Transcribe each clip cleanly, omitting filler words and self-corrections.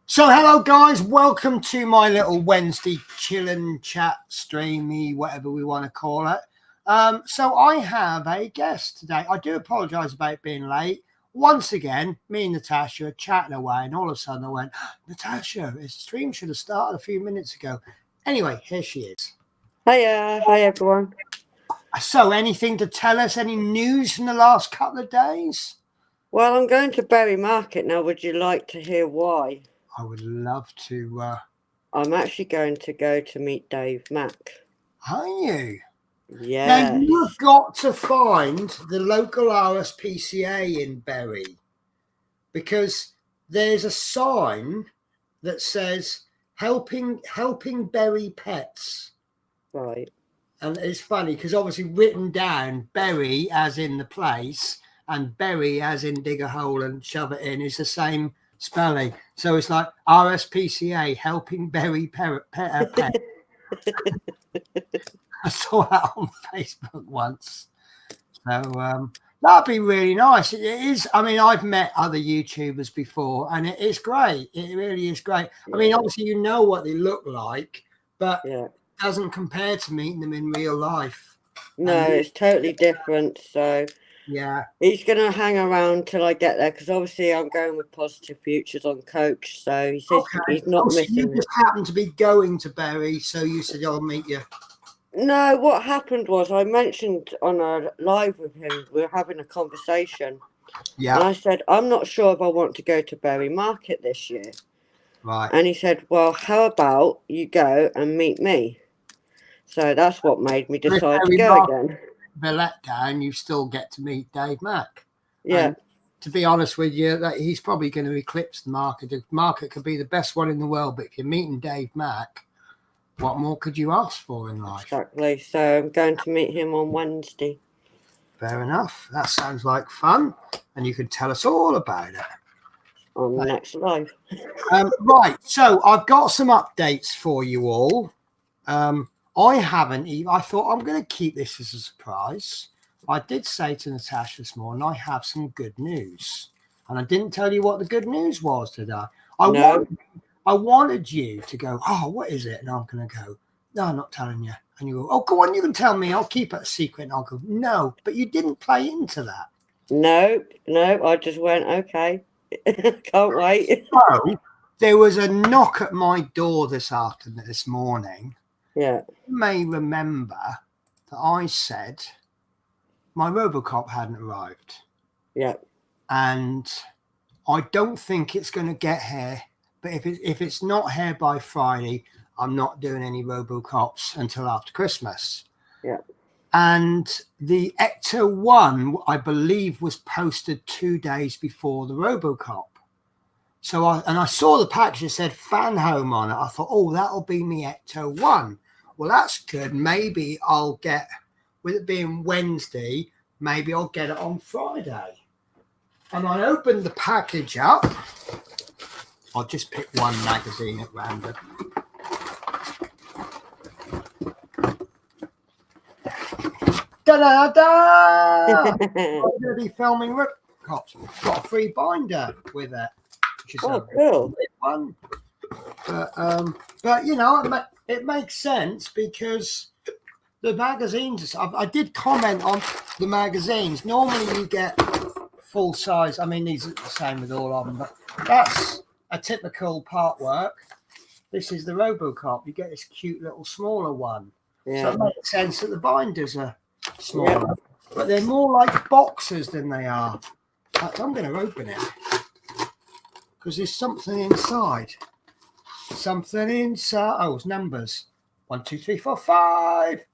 So hello guys, welcome to my little Wednesday chill and chat, streamy, whatever we want to call it. So I have a guest today. I do apologise about being late. Once again, me and Natasha are chatting away, and all of a sudden I went, Natasha, the stream should have started a few minutes ago. Anyway, here she is. Hiya, hi everyone. So anything to tell us? Any news from the last couple of days? Well, I'm going to Bury Market now. Would you like to hear why? I would love to. I'm actually going to go to meet Dave Mack. Are you? Yeah. Now you've got to find the local RSPCA in Bury, because there's a sign that says helping Bury pets. Right. And it's funny because obviously written down Bury as in the place and Bury as in dig a hole and shove it in is the same spelling. So it's like RSPCA helping Bury pet. I saw that on Facebook once. So that'd be really nice. It is. I mean, I've met other YouTubers before and it is great. It really is great. Yeah. I mean, obviously you know what they look like, but Yeah. it doesn't compare to meeting them in real life. No, it's totally different. So yeah, he's going to hang around till I get there because obviously I'm going with Positive Futures on coach. So he says he's not missing. You just happened to be going to Bury, so you said I'll meet you. No, what happened was I mentioned on a live with him, we were having a conversation. Yeah. And I said, I'm not sure if I want to go to Bury Market this year. Right. And he said, well, how about you go and meet me? So that's what made me decide to go again. The letdown, you still get to meet Dave Mack. Yeah. And to be honest with you, that he's probably going to eclipse the market. The market could be the best one in the world, but if you're meeting Dave Mack, what more could you ask for in life? Exactly. So I'm going to meet him on Wednesday. Fair enough. That sounds like fun. And you could tell us all about it on the next live. Right. So I've got some updates for you all. I haven't even, I thought I'm going to keep this as a surprise. I did say to Natasha this morning, I have some good news. And I didn't tell you what the good news was today. I wanted you to go, oh, what is it? And I'm going to go, no, I'm not telling you. And you go, oh, go on, you can tell me. I'll keep it a secret. And I'll go, no, but you didn't play into that. No, I just went, okay. Can't wait. So there was a knock at my door this morning. Yeah. You may remember that I said my Robocop hadn't arrived. Yeah. And I don't think it's going to get here. But if it's not here by Friday, I'm not doing any Robocops until after Christmas. Yeah. And the Ecto 1, I believe, was posted 2 days before the Robocop. So I saw the package that said Fan Home on it. I thought, oh, that'll be me Ecto 1. Well, that's good. Maybe I'll get, with it being Wednesday, maybe I'll get it on Friday. And I opened the package up. I'll just pick one magazine at random. Da-da-da! I'm going to be filming Robocops. Got a free binder with it. Which is cool. One. But you know, it makes sense because the magazines, I did comment on the magazines. Normally you get full size. I mean, these are the same with all of them, but that's a typical part work. This is the Robocop. You get this cute little smaller one. Yeah. So it makes sense that the binders are smaller, but they're more like boxes than they are. In fact, I'm going to open it because there's something inside. Something inside. Oh, it's numbers. 1, 2, 3, 4, 5.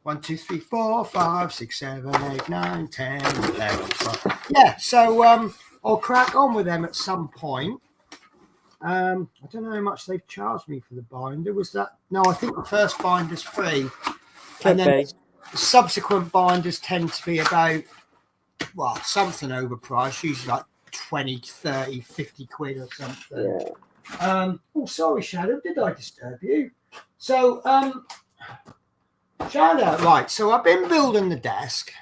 1, 2, 3, 4, 5, 6, 7, 8, 9, 10, 11, 12. Yeah, so I'll crack on with them at some point. I don't know how much they've charged me for the binder. Was that? No, I think the first binder's free. Could and then be. the subsequent binders tend to be about, well, something overpriced, usually like 20, 30, 50 quid or something. Yeah. Oh, sorry, Shadow, did I disturb you? So, Shadow, right, so I've been building the desk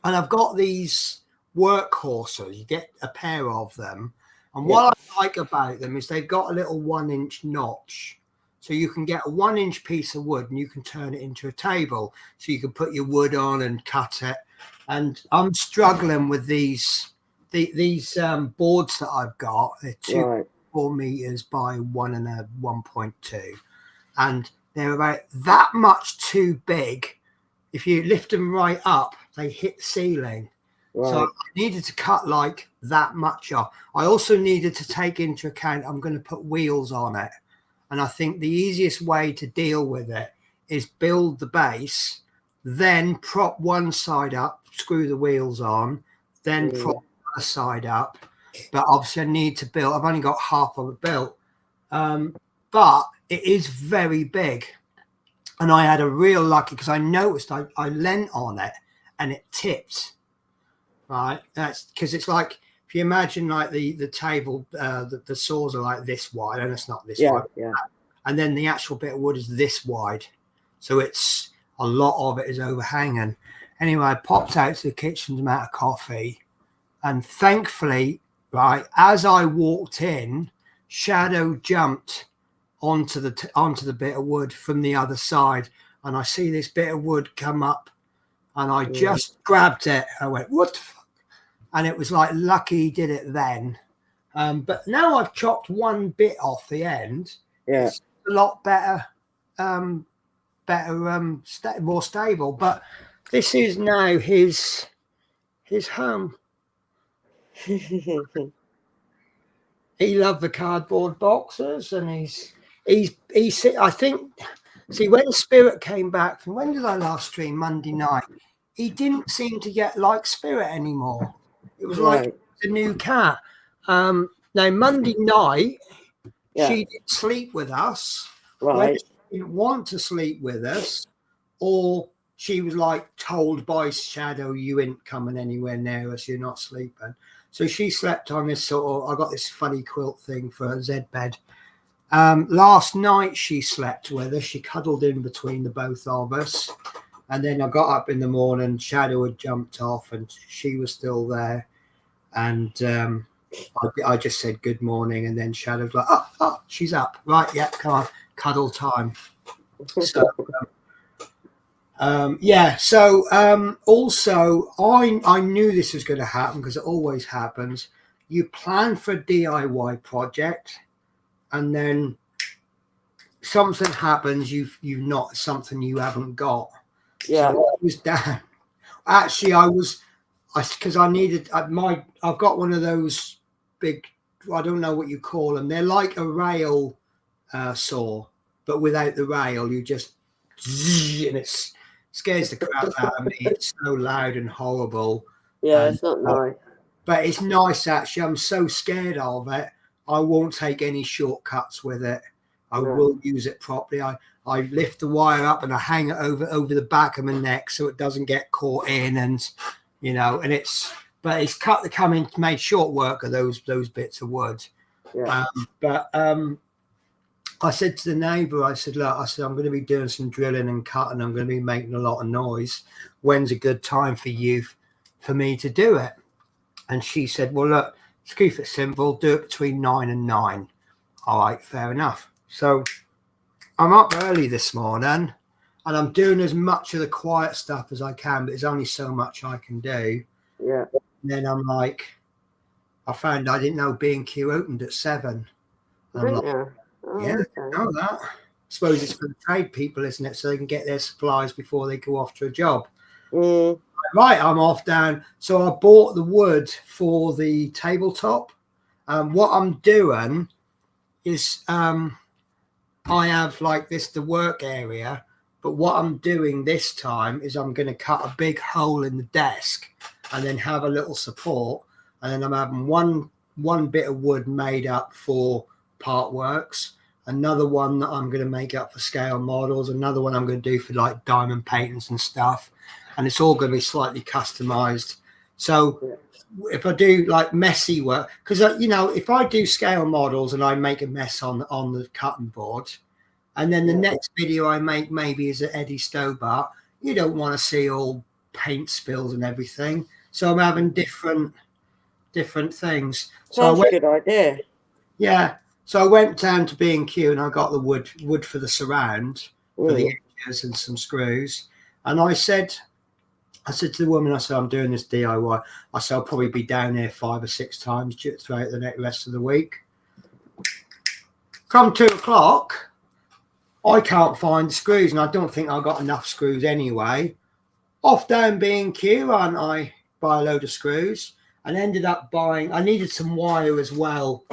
and I've got these workhorses. You get a pair of them. And what I like about them is they've got a little 1-inch notch. So you can get a 1-inch piece of wood and you can turn it into a table. So you can put your wood on and cut it. And I'm struggling with these boards that I've got. They're 2.4 meters by 1.2. And they're about that much too big. If you lift them right up, they hit the ceiling. Right. So I needed to cut like that much off. I also needed to take into account I'm going to put wheels on it. And I think the easiest way to deal with it is build the base, then prop one side up, screw the wheels on, then prop the other side up. But obviously I need to build, I've only got half of it built. But it is very big. And I had a real lucky because I noticed I leant on it and it tipped. Right, that's because it's like if you imagine like the table, the saws are like this wide, and it's not this wide. Yeah. And then the actual bit of wood is this wide, so it's a lot of it is overhanging. Anyway, I popped out to the kitchen to make a coffee, and thankfully, right as I walked in, Shadow jumped onto the bit of wood from the other side, and I see this bit of wood come up, and I just grabbed it. I went, what the fuck? And it was like lucky he did it then. But now I've chopped one bit off the end. Yeah, it's a lot better, more stable. But this is now his home. He loved the cardboard boxes, and he's I think. See, when Spirit came back from, when did I last stream? Monday night. He didn't seem to get like Spirit anymore. It was like the new cat. Now Monday night, she didn't sleep with us. When she didn't want to sleep with us, or she was like told by Shadow, "You ain't coming anywhere near us. You're not sleeping." So she slept on this sort of. I got this funny quilt thing for a Z bed. Last night she slept with us. She cuddled in between the both of us. And then I got up in the morning, Shadow had jumped off and she was still there. And I just said good morning. And then Shadow's like, oh, she's up. Right, yeah, come on, cuddle time. So, also, I knew this was going to happen because it always happens. You plan for a DIY project and then something happens, you've not something you haven't got. Yeah, so I was down. Actually, because I needed I've got one of those big, I don't know what you call them. They're like a rail saw, but without the rail, you just and it scares the crap out of me. It's so loud and horrible. Yeah, it's not nice. But it's nice actually. I'm so scared of it. I won't take any shortcuts with it. I will use it properly. I lift the wire up and I hang it over the back of my neck so it doesn't get caught in, and and it's made short work of those bits of wood. Yeah. I said to the neighbour, I said, look, I'm going to be doing some drilling and cutting. I'm going to be making a lot of noise. When's a good time for me to do it? And she said, well, look, let's keep it simple. Do it between 9 and 9. All right, fair enough. So I'm up early this morning and I'm doing as much of the quiet stuff as I can, but there's only so much I can do. Yeah. And then I'm like, I found I didn't know B&Q opened at 7. I'm Didn't like, you? Oh, yeah, I okay. know that. I suppose it's for the trade people, isn't it? So they can get their supplies before they go off to a job. Mm, Right, I'm off down. So I bought the wood for the tabletop. What I'm doing is I have like this, the work area. But what I'm doing this time is I'm going to cut a big hole in the desk and then have a little support. And then I'm having one bit of wood made up for part works, another one that I'm going to make up for scale models, another one I'm going to do for like diamond paintings and stuff. And it's all going to be slightly customized. So yeah. if I do like messy work, because if I do scale models and I make a mess on the cutting board, and then the next video I make maybe is at Eddie Stobart, you don't want to see all paint spills and everything. So I'm having different things. So I Sounds a went, good idea. yeah. So I went down to B&Q and I got the wood for the surround for the edges and some screws. And I said to the woman, I said, I'm doing this DIY. I said, I'll probably be down there 5 or 6 times throughout the rest of the week. Come 2 o'clock, I can't find screws, and I don't think I got enough screws anyway. Off down B&Q, and I buy a load of screws, and ended up buying. I needed some wire as well.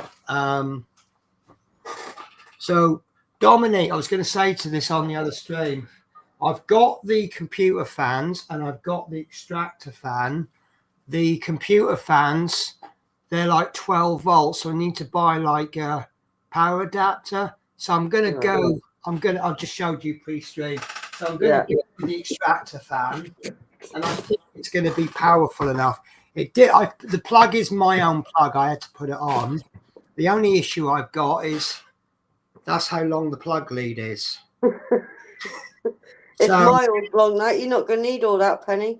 So Dominic, I was going to say to this on the other stream, I've got the computer fans and I've got the extractor fan. The computer fans, they're like 12 volts, so I need to buy like a power adapter. So I'm going to go. I've just showed you pre-stream. So I'm going to get the extractor fan, and I think it's going to be powerful enough. The plug is my own plug. I had to put it on. The only issue I've got is that's how long the plug lead is. It's miles long, that. You're not going to need all that, Penny.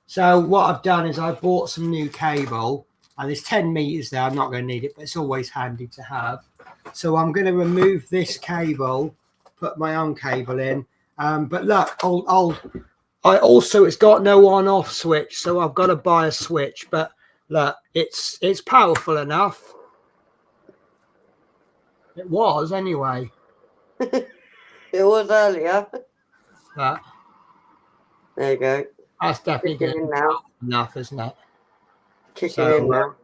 So what I've done is I bought some new cable, and there's 10 meters there. I'm not going to need it, but it's always handy to have. So I'm going to remove this cable, put my own cable in. But look, it's got no on-off switch, so I've got to buy a switch. But look, it's powerful enough. It was anyway. It was earlier. But there you go. That's definitely Kicking in now. Enough, isn't it? Kicking in now.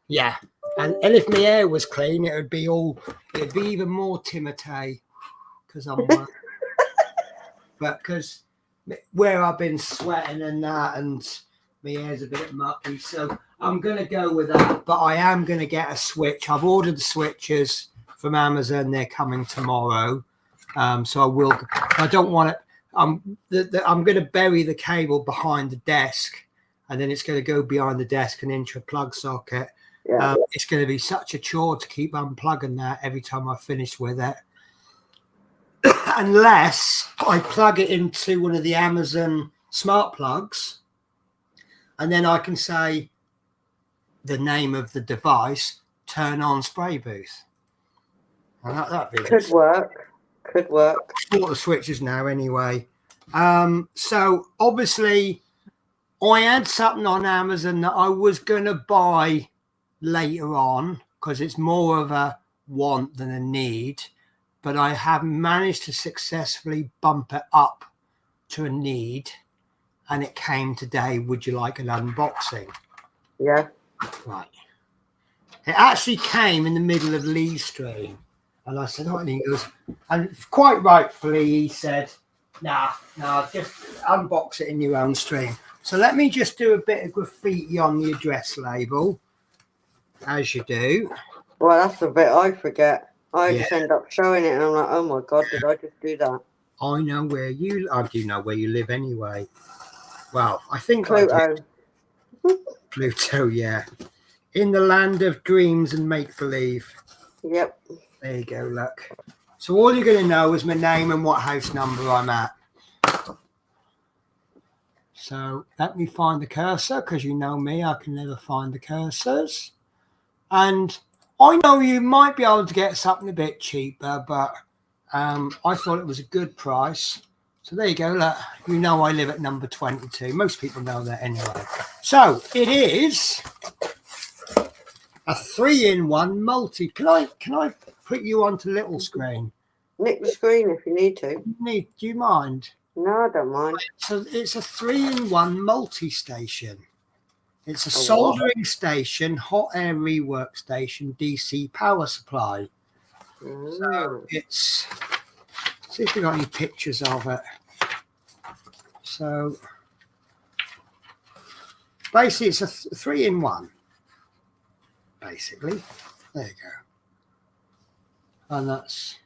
Yeah. And if my hair was clean, it'd be even more Timotei because I'm but because where I've been sweating and that, and my hair's a bit mucky, so I'm gonna go with that. But I am gonna get a switch. I've ordered the switches from Amazon. They're coming tomorrow. So I will. I don't want it. I'm going to bury the cable behind the desk, and then it's going to go behind the desk and into a plug socket. Yeah. It's going to be such a chore to keep unplugging that every time I finish with it. Unless I plug it into one of the Amazon smart plugs, and then I can say the name of the device, turn on spray booth. And that could work. Could work. I've bought the switches now anyway. So obviously I had something on Amazon that I was going to buy later on because it's more of a want than a need, but I have managed to successfully bump it up to a need, and it came today. Would you like an unboxing? Yeah. Right. It actually came in the middle of Lee's stream. And I said, oh, and he goes, and quite rightfully, he said, nah, just unbox it in your own stream. So let me just do a bit of graffiti on the address label, as you do. Well, that's the bit I forget. I just end up showing it, and I'm like, oh my God, did I just do that? I do know where you live anyway. Well, I think Pluto. Pluto, yeah. In the land of dreams and make-believe. Yep. There you go, look. So all you're going to know is my name and what house number I'm at. So let me find the cursor, because you know me, I can never find the cursors. And I know you might be able to get something a bit cheaper, but I thought it was a good price. So there you go. Look, you know I live at number 22. Most people know that anyway. So it is a 3-in-1 multi. Can I put you onto little screen? Nick the screen if you need to. Do you mind? No, I don't mind. So it's a 3-in-1 multi-station. It's a A soldering station, hot air rework station, DC power supply. So it's, see if we got any pictures of it. So basically it's a 3-in-1. Basically, there you go. And that's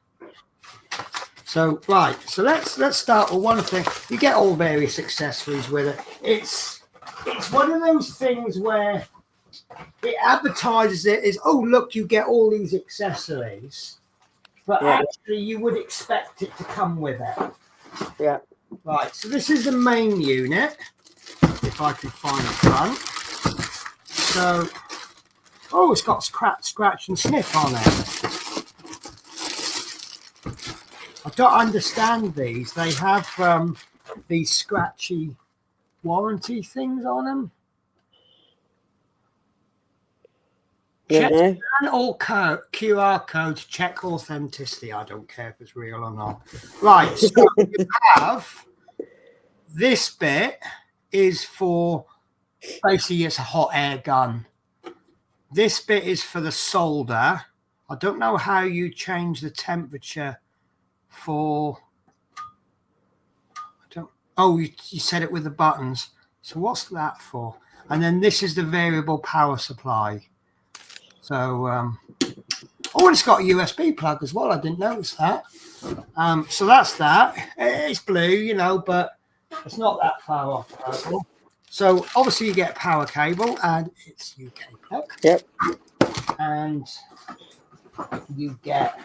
so right. So let's start with one thing. You get all various accessories with it. It's one of those things where it advertises it as, oh look, you get all these accessories, but actually you would expect it to come with it. Yeah. Right. So this is the main unit. If I can find the front. So, oh, it's got scratch and sniff on it. I don't understand these. They have these scratchy warranty things on them. Check all QR code to check authenticity. I don't care if it's real or not. Right, so you have this bit is for basically it's a hot air gun. This bit is for the solder. I don't know how you change the temperature for. You set it with the buttons. So what's that for? And then this is the variable power supply. So, it's got a USB plug as well. I didn't notice that. So that's that. It's blue, but it's not that far off purple. So obviously you get a power cable and it's UK plug. Yep. And you get,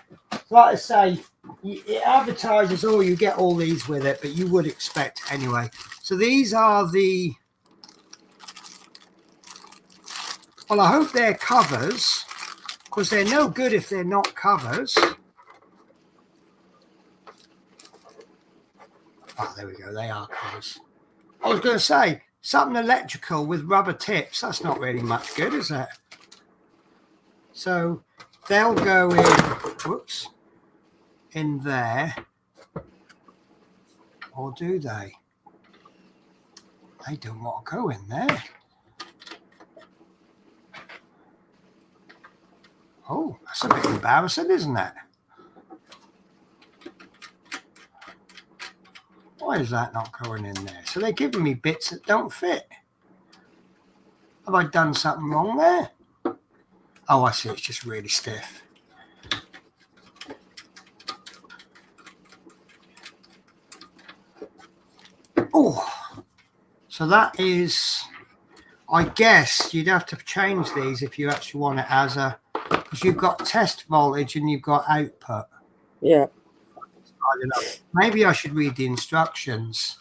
like I say, it advertises, you get all these with it, but you would expect anyway. So these are the, well, I hope they're covers, because they're no good if they're not covers. Oh, there we go. They are covers. I was going to say, something electrical with rubber tips. That's not really much good, is it? So they'll go in there. Or do they? They don't want to go in there. Oh, that's a bit embarrassing, isn't it? Why is that not going in there? So they're giving me bits that don't fit. Have I done something wrong there? Oh, I see. It's just really stiff. Oh, so that is, I guess you'd have to change these if you actually want it as a, because you've got test voltage and you've got output. Yeah. I don't know. Maybe I should read the instructions.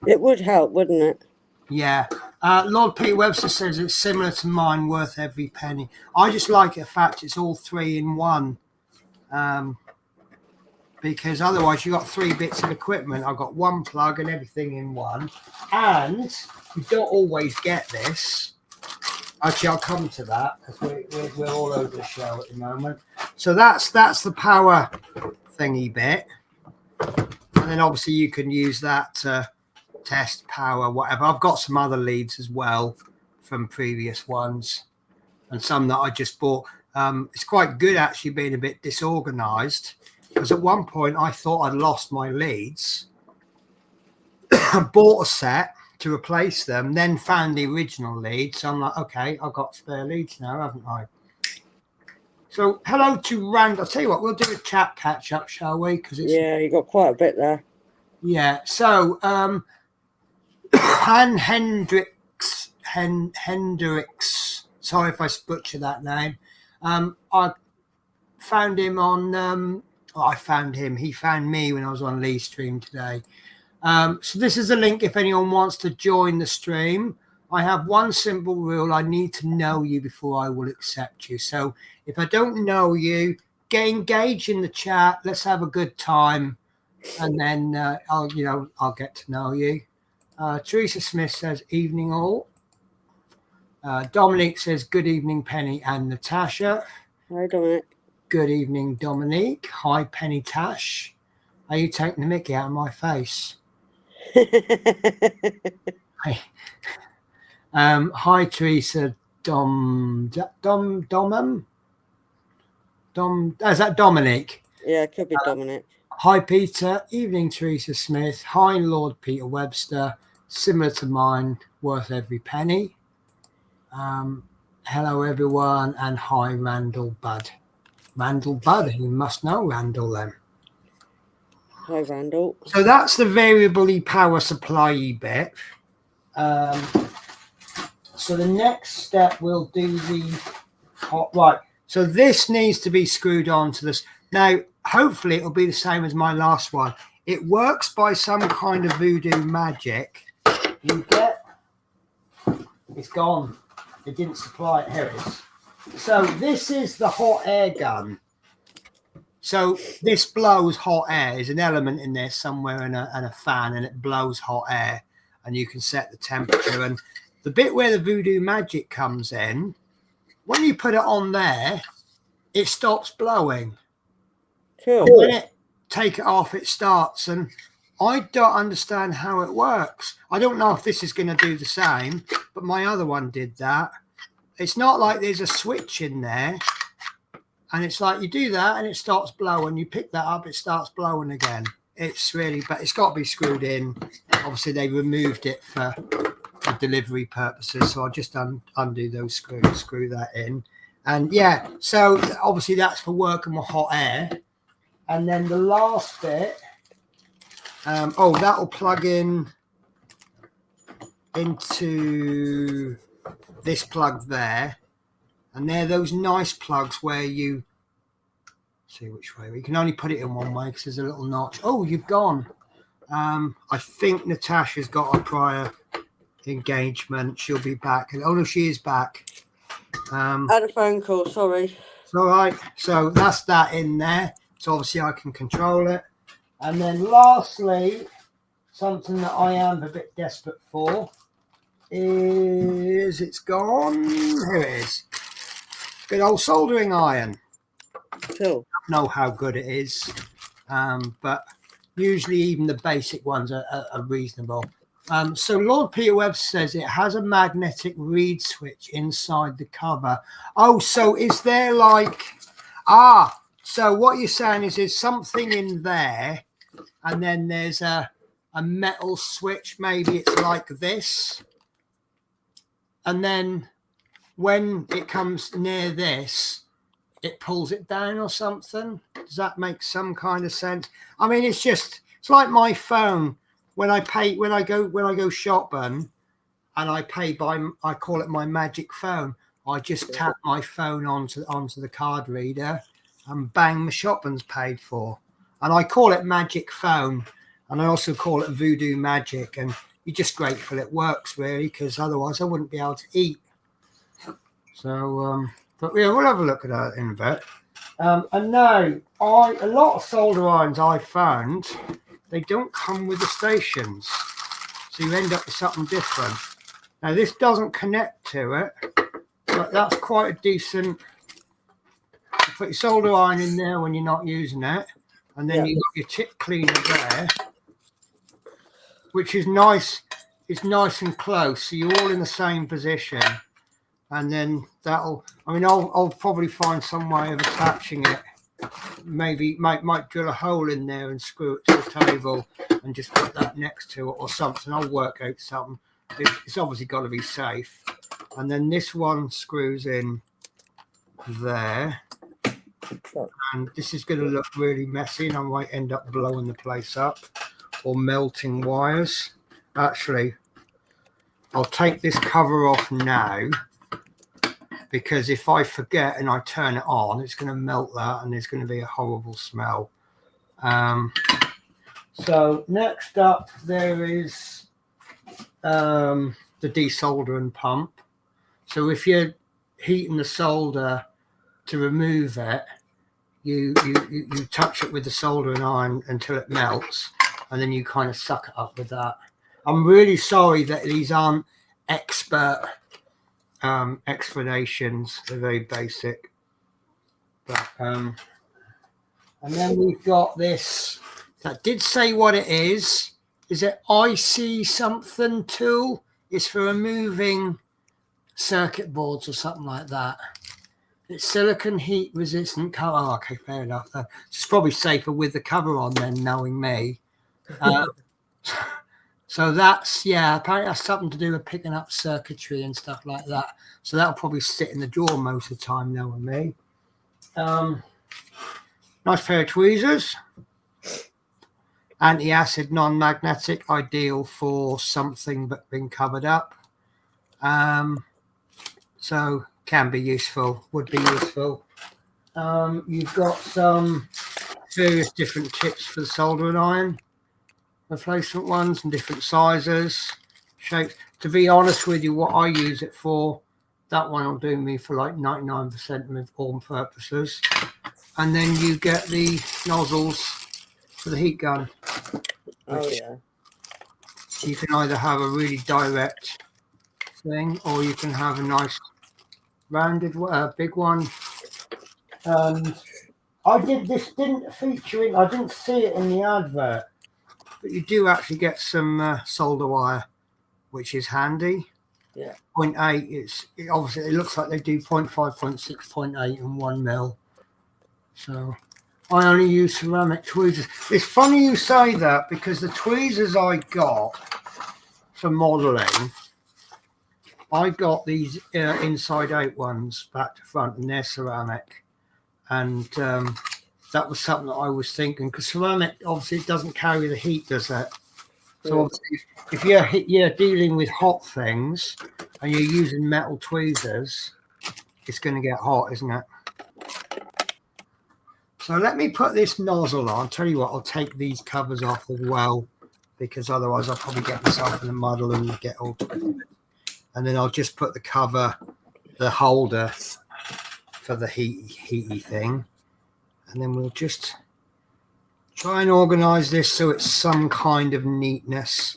It would help, wouldn't it? Yeah. Lord Peter Webster says it's similar to mine, worth every penny. I just like the fact it's all 3-in-1. Because otherwise you've got 3 bits of equipment. I've got one plug and everything in one. And you don't always get this. Actually, I'll come to that because we're all over the show at the moment. So that's the power thingy bit. And then obviously you can use that to test power, whatever. I've got some other leads as well from previous ones and some that I just bought. It's quite good actually being a bit disorganized, because at one point I thought I'd lost my leads. I bought a set to replace them, then found the original lead. So I'm like, okay, I've got spare leads now, haven't I? So hello to Rand. I'll tell you what, we'll do a chat catch up, shall we? Because yeah, you got quite a bit there. Yeah. So Han Hendricks. Sorry if I butcher that name. I found him on. I found him. He found me when I was on Lee's stream today. So this is a link if anyone wants to join the stream. I have one simple rule. I need to know you before I will accept you. So if I don't know you, get engaged in the chat. Let's have a good time. and then I'll get to know you. Teresa Smith says, evening all. Dominique says, good evening, Penny and Natasha. Hi, Dominic. Good evening, Dominique. Hi, Penny Tash. Are you taking the mickey out of my face? Hi. Hi, Teresa. Is that Dominic? Yeah, it could be Dominic. Hi, Peter. Evening, Teresa Smith. Hi, Lord Peter Webster. Similar to mine, worth every penny. Hello, everyone, and hi, Randall Budd. Randall Budd, you must know Randall then. Hi, Randall. So that's the variably power supply bit. So the next step we'll do the hot, right. So this needs to be screwed on to this. Now, hopefully it'll be the same as my last one. It works by some kind of voodoo magic. You get, it's gone. It didn't supply it. Here it is. So this is the hot air gun. So this blows hot air. There's an element in there somewhere and a fan, and it blows hot air, and you can set the temperature. And the bit where the voodoo magic comes in, when you put it on there, it stops blowing. Cool. And when it take it off, it starts. And I don't understand how it works. I don't know if this is going to do the same, but my other one did that. It's not like there's a switch in there. And it's like you do that and it starts blowing. You pick that up, it starts blowing again. It's really, but it's got to be screwed in. Obviously, they removed it for delivery purposes. So I'll just undo those screws, screw that in. And yeah, so obviously that's for working with hot air. And then the last bit, that'll plug into this plug there. And they're those nice plugs where you see which way. We can only put it in one way because there's a little notch. Oh, you've gone. I think Natasha's got a prior engagement. She'll be back. Oh, no, she is back. I had a phone call, sorry. It's all right. So that's that in there. So obviously I can control it. And then lastly, something that I am a bit desperate for is it's gone. Here it is. Good old soldering iron. Cool. I don't know how good it is, but usually even the basic ones are reasonable. So Lord Peter Webb says it has a magnetic reed switch inside the cover. Oh, so is there like, so what you're saying is there's something in there and then there's a metal switch. Maybe it's like this. And then when it comes near this, it pulls it down or something. Does that make some kind of sense? I mean, it's like my phone. When I go shopping and I pay I call it my magic phone. I just tap my phone onto the card reader and bang, my shopping's paid for. And I call it magic phone, and I also call it voodoo magic. And you're just grateful it works, really, because otherwise I wouldn't be able to eat. So, but yeah, we'll have a look at that in a bit. And now, a lot of solder irons I found, they don't come with the stations. So you end up with something different. Now, this doesn't connect to it, but that's quite a decent. You put your solder iron in there when you're not using it, and then you've got your tip cleaner there, which is nice. It's nice and close, so you're all in the same position. And then I'll probably find some way of attaching it. Maybe might drill a hole in there and screw it to the table and just put that next to it or something. I'll work out something. It's obviously got to be safe. And then this one screws in there. And this is going to look really messy, and I might end up blowing the place up or melting wires. Actually, I'll take this cover off now, because if I forget and I turn it on, it's going to melt that and there's going to be a horrible smell. So next up, there is the desoldering pump. So if you're heating the solder to remove it, you touch it with the soldering iron until it melts, and then you kind of suck it up with that. I'm really sorry that these aren't expert explanations. They're very basic. But and then we've got this that did say what it is. Is it IC something tool? It's for removing circuit boards or something like that. It's silicon heat resistant cover. Oh, okay, fair enough. It's probably safer with the cover on then, knowing me. So that's, yeah, apparently that's something to do with picking up circuitry and stuff like that. So that'll probably sit in the drawer most of the time, knowing me. Nice pair of tweezers. Anti-acid, non-magnetic, ideal for something but been covered up. So can be useful, would be useful. You've got some various different tips for the soldering iron, replacement ones and different sizes, shapes. To be honest with you, what I use it for, that one will do me for like 99% of all purposes. And then you get the nozzles for the heat gun. Oh yeah. You can either have a really direct thing, or you can have a nice rounded, big one. This didn't feature in. I didn't see it in the advert, but you do actually get some solder wire, which is handy. Yeah. 0.8. Obviously it looks like they do 0.5, 0.6, 0.8, and 1 mil. So I only use ceramic tweezers. It's funny you say that, because the tweezers I got for modelling, I got these inside out ones back to front, and they're ceramic. And that was something that I was thinking, because ceramic, obviously it doesn't carry the heat, does it? So obviously, if you're dealing with hot things and you're using metal tweezers, it's going to get hot, isn't it? So let me put this nozzle on. I'll tell you what, I'll take these covers off as well, because otherwise I'll probably get myself in a muddle and get all twisted. And then I'll just put the cover, the holder for the heaty thing. And then we'll just try and organize this so it's some kind of neatness.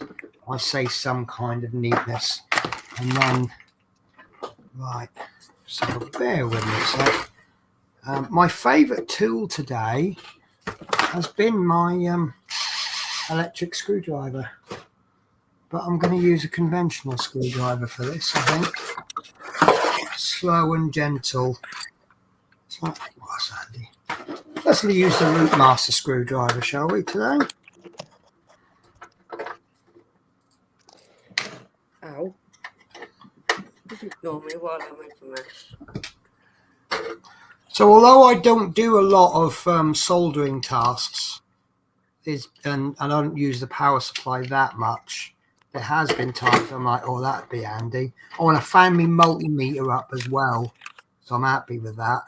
I say some kind of neatness. And then, right, so bear with me a sec. My favorite tool today has been my electric screwdriver, but I'm going to use a conventional screwdriver for this, I think. Slow and gentle. So, that's handy. Let's use the Rootmaster screwdriver, shall we, today? Ow. Just ignore me while I make a mess. So although I don't do a lot of soldering tasks, and I don't use the power supply that much, there has been times I'm like, oh, that'd be handy. Oh, and I found my multimeter up as well, so I'm happy with that.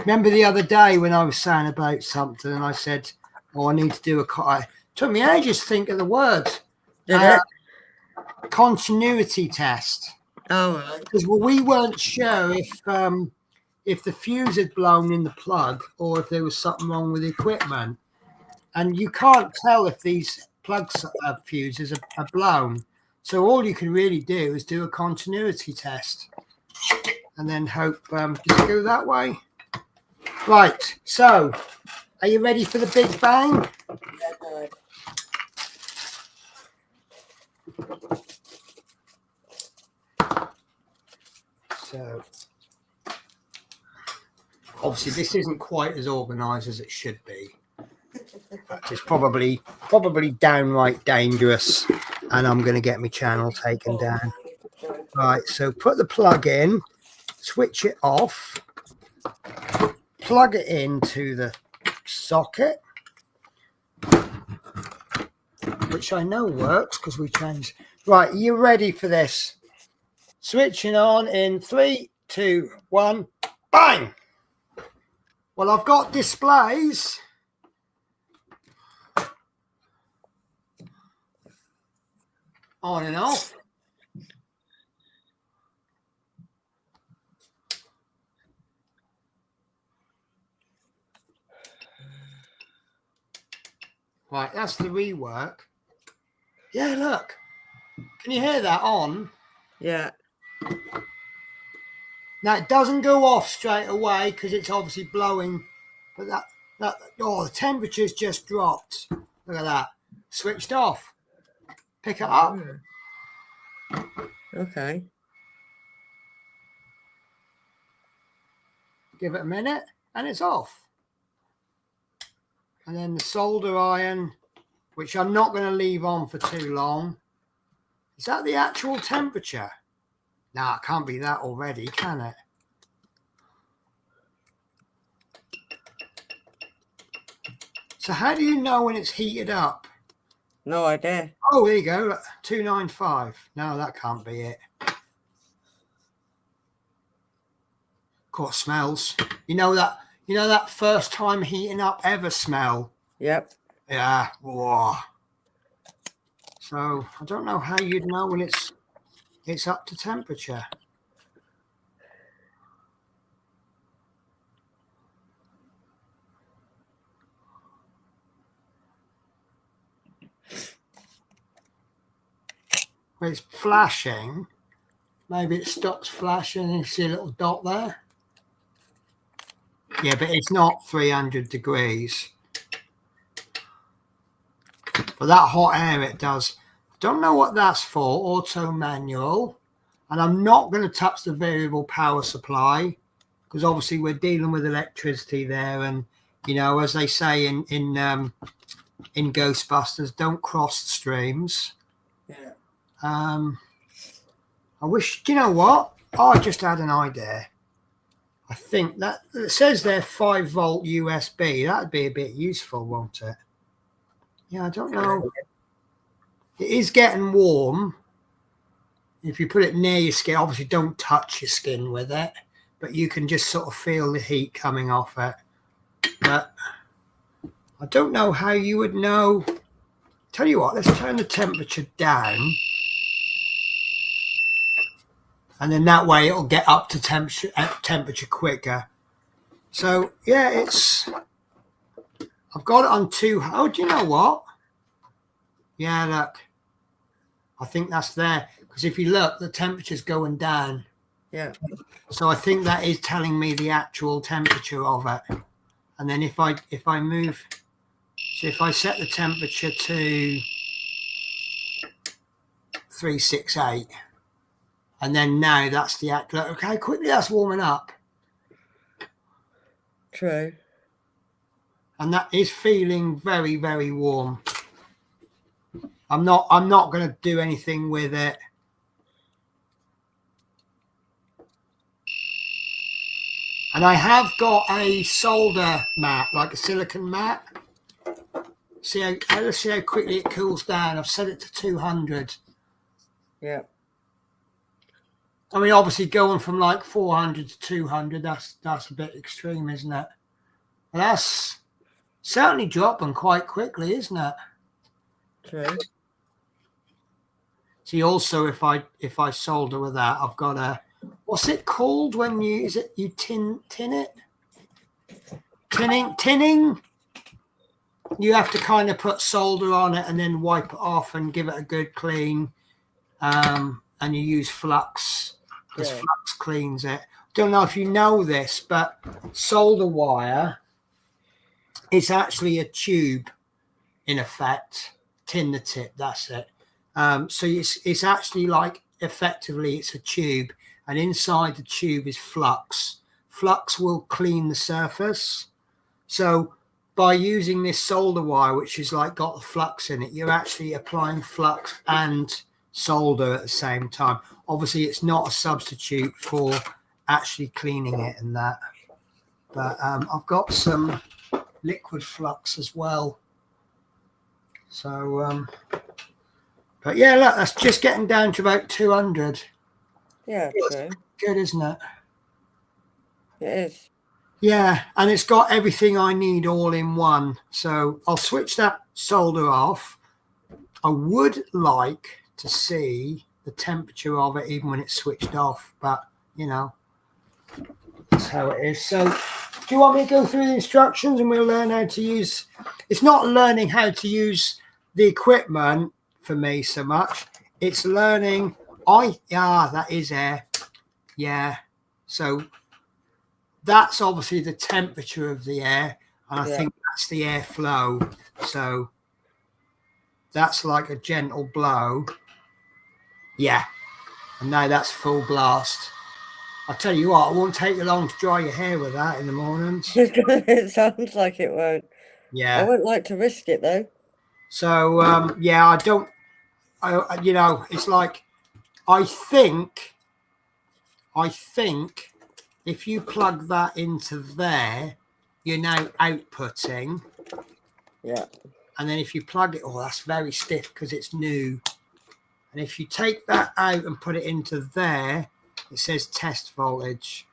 Remember the other day when I was saying about something and I said, oh, I need to do it took me ages to think of the word. Did it? Continuity test. Oh, right. Because we weren't sure if the fuse had blown in the plug or if there was something wrong with the equipment. And you can't tell if these fuses are blown. So all you can really do is do a continuity test and then hope does it go that way? Right, so are you ready for the big bang? Yeah, So obviously this isn't quite as organized as it should be. It's probably downright dangerous, and I'm going to get my channel taken down. Right, so put the plug in, switch it off, plug it into the socket, which I know works because we changed. Right, are you ready for this? Switching on in 3, 2, 1, bang! Well, I've got displays. On and off. Right, that's the rework. Yeah, look. Can you hear that on? Yeah. Now it doesn't go off straight away because it's obviously blowing, but that the temperature's just dropped. Look at that. Switched off. Pick it up. Okay. Give it a minute and it's off. And then the solder iron, which I'm not going to leave on for too long. Is that the actual temperature? No, it can't be that already, can it? So how do you know when it's heated up? No idea. Oh, there you go. 295. No, that can't be it. Of course, smells. You know that first time heating up ever smell? Yep. Yeah. Whoa. So I don't know how you'd know when it's up to temperature. When it's flashing, maybe it stops flashing and you see a little dot there. Yeah, but it's not 300 degrees. But that hot air it does. Don't know what that's for, auto manual. And I'm not going to touch the variable power supply because obviously we're dealing with electricity there. And, you know, as they say in Ghostbusters, don't cross the streams. Yeah. I wish, do you know what? Oh, I just had an idea. I think that it says there 5-volt USB. That'd be a bit useful, won't it? Yeah, I don't know. It is getting warm. If you put it near your skin, obviously don't touch your skin with it, but you can just sort of feel the heat coming off it. But I don't know how you would know. Tell you what, let's turn the temperature down. And then that way it'll get up to temperature quicker. So yeah, I've got it on 2. Oh, do you know what? Yeah, look. I think that's there. Because if you look, the temperature's going down. Yeah. So I think that is telling me the actual temperature of it. And then if I move, so if I set the temperature to 368, and then now that's the actual, okay, quickly that's warming up. True. And that is feeling very, very warm. I'm not going to do anything with it. And I have got a solder mat, like a silicon mat. Let's see how quickly it cools down. I've set it to 200. Yeah. I mean, obviously going from like 400 to 200, that's a bit extreme, isn't it? And that's certainly dropping quite quickly, isn't it? True. See, also if I solder with that, I've got a, what's it called when you tin it? Tinning. You have to kind of put solder on it and then wipe it off and give it a good clean. And you use flux because flux cleans it. Don't know if you know this, but solder wire, it's actually a tube in effect. Tin the tip, that's it. So it's actually like effectively it's a tube, and inside the tube is flux. Flux will clean the surface. So by using this solder wire, which is like got the flux in it, you're actually applying flux and solder at the same time. Obviously, it's not a substitute for actually cleaning it and that. But I've got some liquid flux as well. So, but yeah, look, that's just getting down to about 200. Yeah, true. Good, isn't it? It is. Yeah, and it's got everything I need all in one. So I'll switch that solder off. I would like to see the temperature of it even when it's switched off, but you know, that's how it is. So Do you want me to go through the instructions and we'll learn how to use? It's not learning how to use the equipment for me so much. It's learning. That is air. Yeah. So that's obviously the temperature of the air, and I think that's the airflow. So that's like a gentle blow. Yeah. And now that's full blast. I'll tell you what, it won't take you long to dry your hair with that in the mornings. It sounds like it won't. Yeah. I wouldn't like to risk it though. So I don't. It's like I think if you plug that into there, you're now outputting. Yeah. And then if you plug it, that's very stiff because it's new. And if you take that out and put it into there, it says test voltage.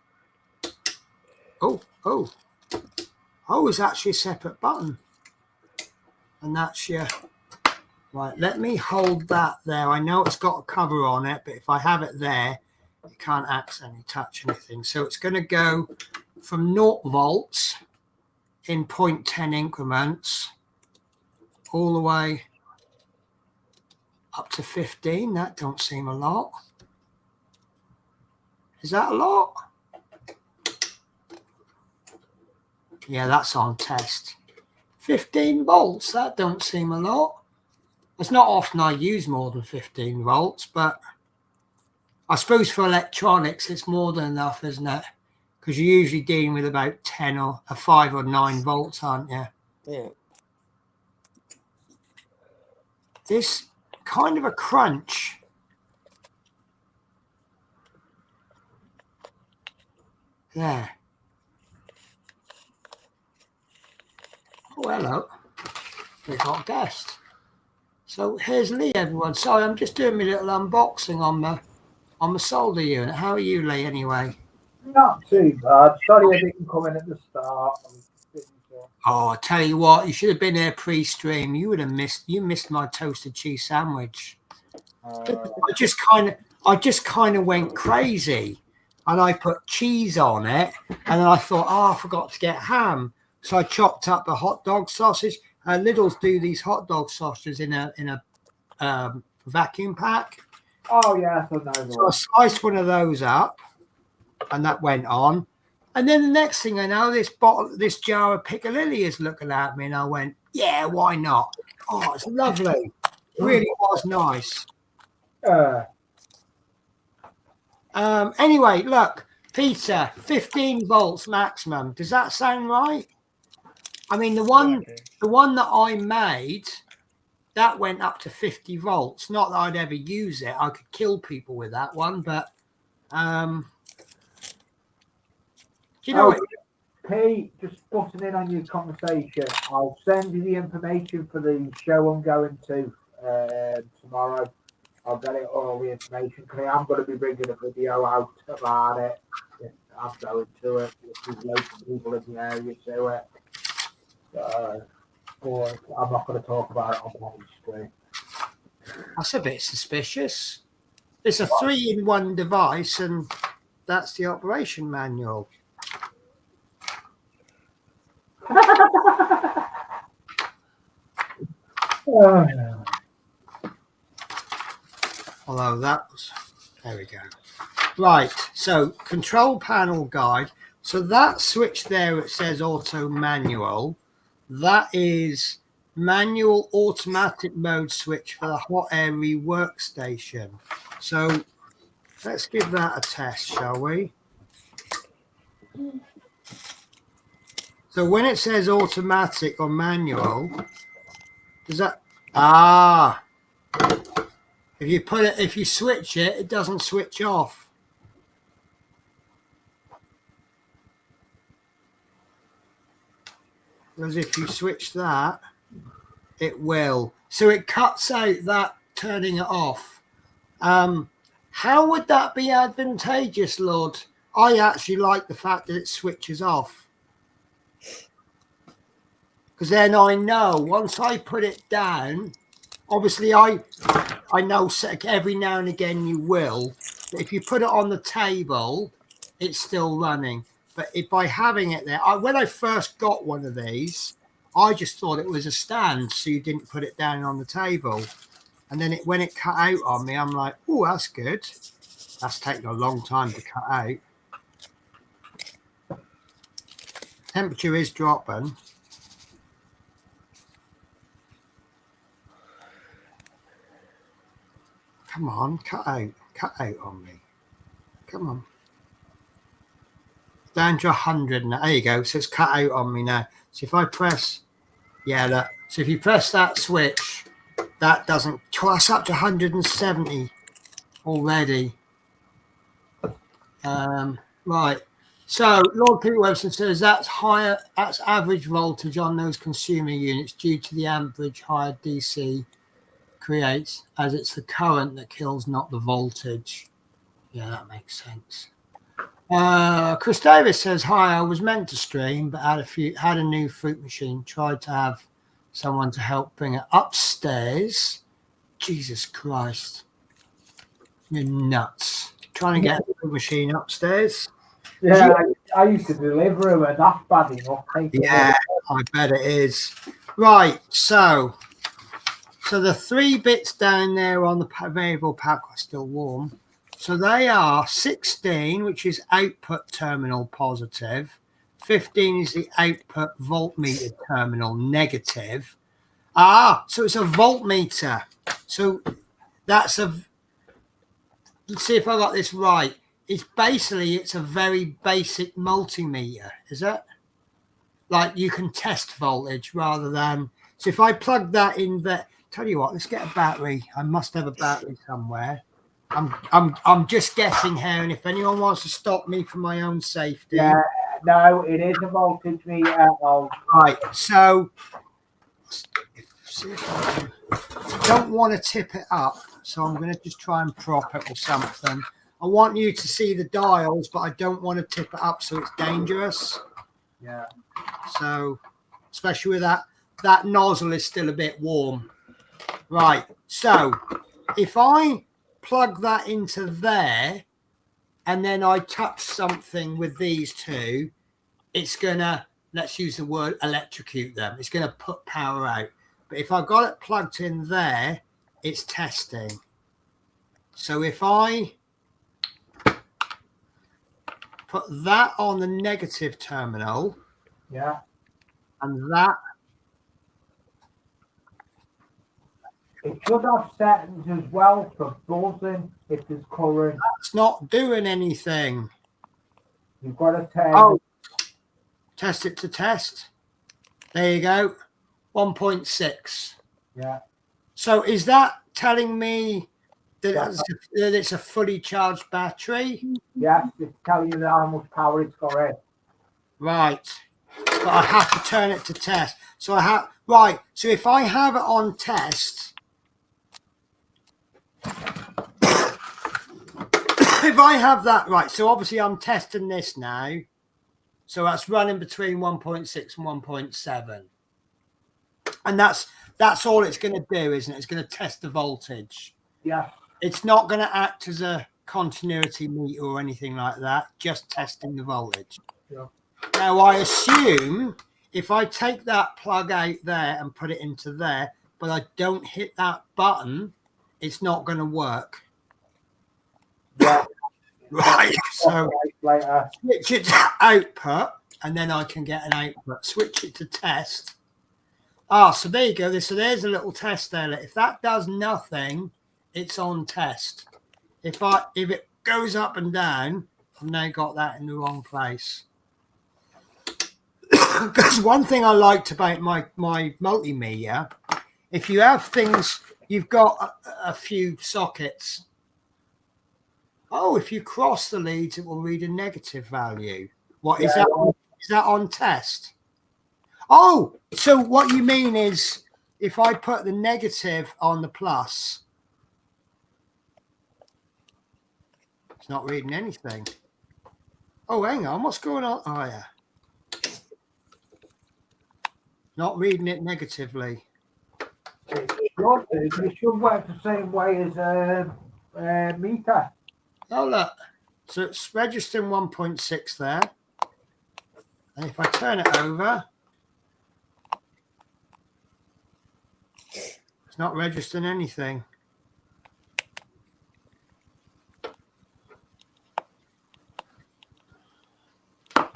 It's actually a separate button. And that's your... Right, let me hold that there. I know it's got a cover on it, but if I have it there, you can't accidentally touch anything. So it's going to go from 0 volts in 0.10 increments all the way up to 15. That don't seem a lot. Is that a lot? Yeah, that's on test. 15 volts, that don't seem a lot. It's not often I use more than 15 volts, but I suppose for electronics, it's more than enough, isn't it? Because you're usually dealing with about 10 or 5 or 9 volts, aren't you? Yeah. This kind of a crunch. Yeah. Oh, hello. We've got a guest. So here's Lee, everyone. Sorry, I'm just doing my little unboxing on my solder unit. How are you, Lee, anyway? Not too bad. Sorry I didn't come in at the start. Oh, I tell you what, you should have been there pre-stream. You would have missed my toasted cheese sandwich. I just kind of went crazy, and I put cheese on it, and then I thought, I forgot to get ham, so I chopped up a hot dog sausage. Lidl's do these hot dog sausages in a vacuum pack. Oh yeah, I know. So I sliced one of those up, and that went on. And then the next thing I know, this jar of piccalilli is looking at me, and I went, "Yeah, why not? Oh, it's lovely. It really was nice." Anyway, look, Peter, 15 volts maximum. Does that sound right? I mean, the one that I made, that went up to 50 volts. Not that I'd ever use it. I could kill people with that one, but do you know what? Pete, just butting in on your conversation. I'll send you the information for the show I'm going to tomorrow. I'll get it all the information because I'm going to be bringing a video out about it. I'm going to it. There's loads of people in the area to it. But I'm not going to talk about it on my screen. That's a bit suspicious. It's a 3-in-1 device, and that's the operation manual. Although that was, there we go. Right, so control panel guide. So that switch there, it says auto manual. That is manual automatic mode switch for the hot air rework station. So let's give that a test, shall we? So when it says automatic or manual, does that, if you switch it, it doesn't switch off. Because if you switch that, it will. So it cuts out that turning it off. How would that be advantageous, Lord? I actually like the fact that it switches off. Because then I know once I put it down, obviously I know every now and again you will, but if you put it on the table, it's still running. But by having it there, when I first got one of these, I just thought it was a stand, so you didn't put it down on the table. And then when it cut out on me, I'm like, oh, that's good. That's taken a long time to cut out. Temperature is dropping. Come on, cut out on me. Come on. Down to 100 now. There you go. So it's cut out on me now. So if I press, yeah, look. So if you press that switch, that doesn't. That's up to 170 already. Right. So Lord Peter Webster says that's higher. That's average voltage on those consumer units due to the amperage higher DC creates, as it's the current that kills, not the voltage. Yeah, that makes sense. Chris Davis says, hi, I was meant to stream, but had a new fruit machine. Tried to have someone to help bring it upstairs. Jesus Christ. You're nuts. Trying to get a fruit machine upstairs. Yeah, I used to deliver them, and that's bad enough. Yeah, I bet it is. Right, so the 3 bits down there on the variable pack are still warm. So they are 16, which is output terminal positive. 15 is the output voltmeter terminal negative. So it's a voltmeter. So that's let's see if I got this right. It's a very basic multimeter, is it? Like you can test voltage rather than. So if I plug that in there, tell you what, let's get a battery. I must have a battery somewhere. I'm just guessing here, and if anyone wants to stop me for my own safety. Yeah, no, it is a voltage meter. Right, so I don't want to tip it up, so I'm going to just try and prop it or something. I want you to see the dials, but I don't want to tip it up, so it's dangerous. Yeah. So, especially with that nozzle is still a bit warm. Right, so if I plug that into there and then I touch something with these two, it's gonna, let's use the word electrocute them. It's gonna put power out. But if I've got it plugged in there, it's testing. So if I put that on the negative terminal, yeah, and that, it should have settings as well for buzzing if there's current. that's not doing anything. You've got to Test it to test. There you go. 1.6. Yeah. So is that telling me that it's a fully charged battery? Yes, it's telling you how much power it's got in. Right. But I have to turn it to test. So right. So if I have it on test, if I have that, right. So obviously I'm testing this now. So that's running between 1.6 and 1.7. And that's all it's going to do, isn't it? It's going to test the voltage. Yeah. It's not going to act as a continuity meter or anything like that, just testing the voltage. Yeah. Now, I assume if I take that plug out there and put it into there, but I don't hit that button, it's not going to work. Yeah. Right. So later. switch it to output, and then I can get an output. Switch it to test. So there you go. So there's a little test there. If that does nothing, it's on test. If it goes up and down, I've now got that in the wrong place. Because one thing I liked about my multimeter, if you have things, you've got a few sockets. Oh, if you cross the leads, it will read a negative value. What is that? Is that on test? Oh, so what you mean is if I put the negative on the plus, it's not reading anything. Oh, hang on. What's going on? Oh, yeah. Not reading it negatively. It should work the same way as a meter. Oh, look. So it's registering 1.6 there. And if I turn it over, it's not registering anything.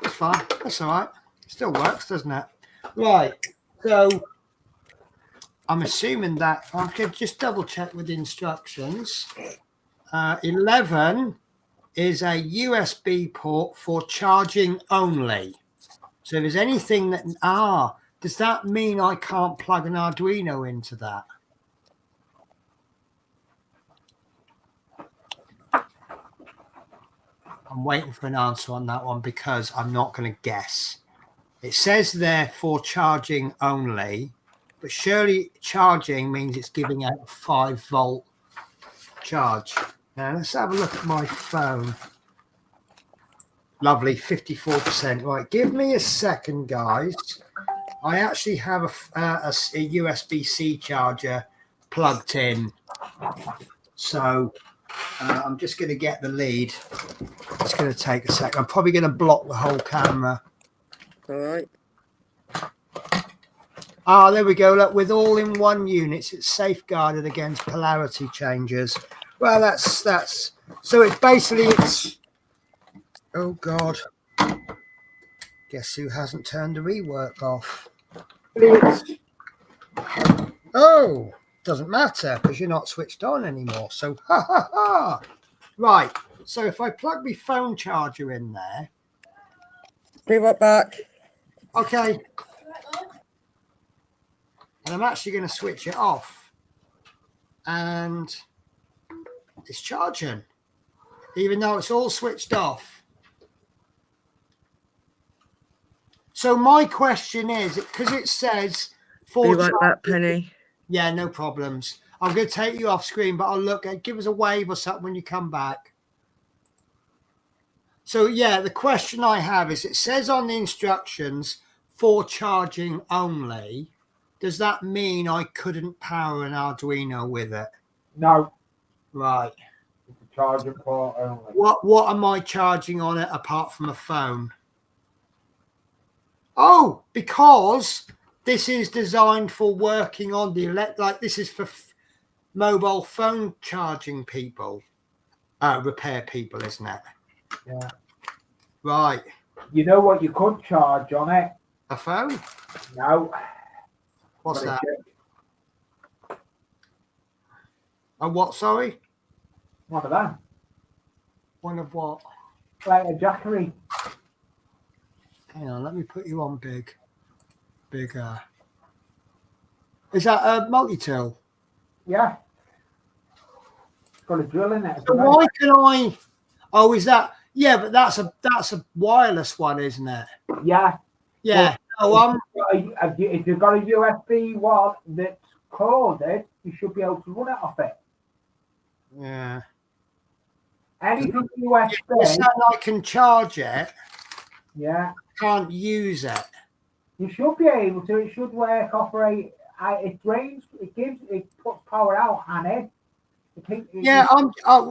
It's fine. That's all right. It still works, doesn't it? Right. So I'm assuming that I could just double check with the instructions. 11 is a USB port for charging only. So if there's anything that, does that mean I can't plug an Arduino into that? I'm waiting for an answer on that one because I'm not going to guess. It says there for charging only, but surely charging means it's giving out a 5-volt charge. Now let's have a look at my phone. Lovely, 54%. Right, give me a second, guys. I actually have a USB-C charger plugged in. So I'm just going to get the lead. It's going to take a second. I'm probably going to block the whole camera. All right. There we go. Look, with all-in-one units, it's safeguarded against polarity changes. Well, that's so it's basically oh God. Guess who hasn't turned the rework off? Oh, doesn't matter because you're not switched on anymore. So right. So if I plug my phone charger in there. Be right back. Okay. And I'm actually going to switch it off. And it's charging. Even though it's all switched off. So my question is, because it says Be right back, Penny. Yeah, no problems. I'm going to take you off screen, but I'll look at, give us a wave or something when you come back. So yeah, the question I have is, it says on the instructions for charging only. Does that mean I couldn't power an Arduino with it? No. Right. It's a charging port only. What am I charging on it apart from a phone? Oh, because this is designed for working on the like this is for mobile phone charging people, repair people, isn't it? Yeah. Right. You know what you could charge on it? A phone? No. What's that? A what, sorry? One of them. One of what? Like a Jackery. Hang on, let me put you on bigger. Is that a multi-tool? Yeah. It's got a drill in it. So why can I? Oh, is that? Yeah, but that's a wireless one, isn't it? Yeah. Yeah. Well, if you've got a USB one that's coded, you should be able to run it off it. Yeah. Anything USB. So I can charge it. Yeah. Can't use it. You should be able to. It should work. Operate. It drains. It puts power out and in. Yeah.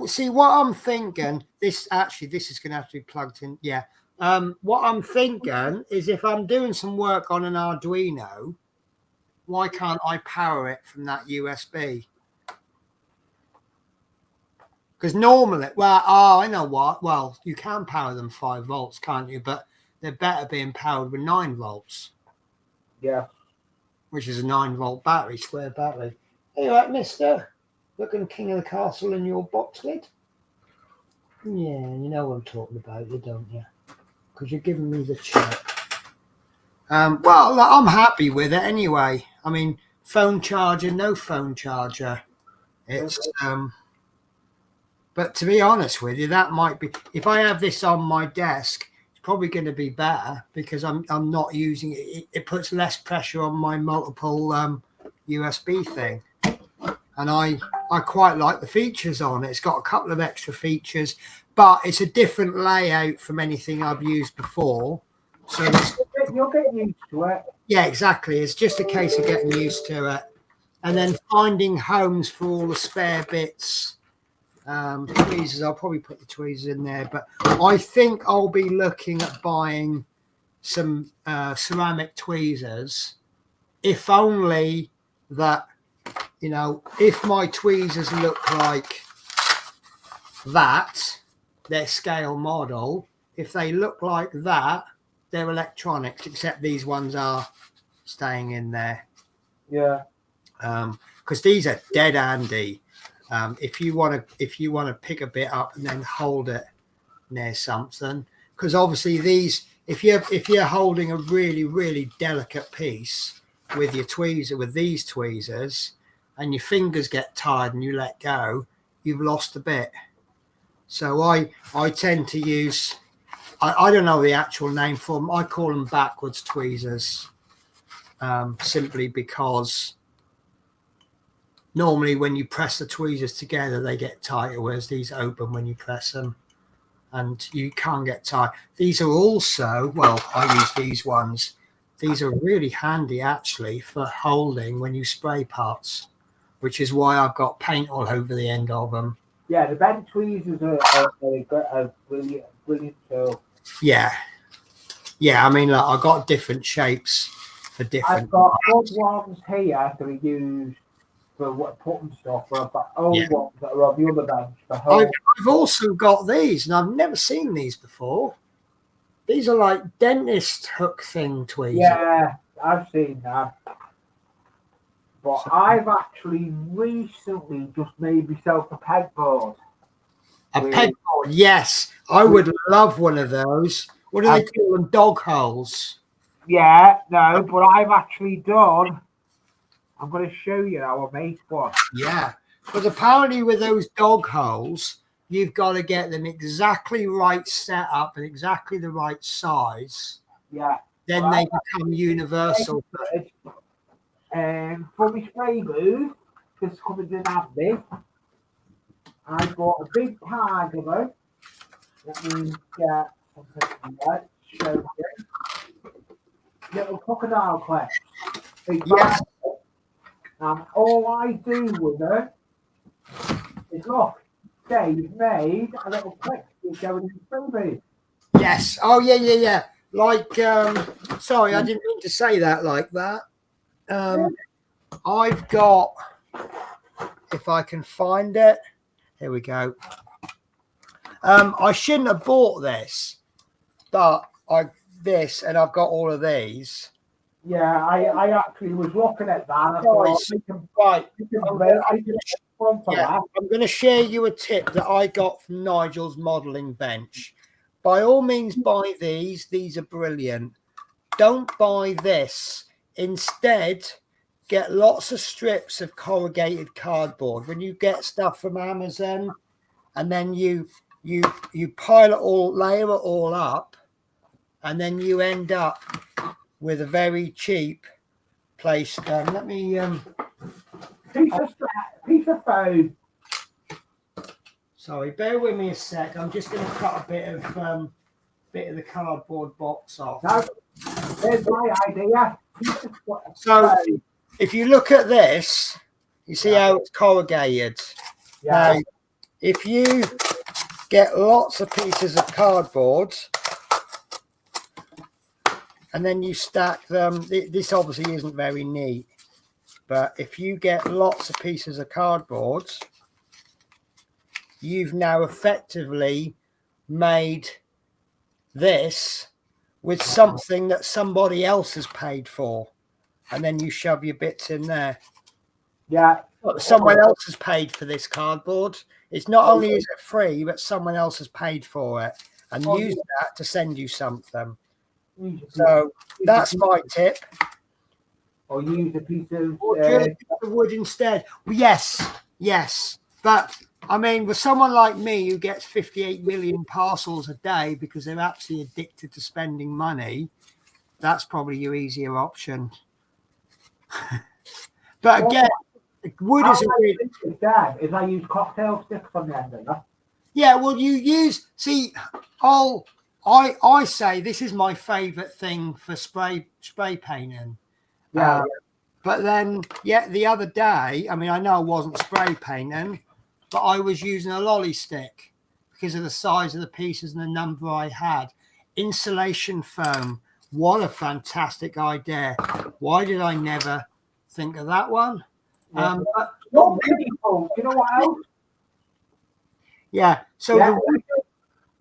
See what I'm thinking. This is going to have to be plugged in. Yeah. What I'm thinking is, if I'm doing some work on an Arduino, why can't I power it from that USB? Because normally, I know what. Well, you can power them 5 volts, can't you? But they're better being powered with 9 volts. Yeah. Which is a 9-volt battery, square battery. Hey, right, mister. Looking king of the castle in your box lid? Yeah, you know what I'm talking about, you don't you? Because you're giving me the check. Well, I'm happy with it anyway. I mean, phone charger, no phone charger. It's but to be honest with you, that might be, if I have this on my desk, it's probably going to be better because I'm not using it. It puts less pressure on my multiple USB thing, and I quite like the features on it. It's got a couple of extra features, but it's a different layout from anything I've used before. So you'll get used to it. Yeah, exactly. It's just a case of getting used to it, and then finding homes for all the spare bits. Tweezers, I'll probably put the tweezers in there, but I think I'll be looking at buying some ceramic tweezers, if only that, you know, if my tweezers look like that, their scale model, if they look like that, they're electronics, except these ones are staying in there. Yeah. Because these are dead handy. If you want to pick a bit up and then hold it near something, because obviously these, if you're holding a really delicate piece with your tweezer, with these tweezers, and your fingers get tired and you let go, you've lost a bit. So I tend to use, I don't know the actual name for them. I call them backwards tweezers, simply because normally when you press the tweezers together, they get tighter, whereas these open when you press them, and you can't get tight. These are also, well, I use these ones. These are really handy actually for holding when you spray parts, which is why I've got paint all over the end of them. Yeah, the bent tweezers are a brilliant tool. Yeah. I mean, look, I've got different shapes for different. I've got good ones here that are used for putting stuff, but I've got old ones that are on the other bench. I've also got these, and I've never seen these before. These are like dentist hook thing tweezers. Yeah, I've seen that. But I've actually recently just made myself a pegboard. A pegboard, yes. I would love one of those. What do they call them? Dog holes. Yeah, no, but I've actually done. I'm going to show you how I make one. Yeah, but apparently with those dog holes, you've got to get them exactly right set up and exactly the right size. Yeah. Then well, they become universal. For my spray booth, because coming in handy, I bought a big tag of them. Let me get something like show you. Little crocodile clips. Yes. And all I do with it is look, Dave made a little clip to go in the spray booth. Yes. Oh yeah. Like sorry, I didn't mean to say that like that. I've got, if I can find it, here we go. I shouldn't have bought this, but I've got all of these. Yeah, I actually was looking at that. I'm going to share you a tip that I got from Nigel's modelling bench. By all means, buy these. These are brilliant. Don't buy this. Instead, get lots of strips of corrugated cardboard. When you get stuff from Amazon, and then you pile it all, layer it all up, and then you end up with a very cheap place. Let me piece of foam. Sorry, bear with me a sec. I'm just going to cut a bit of the cardboard box off. No, there's my idea. So if you look at this, you see how it's corrugated. Yeah. Now, if you get lots of pieces of cardboard and then you stack them, this obviously isn't very neat, but if you get lots of pieces of cardboard, you've now effectively made this with something that somebody else has paid for, and then you shove your bits in there. Yeah. Someone else has paid for this cardboard. It's not only is it free, but someone else has paid for it and use that to send you something. So that's my tip. Or use a piece of wood instead. Yes. But I mean, with someone like me who gets 58 million parcels a day because they're absolutely addicted to spending money, that's probably your easier option. But again, wood is a really... Is I use cocktail sticks on the end of that. Yeah, well, you use... See, I say this is my favourite thing for spray painting. Yeah. But then, the other day, I mean, I know I wasn't spray painting, but I was using a lolly stick because of the size of the pieces and the number I had. Insulation foam What a fantastic idea. Why did I never think of that one? Yeah. But, Not really cool. Do you know what else? yeah. So Yeah.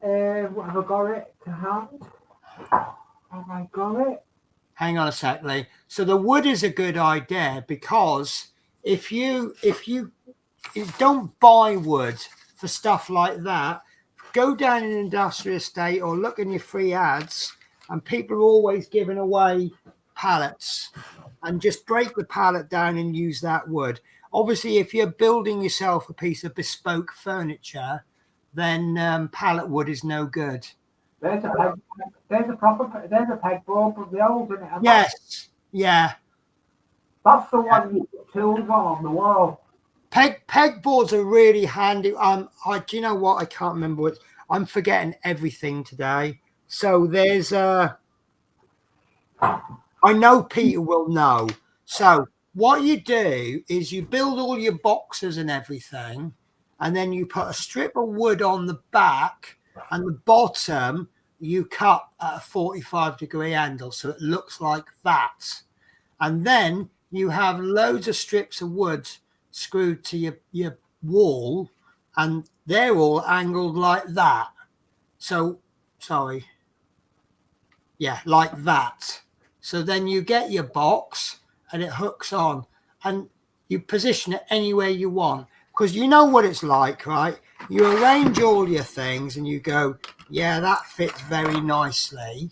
the, Have I got it to hand? Have I got it? hang on a sec, Lee. So the wood is a good idea because if you don't buy wood for stuff like that, go down an industrial estate or look in your free ads, and people are always giving away pallets, and just break the pallet down and use that wood. Obviously, if you're building yourself a piece of bespoke furniture, then pallet wood is no good. There's a peg. There's a pegboard from the old, isn't it? And Yes, yeah. that's the one you put tools on the wall. Pegboards are really handy. Do you know what? I can't remember what. I'm forgetting everything today. So there's I know Peter will know. So what you do is you build all your boxes and everything, and then you put a strip of wood on the back, and the bottom you cut at a 45-degree angle, so it looks like that. And then you have loads of strips of wood screwed to your wall, and they're all angled like that. So, sorry. Yeah, like that. So then you get your box and it hooks on, and you position it anywhere you want, because you know what it's like, right? You arrange all your things and you go, yeah, that fits very nicely,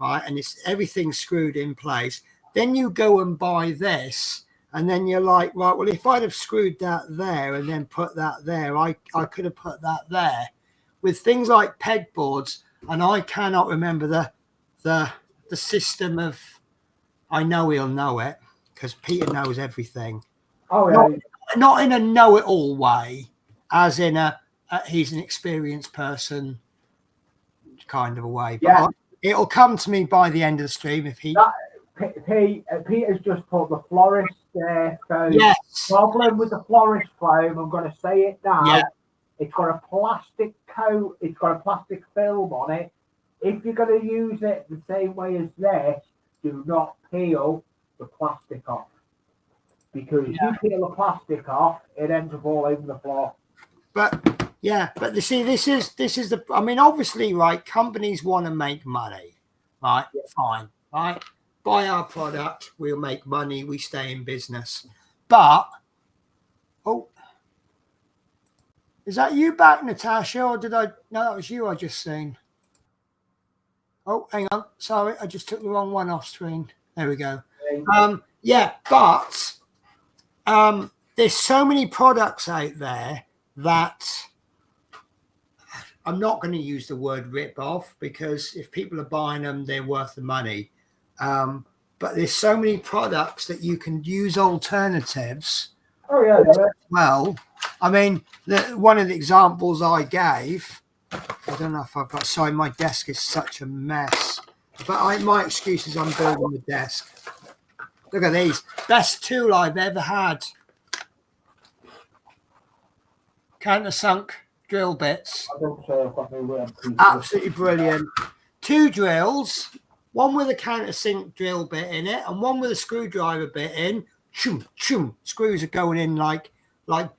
right? And it's everything's screwed in place. Then you go and buy this, and then you're like, right, well, if I'd have screwed that there and then put that there, I could have put that there. With things like pegboards, and I cannot remember the system of, I know he'll know it because Peter knows everything. Oh yeah. Not in a know-it-all way, as in he's an experienced person kind of a way. But Yeah. it'll come to me by the end of the stream if he. Peter's just put the florist there. So Yes. problem with the florist foam, I'm going to say it now. Yeah. It's got a plastic coat. It's got a plastic film on it. If you're going to use it the same way as this, do not peel the plastic off. Because if you peel the plastic off, it ends up all over the floor. But yeah, but you see, this is the. I mean, obviously, right? Companies want to make money, right? Yeah. Fine, right? Buy our product, we'll make money, we stay in business. But is that you back, Natasha, or did I? No, that was you. I just seen. Oh, hang on. Sorry, I just took the wrong one off screen. There we go. Yeah, but there's so many products out there that I'm not going to use the word rip off, because if people are buying them, they're worth the money. But there's so many products that you can use alternatives. Oh yeah. Well, I mean, one of the examples I gave, I don't know if I've got, sorry, my desk is such a mess. But my excuse is I'm building the desk. Look at these. Best tool I've ever had. Countersunk drill bits. I don't say I've got no Absolutely brilliant. 2 drills, one with a countersink drill bit in it and one with a screwdriver bit in. Choom, choom. Screws are going in like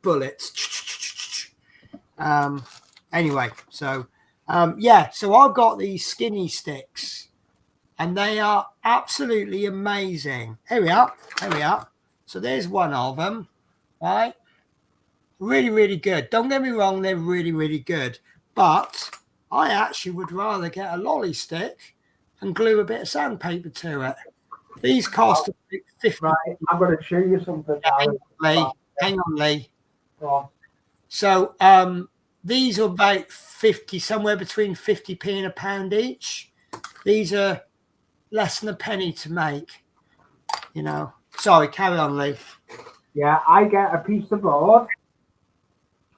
bullets. Anyway, so yeah, so I've got these skinny sticks and they are absolutely amazing. Here we are. So there's one of them, right? Really, really good. Don't get me wrong, they're really, really good. But I actually would rather get a lolly stick and glue a bit of sandpaper to it. These cost $50. Right, I'm going to show you something now. Hang on, Lee. Go on. So these are about 50, somewhere between 50p and £1 each. These are less than a penny to make. You know. Sorry, carry on, Lee. Yeah, I get a piece of board,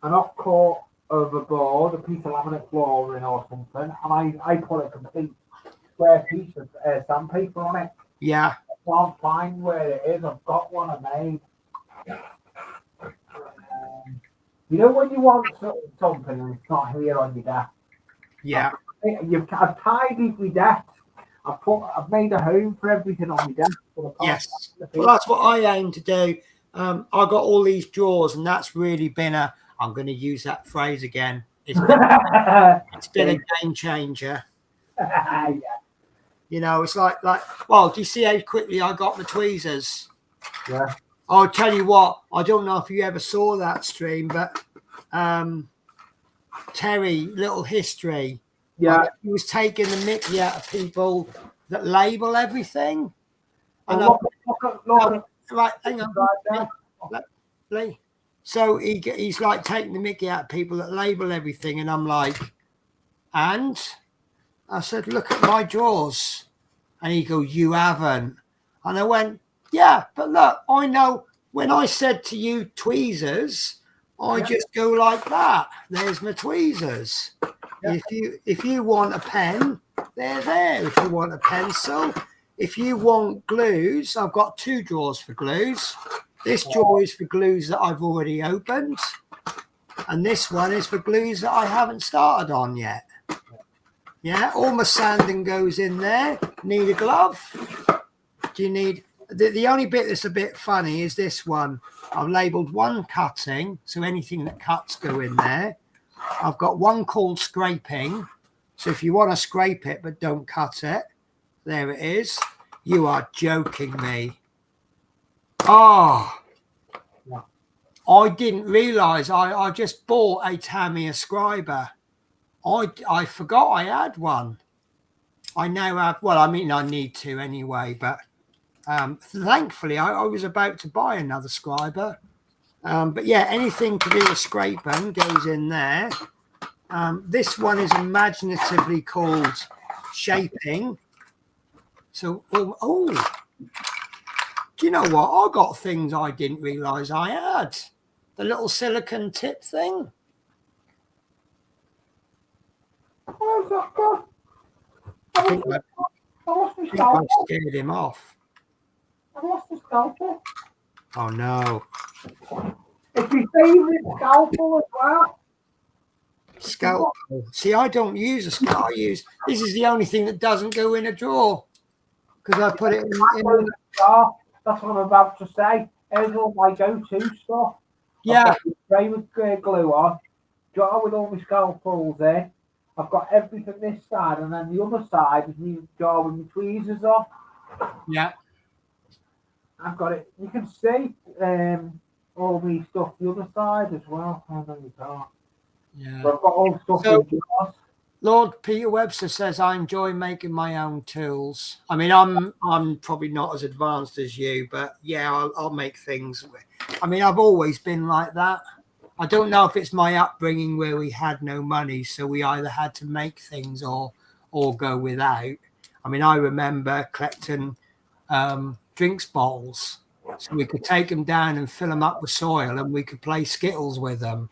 an off-court of a board, a piece of laminate flooring or something, and I put a complete square piece of sandpaper on it. Yeah. I can't find where it is. I've got one I made. You know when you want something and it's not here on your desk? Yeah. I've tidied my desk I've made a home for everything on my desk. But I can't Yes. find the Well, that's what I aim to do. I got all these drawers, and that's really been I'm going to use that phrase again. It's been a game changer. Yeah. You know, it's like, well, do you see how quickly I got the tweezers? Yeah. I'll tell you what, I don't know if you ever saw that stream, but Terry, little history. Yeah. He was taking the mickey out of people that label everything. And Look at right, hang on. right there. Lee. So he's like taking the mickey out of people that label everything, and I'm like, and I said, look at my drawers. And he goes, you haven't. And I went, yeah, but look, I know when I said to you tweezers, I just go like that. There's my tweezers. Yeah. If you want a pen, they're there. If you want a pencil, if you want glues, I've got 2 drawers for glues. This drawer is for glues that I've already opened. And this one is for glues that I haven't started on yet. Yeah, all my sanding goes in there. Need a glove? Do you need... The only bit that's a bit funny is this one. I've labelled 1 cutting, so anything that cuts go in there. I've got 1 called scraping. So if you want to scrape it but don't cut it, there it is. You are joking me. Oh, I didn't realise I just bought a Tamiya Scriber. I forgot I had one. I now have, well, I mean, I need to anyway, but thankfully I was about to buy another Scriber. But yeah, anything to do with scraping goes in there. This one is imaginatively called shaping. So, oh, do you know what? I got things I didn't realise I had. The little silicone tip thing. I think I scared him off. I've lost the scalpel. Oh no. It's my favourite scalpel as well. Scalpel. See, I don't use a scalpel. This is the only thing that doesn't go in a drawer. Because I put it in That's what I'm about to say. Here's all my go-to stuff. Yeah. Spray with glue on. Jar with all my scalpels there. I've got everything this side, and then the other side is my jar with my tweezers on. Yeah. I've got it. You can see all my stuff the other side as well. I know you can't. Yeah. But I've got all stuff in jars. Lord Peter Webster says I enjoy making my own tools. I mean, I'm probably not as advanced as you, but yeah, I'll make things. I mean, I've always been like that. I don't know if it's my upbringing where we had no money, so we either had to make things or go without. I mean, I remember collecting drinks bottles, so we could take them down and fill them up with soil, and we could play Skittles with them.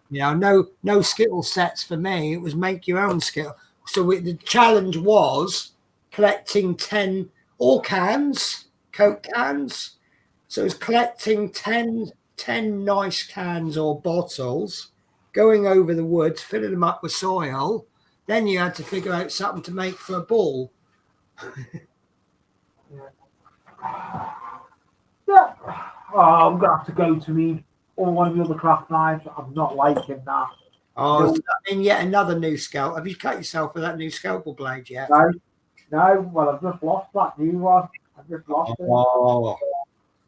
You know, no Skittle sets for me. It was make your own Skittle. So the challenge was collecting 10 all cans, Coke cans. So it was collecting 10 nice cans or bottles, going over the woods, filling them up with soil. Then you had to figure out something to make for a ball. Yeah. Oh, I'm going to have to go to me. Or one of the other craft knives. I'm not liking that. Oh, and yet another new scalpel. Have you cut yourself with that new scalpel blade yet? No. Well, I've just lost that new one. I've just lost it.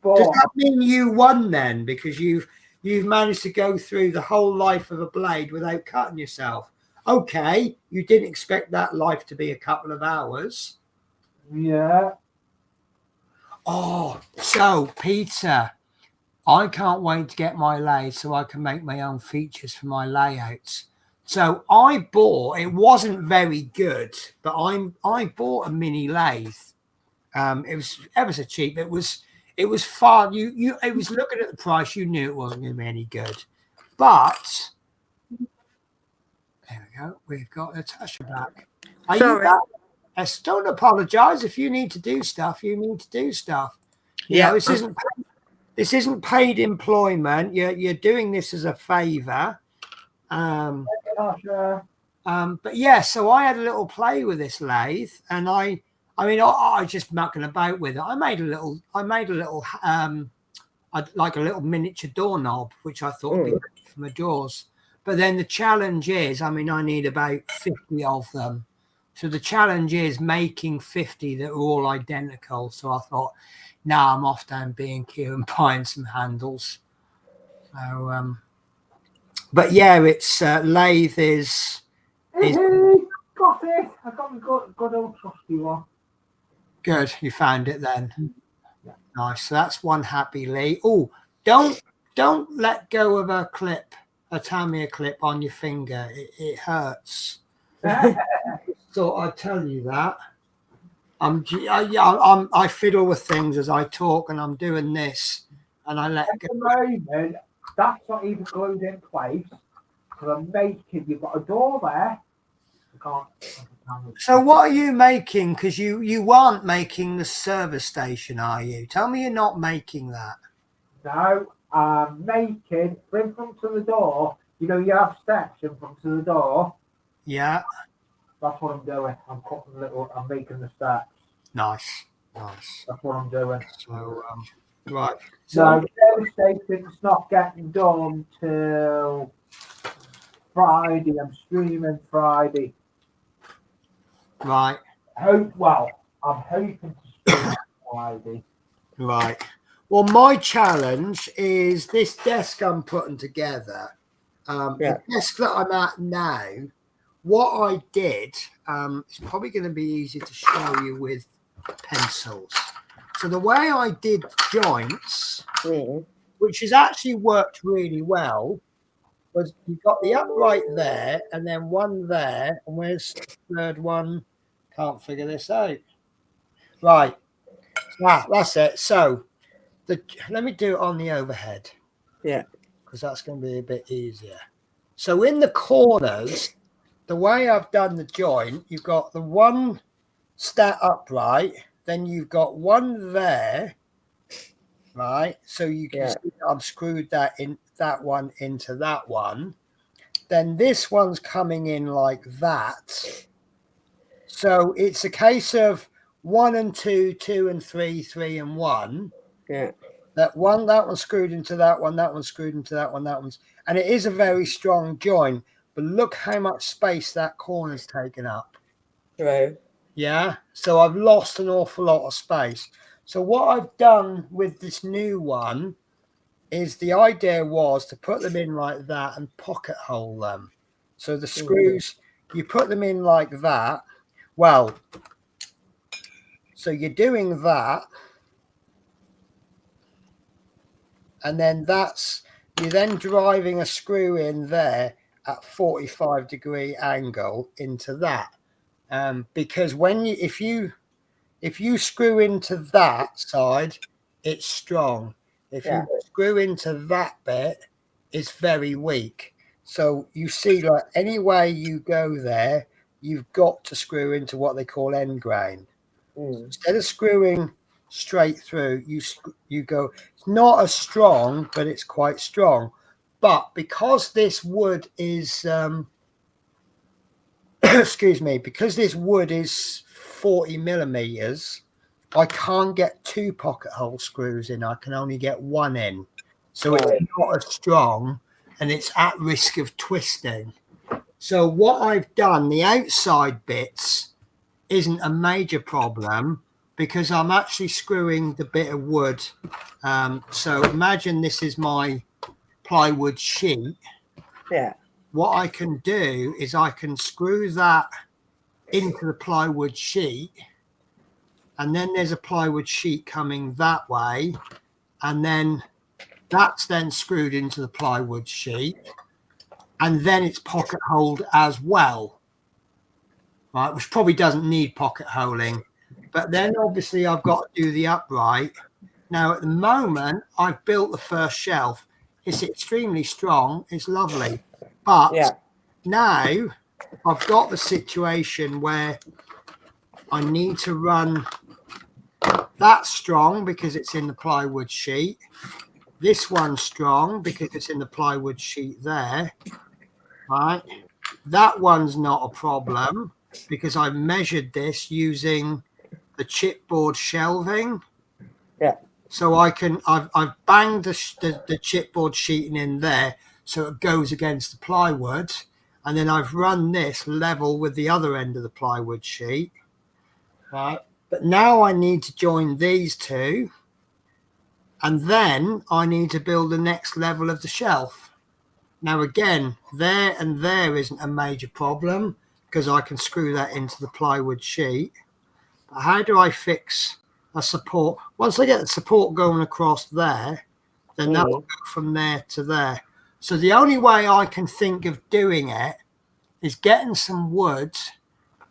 But does that mean you won then? Because you've managed to go through the whole life of a blade without cutting yourself. Okay, you didn't expect that life to be a couple of hours. Yeah. Oh, so Peter, I can't wait to get my lathe so I can make my own features for my layouts. So I bought, it wasn't very good, but I bought a mini lathe. It was ever so cheap. It was far, it was looking at the price, you knew it wasn't going to be any good. But there we go, we've got Natasha back. Sorry. Don't apologize. If you need to do stuff, you need to do stuff. You know, this isn't paid employment. You're doing this as a favor. But yeah, so I had a little play with this lathe, and I I mean, I just mucking about with it. I made a little like a little miniature doorknob, which I thought would be good for my doors. But then the challenge is, I mean, I need about 50 of them. So the challenge is making 50 that are all identical. So I thought, now I'm off down B&Q and buying some handles. So, but yeah, it's lathe is Hey, got it. I got my good old trusty one. good. You found it then. Yeah. Nice. So that's one happy Lee. Oh, don't let go of a Tamiya clip on your finger. It hurts. So I tell you that. I fiddle with things as I talk, and I'm doing this, and I let At go. the moment, that's not even glued in place because I'm making. You've got a door there. I can't. So what are you making? Because you aren't making the service station, are you? Tell me you're not making that. No, I'm making in front of the door. You know, you have steps in front of the door. Yeah. That's what I'm doing. I'm cutting little. I'm making the steps. Nice. That's what I'm doing. So right. So So the service station's not getting done till Friday. I'm streaming Friday. right. I'm hoping to stream Friday. Right. Well, my challenge is this desk I'm putting together. The desk that I'm at now, what I did, it's probably going to be easy to show you with pencils. So the way I did joints, which has actually worked really well, was you've got the upright there and then one there. And where's the third one? Can't figure this out. Right. That's it. So let me do it on the overhead. Yeah. Because that's going to be a bit easier. So in the corners, the way I've done the joint, you've got the one stat upright, then you've got one there, right? So you can see I've screwed that one into that one. Then this one's coming in like that. So it's a case of 1 and 2, 2 and 3, 3 and 1. Yeah. That one's screwed into that one's screwed into that one's, and it is a very strong joint. But look how much space that corner's taken up. True. Yeah. So I've lost an awful lot of space. So what I've done with this new one is the idea was to put them in like that and pocket hole them. So the screws, you put them in like that. Well, so you're doing that. And then you're then driving a screw in there at 45-degree angle into that. Because if you screw into that side, it's strong. If you screw into that bit, it's very weak. So you see, like any way you go there, you've got to screw into what they call end grain. Instead of screwing straight through, you go. It's not as strong, but it's quite strong. But because this wood is excuse me, because this wood is 40 millimeters, I can't get 2 pocket hole screws in. I can only get 1 in. So it's not as strong and it's at risk of twisting. So what I've done, the outside bits isn't a major problem because I'm actually screwing the bit of wood. So imagine this is my plywood sheet. Yeah. What I can do is I can screw that into the plywood sheet, and then there's a plywood sheet coming that way, and then that's then screwed into the plywood sheet, and then it's pocket holed as well, right? Which probably doesn't need pocket holing, but then obviously I've got to do the upright. Now at the moment I've built the first shelf. It's extremely strong. It's lovely. But now I've got the situation where I need to run that strong because it's in the plywood sheet. This one's strong because it's in the plywood sheet there. Right. That one's not a problem because I measured this using the chipboard shelving. Yeah. So I've banged the chipboard sheeting in there so it goes against the plywood, and then I've run this level with the other end of the plywood sheet, right? But now I need to join these two, and then I need to build the next level of the shelf. Now again, there and there isn't a major problem because I can screw that into the plywood sheet. But how do I fix a support? Once I get the support going across there, then that will go from there to there. So the only way I can think of doing it is getting some wood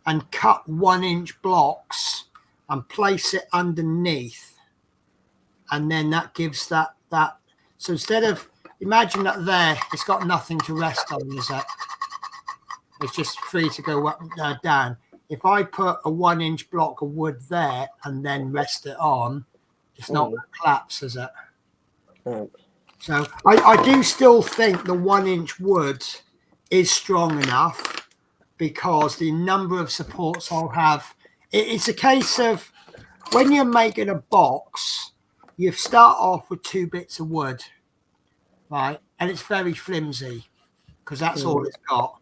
and cut 1-inch blocks and place it underneath. And then that gives that. So instead of, imagine that there, it's got nothing to rest on, is it? It's just free to go up, down. If I put a 1-inch block of wood there and then rest it on, it's not going to collapse, is it? No. So I do still think the 1-inch wood is strong enough because the number of supports I'll have. It's a case of when you're making a box, you start off with 2 bits of wood, right? And it's very flimsy because that's all it's got.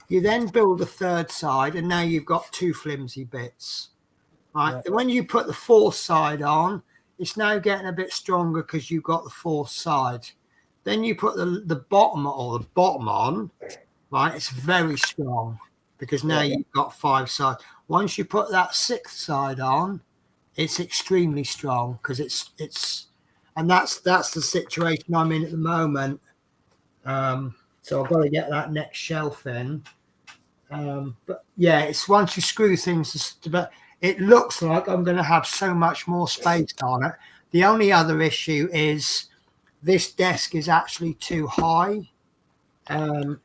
You then build a third side, and now you've got 2 flimsy bits, right? Yeah. And when you put the fourth side on, it's now getting a bit stronger because you've got the fourth side. Then you put the bottom on, right? It's very strong because now you've got 5 sides. Once you put that 6th side on, it's extremely strong because and that's the situation I'm in at the moment. So I've got to get that next shelf in. But yeah, it's once you screw things, but it looks like I'm going to have so much more space on it. The only other issue is this desk is actually too high.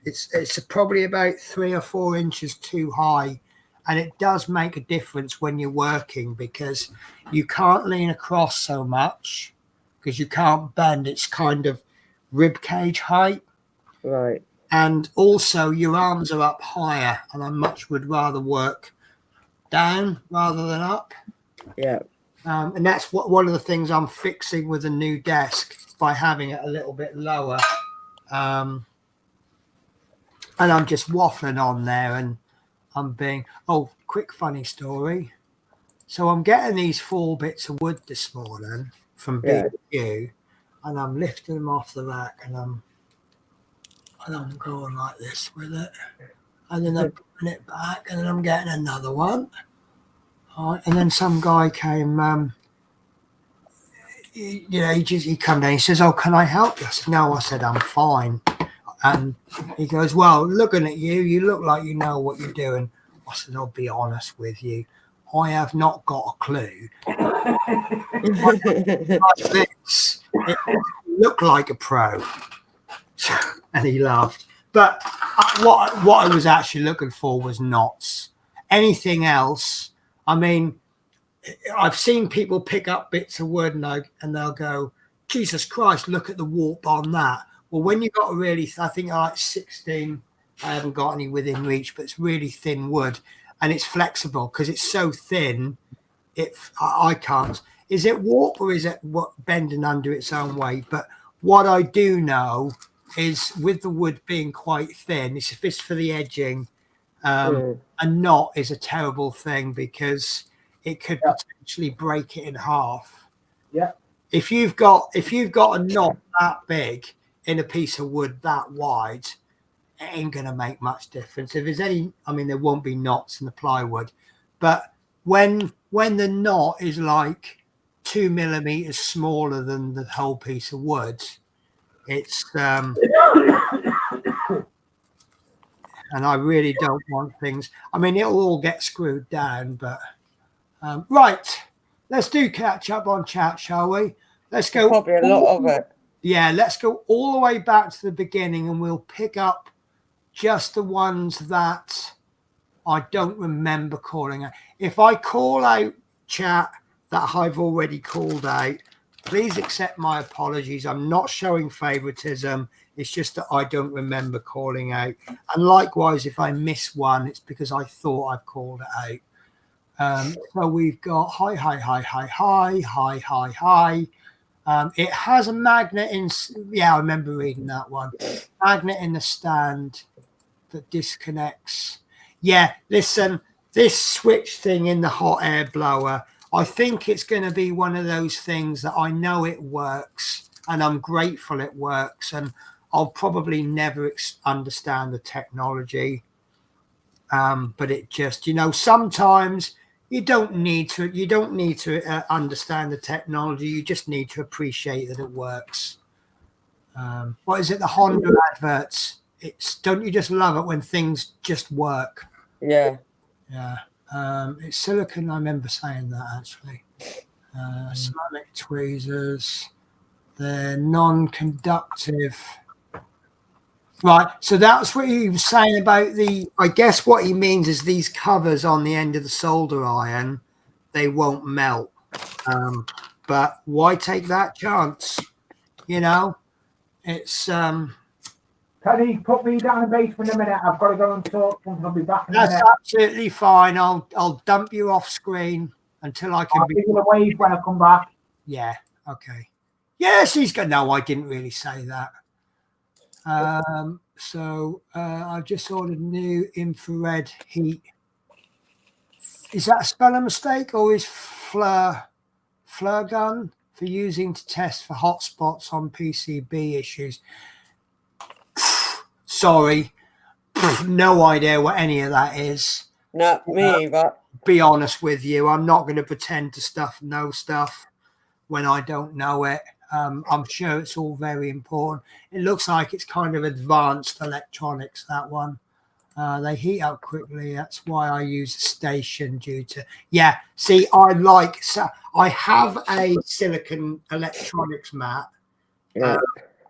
It's probably about 3 or 4 inches too high, and it does make a difference when you're working because you can't lean across so much because you can't bend. It's kind of rib cage height. Right. And also your arms are up higher, and I much would rather work down rather than up. Yeah. And that's one of the things I'm fixing with a new desk by having it a little bit lower. And I'm just waffling on there, and I'm being, quick funny story. So I'm getting these 4 bits of wood this morning from B&Q, and I'm lifting them off the rack, and I'm going like this with it, and then I'm putting it back, and then I'm getting another one. Right, and then some guy came, he come down, he says, can I help you? I said, no, I said, I'm fine. And he goes, well, looking at you, you look like you know what you're doing. I said, I'll be honest with you, I have not got a clue. Like this, it looked like a pro. And he laughed. But what I was actually looking for was knots. Anything else, I mean, I've seen people pick up bits of wood and they'll go, Jesus Christ, look at the warp on that. Well, when you've got I think I like 16, I haven't got any within reach, but it's really thin wood and it's flexible because it's so thin, I can't. Is it warp or is it bending under its own weight? But what I do know is with the wood being quite thin, if it's for the edging, a knot is a terrible thing because it could potentially break it in half. Yeah. If you've got a knot that big in a piece of wood that wide, it ain't gonna make much difference. If there's any, there won't be knots in the plywood, but when the knot is like 2 millimeters smaller than the whole piece of wood, it's and I really don't want things. It'll all get screwed down, but right. Let's do catch up on chat, shall we? Let's go. Probably a lot of it. Yeah, let's go all the way back to the beginning, and we'll pick up just the ones that I don't remember calling out. If I call out chat that I've already called out, please accept my apologies. I'm not showing favoritism. It's just that I don't remember calling out. And likewise, if I miss one, it's because I thought I've called it So we've got high, high, high, high, high, high, high, high. It has a magnet in. Yeah, I remember reading that one. Magnet in the stand that disconnects. Yeah, listen, this switch thing in the hot air blower, I think it's going to be one of those things that I know it works and I'm grateful it works, and I'll probably never understand the technology. But it just, sometimes you don't need to understand the technology. You just need to appreciate that it works. What is it? The Honda adverts. Don't you just love it when things just work? Yeah. Yeah. It's silicon. I remember saying that actually. Ceramic tweezers. They're non-conductive. Right. So that's what he was saying about I guess what he means is these covers on the end of the solder iron, they won't melt. But why take that chance? It's Teddy, put me down in the basement in a minute. I've got to go and talk. I'll be back in a that's minute. absolutely fine. I'll dump you off screen until I can I'll give you a wave when I come back. Yeah. Okay. Yes, he's got. No, I didn't really say that. So I've just ordered new infrared heat. Is that a spelling mistake, or is flare gun for using to test for hotspots on PCB issues? Sorry, no idea what any of that is. Not me, but Be honest with you, I'm not going to pretend to know stuff when I don't know it. I'm sure it's all very important. It looks like it's kind of advanced electronics, that one. They heat up quickly. That's why I use a station yeah. See, I have a silicon electronics mat, yeah.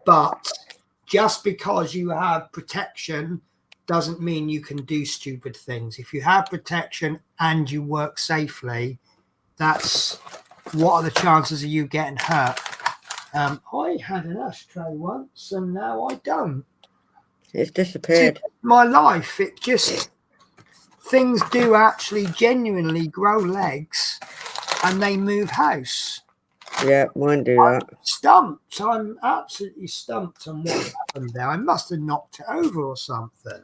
but just because you have protection doesn't mean you can do stupid things. If you have protection and you work safely, what are the chances of you getting hurt? I had an ashtray once and now I don't. It's disappeared. My life, things do actually genuinely grow legs and they move house. Yeah, mine do that. Stumped. I'm absolutely stumped on what happened there. I must have knocked it over or something.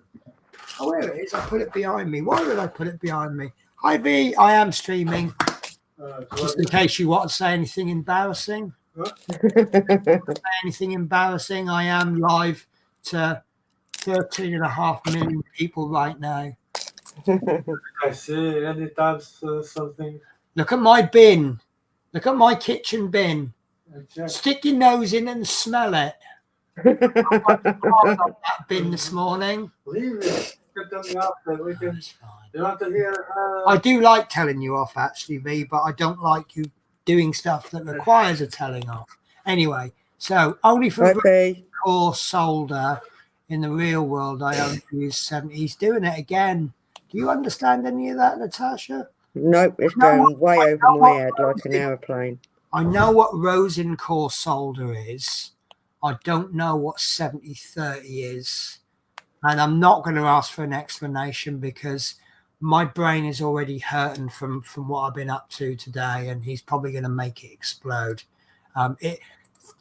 Oh, there it is. I put it behind me. Why did I put it behind me? Hi, B. I am streaming. Just in case you want to say anything embarrassing. Anything embarrassing, I am live to 13.5 million people right now. I see. Anytime something. Look at my bin. Look at my kitchen bin. Okay. Stick your nose in and smell it. I got that bin this morning. Leave it. You can tell me after. We can. That's fine. You want to hear? I do like telling you off, actually, V, but I don't like you doing stuff that requires a telling off. Anyway, so only for core solder in the real world, I only use 70. He's doing it again. Do you understand any of that, Natasha? Nope, it's going way over my head like an aeroplane. I know what rosin core solder is. I don't know what 70-30 is. And I'm not going to ask for an explanation because my brain is already hurting from what I've been up to today, and he's probably going to make it explode.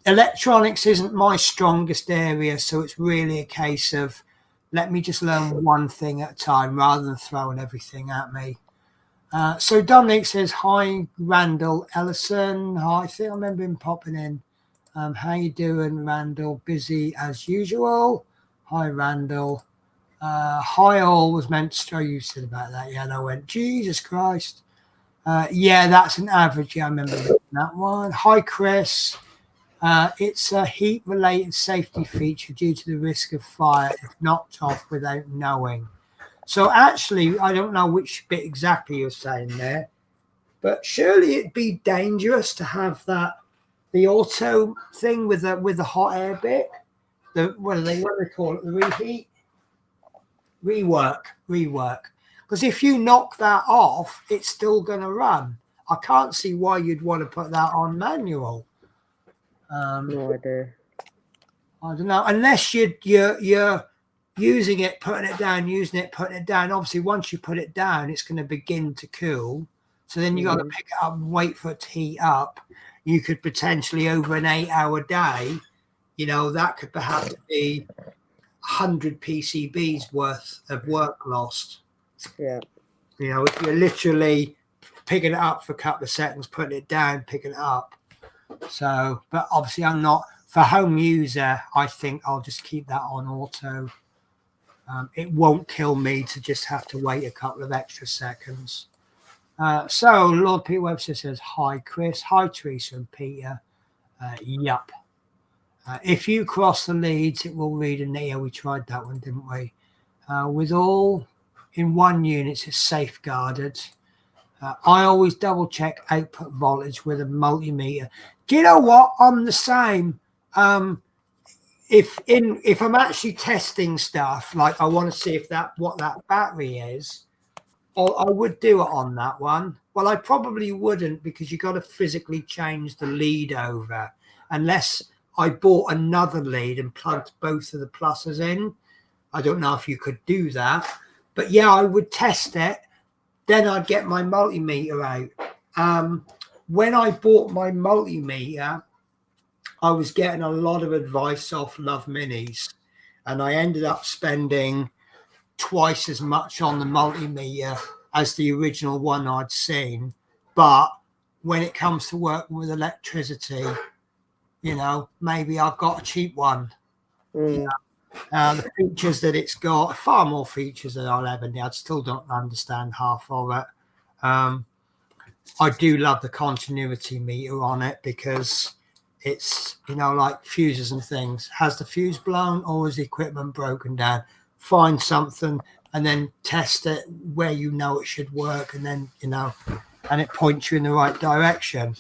Electronics isn't my strongest area, so it's really a case of let me just learn one thing at a time rather than throwing everything at me. So Dominic says, hi, Randall Ellison. Hi, I think I remember him popping in. How you doing, Randall? Busy as usual. Hi, Randall. Hi, all was meant to. Oh, you said about that. Yeah, and I went, Jesus Christ. Yeah, that's an average. Yeah, I remember that one. Hi, Chris. It's a heat-related safety feature due to the risk of fire if knocked off without knowing. So actually, I don't know which bit exactly you're saying there, but surely it'd be dangerous to have the auto thing with the hot air bit. What do they call it? The reheat? Rework. Because if you knock that off, it's still going to run. I can't see why you'd want to put that on manual. No idea. I don't know, unless you're using it, putting it down, using it, putting it down. Obviously, once you put it down, it's going to begin to cool. So then you got to pick it up and wait for it to heat up. You could potentially, over an 8-hour day, you know, that could perhaps be 100 PCBs worth of work lost. Yeah. You know, if you're literally picking it up for a couple of seconds, putting it down, picking it up. So, but obviously I'm not, for home user, I think I'll just keep that on auto. It won't kill me to just have to wait a couple of extra seconds. So Lord Peter Webster says, hi, Chris. Hi, Teresa and Peter. Yup. If you cross the leads, it will read in there. We tried that one, didn't we? With all in one unit, it's safeguarded. I always double check output voltage with a multimeter. Do you know what? I'm the same. If I'm actually testing stuff, like I want to see if what that battery is, I would do it on that one. Well, I probably wouldn't, because you got to physically change the lead over, unless I bought another lead and plugged both of the pluses in. I don't know if you could do that, but yeah, I would test it. Then I'd get my multimeter out. When I bought my multimeter, I was getting a lot of advice off Love Minis, and I ended up spending twice as much on the multimeter as the original one I'd seen. But when it comes to working with electricity, you know, maybe I've got a cheap one. You know, the features that it's got, far more features than I'll ever need. I still don't understand half of it. I do love the continuity meter on it, because it's, you know, like fuses and things. Has the fuse blown, or is the equipment broken down? Find something and then test it where you know it should work, and then, you know, and it points you in the right direction.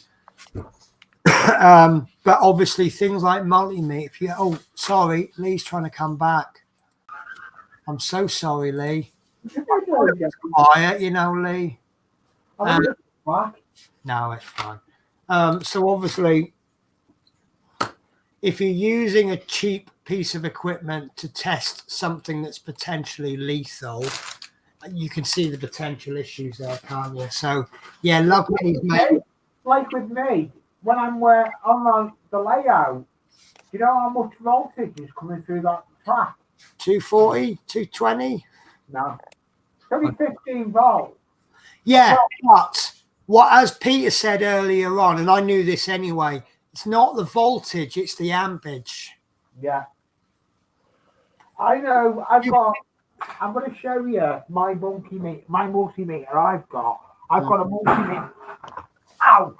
But obviously things like multimeter, if you, oh, sorry, Lee's trying to come back. I'm so sorry, Lee. Quiet, you know, Lee. No, it's fine. So obviously, if you're using a cheap piece of equipment to test something that's potentially lethal, you can see the potential issues there, can't you? So yeah, Love Minis, mate. Like with me, when I'm on the layout, do you know how much voltage is coming through that track? 240, 220? No. It's only 15 volts. Yeah, but what, as Peter said earlier on, and I knew this anyway, it's not the voltage, it's the ampage. Yeah. I know. I'm going to show you my multimeter I've got. I've got a multimeter. Ow!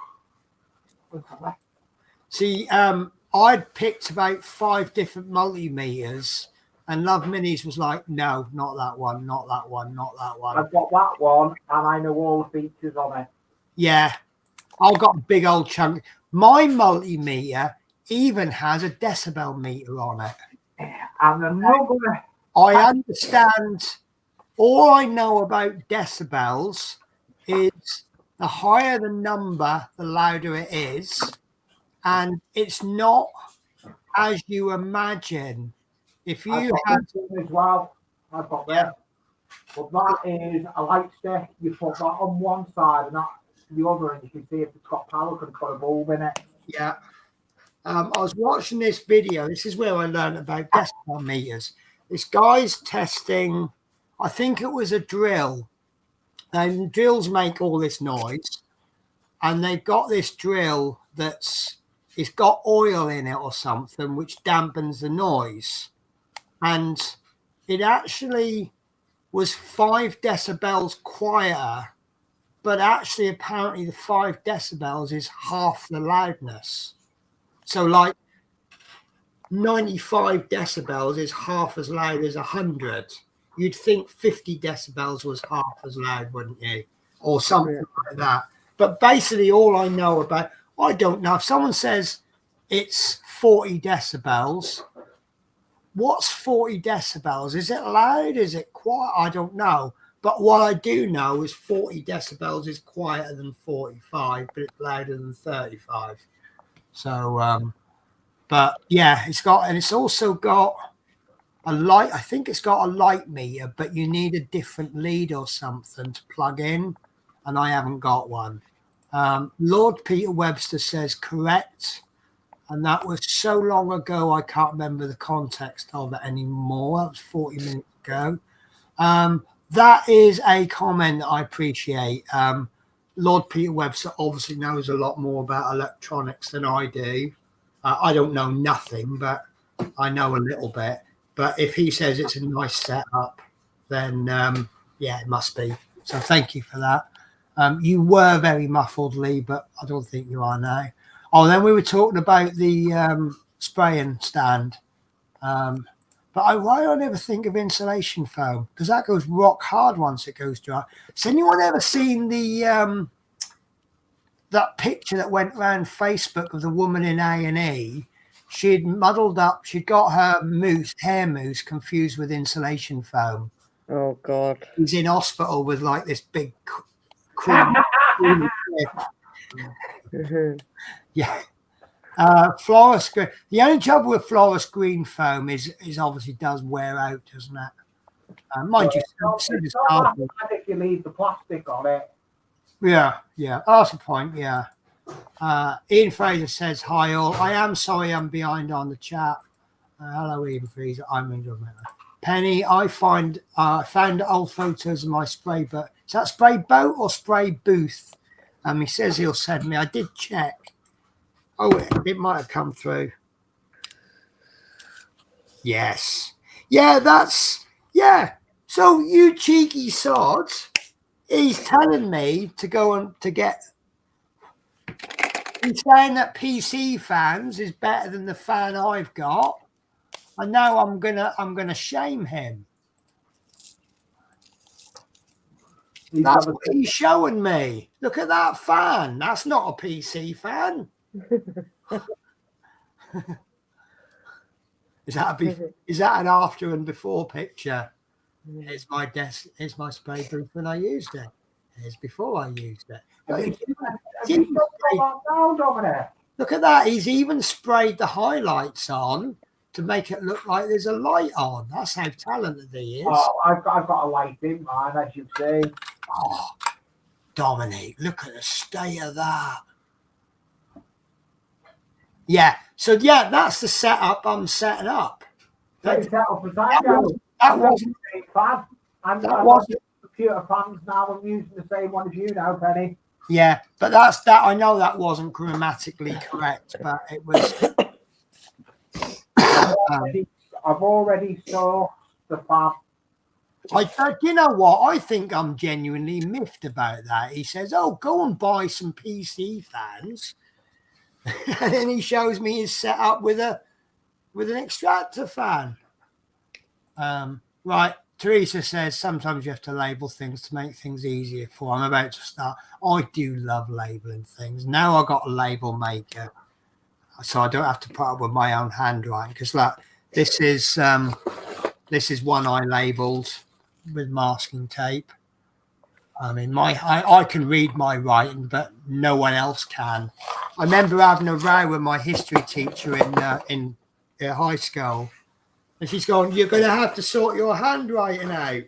See, I'd picked about 5 different multimeters, and Love Minis was like, no, not that one, not that one, not that one. I've got that one, and I know all the features on it. Yeah. I've got a big old chunk. My multimeter even has a decibel meter on it. And another... I understand. All I know about decibels is the higher the number, the louder it is. And it's not as you imagine. If you have as well, I've got that. But that is a light stick. You put that on one side and that the other, and you can see if it's got power because it's got a bulb in it. Yeah. I was watching this video. This is where I learned about decibel meters. This guy's testing, I think it was a drill. And drills make all this noise. And they've got this drill it's got oil in it or something, which dampens the noise. And it actually was 5 decibels quieter, but actually apparently the 5 decibels is half the loudness. So like 95 decibels is half as loud as 100. You'd think 50 decibels was half as loud, wouldn't you? Or something like that. But basically all I know about, I don't know. If someone says it's 40 decibels, what's 40 decibels? Is it loud? Is it quiet? I don't know. But what I do know is 40 decibels is quieter than 45, but it's louder than 35. So, but yeah, it's also got a light. I think it's got a light meter, but you need a different lead or something to plug in, and I haven't got one. Lord Peter Webster says correct, and that was so long ago I can't remember the context of it anymore. That was 40 minutes ago. That is a comment that I appreciate. Lord Peter Webster obviously knows a lot more about electronics than I do. I don't know nothing, but I know a little bit. But if he says it's a nice setup, then yeah, it must be. So thank you for that. You were very muffled, Lee, but I don't think you are now. Oh, then we were talking about the spraying stand. But why do I never think of insulation foam? Because that goes rock hard once it goes dry. Has anyone ever seen the that picture that went around Facebook of the woman in A&E? She'd muddled up. She'd got her hair mousse confused with insulation foam. Oh God. She's in hospital with like this big cream. Yeah. Florist green. The only trouble with florist green foam is obviously does wear out, doesn't it? Mind you, It's not that bad if you leave the plastic on it. yeah. Oh, that's the point. Yeah. Ian Fraser says hi all. I am sorry I'm behind on the chat. Hello, Ian Fraser. I'm enjoying it. Penny, I found old photos of my spray boat. Is that spray boat or spray booth? He says he'll send me. I did check. Oh, it might have come through. Yes. Yeah, so you cheeky sods, he's telling me to go and to get. He's saying that PC fans is better than the fan I've got, and now I'm gonna shame him. That's what he's showing me. Look at that fan. That's not a PC fan. Is that an after and before picture? Here's my desk. Here's my spray booth when I used it. Here's before I used it. Look at that. He's even sprayed the highlights on to make it look like there's a light on. That's how talented he is. Oh, I've got a light in mine, as you see. Oh, Dominic, look at the state of that. Yeah. So yeah, that's the setup I'm setting up. That wasn't fan. That wasn't computer fans. Now I'm using the same one as you now, Penny. Yeah, but that's that. I know that wasn't grammatically correct, but it was. I've already saw the fan. You know what? I think I'm genuinely miffed about that. He says, "Oh, go and buy some PC fans," and then he shows me his setup with an extractor fan. Right. Teresa says sometimes you have to label things to make things easier for. I'm about to start. I do love labeling things. Now I've got a label maker, so I don't have to put up with my own handwriting. Because like this is one I labelled with masking tape. I mean, I can read my writing, but no one else can. I remember having a row with my history teacher in high school. And she's going, "You're going to have to sort your handwriting out."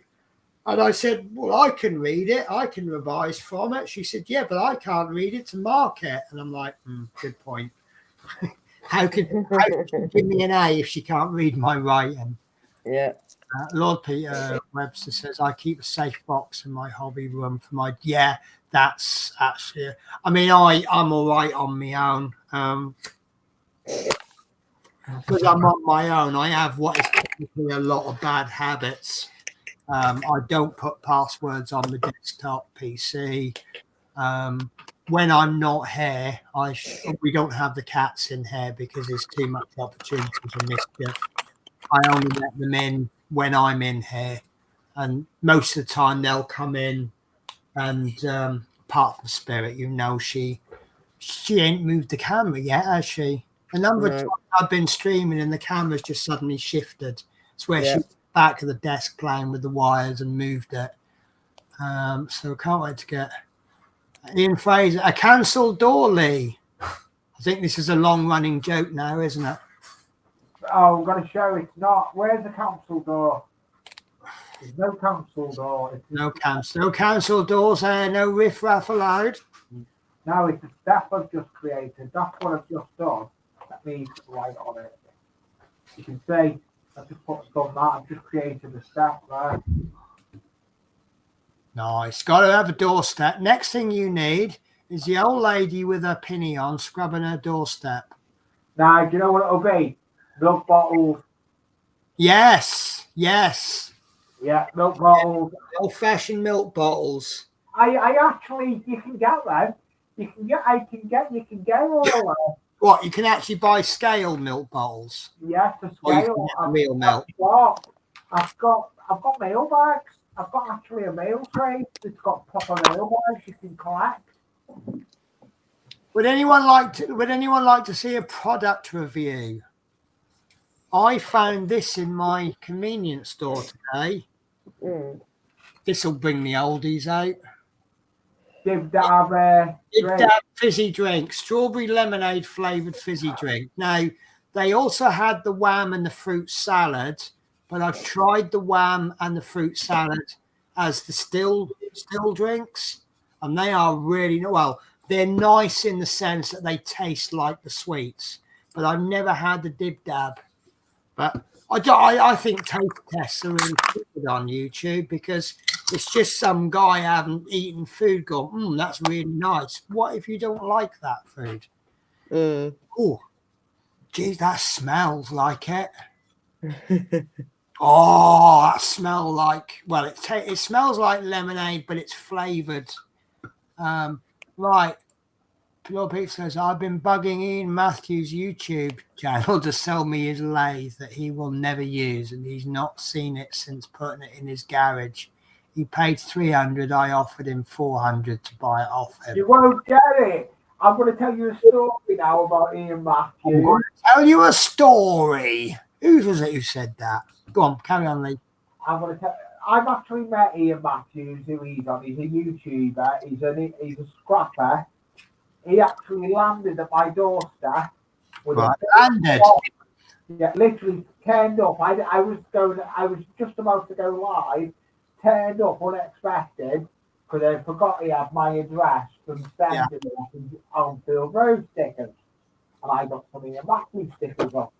And I said, "Well, I can read it. I can revise from it." She said, "Yeah, but I can't read it to mark it." And I'm like, good point. How can she give me an A if she can't read my writing? Yeah. Lord Peter Webster says, "I keep a safe box in my hobby room for my..." Yeah, that's actually... I mean, I'm all right on my own. Because I'm on my own, I have what is technically a lot of bad habits. I don't put passwords on the desktop PC. When I'm not here, we don't have the cats in here because there's too much opportunity for mischief. I only let them in when I'm in here, and most of the time they'll come in. And apart from Spirit, she ain't moved the camera yet, has she? A number of times I've been streaming and the camera's just suddenly shifted. It's where she was back of the desk playing with the wires and moved it. So I can't wait to get Ian Fraser. A cancelled door, Lee. I think this is a long running joke now, isn't it? Oh, I'm going to show it's not. Where's the council door? There's no council door. It's No council doors there. No riffraff allowed. no, it's the step I've just created. That's what I've just done. That needs light on it. You can see I've just done that. I've just created a step there. Nice. Got to have a doorstep. Next thing you need is the old lady with her pinny on scrubbing her doorstep. Now, do you know what it'll be? Milk bottles. Yes. Yes. Yeah, milk bottles. Old-fashioned milk bottles. I actually, you can get them. You can get all that. What? You can actually buy scale milk bottles. Yes, the Or you scale. can get real milk. I've got mail bags. I've got actually a mail tray that's got proper mail bags you can collect. Would anyone like to see a product review? I found this in my convenience store today. This will bring the oldies out. Dib Dab Dib Dab fizzy drink, strawberry lemonade flavored fizzy drink. Now, they also had the wham and the fruit salad, but I've tried the wham and the fruit salad as the still drinks, and they are really well. They're nice in the sense that they taste like the sweets, but I've never had the Dib Dab. But I think taste tests are really good on YouTube because it's just some guy having eaten food going, that's really nice. What if you don't like that food? Oh, geez, that smells like it. Oh, that smells like, well, it smells like lemonade, but it's flavored. Right. Pure Pete says, I've been bugging Ian Matthews' YouTube channel to sell me his lathe that he will never use, and he's not seen it since putting it in his garage. He paid 300. I offered him 400 to buy it off him. You won't get it. I'm going to tell you a story now about Ian Matthews. I'm going to tell you a story. Who was it who said that? Go on, carry on, Lee. I've actually met Ian Matthews, who he's on. He's a YouTuber. He's a scrapper. He actually landed at my doorstep. Landed. Yeah, literally turned up. I was just about to go live. Turned up unexpected because I forgot he had my address from sending me Elmfield Road stickers, and I got some Ian Matthews stickers off.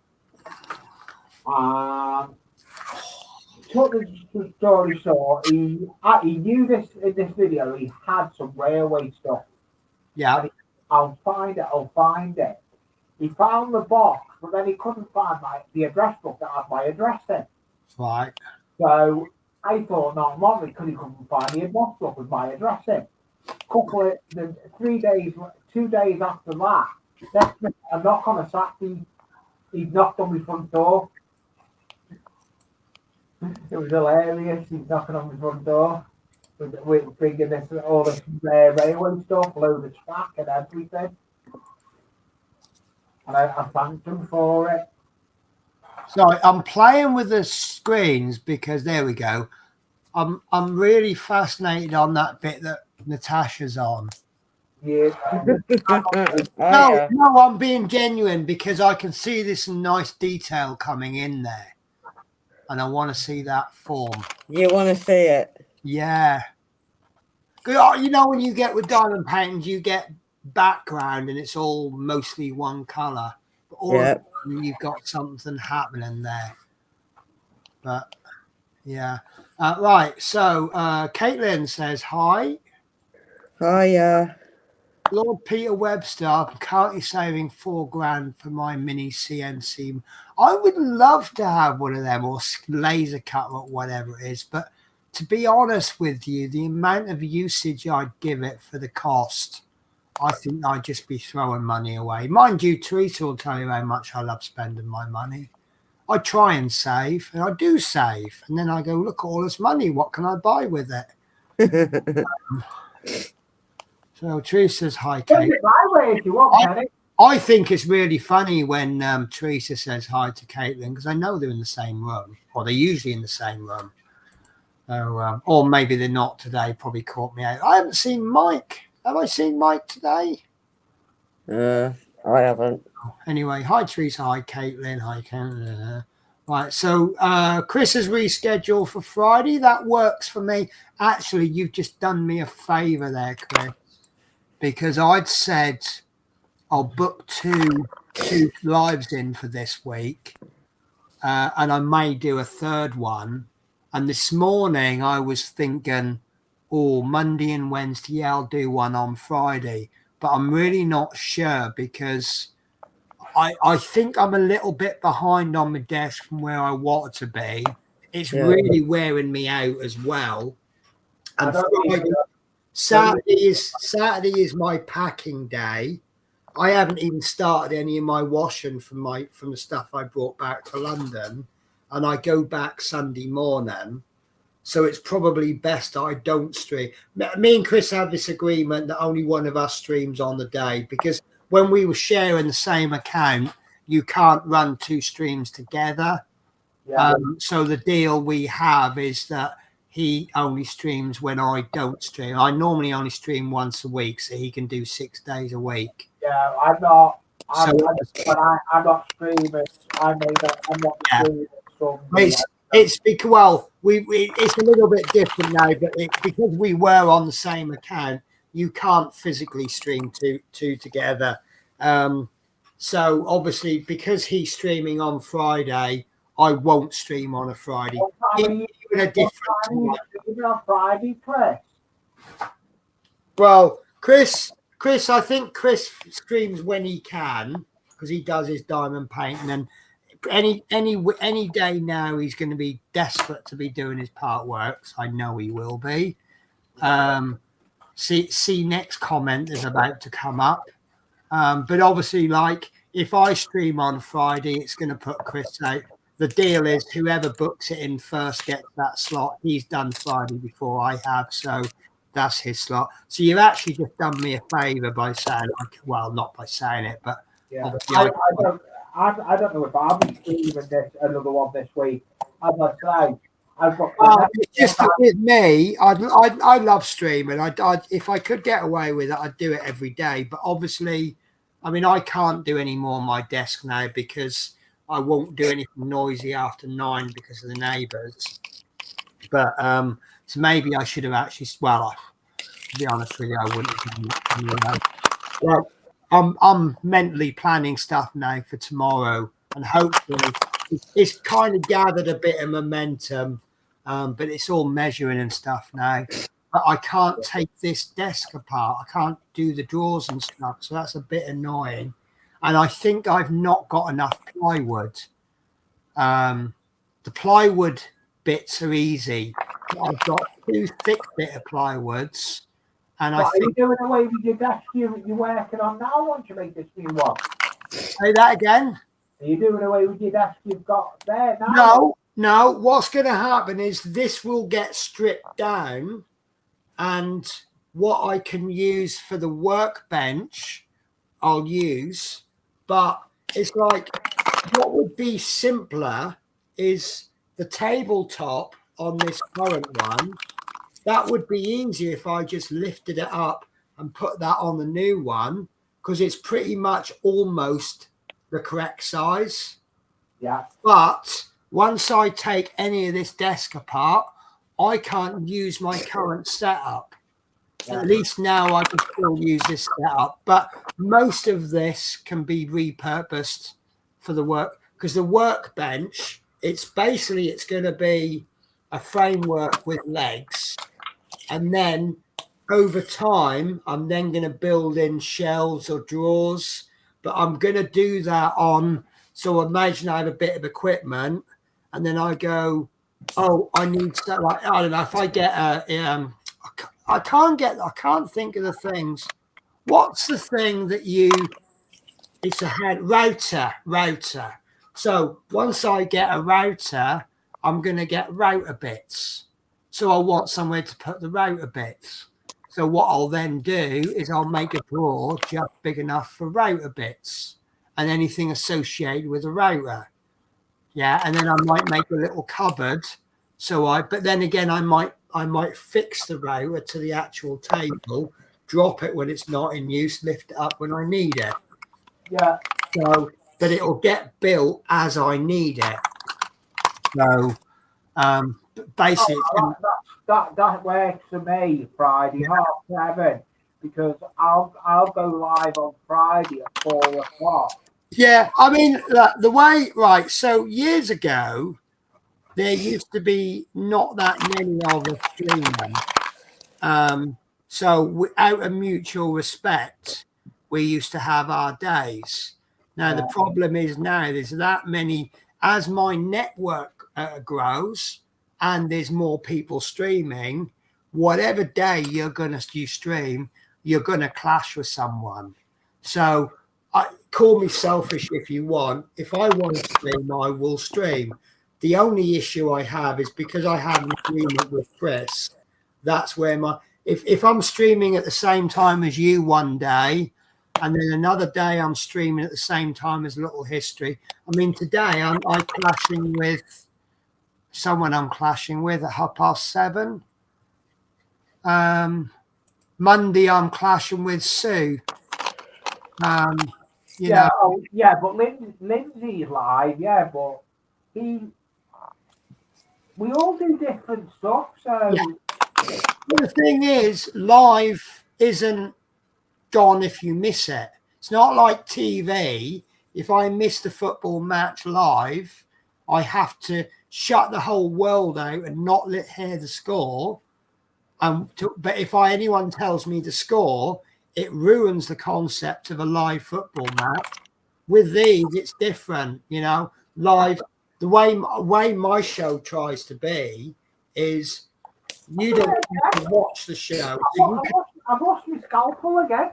Took the story short. He knew this in this video. He had some railway stuff. Yeah. I'll find it. He found the box, but then he couldn't find the address book that had my address in. Right. So I thought, not normally, because he couldn't find the address book with my address in. 2 days after that, a knock on a Saturday, he knocked on my front door. It was hilarious. He's knocking on my front door. We're bringing all this railway stuff, load of track and everything. And I thanked him for it. So I'm playing with the screens because there we go. I'm really fascinated on that bit that Natasha's on. Yeah. No, I'm being genuine because I can see this nice detail coming in there. And I want to see that form. You want to see it? Yeah. You know, when you get with diamond paintings, you get background and it's all mostly one colour. But all of a sudden you've got something happening there. But, yeah. Right. So, Caitlin says, hi. Hiya. Lord Peter Webster, I'm currently saving $4,000 for my mini CNC. I would love to have one of them or laser cut or whatever it is. But to be honest with you, the amount of usage I'd give it for the cost, I think I'd just be throwing money away. Mind you, Teresa will tell you how much I love spending my money. I try and save, and I do save. And then I go, look at all this money. What can I buy with it? So Teresa says, hi, Kate. My way if you want, I think it's really funny when Teresa says hi to Caitlin because I know they're in the same room, or they're usually in the same room. So, or maybe they're not today, probably caught me out. I haven't seen Mike. Have I seen Mike today? I haven't. Anyway, hi Teresa, hi Caitlin, hi Ken. Right, so Chris has rescheduled for Friday. That works for me. Actually, you've just done me a favour there, Chris, because I'd said I'll book two lives in for this week, and I may do a third one. And this morning I was thinking, oh, Monday and Wednesday, yeah, I'll do one on Friday, but I'm really not sure because I think I'm a little bit behind on my desk from where I wanted to be. It's Yeah. really wearing me out as well. I And don't Friday, need Saturday is my packing day. I haven't even started any of my washing from the stuff I brought back to London, and I go back Sunday morning. So it's probably best I don't stream. Me and Chris have this agreement that only one of us streams on the day, because when we were sharing the same account, you can't run two streams together. Yeah. So the deal we have is that he only streams when I don't stream. I normally only stream once a week, so he can do 6 days a week. Yeah, I'm not. So I'm not streaming. I'm not Yeah. streaming Sunday. It's because, well, it's a little bit different now, but because we were on the same account, you can't physically stream two together. So obviously, because he's streaming on Friday, I won't stream on a Friday. What time are you Even a different time. streaming on Friday, Chris? Well, Chris, I think Chris streams when he can because he does his diamond painting, and any day now he's going to be desperate to be doing his part works. I know he will be. See next comment is about to come up, but obviously, like if I stream on Friday, it's going to put Chris out. The deal is whoever books it in first gets that slot. He's done Friday before I have, so that's his slot. So you've actually just done me a favour by saying, well, not by saying it, but Yeah, obviously I don't know if I'll be streaming another one this week. As I say, I've got. it's just that with me, I love streaming. If I could get away with it, I'd do it every day. But obviously, I mean, I can't do any more on my desk now because I won't do anything noisy after 9 because of the neighbours. But so maybe I should have actually. Well, to be honest with you, I wouldn't have. Well, I'm mentally planning stuff now for tomorrow, and hopefully it's kind of gathered a bit of momentum, but it's all measuring and stuff now. But I can't take this desk apart. I can't do the drawers and stuff, so that's a bit annoying. And I think I've not got enough plywood. The plywood bits are easy. I've got 2 thick bit of plywoods. And I Are think, you doing away with your desk you're working on now once you make this new one? say that again. Are you doing away with your desk you've got there now? No. What's going to happen is this will get stripped down, and what I can use for the workbench, I'll use. But it's like what would be simpler is the tabletop on this current one. That would be easier if I just lifted it up and put that on the new one, because it's pretty much almost the correct size. Yeah. But once I take any of this desk apart, I can't use my current setup. Yeah. At least now I can still use this setup. But most of this can be repurposed for the work, because the workbench, it's going to be a framework with legs. And then over time, I'm then going to build in shelves or drawers, but I'm going to do that on. So imagine I have a bit of equipment, and then I go, oh, I need to, like, I don't know, if I get I can't think of the things. What's the thing that it's a router. So once I get a router, I'm going to get router bits. So I want somewhere to put the router bits. So what I'll then do is I'll make a drawer just big enough for router bits and anything associated with a router. Yeah, and then I might make a little cupboard. But then again, I might fix the router to the actual table, drop it when it's not in use, lift it up when I need it. Yeah. So, but it'll get built as I need it. So, basically, That works for me. Friday 7:30 because I'll go live on Friday at 4:00. yeah. I mean, the way, right? So years ago, there used to be not that many of us streaming. So out of mutual respect, we used to have our days. Now the problem is now there's that many. As my network grows and there's more people streaming, whatever day you stream, you're gonna clash with someone. So call me selfish if you want. If I want to stream, I will stream. The only issue I have is because I have an agreement with Chris. That's where if I'm streaming at the same time as you one day, and then another day I'm streaming at the same time as Little History. I mean, today I'm clashing with someone I'm clashing with at 7:30. Monday I'm clashing with Sue. You know. But Lindsay's live, but we all do different stuff. So The thing is, live isn't gone if you miss it. It's not like TV. If I miss the football match live, I have to shut the whole world out and not hear the score. But if anyone tells me the score, it ruins the concept of a live football match. With these, it's different. Live. The way my show tries to be is you don't have to watch the show. I've lost my scalpel again.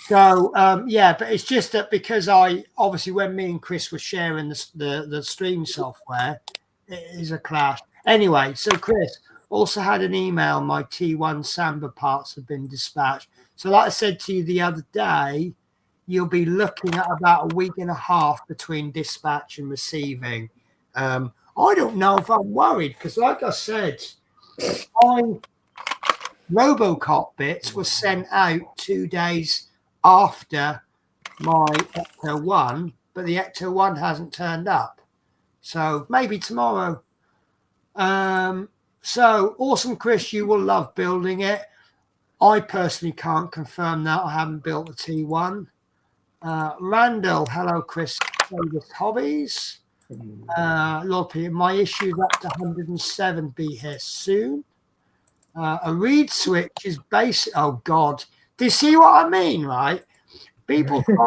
So but it's just that because obviously when me and Chris were sharing the stream software, it is a clash. Anyway, so Chris also had an email. My T1 Samba parts have been dispatched. So like I said to you the other day, you'll be looking at about a week and a half between dispatch and receiving. I don't know if I'm worried because, like I said, Robocop bits were sent out 2 days after my Ecto 1, but the Ecto 1 hasn't turned up. So maybe tomorrow. So awesome, Chris. You will love building it. I personally can't confirm that. I haven't built the T1. Randall, hello, Chris. Hobbies. Lord Peter, my issue's up to 107. Be here soon. A read switch is basic. Oh God, do you see what I mean? Right, people things,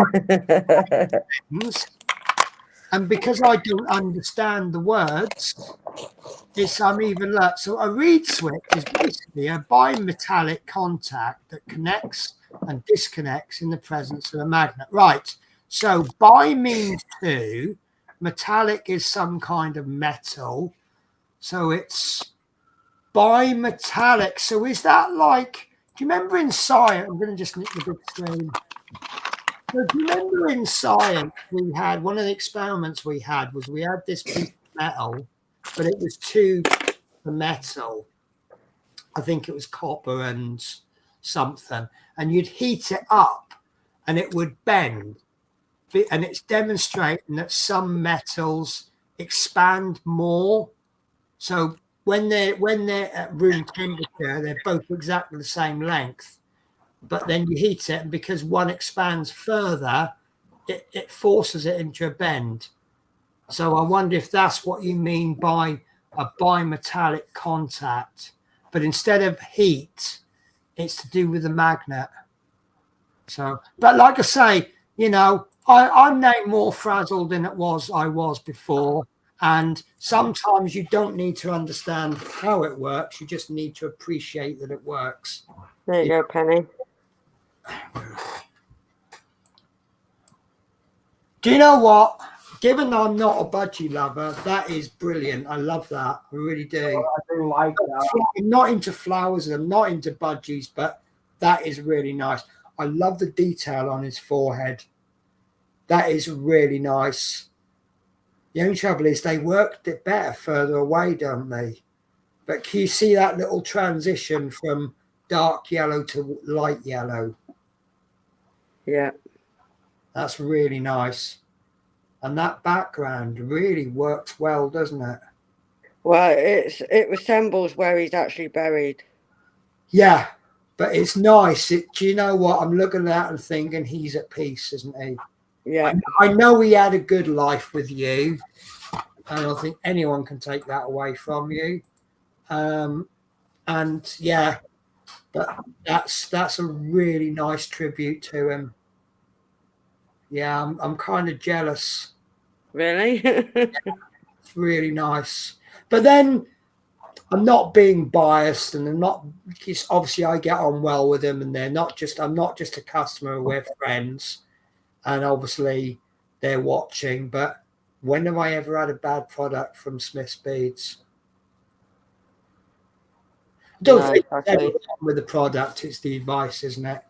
and because I don't understand the words, I'm even learnt. So a reed switch is basically a bimetallic contact that connects and disconnects in the presence of a magnet. Right. So bi means two. Metallic is some kind of metal. So it's bimetallic. So is that like, do you remember in science? I'm going to just nick the big screen. So do you remember in science we had one of the experiments we had this piece of metal, but it was two metal. I think it was copper and something, and you'd heat it up and it would bend. And it's demonstrating that some metals expand more. So when they're at room temperature, they're both exactly the same length. But then you heat it, and because one expands further, it forces it into a bend. So I wonder if that's what you mean by a bimetallic contact. But instead of heat, it's to do with the magnet. So, but like I say, I'm now more frazzled than I was before. And sometimes you don't need to understand how it works. You just need to appreciate that it works. There you go, Penny. Do you know what? Given I'm not a budgie lover, that is brilliant. I love that. I really do. I do like that. I'm not into flowers and I'm not into budgies, but that is really nice. I love the detail on his forehead. That is really nice. The only trouble is they worked it better further away, don't they? But can you see that little transition from dark yellow to light yellow? Yeah. That's really nice. And that background really works well, doesn't it? Well, it resembles where he's actually buried. Yeah, but it's nice. Do you know what? I'm looking at that and thinking he's at peace, isn't he? Yeah. I know he had a good life with you. I don't think anyone can take that away from you. And yeah, but that's a really nice tribute to him. Yeah, I'm kind of jealous. Really? It's really nice. But then I'm not being biased, and I'm not, because obviously I get on well with them, and I'm not just a customer, we're friends, and obviously they're watching. But when have I ever had a bad product from Smith's Beads? I don't think it's everything with the product, it's the advice, isn't it?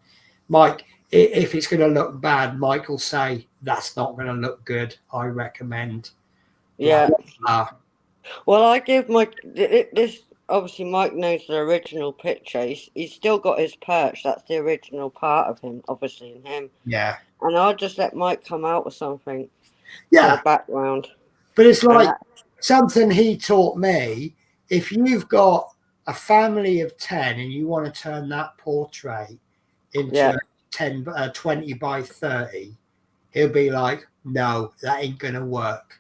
Mike, if it's going to look bad, Mike will say, that's not going to look good. I recommend. Yeah. Blah, blah. Well, I give this. Obviously, Mike knows the original picture. He's still got his perch. That's the original part of him, obviously, in him. Yeah. And I'll just let Mike come out with something. Yeah. For the background. But it's like something he taught me. If you've got a family of 10 and you want to turn that portrait into 20 by 30, he'll be like, no, that ain't going to work.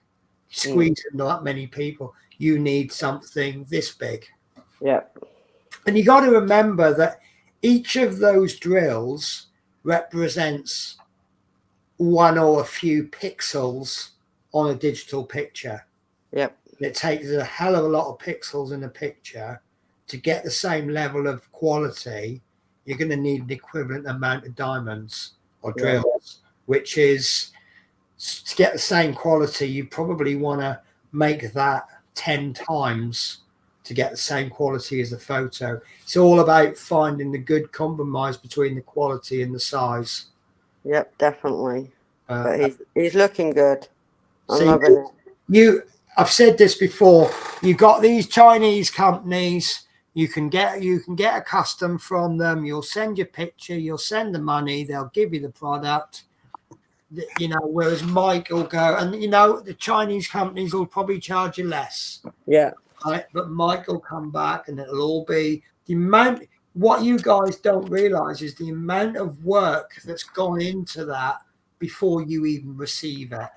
Squeezing that many people, you need something this big. Yeah. And you got to remember that each of those drills represents one or a few pixels on a digital picture. Yep. It takes a hell of a lot of pixels in a picture to get the same level of quality. You're going to need an equivalent amount of diamonds or drills, which is, to get the same quality, you probably want to make that 10 times to get the same quality as the photo. It's all about finding the good compromise between the quality and the size. Yep, definitely. But he's looking good. I'm loving it. I've said this before. You got these Chinese companies. You can get a custom from them. You'll send your picture. You'll send the money. They'll give you the product. You know, whereas Mike will go, and you know, the Chinese companies will probably charge you less. Yeah. Right, but Mike will come back, and it'll all be the amount. What you guys don't realize is the amount of work that's gone into that before you even receive it.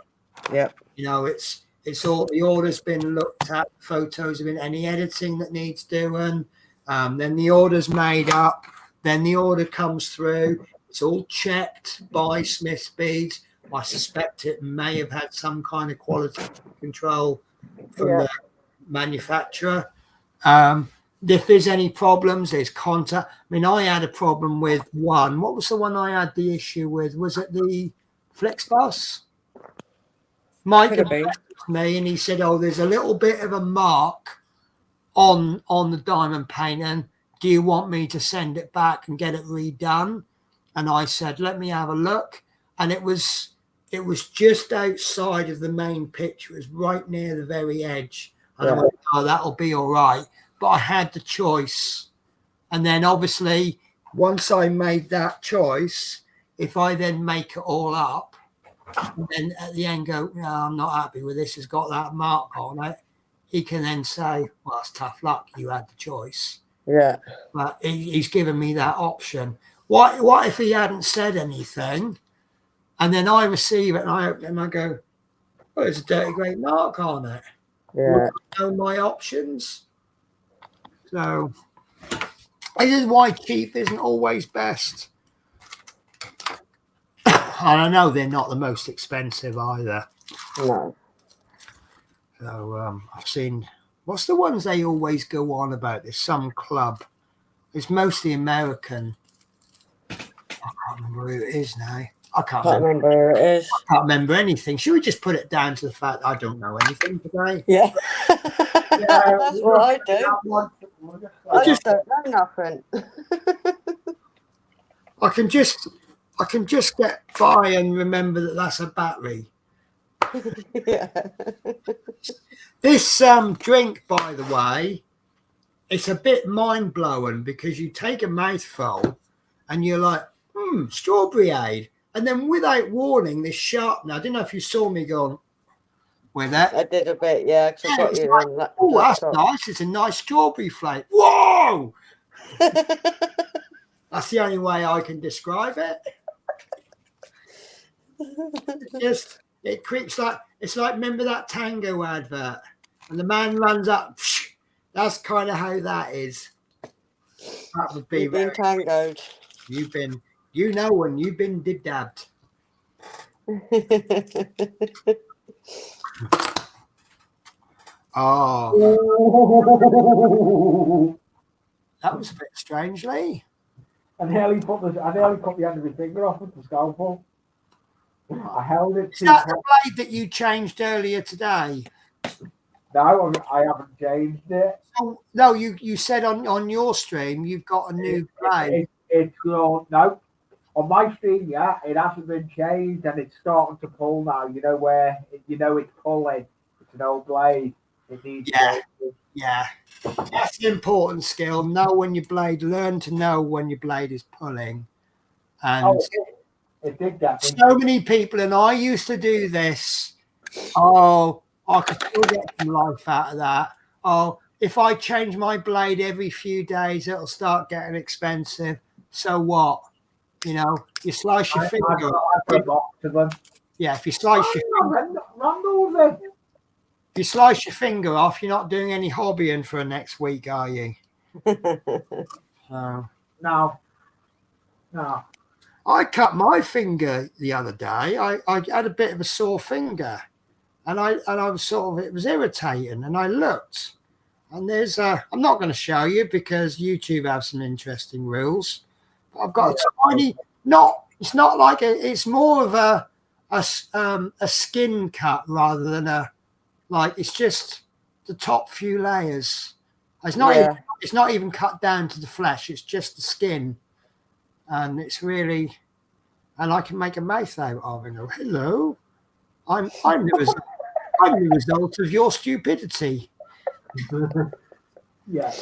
Yeah. You know, it's all, the order's been looked at, photos have been, any editing that needs doing, then the order's made up, then the order comes through. It's all checked by Smith's Beads. I suspect it may have had some kind of quality control from the manufacturer. If there's any problems, there's contact. I mean, I had a problem with one. What was the one I had the issue with? Was it the Flexbus? Mike had me, and he said, "Oh, there's a little bit of a mark on the diamond painting. Do you want me to send it back and get it redone?" And I said, "Let me have a look." And it was just outside of the main picture. It was right near the very edge. And I went, "Oh, that'll be all right." But I had the choice. And then obviously, once I made that choice, if I then make it all up, and then at the end go, "No, I'm not happy with this, it's got that mark on it," he can then say, "Well, it's tough luck, you had the choice." Yeah. But he's given me that option. What if he hadn't said anything, and then I receive it and I open it and I go, "Oh, there's a dirty great mark on it." Yeah. I know my options. So this is why cheap isn't always best. And I know they're not the most expensive either. No. So I've seen, what's the ones they always go on about? There's some club. It's mostly American. I can't remember who it is now. I can't remember who it is. I can't remember anything. Should we just put it down to the fact that I don't know anything today? Yeah. That's what I do. I just don't know nothing. I can just get by and remember that that's a battery. Yeah. This drink, by the way, it's a bit mind-blowing because you take a mouthful and you're like, strawberry aid. and then without warning, this sharpener. I don't know if you saw me going with it. I did a bit, yeah, because I got it's you like, on that. Oh, that's laptop. nice. It's a nice strawberry flake. Whoa! That's the only way I can describe it. It creeps like it's like, remember that Tango advert, and the man runs up. That's kind of how that is. That would be You've been tangoed. you've been, you know, when you've been dib-dabbed. Oh, that was a bit strangely. I nearly cut the end of his finger off with the scalpel. I held it. Is that the blade that you changed earlier today? No, I haven't changed it. Oh, no, you said on your stream you've got a new blade. It's grown. No, on my stream, yeah, it hasn't been changed, and it's starting to pull now. You know where it's pulling. It's an old blade. It needs. Yeah. Yeah, that's an important skill. Know when your blade. Learn to know when your blade is pulling. And it did that. so many people, and I used to do this. Oh, I could still get some life out of that. Oh, if I change my blade every few days, it'll start getting expensive. So what? You know, you slice your finger. Yeah, if you slice if you slice your finger off, you're not doing any hobbying for next week, are you? No. I cut my finger the other day. I had a bit of a sore finger, and I was sort of, it was irritating. And I looked, and there's I'm not going to show you because YouTube have some interesting rules. But I've got a tiny, it's not like it's more of a skin cut rather than it's just the top few layers. It's not even cut down to the flesh. It's just the skin. And it's really, and I can make a mouth out of it. And go, hello, I'm the result of your stupidity. Yeah.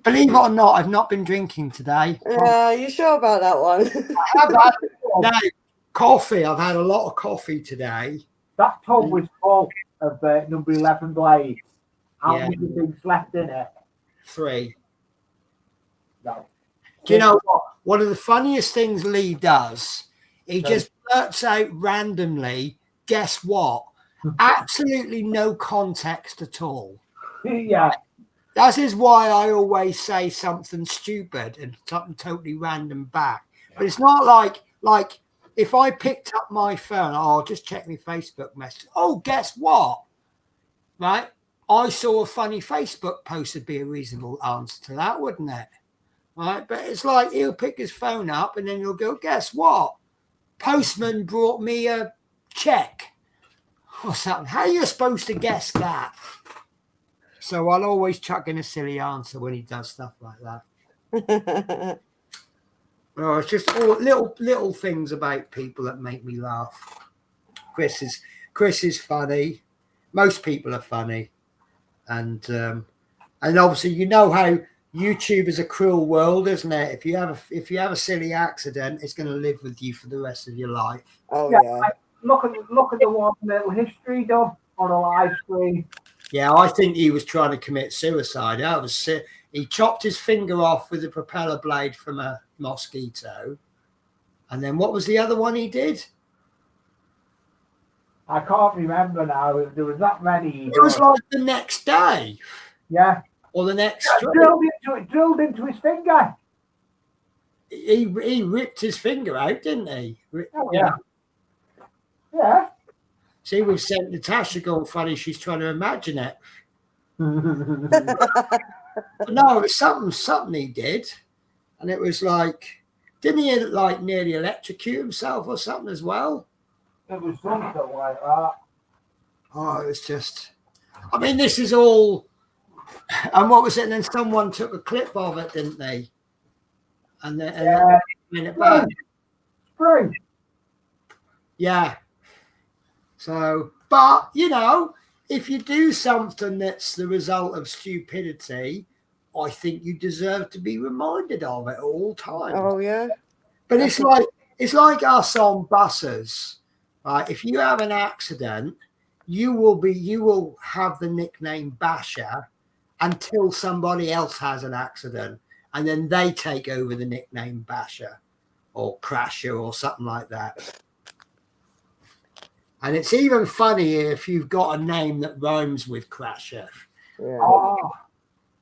Believe it or not, I've not been drinking today. Yeah, you sure about that one? I have had coffee. I've had a lot of coffee today. That tub was full of number 11 blades. How many things left in it? 3. No. Do you know what? One of the funniest things Lee does, he just blurts out randomly, guess what? Absolutely no context at all. Yeah. That is why I always say something stupid and something totally random back. But it's not like if I picked up my phone, I'll just check my Facebook message. Oh, guess what? Right? I saw a funny Facebook post would be a reasonable answer to that, wouldn't it? Right? But it's like he'll pick his phone up and then he'll go, guess what? Postman brought me a check or something. How are you supposed to guess that? So I'll always chuck in a silly answer when he does stuff like that. Oh, it's just all little things about people that make me laugh. Chris is funny. Most people are funny, and obviously you know how YouTube is a cruel world, isn't it? If you have a silly accident, it's going to live with you for the rest of your life. Oh yeah. Look at the one little history done on a live stream. Yeah, I think he was trying to commit suicide. He chopped his finger off with a propeller blade from a mosquito. And then what was the other one he did? I can't remember now. There was that many. It was like the next day. Yeah. Or the next drilled into his finger. He ripped his finger out, didn't he? Oh, yeah. Yeah. See, we've sent Natasha going funny. She's trying to imagine it. But no, it was something he did. And it was like, didn't he like nearly electrocute himself or something as well? It was something like that. Oh, it was just, I mean, this is all, and what was it? And then someone took a clip of it, didn't they? And then, it back. Spring. Yeah. So, but, you know, if you do something that's the result of stupidity, I think you deserve to be reminded of it all the time. Oh yeah. But it's like, It's like us on buses, right? If you have an accident, you will have the nickname Basher until somebody else has an accident, and then they take over the nickname Basher or Crasher or something like that. And it's even funnier if you've got a name that rhymes with Crasher. Yeah. Oh,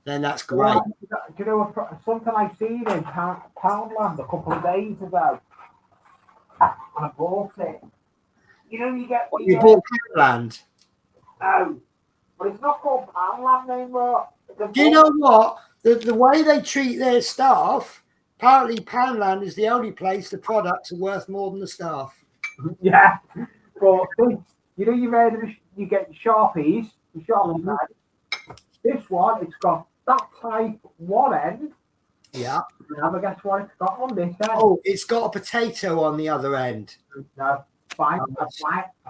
Then that's great. do you know something I seen in Poundland a couple of days ago? And I bought it. You know, you get You bought Poundland. no, but it's not called Poundland anymore. Do you know what? The way they treat their staff, apparently Poundland is the only place the products are worth more than the staff. Yeah, but you know, you get Sharpies, the Sharpie bag. This one, it's got that type one end. Yeah. Have a guess what it's got on this end? Oh, it's got a potato on the other end. No, fine, a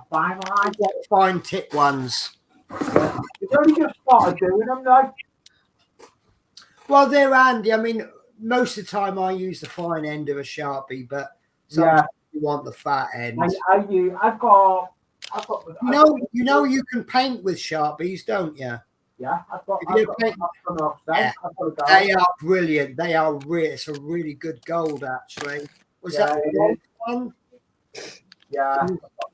fine line. What fine tip ones? It's only just started doing them though. Well, they're handy. I mean, most of the time I use the fine end of a Sharpie, but sometimes you want the fat end. I've got. You know, you can paint with Sharpies, don't you? Yeah, I've got They are brilliant. They are it's a really good gold, actually. Was that the gold one? Yeah.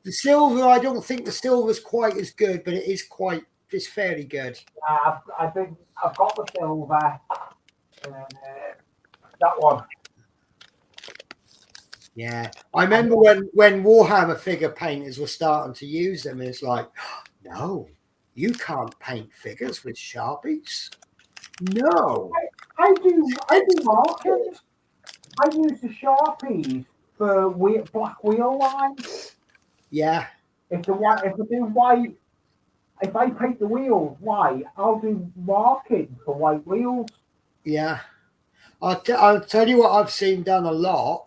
The silver, I don't think the silver's quite as good, but it's fairly good. I think I've got the silver. That one. Yeah, I remember when Warhammer figure painters were starting to use them. It's like, no, you can't paint figures with Sharpies. No, I do markings. I use the Sharpies for black wheel lines. Yeah. If I do white, if I paint the wheels white, I'll do marking for white wheels. Yeah. I'll tell you what I've seen done a lot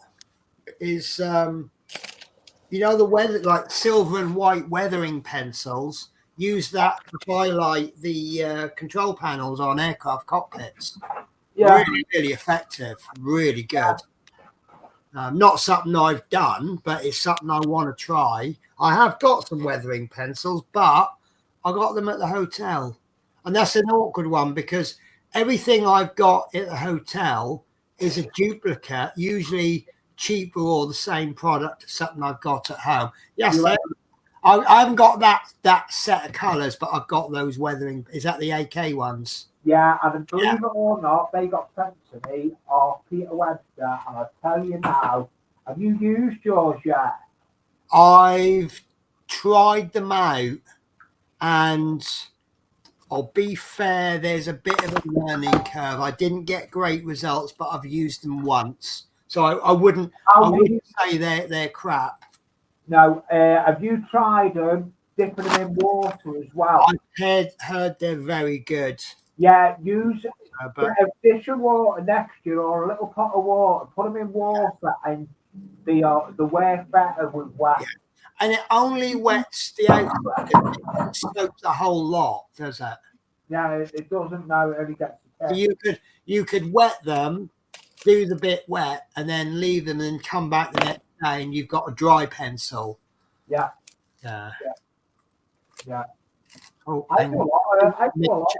is, you know, the weather, like silver and white weathering pencils, use that to highlight the control panels on aircraft cockpits. Yeah. Really, really effective. Really good. Not something I've done, but it's something I want to try. I have got some weathering pencils, but I got them at the hotel. And that's an awkward one because everything I've got at the hotel is a duplicate, usually cheaper or the same product as something I've got at home. Yes, I haven't got that set of colours, but I've got those weathering. Is that the AK ones? Yeah, and believe it or not, they got sent to me off Peter Webster, and I'll tell you now, have you used yours yet? I've tried them out, and I'll be fair, there's a bit of a learning curve. I didn't get great results, but I've used them once. So I wouldn't say they're crap. No, have you tried them, dipping them in water as well? I've heard they're very good. Yeah, use But a dish of water next year or a little pot of water, put them in water, and the wear better with wet. Yeah. And it only wets the outside. It doesn't soak the whole lot, does it? Yeah, it doesn't. No, it only gets the So you could wet them, do the bit wet, and then leave them and come back the next day, and you've got a dry pencil. Yeah. Oh, I do a lot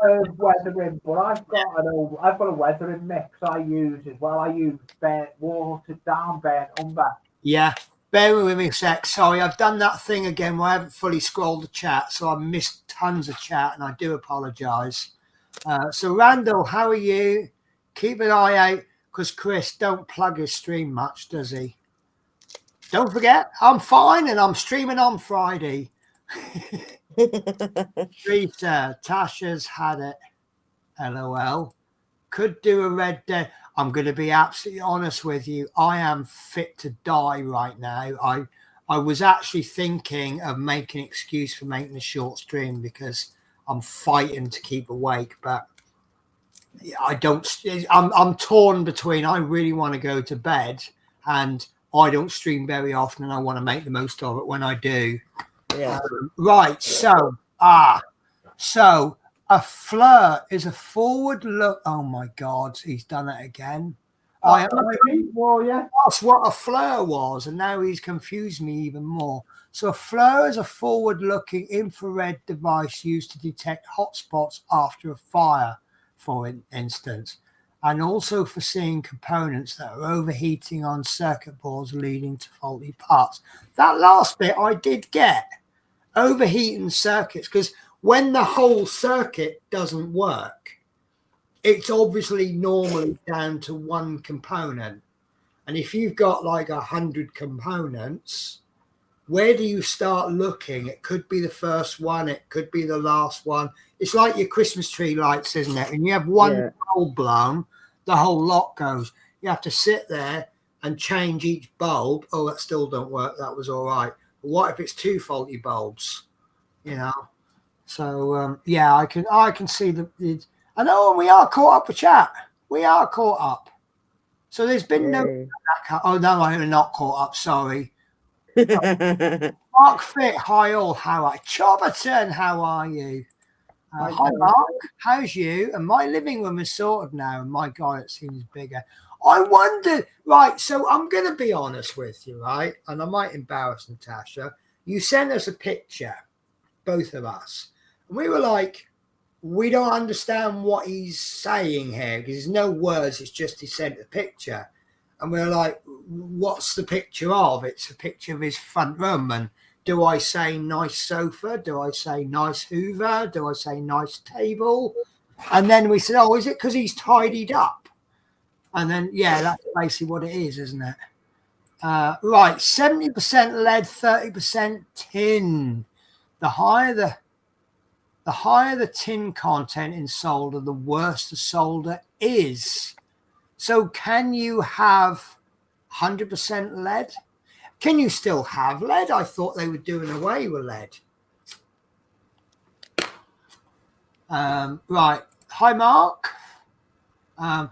of weathering, but I've got a weathering mix I use as well. I use burnt watered down burnt umber. yeah. Bear with me a sec. Sorry, I've done that thing again where I haven't fully scrolled the chat, so I've missed tons of chat, and I do apologise. So, Randall, how are you? Keep an eye out, because Chris don't plug his stream much, does he? Don't forget, I'm fine, and I'm streaming on Friday. Rita, Tasha's had it. LOL. Could do a Red Dead. I'm going to be absolutely honest with you. I am fit to die right now. I was actually thinking of making an excuse for making a short stream because I'm fighting to keep awake, but I don't. I'm torn between I really want to go to bed and I don't stream very often and I want to make the most of it when I do. Yeah. Right. So a flirt is a forward look. Oh my God, he's done it again. Well, yeah. That's what a flare was, and now he's confused me even more. So a flare is a forward-looking infrared device used to detect hotspots after a fire, for instance, and also for seeing components that are overheating on circuit boards leading to faulty parts. That last bit I did get. Overheating circuits, because when the whole circuit doesn't work, it's obviously normally down to one component. And if you've got like 100 components, where do you start looking? It could be the first one, it could be the last one. It's like your Christmas tree lights, isn't it? And you have one bulb blown, the whole lot goes. You have to sit there and change each bulb. Oh, that still don't work. That was all right. But what if it's 2 faulty bulbs? You know. So yeah, I can see I know, and we are caught up with chat. We are caught up. So there's been no. Oh no, I'm not caught up. Sorry. Mark Fit, hi all. How are you? Chobberton, how are you? Hi Mark, how's you? And my living room is sorted now. And my God, it seems bigger. I wondered, right? So I'm going to be honest with you, right? And I might embarrass Natasha. You sent us a picture, both of us, and we were like, we don't understand what he's saying here because there's no words. It's just he sent a picture. And we're like, what's the picture of? It's a picture of his front room. And do I say nice sofa? Do I say nice Hoover? Do I say nice table? And then we said, oh, is it because he's tidied up? And then, yeah, that's basically what it is, isn't it? Right, 70% lead, 30% tin. The higher the tin content in solder, the worse the solder is. So can you have 100% lead? Can you still have lead? I thought they were doing away with lead. Right. Hi, Mark. I'm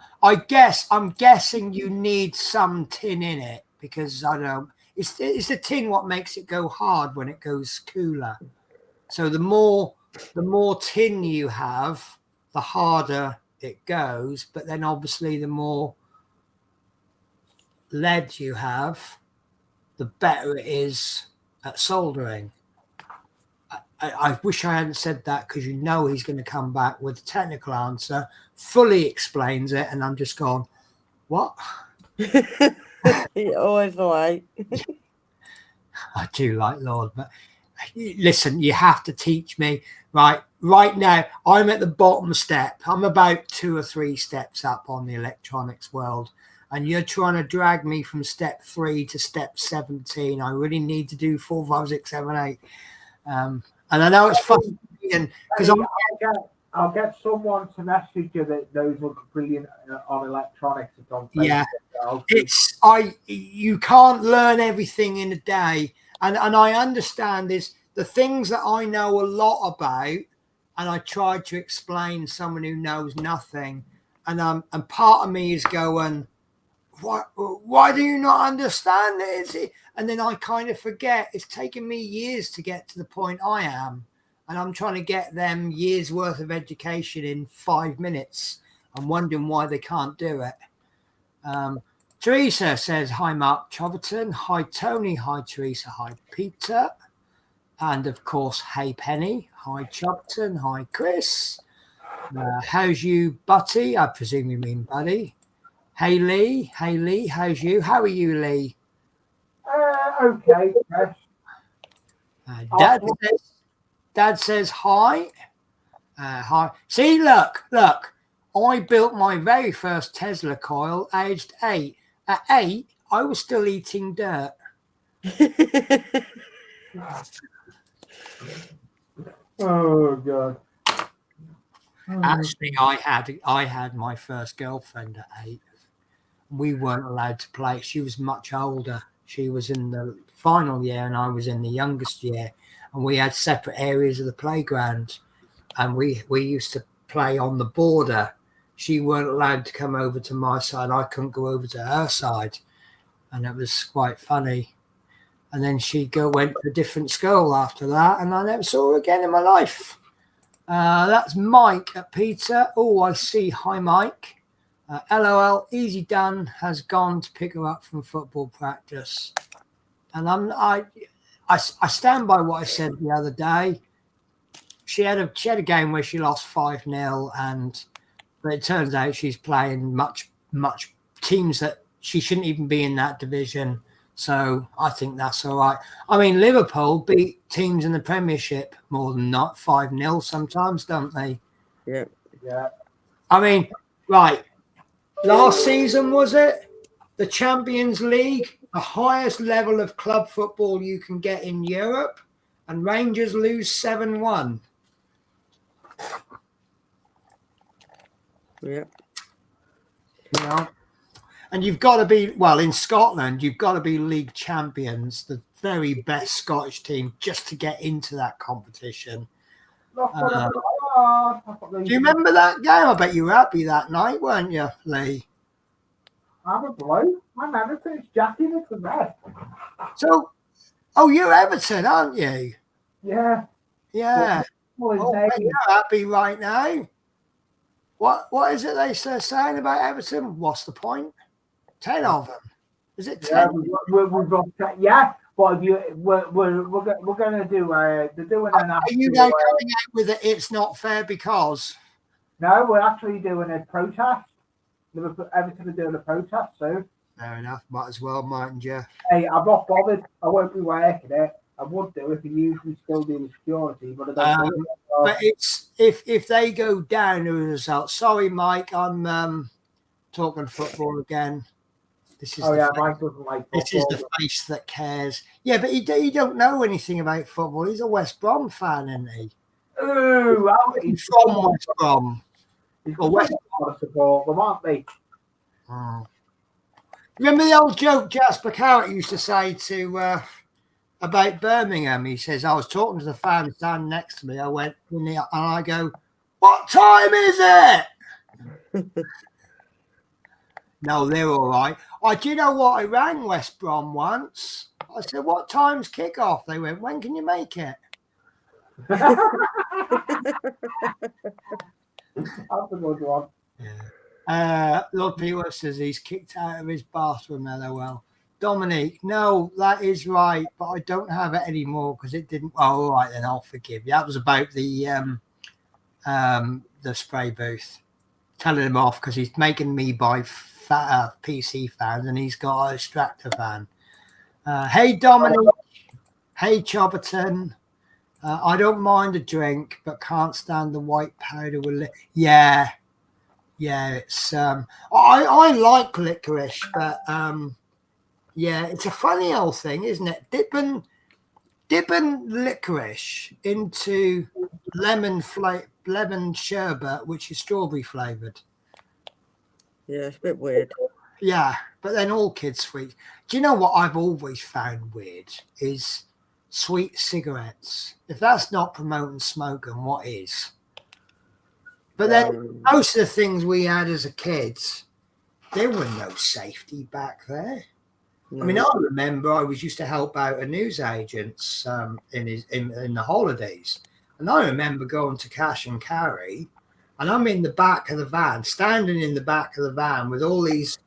guessing you need some tin in it because I don't know. It's the tin what makes it go hard when it goes cooler. So the more tin you have, the harder it goes. But then obviously the more lead you have, the better it is at soldering. I wish I hadn't said that because you know he's going to come back with a technical answer, fully explains it, and I'm just going, what? You're always like. I do like Lord, but listen, you have to teach me. Right now, I'm at the bottom step. I'm about 2 or 3 steps up on the electronics world. And you're trying to drag me from step 3 to step 17. I really need to do 4, 5, 6, 7, 8. And I know it's fun because I'll get someone to message you that knows what's brilliant on electronics. Yeah, you can't learn everything in a day, and I understand this. The things that I know a lot about, and I try to explain someone who knows nothing, and part of me is going, why do you not understand it? And then I kind of forget it's taken me years to get to the point I am, and I'm trying to get them years worth of education in 5 minutes. I'm wondering why they can't do it. Teresa says, hi Mark Chobberton, hi Tony, hi Teresa, hi Peter, and of course hey Penny, hi Chobberton, hi Chris. How's you Butty? I presume you mean Buddy. Hey Lee, how's you? How are you, Lee? Okay, yes. Dad says hi. Hi. See, look. I built my very first Tesla coil aged 8. At 8, I was still eating dirt. Oh God. Actually, I had my first girlfriend at 8. We weren't allowed to play. She was much older. She was in the final year and I was in the youngest year. And we had separate areas of the playground. And we used to play on the border. She weren't allowed to come over to my side. I couldn't go over to her side. And it was quite funny. And then she went to a different school after that. And I never saw her again in my life. That's Mike at Peter. Oh, I see. Hi, Mike. LOL, easy done, has gone to pick her up from football practice. And I stand by what I said the other day. She had a game where she lost 5-0, but it turns out she's playing much teams that she shouldn't even be in that division. So I think that's all right. I mean, Liverpool beat teams in the Premiership more than not 5-0 sometimes, don't they? Yeah. Yeah. I mean, right. Last season, was it? The Champions League, the highest level of club football you can get in Europe, and Rangers lose 7-1. Yeah. You know? And you've got to be, well, in Scotland, you've got to be league champions, the very best Scottish team, just to get into that competition. Do you remember that game? I bet you were happy that night, weren't you, Lee? I'm a boy. I'm Everton's Jackie Nicholson. So, you're Everton, aren't you? Yeah. Yeah. Well, Oh, you're happy right now. What is it they're saying about Everton? What's the point? 10 of them. Is it 10? Yeah, we've got yeah. But we're going to do. They're doing an. Are you now coming out with it? It's not fair because. No, we're actually doing a protest. Everton are doing a protest soon. Fair enough. Might as well, mightn't you? Hey, I'm not bothered. I won't be working it. I would do if you usually still do the security, but I don't do it. But it's if they go down as a result. Sorry, Mike. I'm talking football again. This is Mike doesn't like football. This is the face that cares. Yeah, but he don't know anything about football. He's a West Brom fan, isn't he? Ooh, He's from West Brom. He's got West Brom to support them, aren't they? Oh. Remember the old joke Jasper Carrott used to say to about Birmingham? He says, I was talking to the fan standing next to me. I went, and I go, what time is it? No, they're all right. Do you know what? I rang West Brom once. I said, what time's kickoff? They went, when can you make it? That's a good one. Lord Peter says he's kicked out of his bathroom, LOL. Dominique, no, that is right, but I don't have it anymore because it didn't. Oh, all right, then I'll forgive you. That was about the spray booth. Telling him off because he's making me buy PC fans and he's got a Stractor fan. Hey, Dominique. Hey, Chobberton. I don't mind a drink, but can't stand the white powder with Yeah, it's I like licorice, but yeah, it's a funny old thing, isn't it? Dipping licorice into lemon sherbet, which is strawberry flavored. Yeah, it's a bit weird. Yeah, but then all kids sweet. Do you know what I've always found weird is sweet cigarettes? If that's not promoting smoking, what is? But then most of the things we had as a kids, there were no safety back there. No. I mean, I remember I used to help out a newsagent's in the holidays, and I remember going to cash and carry, and I'm in the back of the van, standing in the back of the van with all these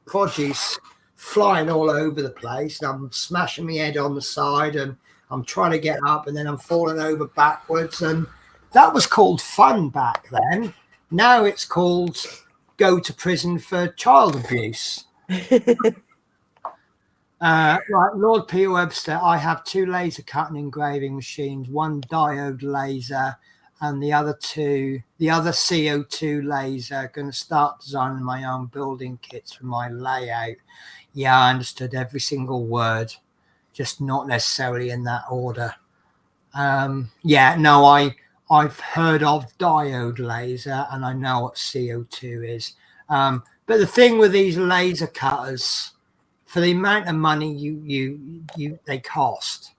produce flying all over the place, and I'm smashing my head on the side, and I'm trying to get up, and then I'm falling over backwards, and that was called fun back then. Now it's called go to prison for child abuse. Right, Lord P. Webster, I have 2 laser cutting engraving machines, one diode laser and the other CO2 laser. Going to start designing my own building kits for my layout. Yeah, I understood every single word, just not necessarily in that order. Yeah, no, I've heard of diode laser and I know what CO2 is. But the thing with these laser cutters, for the amount of money they cost,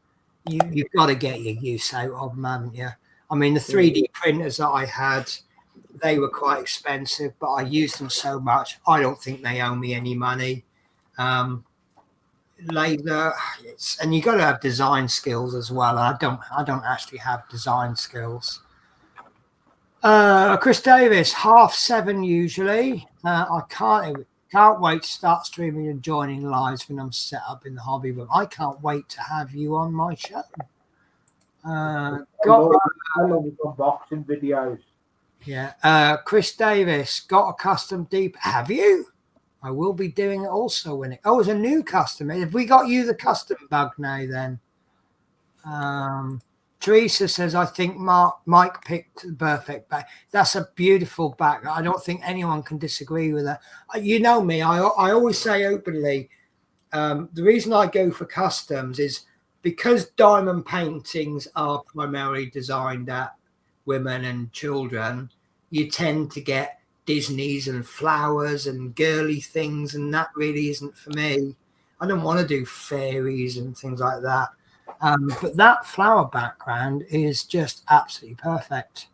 you've got to get your use out of them, haven't you? I mean, the 3D printers that I had, they were quite expensive, but I used them so much. I don't think they owe me any money. Laser, and you got to have design skills as well. I don't actually have design skills. Chris Davis, 7:30 usually. I can't wait to start streaming and joining lives when I'm set up in the hobby room. I can't wait to have you on my show. I love his unboxing videos. Yeah. Chris Davis, got a custom deep. Have you? I will be doing it also when it. Oh, it's a new custom. Have we got you the custom bug now then? Teresa says, I think Mike picked the perfect back. That's a beautiful back. I don't think anyone can disagree with that. You know me, I always say openly, the reason I go for customs is because diamond paintings are primarily designed at women and children, you tend to get Disney's and flowers and girly things, and that really isn't for me. I don't want to do fairies and things like that. But that flower background is just absolutely perfect.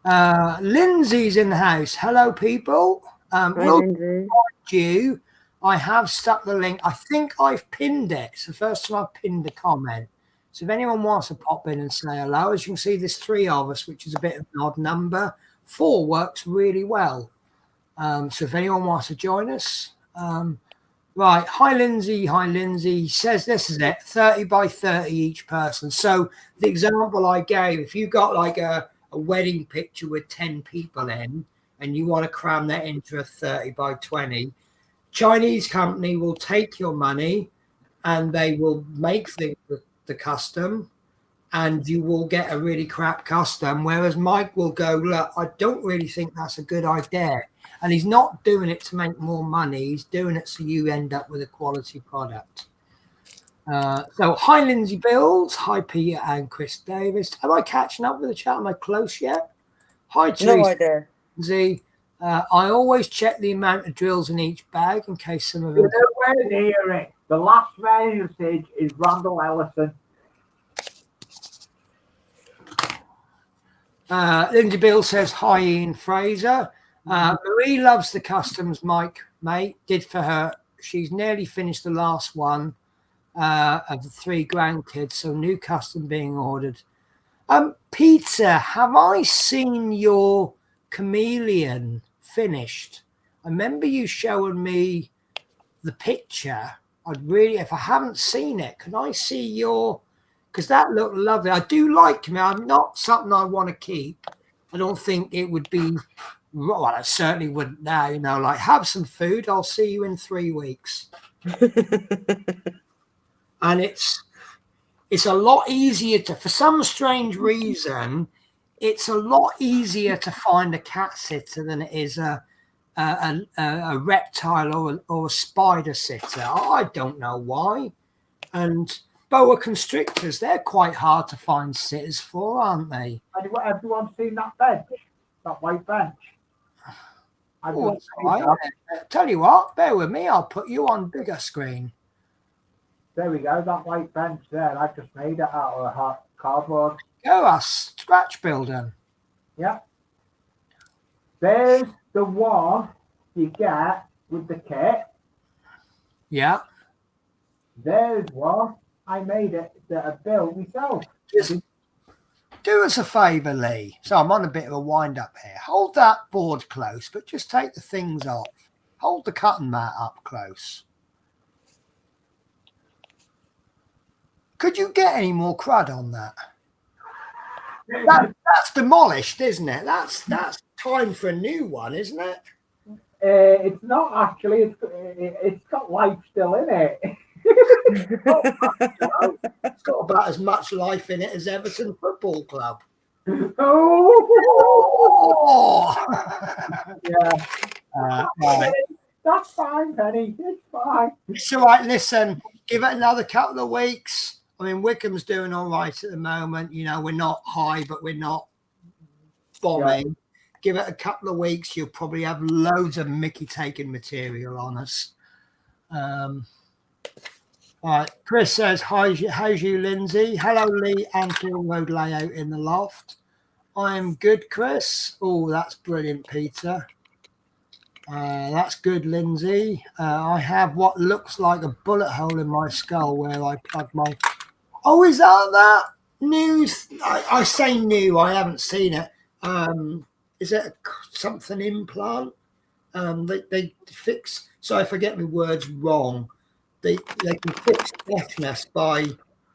Lindsay's in the house. Hello, people. We'll find you. I have stuck the link. I think I've pinned it. It's the first time I've pinned a comment. So if anyone wants to pop in and say hello, as you can see, there's 3 of us, which is a bit of an odd number. 4 works really well. So if anyone wants to join us, right. Hi, Lindsay. Hi, Lindsay. Says this is it, 30 by 30 each person. So the example I gave, if you got like a wedding picture with 10 people in and you want to cram that into a 30 by 20, Chinese company will take your money and they will make the custom, and you will get a really crap custom. Whereas Mike will go, look, I don't really think that's a good idea. And he's not doing it to make more money. He's doing it so you end up with a quality product. So hi, Lindsay Bills. Hi, Peter and Chris Davis. Am I catching up with the chat? Am I close yet? Hi, Teresa. No idea. Lindsay. I always check the amount of drills in each bag in case some of them... You're nowhere near it. The last message is Randall Ellison. Lindsay Bill says, hi, Ian Fraser. Marie loves the customs Mike, mate, did for her. She's nearly finished the last one of the 3 grandkids, so new custom being ordered. Peter, have I seen your chameleon finished? I remember you showing me the picture. I'd really, if I haven't seen it, can I see your... Because that looked lovely. I do like me. I'm not something I want to keep. I don't think it would be... Well, I certainly wouldn't now, you know, like have some food. I'll see you in 3 weeks. And it's a lot easier to, for some strange reason, it's a lot easier to find a cat sitter than it is a reptile or a spider sitter. I don't know why. And boa constrictors, they're quite hard to find sitters for, aren't they? Have everyone seen that bench? That white bench? Oh, right. Tell you what, bear with me. I'll put you on bigger screen. There we go. That white bench there. I just made it out of hot cardboard. Go, a scratch building. Yeah. There's the one you get with the kit. Yeah. There's one I made it that I built myself. Just do us a favour, Lee. So I'm on a bit of a wind up here. Hold that board close, but just take the things off. Hold the cutting mat up close. Could you get any more crud on that? That's demolished, isn't it? That's time for a new one, isn't it? It's not actually. It's got life still in it. It's got about as much life in it as Everton Football Club. Oh, yeah. Right. That's fine, Penny. It's fine. It's all right. Listen, give it another couple of weeks. I mean, Wickham's doing all right at the moment. You know, we're not high, but we're not bombing. Yeah. Give it a couple of weeks. You'll probably have loads of Mickey taking material on us. All right. Chris says, how's you, Lindsay? Hello, Lee. Anfield Road layout in the loft. I am good, Chris. Oh, that's brilliant, Peter. That's good, Lindsay. I have what looks like a bullet hole in my skull where I plug my... Oh, is that news? I say new. I haven't seen it. is it something implant? They fix. So if I get my words wrong, they can fix deafness by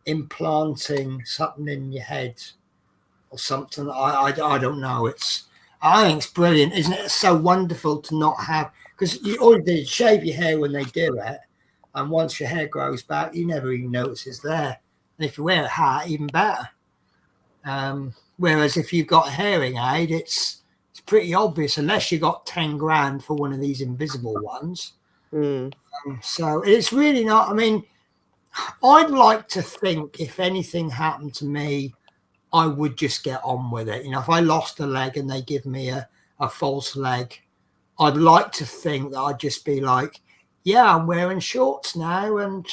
implanting something in your head or something. I don't know. I think it's brilliant, isn't it? It's so wonderful to not have, because you all you do is shave your hair when they do it, and once your hair grows back, you never even notice it's there. And if you wear a hat, even better. Whereas if you've got a hearing aid, it's pretty obvious unless you got 10 grand for one of these invisible ones. So it's really not. I mean, I'd like to think if anything happened to me, I would just get on with it. You know, if I lost a leg and they give me a false leg, I'd like to think that I'd just be like, yeah, I'm wearing shorts now. And,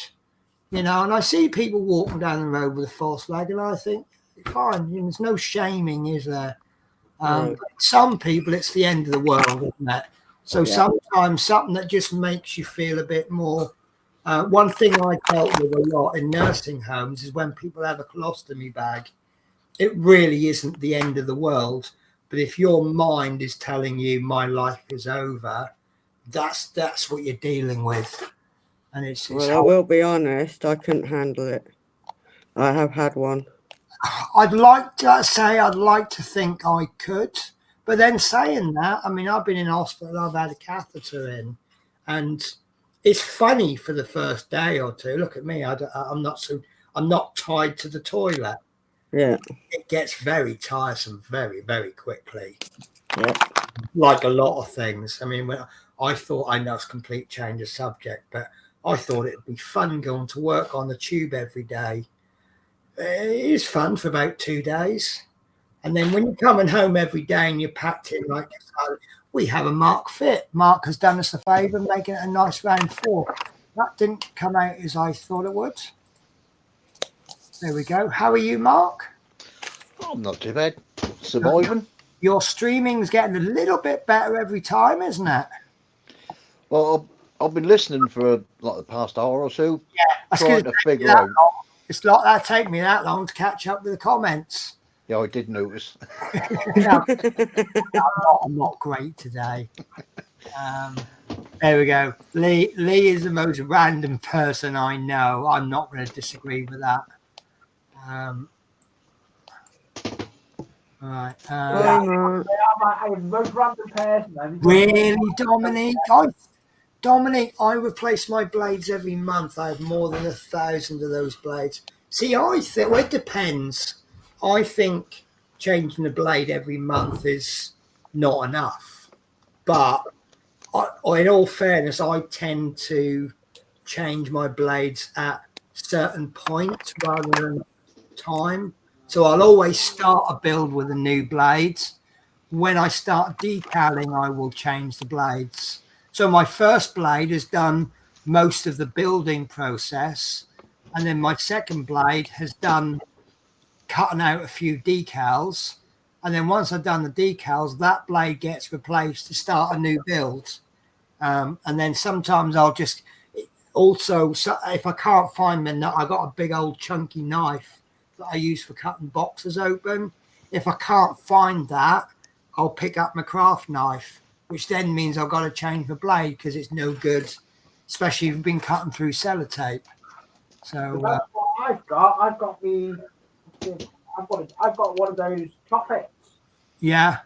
you know, and I see people walking down the road with a false leg and I think, fine, you know, there's no shaming, is there? Some people, it's the end of the world, isn't it? So sometimes something that just makes you feel a bit more. One thing I dealt with a lot in nursing homes is when people have a colostomy bag, it really isn't the end of the world. But if your mind is telling you my life is over, that's what you're dealing with. And it's I will be honest, I couldn't handle it. I have had one. I'd like to think I could, but then saying that, I mean, I've been in hospital, I've had a catheter in, and it's funny for the first day or two. Look at me, I'm not tied to the toilet. Yeah, it gets very tiresome very, very quickly. yeah. Like a lot of things. I mean, I thought, I know it's a complete change of subject, but I thought it'd be fun going to work on the tube every day. It is fun for about 2 days. And then when you're coming home every day and you're packed in like we have a Mark fit. Mark has done us the favour of making it a nice round 4. That didn't come out as I thought it would. There we go. How are you, Mark? I'm not too bad. Surviving. Your streaming's getting a little bit better every time, isn't it? Well, I've been listening for like the past hour or so. Yeah, trying to figure out. It's not that take me that long to catch up with the comments. Yeah, I did notice. No, I'm not great today. There we go. Lee is the most random person I know. I'm not going to disagree with that. Right. I'm the most random person. Really, Dominic? Dominic, I replace my blades every month. I have more than 1,000 of those blades. See, I think, well, it depends. I think changing the blade every month is not enough. But in all fairness, I tend to change my blades at certain points rather than time. So I'll always start a build with the new blades. When I start decaling, I will change the blades. So my first blade has done most of the building process. And then my second blade has done cutting out a few decals. And then once I've done the decals, that blade gets replaced to start a new build. And then sometimes I'll just also, if I can't find my nut, I've got a big old chunky knife that I use for cutting boxes open. If I can't find that, I'll pick up my craft knife, which then means I've got to change the blade because it's no good, especially if you've been cutting through sellotape. So that's what I've got. I've got one of those toppets. Yeah.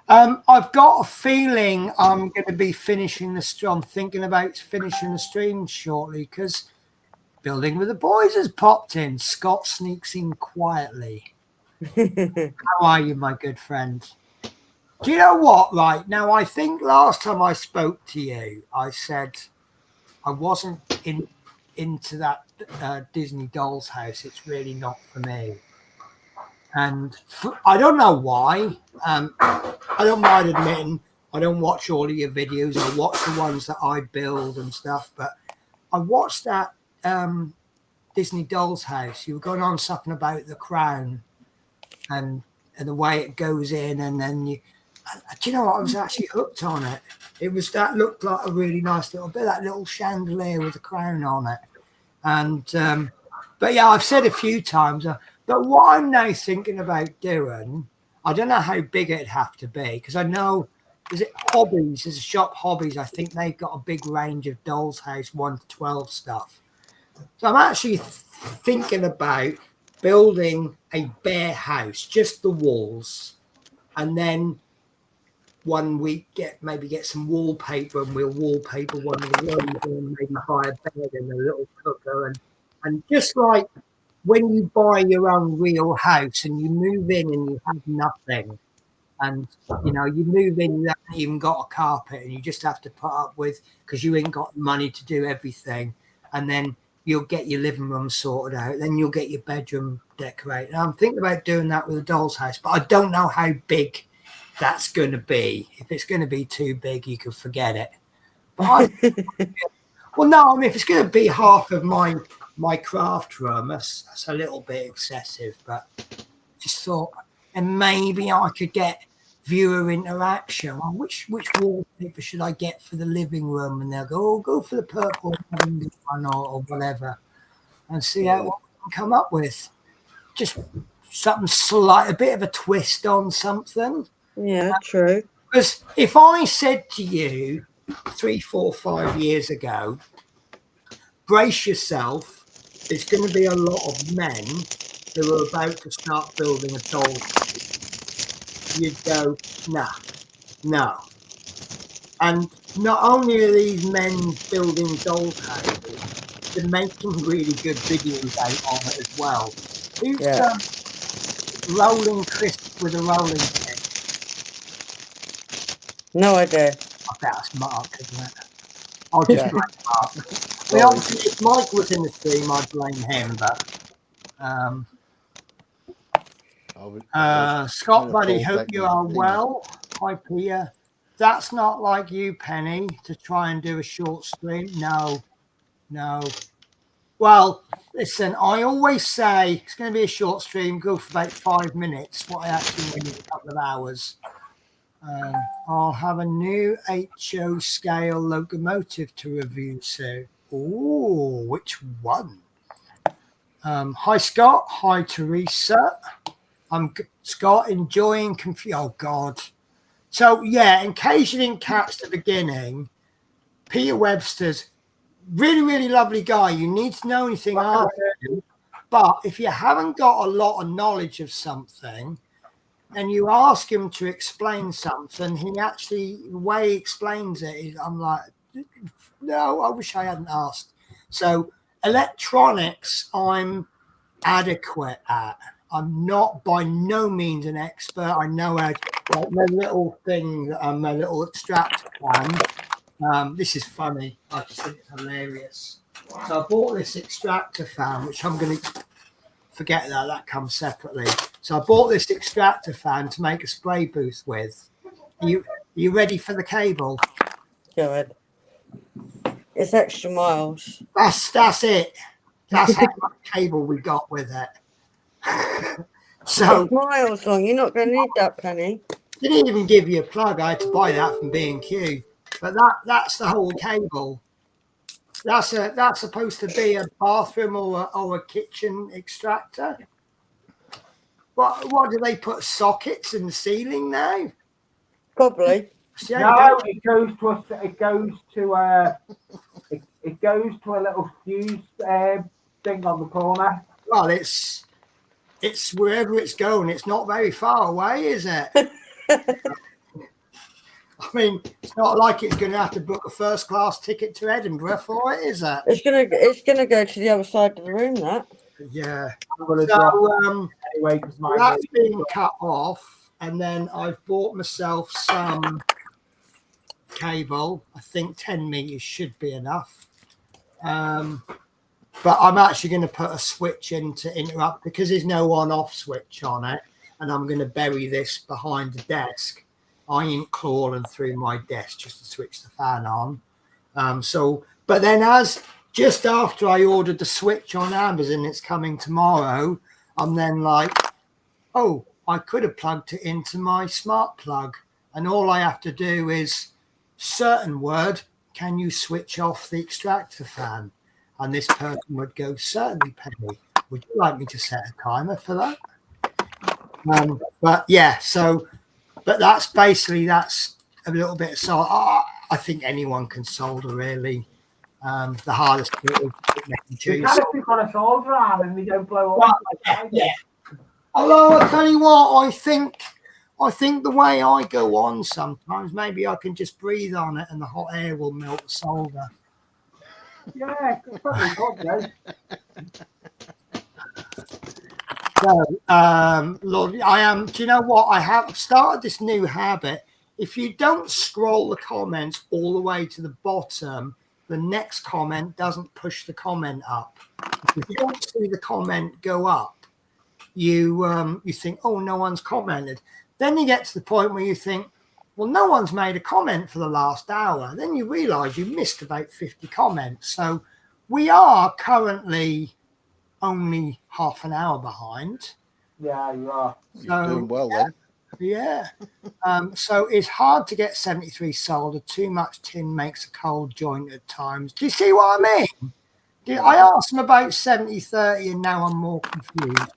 I've got a feeling I'm going to be finishing the stream. I'm thinking about finishing the stream shortly because Building with the Boys has popped in. Scott sneaks in quietly. How are you, my good friend? Do you know what? Right now, I think last time I spoke to you, I said I wasn't into that Disney Doll's House. It's really not for me. And I don't know why. I don't mind admitting I don't watch all of your videos. I watch the ones that I build and stuff. But I watched that Disney Doll's House. You were going on something about the crown and the way it goes in, and then do you know what? I was actually hooked on it. That looked like a really nice little bit, that little chandelier with a crown on it. And but yeah, I've said a few times. But what I'm now thinking about doing, I don't know how big it'd have to be because I know, is it Hobbies? There's a shop, Hobbies. I think they've got a big range of Doll's House 1 to 12 stuff. So I'm actually thinking about building a bare house, just the walls, and then one week maybe get some wallpaper and we'll wallpaper one of the rooms and maybe buy a bed and a little cooker and just like when you buy your own real house and you move in and you have nothing and you know you move in, you haven't even got a carpet and you just have to put up with because you ain't got money to do everything, and then you'll get your living room sorted out, then you'll get your bedroom decorated. And I'm thinking about doing that with a Doll's House, but I don't know how big that's going to be. If it's going to be too big, you can forget it. But well, no, I mean, if it's going to be half of my craft room, that's a little bit excessive. But just thought, and maybe I could get viewer interaction. Well, which wallpaper should I get for the living room? And they'll go, go for the purple one or whatever, and see what we can come up with. Just something slight, a bit of a twist on something. Yeah, true. Because if I said to you 3, 4, 5 years ago, brace yourself, there's going to be a lot of men who are about to start building a doll, you'd go, no. And not only are these men building doll houses, they're making really good videos out of it as well. Who's rolling crisp with a rolling pin? No idea. I bet that's Mark, isn't it? I'll just blame Mark. I mean, obviously, if Mike was in the stream, I'd blame him, but Scott, buddy, hope you are well. Hi, Peter. That's not like you, Penny, to try and do a short stream. No. Well, listen, I always say it's going to be a short stream, go for about 5 minutes, what I actually need a couple of hours. I'll have a new HO scale locomotive to review soon. Oh, which one? Hi, Scott. Hi, Teresa. I'm Scott, enjoying Oh, God. So, yeah, in case you didn't catch the beginning, Peter Webster's really, really lovely guy. You need to know anything after him. But if you haven't got a lot of knowledge of something, and you ask him to explain something, he actually, the way he explains it, I'm like, no, I wish I hadn't asked. So electronics, I'm adequate at. I'm not by no means an expert. I know how, like my little thing, my little extractor fan. This is funny. I just think it's hilarious. So I bought this extractor fan, which I'm going to forget that comes separately. So I bought this extractor fan to make a spray booth with. Are you ready for the cable? Go ahead. It's extra miles. That's it. That's how much cable we got with it. So It's miles long. You're not going to need that, Penny. Didn't even give you a plug. I had to buy that from B&Q. But that's the whole cable. That's supposed to be a bathroom or a kitchen extractor. What do they put sockets in the ceiling now? Probably. No, it goes to a little fuse thing on the corner. Well, it's wherever it's going. It's not very far away, is it? I mean, it's not like it's going to have to book a first class ticket to Edinburgh for it, is it? It's gonna go to the other side of the room. That. Yeah. So anyway, that's being cut off, and then I've bought myself some cable. I think 10 meters should be enough. But I'm actually going to put a switch in to interrupt because there's no on-off switch on it, and I'm going to bury this behind the desk. I ain't crawling through my desk just to switch the fan on. But then just after I ordered the switch on Amazon, it's coming tomorrow, I'm then like, oh, I could have plugged it into my smart plug. And all I have to do is certain word, can you switch off the extractor fan? And this person would go, certainly, Penny. Would you like me to set a timer for that? But yeah, so but that's a little bit. So I think anyone can solder really. The hardest bit is making We choose. kind of pick on a soldier arm and we don't blow Well, up. yeah. Although I tell you what, I think the way I go on sometimes, maybe I can just breathe on it and the hot air will melt the solder. Yeah, probably could, So, Lord, I am. Do you know what? I have started this new habit. If you don't scroll the comments all the way to the bottom, the next comment doesn't push the comment up. If you don't see the comment go up, you think, oh, no one's commented. Then you get to the point where you think, well, no one's made a comment for the last hour. Then you realise you missed about 50 comments. So we are currently only half an hour behind. Yeah, you are. You're doing well then. Yeah. So it's hard to get 73 solder. Too much tin makes a cold joint at times. Do you see what I mean? I asked them about 70-30 and now I'm more confused.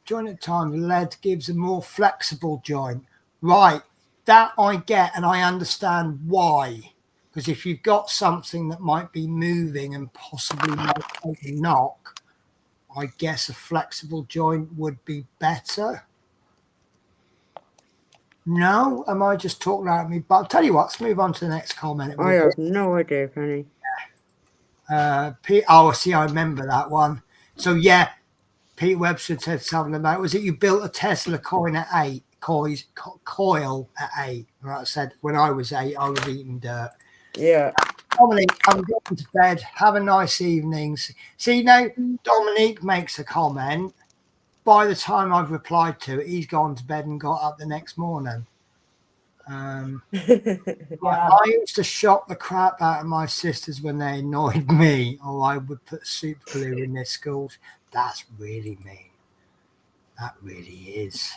Joint at times, lead gives a more flexible joint. Right. That I get and I understand why. Because if you've got something that might be moving and possibly might take a knock, I guess a flexible joint would be better. No? Am I just talking out of me? But I'll tell you what, let's move on to the next comment. I have no idea, Penny. Oh, see, I remember that one. So, yeah, Pete Webster said something about, was it you built a Tesla coil at 8? Coil at 8. And I said, when I was 8, I was eating dirt. Yeah. Dominique, I'm going to bed. Have a nice evening. See, now, Dominique makes a comment. By the time I've replied to it, he's gone to bed and got up the next morning. I used to shock the crap out of my sisters when they annoyed me, or I would put super glue in their schools. That's really mean. That really is.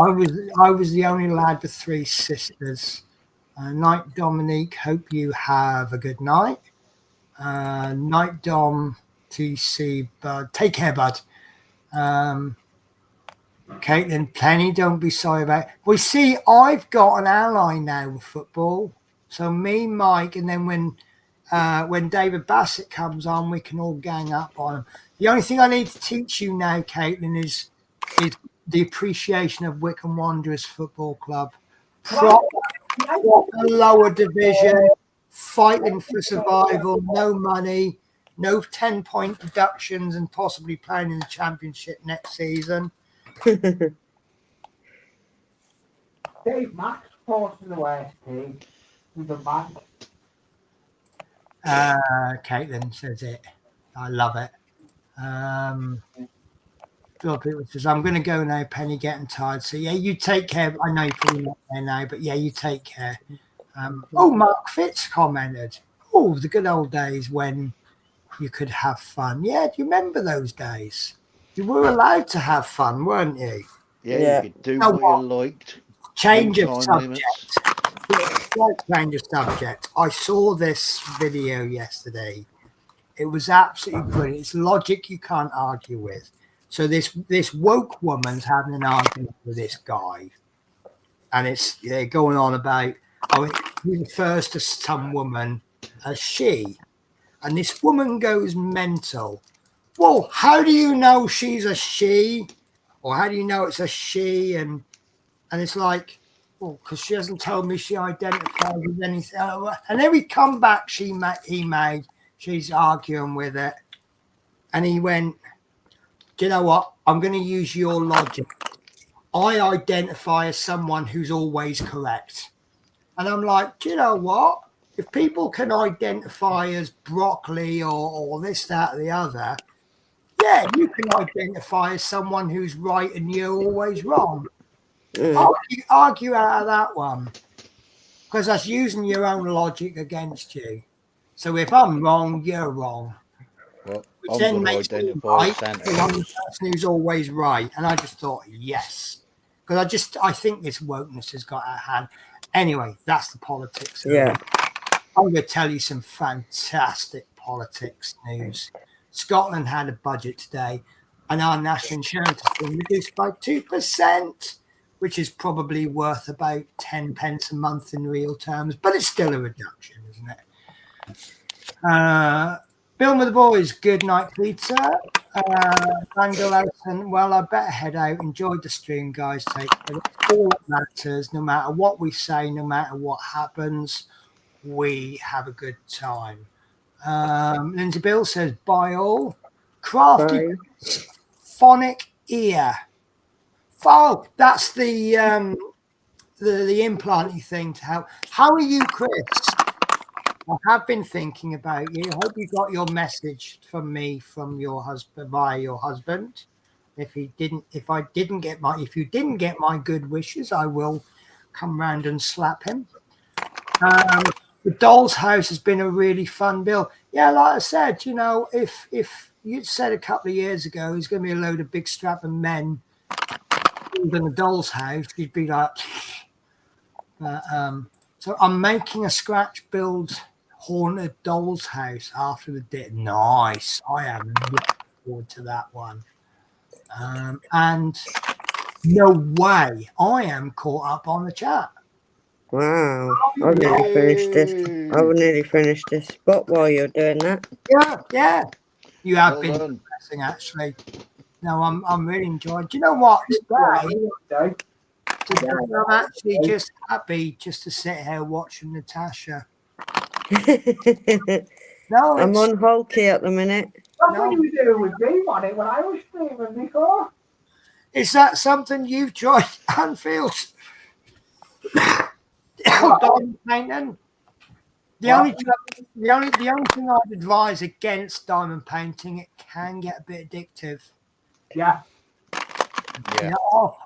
I was the only lad with 3 sisters. Night, Dominique. Hope you have a good night. Night, Dom. TC, bud. Take care, bud. Caitlin, plenty. Don't be sorry about it. We see I've got an ally now with football. So me, Mike, and then when David Bassett comes on, we can all gang up on him. The only thing I need to teach you now, Caitlin, is the appreciation of Wycombe Wanderers Football Club. Proper lower division, fighting for survival, no money, no 10-point deductions, and possibly playing in the Championship next season. Dave Max forcing the West team with the bank. Caitlin says it. I love it. Philip says, I'm going to go now, Penny, getting tired. So, yeah, you take care. I know you're probably not there now, but yeah, you take care. Mark Fitz commented, the good old days when you could have fun. Yeah, do you remember those days? You were allowed to have fun, weren't you? Yeah, you could do what you liked. Change of No time subject. limits. Change of subject. I saw this video yesterday. It was absolutely brilliant. It's logic you can't argue with. So this woke woman's having an argument with this guy, and they're going on about he refers to some woman as she, and this woman goes mental. Well, how do you know she's a she, or how do you know it's a she? And it's like, well, because she hasn't told me she identifies with anything. And every comeback he made, she's arguing with it, and he went, do you know what? I'm going to use your logic. I identify as someone who's always correct. And I'm like, do you know what? If people can identify as broccoli or this, that, or the other, yeah, you can identify as someone who's right and you're always wrong. Argue out of that one. Because that's using your own logic against you. So if I'm wrong, you're wrong. Well, Which I'm then going to makes me identify right, as Santa. the one person who's always right. And I just thought, yes. Because I think this wokeness has got out of hand. Anyway, that's the politics. Yeah. I'm going to tell you some fantastic politics news. Scotland had a budget today. and our national insurance has been reduced by 2%, which is probably worth about 10 pence a month in real terms, but it's still a reduction, isn't it? Bill with the boys, good night, Peter. Randall Elson, well, I better head out. Enjoyed the stream, guys. Take care. That's all that matters. No matter what we say, no matter what happens, we have a good time. Lindsay Bill says, bye all. Crafty Bye. phonic ear. Oh, that's the implanty thing to help. How are you, Chris? I have been thinking about you. I hope you got your message from me from your husband via your husband. If you didn't get my good wishes, I will come round and slap him. The Doll's House has been a really fun bill. Yeah, like I said, you know, if you'd said a couple of years ago there's going to be a load of big strapping men in the Doll's House, you'd be like, so I'm making a scratch build haunted Doll's House after the day. Nice. I am looking forward to that one. And no way, I am caught up on the chat. Wow. I've nearly finished this. I will nearly finish this spot while you're doing that. Yeah. You have Well been done. progressing, actually. No, I'm really enjoying. Do you know what? Today I'm actually just happy just to sit here watching Natasha. No, I'm it's, on Hulky at the minute. That's what you were doing with me, wasn't it, when I was streaming before? is that something you've joined, Anfield? Diamond painting. The only thing I'd advise against diamond painting, it can get a bit addictive. Yeah. Yeah.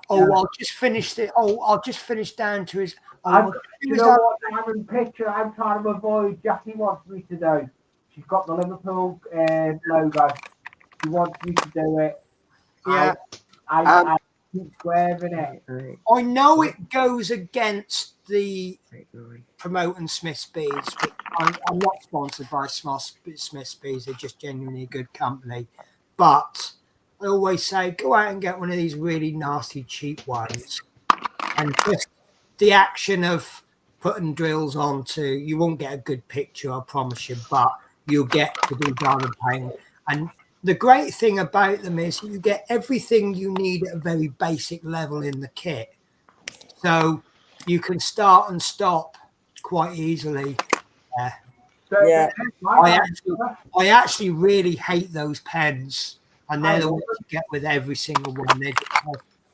I'll just finish it. I'll just finish down to his. You know what diamond picture I'm trying to avoid? Jackie wants me to do. She's got the Liverpool logo. She wants me to do it. Yeah. I keep swearing it. I know it goes against the promoting Smith's Bees. But I'm not sponsored by Smith's Bees. They're just genuinely a good company. But I always say, go out and get one of these really nasty, cheap ones. And just the action of putting drills onto, you won't get a good picture, I promise you, but you'll get to do diamond painting. And the great thing about them is you get everything you need at a very basic level in the kit. So you can start and stop quite easily. Yeah. I actually really hate those pens. And they're the ones you get with every single one.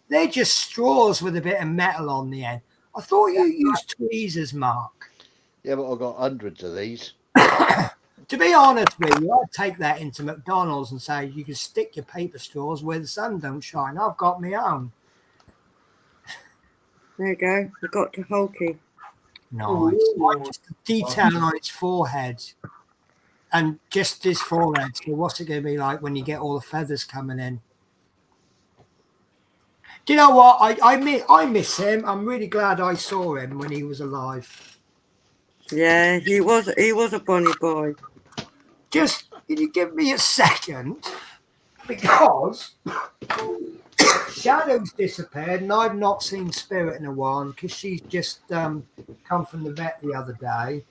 They're just straws with a bit of metal on the end. I thought you used tweezers, Mark. Yeah, but I've got hundreds of these. To be honest with you, I'd take that into McDonald's and say you can stick your paper straws where the sun don't shine. I've got my own. There you go. I got to Hulky. Nice. Just the detail on its forehead. And just his forehead. So what's it going to be like when you get all the feathers coming in? Do you know what? I miss him. I'm really glad I saw him when he was alive. Yeah, he was a bunny boy. Just, can you give me a second? Because Shadow's disappeared and I've not seen Spirit in a while because she's just come from the vet the other day.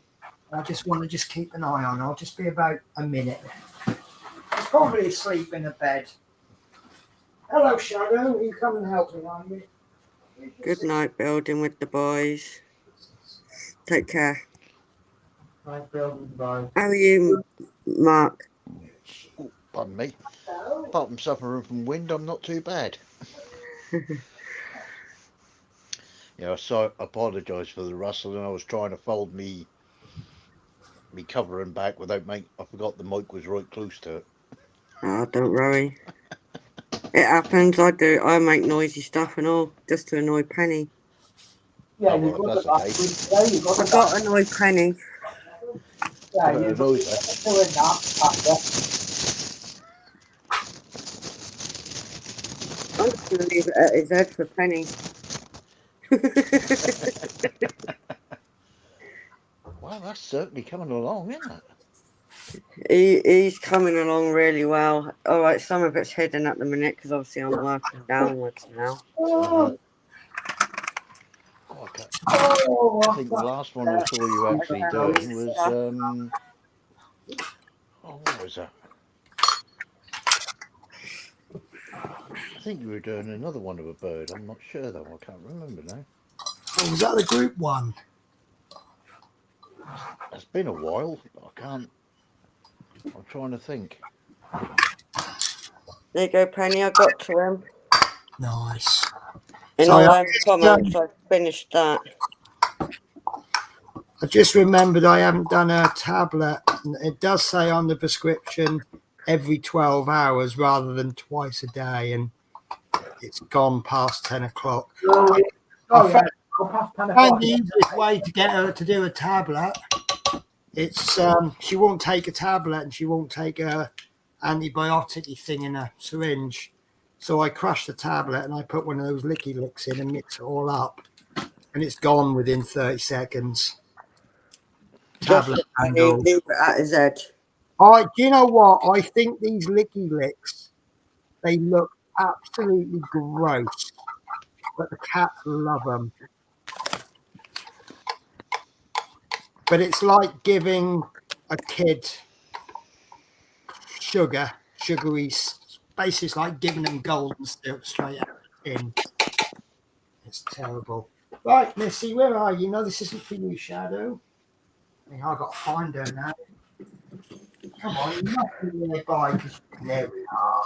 I just want to just keep an eye on her. I'll just be about a minute. She's probably asleep in a bed. Hello, Shadow. You come and help me, aren't you? Good night, building with the boys. Take care. Nice building, boys. How are you, Mark? Oh, pardon me. Apart from suffering from wind, I'm not too bad. Yeah, so I apologise for the rustling. I was trying to fold me covering back without I forgot the mic was right close to it. Oh, don't worry. It happens. I make noisy stuff and all just to annoy Penny. Yeah, Oh, you've well, got the that's last week. You've got I the got to annoy Penny. Yeah, It you've got annoys her. doing that. I'm just going to leave it at his head for Penny. Well, that's certainly coming along, isn't it? He's coming along really well. All right, some of it's hidden at the minute because obviously I'm working downwards now. Uh, okay. I think the last one I saw you actually doing was what was that? I think you were doing another one of a bird. I'm not sure though. I can't remember now. Oh, was that the group one? It's been a while. I can't. I'm trying to think. There you go, Penny. I got to him. Nice. In Sorry, all those comments, I finished that. I just remembered I haven't done a tablet. It does say on the prescription every 12 hours rather than twice a day, and it's gone past 10 o'clock. Oh, I yeah. I'll pass 10 found o'clock. the easiest way to get her to do a tablet. It's she won't take a tablet and she won't take a antibiotic thing in a syringe. So I crush the tablet and I put one of those licky licks in and mix it all up, and it's gone within 30 seconds. Just Tablet leave handle. it at his head. Do you know what? I think these licky licks, they look absolutely gross, but the cats love them. But it's like giving a kid sugary, basically it's like giving them golden syrup straight out in. It's terrible. Right, Missy, where are you? No, this isn't for you, Shadow. I think I've got to find her now. Come on, you must be nearby. There we are.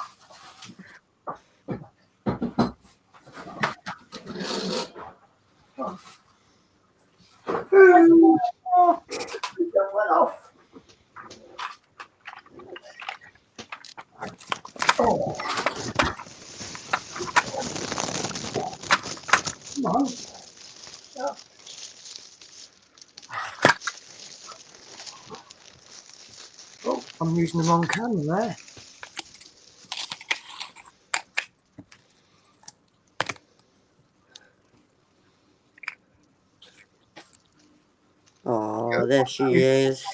Oh, we just went off. Oh. Come on. Yeah. Oh, I'm using the wrong camera there. Oh, there she is.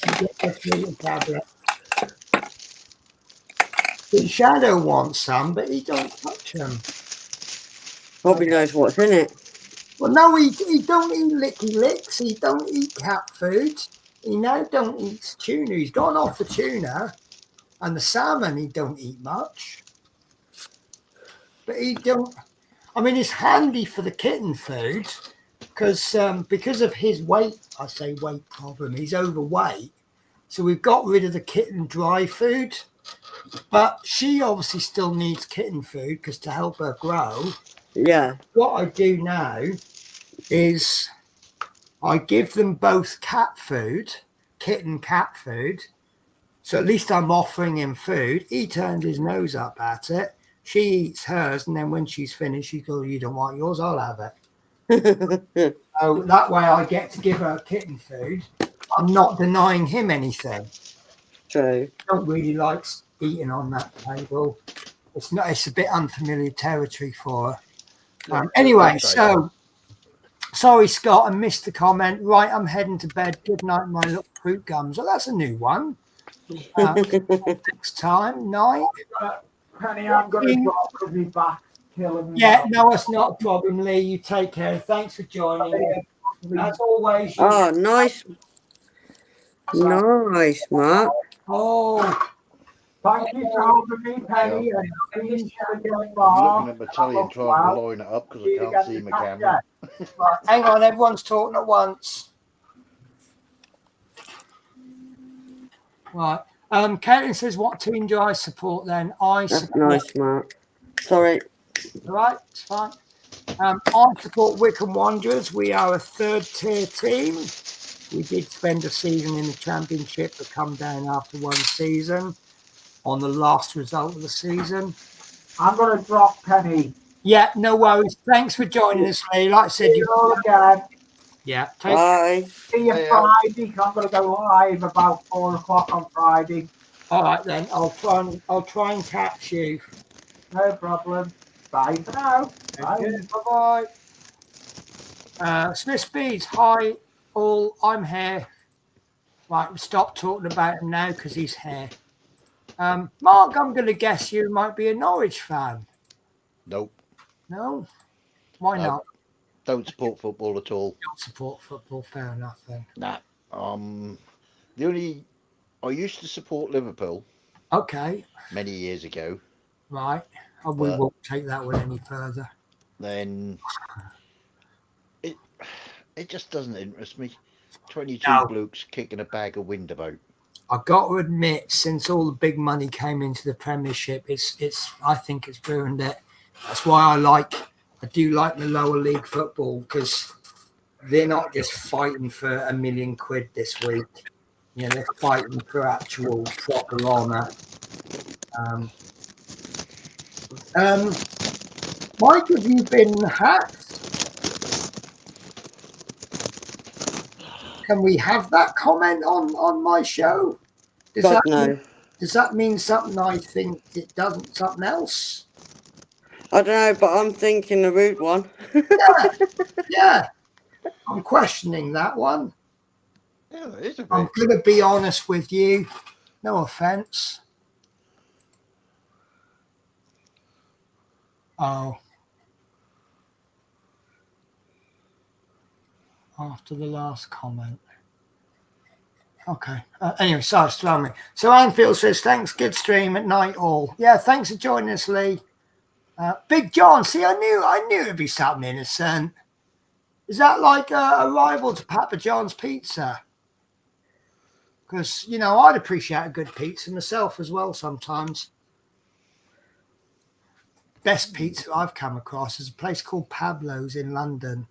The Shadow wants some, but he don't touch them. Probably knows what's in it. Well, no, he don't eat licky licks. He don't eat cat food. He now don't eat tuna. He's gone off the tuna, and the salmon he don't eat much. But he don't. I mean, it's handy for the kitten food because of his weight. I say weight problem. He's overweight, so we've got rid of the kitten dry food. But she obviously still needs kitten food because to help her grow. Yeah. What I do now is I give them both cat food, kitten cat food. So at least I'm offering him food. He turns his nose up at it. She eats hers, and then when she's finished, she goes, "You don't want yours, I'll have it." So that way I get to give her kitten food. I'm not denying him anything. True. I don't really like eating on that table. It's a bit unfamiliar territory for her. Anyway, so sorry, Scott, I missed the comment. Right, I'm heading to bed. Good night, my little fruit gums. Well, that's a new one. Next time, night. Penny, I'm going to drop because my back's killing me. Yeah, no, it's not a problem, Lee. You take care. Thanks for joining. As always. Oh, nice. Nice, Mark. Oh, Thank you for having me, Penny. And please share your I'm bar. looking at my telly and trying to line it up because I can't see my camera. right, hang on. Everyone's talking at once. Right. Caitlin says, "What team do I support?" Then I That's support. nice, Mark. Sorry. All right, it's fine. I support Wickham Wanderers. We are a third-tier team. We did spend a season in the Championship, but come down after one season on the last result of the season. I'm going to drop Penny. Yeah, no worries. Thanks for joining us, Lee. Like I said, See you all again. yeah. Take Bye. See you Friday. I'm going to go live about 4 o'clock on Friday. All right then. I'll try and catch you. No problem. Bye for now. Bye. Bye bye. Smith Speeds. Hi all. I'm here. Right, we'll stop talking about him now because he's here. Mark, I'm going to guess you might be a Norwich fan. Nope. No? Why No. not? Don't support football at all. Don't support football, fair enough then. Nah. The only I used to support Liverpool Okay, many years ago. right. And we But- won't take that one any further. Then it just doesn't interest me. 22 No. blokes kicking a bag of wind about. I've got to admit, since all the big money came into the Premiership, I think it's ruined it. That's why I do like the lower league football, because they're not just fighting for £1 million this week. You know, they're fighting for actual proper honour. Mike, have you been hacked? Can we have that comment on my show? God, no. Does that mean something I think it doesn't, something else? I don't know, but I'm thinking a rude one. Yeah. I'm questioning that one. Yeah, it is a bit. I'm going to be honest with you. No offense. Oh. After the last comment. Okay. Anyway, sorry, it's throwing me. So Anfield says, thanks, good stream at night all. Yeah, thanks for joining us, Lee. Big John, see, I knew it'd be something innocent. Is that like a rival to Papa John's Pizza? Because, you know, I'd appreciate a good pizza myself as well sometimes. Best pizza I've come across is a place called Pablo's in London.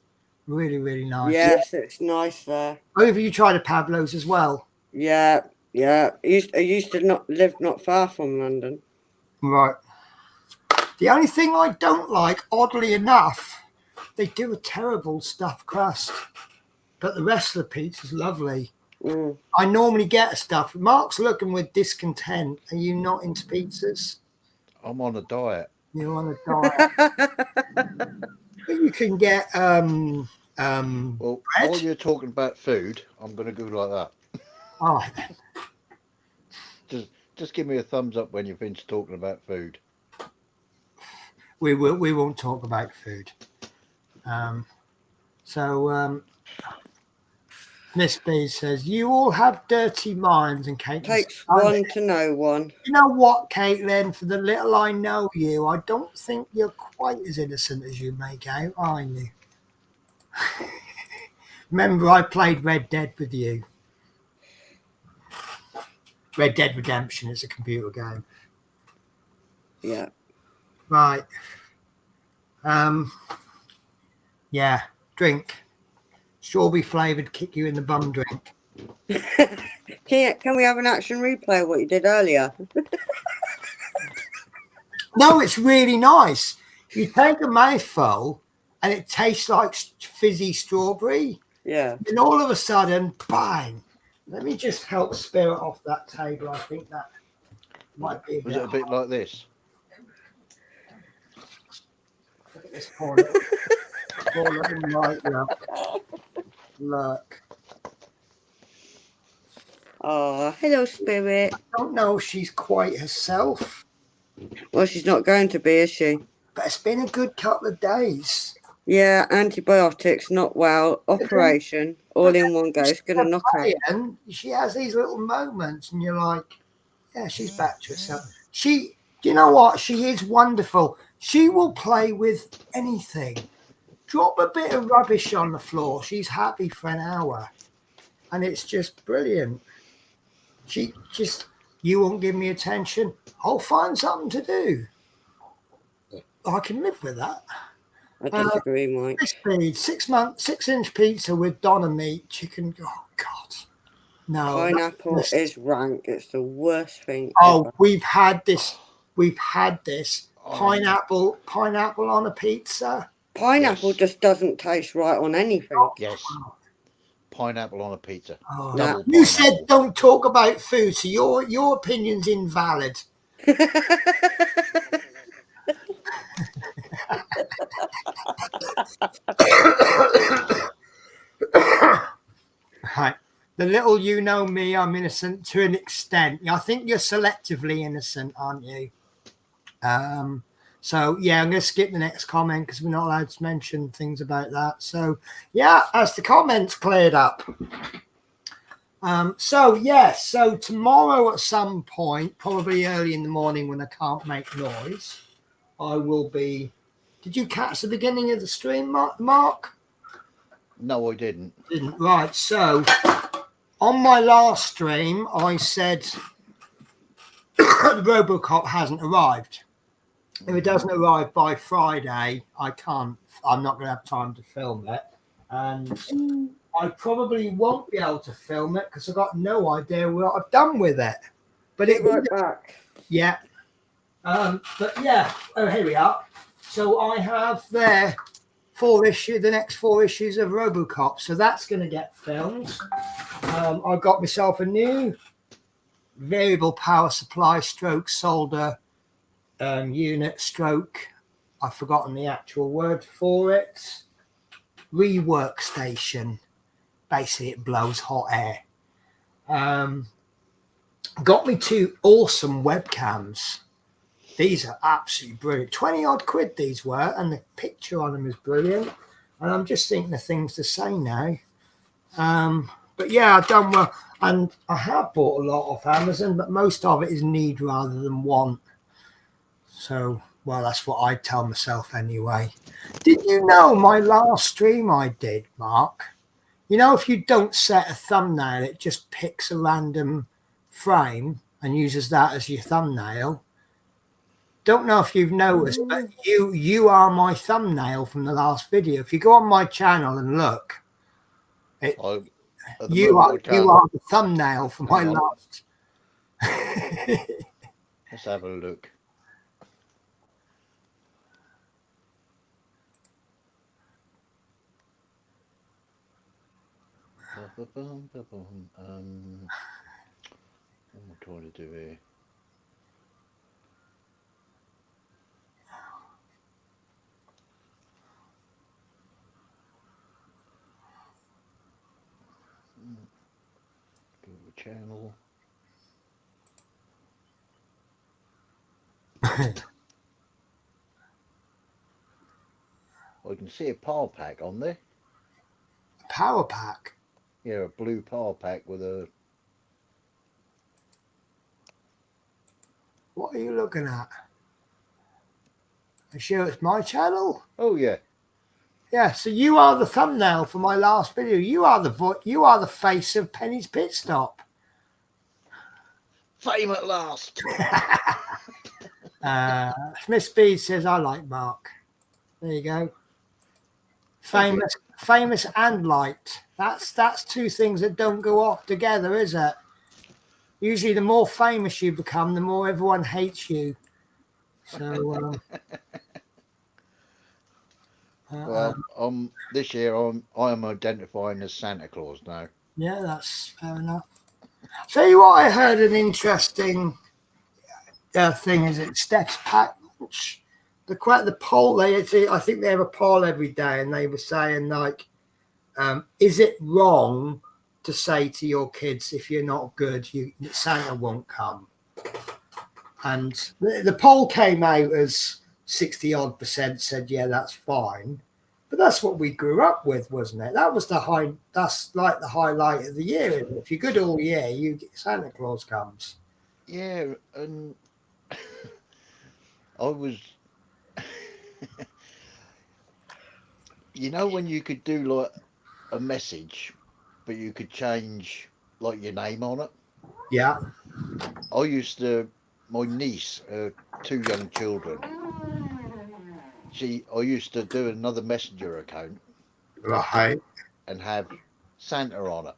Really, really nice. Yes, it's nice there. Oh, have you tried a Pablo's as well? Yeah. I used to not live not far from London. Right. The only thing I don't like, oddly enough, they do a terrible stuffed crust, but the rest of the pizza's lovely. Mm. I normally get a stuff. Mark's looking with discontent. Are you not into pizzas? I'm on a diet. You're on a diet. But you can get Well, bread. while you're talking about food, I'm going to go like that. All right then. Just give me a thumbs up when you finish talking about food. We won't talk about food. Miss B says, you all have dirty minds, and Caitlin Takes says, one to know one. you know what, Caitlin, for the little I know you, I don't think you're quite as innocent as you make out, are you? Remember, I played Red Dead with you. Red Dead Redemption is a computer game. Yeah. Right. Yeah, drink. Strawberry flavoured kick you in the bum drink. Can we have an action replay of what you did earlier? No, it's really nice. You take a mouthful and it tastes like fizzy strawberry. Yeah. And all of a sudden, bang. Let me just help Spirit off that table. I think that might be Was it a bit like this? Look at this poor little light. Look. Oh, hello, Spirit. I don't know if she's quite herself, Well, she's not going to be, is she? but it's been a good couple of days. Yeah, antibiotics, not well, operation, all in one go. It's going to knock her. And she has these little moments, and you're like, yeah, she's back to herself. Do you know what? She is wonderful. She will play with anything. Drop a bit of rubbish on the floor. She's happy for an hour. And it's just brilliant. You won't give me attention. I'll find something to do. I can live with that. I disagree, Mike. This speed, 6-inch pizza with Donna meat, chicken. Oh, God. No. Pineapple is rank. It's the worst thing. Oh, ever. we've had this. Pineapple on a pizza. Pineapple Yes. just doesn't taste right on anything. Yes. Pineapple on a pizza. Oh, No. you said don't talk about food, so your opinion's invalid. Right. the little you know me, I'm innocent to an extent. I think you're selectively innocent, aren't you? So yeah, I'm going to skip the next comment because we're not allowed to mention things about that. So yeah, as the comments cleared up. So tomorrow at some point, probably early in the morning when I can't make noise, I will be. Did you catch the beginning of the stream, Mark? No, I didn't. Didn't. Right. So on my last stream, I said the Robocop hasn't arrived. If it doesn't arrive by Friday, I'm not going to have time to film it. And I probably won't be able to film it because I've got no idea what I've done with it. But Be right back. Yeah. But yeah. Oh, here we are. So I have there the next 4 issues of Robocop. So that's going to get filmed. I've got myself a new variable power supply stroke solder unit stroke. I've forgotten the actual word for it. Rework station. Basically, it blows hot air. Got me 2 awesome webcams. These are absolutely brilliant. 20 odd quid these were, and the picture on them is brilliant. And I'm just thinking of things to say now. But yeah, I've done well. And I have bought a lot off Amazon, but most of it is need rather than want. So, well, that's what I tell myself anyway. Did you know my last stream I did, Mark? You know, if you don't set a thumbnail, it just picks a random frame and uses that as your thumbnail. Don't know if you've noticed, but you are my thumbnail from the last video. If you go on my channel and look, you are the thumbnail for my last. Let's have a look. What am I trying to do here? Go to the channel. I can see a power pack on there. Power pack? Yeah, a blue power pack with a... What are you looking at? Are you sure it's my channel? Oh, yeah. Yeah, so you are the thumbnail for my last video. You are the face of Penny's Pit Stop. Fame at last. Smith Speed says, I like Mark. There you go. Famous and liked. That's 2 things that don't go off together, is it? Usually the more famous you become, the more everyone hates you. So this year I am identifying as Santa Claus now. Yeah, that's fair enough. Tell you what, I heard an interesting thing. Is it Steps Pack Lunch? The poll, I think they have a poll every day, and they were saying, like, is it wrong to say to your kids, if you're not good, Santa won't come? And the poll came out as 60-odd% said, yeah, that's fine. But that's what we grew up with, wasn't it? That's like the highlight of the year. Isn't it? If you're good all year, Santa Claus comes. Yeah, and I was... You know when you could do like a message, but you could change like your name on it? Yeah. My niece, 2 young children, I used to do another messenger account. Right. And have Santa on it.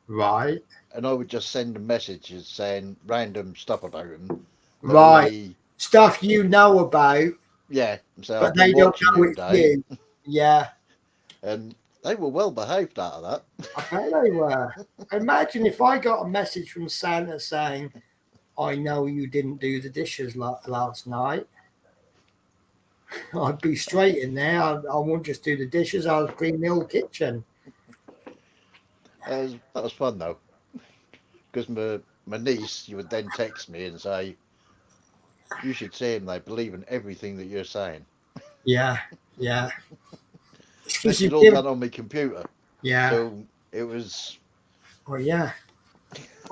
Right. And I would just send them messages saying random stuff about him. Right. Stuff you know about. Yeah. So but they don't know it's you. Yeah. And they were well behaved out of that. I bet they were. Imagine if I got a message from Santa saying, I know you didn't do the dishes last night. I'd be straight in there. I won't just do the dishes. I'll clean the whole kitchen. That was fun, though. because my niece, you would then text me and say, "You should see them. They believe in everything that you're saying." Yeah, yeah. This You is all give- done on my computer, yeah. so it was. Well, yeah.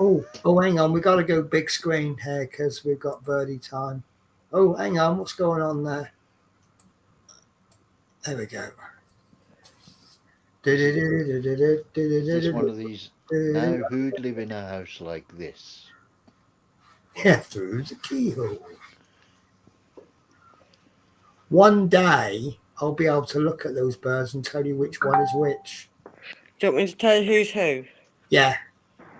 Oh, hang on. We got to go big screen here because we've got birdie time. Oh, hang on. What's going on there? There we go. Is this one of these? Now, who'd live in a house like this? Yeah, through the keyhole. One day, I'll be able to look at those birds and tell you which one is which. Do you want me to tell you who's who? Yeah.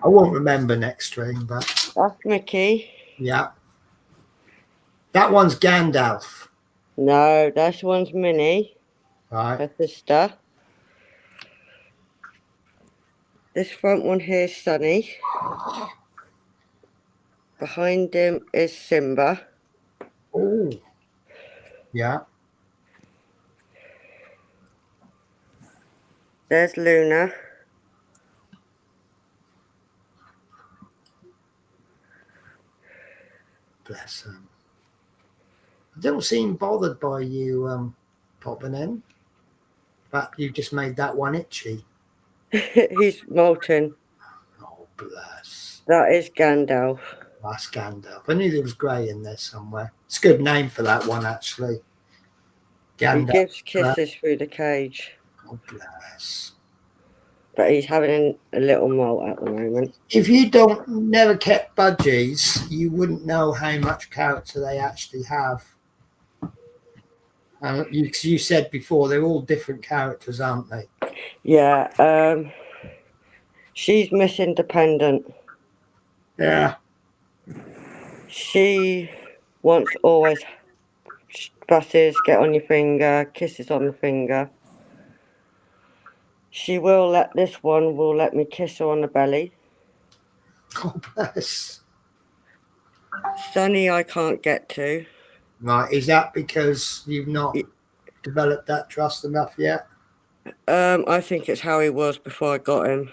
I won't remember next stream, but That's Mickey. yeah. That one's Gandalf, No, that one's Minnie, right? her sister. This front one here is Sunny. Behind him is Simba. Oh, yeah. There's Luna. Bless him. I don't seem bothered by you popping in. But you just made that one itchy. He's molten. Oh, bless. That is Gandalf. That's Gandalf. I knew there was grey in there somewhere. It's a good name for that one, actually. He Gandalf. gives kisses through the cage. Oh, bless. But he's having a little molt at the moment. If you never kept budgies, you wouldn't know how much character they actually have. You said before they're all different characters, aren't they? Yeah, she's Miss Independent. Yeah. She wants always buses, get on your finger, kisses on the finger. She will let me kiss her on the belly. Oh, bless. Sunny I can't get to. Right. Is that because you've not developed that trust enough yet? I think it's how he was before I got him.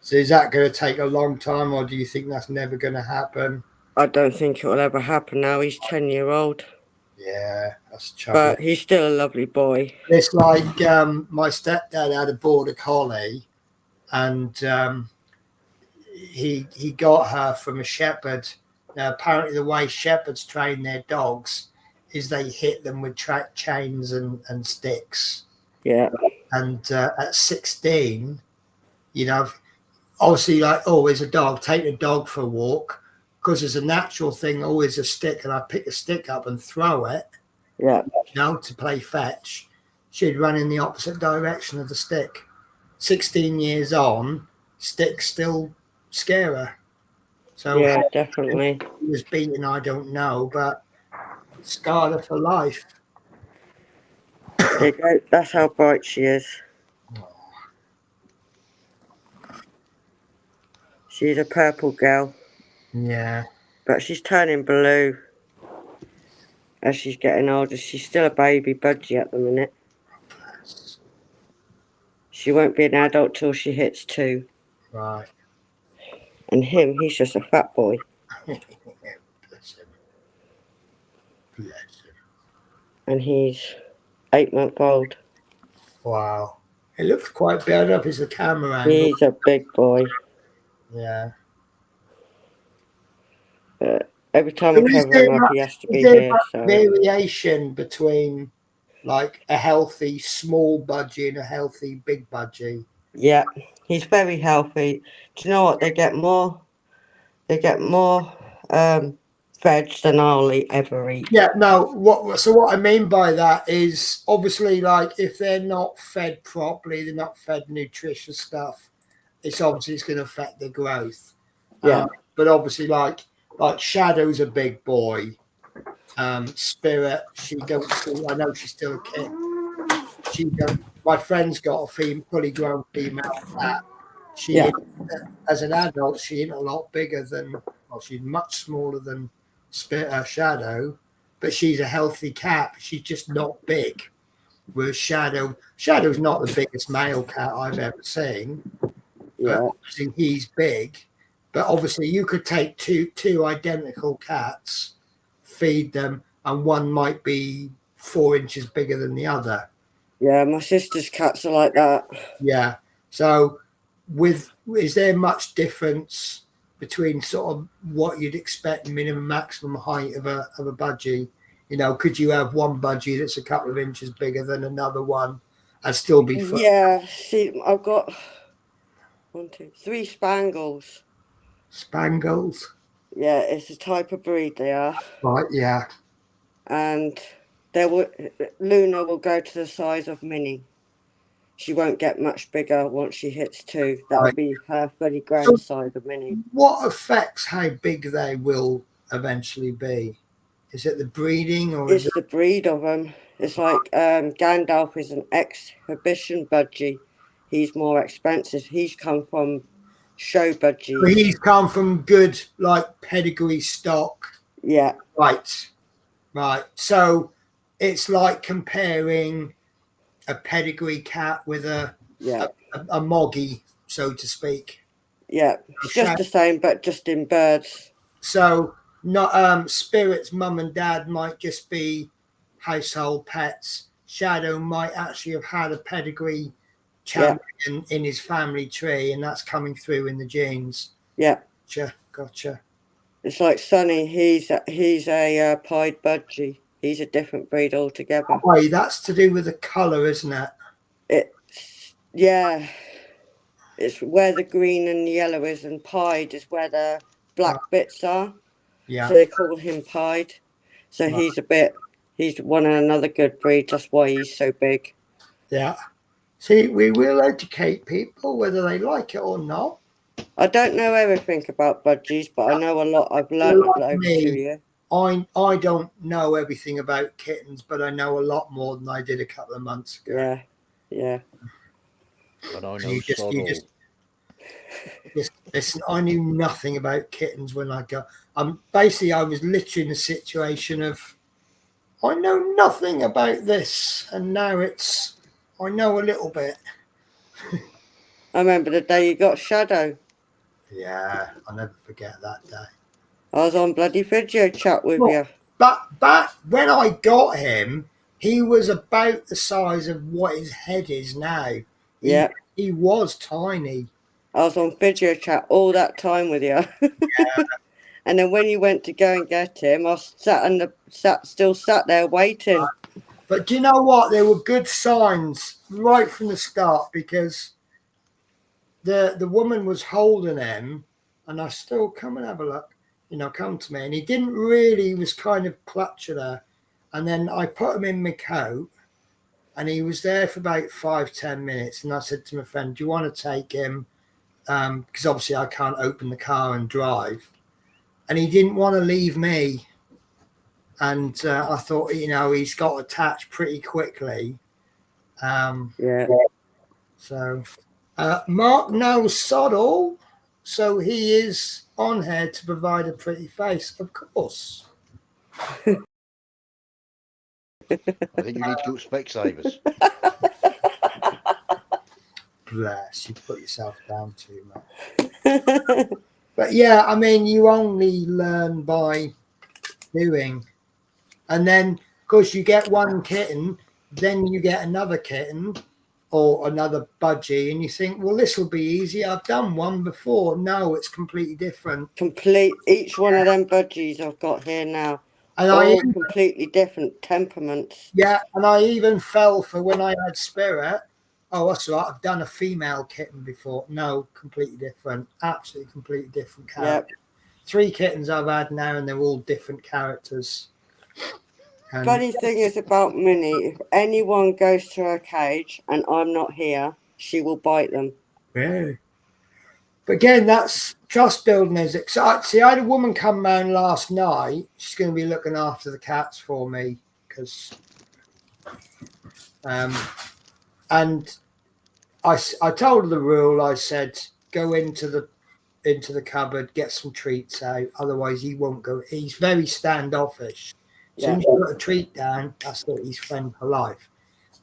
So is that going to take a long time, or do you think that's never going to happen? I don't think it will ever happen now. He's 10-year-old. Yeah, that's trouble. But he's still a lovely boy. It's like my stepdad had a border collie, and he got her from a shepherd. Now, apparently, the way shepherds train their dogs is they hit them with track chains and sticks. Yeah. And at 16, you know, obviously, like, there's a dog. Take the dog for a walk, because there's a natural thing. Always a stick, and I pick a stick up and throw it. Yeah. To play fetch. She'd run in the opposite direction of the stick. 16 years on, sticks still scare her. So yeah, definitely. He was beaten, I don't know, but scarred her for life. There you go. That's how bright she is. She's a purple girl. Yeah. But she's turning blue as she's getting older. She's still a baby budgie at the minute. She won't be an adult till she hits 2. Right. And he's just a fat boy. Bless him. Bless him. And he's 8-month-old. Wow. It looks quite built up as the camera angle. He's a big boy. Yeah. Every time I cover him up, he has to be here. So. Variation between like a healthy small budgie and a healthy big budgie. Yeah, he's very healthy. Do you know what? They get more veg than I'll ever eat. Yeah, no, what I mean by that is obviously like if they're not fed properly, they're not fed nutritious stuff, it's going to affect their growth. Yeah. But obviously like Shadow's a big boy. Spirit, I know she's still a kid. My friend's got a fully grown female cat. As an adult, she ain't a lot bigger than, she's much smaller than Shadow, but she's a healthy cat. She's just not big. Whereas Shadow's not the biggest male cat I've ever seen. Yeah. But he's big, But obviously, you could take two identical cats, feed them, and one might be 4 inches bigger than the other. Yeah, my sister's cats are like that. Yeah. So, is there much difference between sort of what you'd expect minimum maximum height of a budgie? You know, could you have one budgie that's a couple of inches bigger than another one and still be Yeah, see, I've got 3 Spangles. Spangles? Yeah, it's a type of breed they are. Right, yeah. And Luna will go to the size of Minnie. She won't get much bigger once she hits 2. That'll Right. be her very grand size of Minnie. What affects how big they will eventually be? Is it the breeding or is It's the breed of them. It's like Gandalf is an exhibition budgie. He's more expensive. He's come from show budgies. he's come from good like pedigree stock? Yeah, Right. So it's like comparing a pedigree cat with a yeah, moggy, so to speak. yeah. It's just the same, but just in birds. So not Spirit's mum and dad might just be household pets. Shadow might actually have had a pedigree champion in his family tree, and that's coming through in the genes. Yeah. Gotcha. It's like Sonny. He's a pied budgie. He's a different breed altogether. Oh, that's to do with the colour, isn't it? It's where the green and yellow is, and pied is where the black bits are. Yeah. So they call him pied. So Right. he's one of another good breed. That's why he's so big. Yeah. See, we will educate people whether they like it or not. I don't know everything about budgies, but I know a lot. I've learned over 2 years. I don't know everything about kittens, but I know a lot more than I did a couple of months ago. Yeah. But I know You just listen. I knew nothing about kittens when I got. Basically, I was literally in a situation of I know nothing about this, and now I know a little bit. I remember the day you got Shadow. Yeah, I'll never forget that day. I was on bloody video chat with you. But when I got him, he was about the size of what his head is now. He was tiny. I was on video chat all that time with you. Yeah. And then when you went to go and get him, I still sat there waiting. But do you know what? There were good signs right from the start, because the woman was holding him, and I still come and have a look. Come to me, and he was kind of clutching her, and then I put him in my coat, and he was there for about 5-10 minutes, and I said to my friend, do you want to take him, because obviously I can't open the car and drive, and he didn't want to leave me, and I thought, he's got attached pretty quickly. So Mark knows sod all, so he is on here to provide a pretty face, of course. I think you need to get Specsavers. Bless, you put yourself down too much. But yeah, I mean, you only learn by doing. And then, of course, you get one kitten, then you get another kitten or another budgie, and you think, well, this will be easy. I've done one before. No, it's completely different. Each one of them budgies I've got here now, and completely different temperaments. Yeah, and I even fell for when I had Spirit. Oh, that's right. I've done a female kitten before. No, completely different. Absolutely completely different character. Yep. 3 kittens I've had now, and they're all different characters. And funny thing is about Minnie, if anyone goes to her cage and I'm not here, she will bite them. Really? But again, that's trust building, is it? See, I had a woman come round last night. She's going to be looking after the cats for me, because and I told her the rule. I said, go into the cupboard, get some treats out, otherwise he won't go. He's very standoffish. As soon as you put a treat down, that's it, he's friend for life.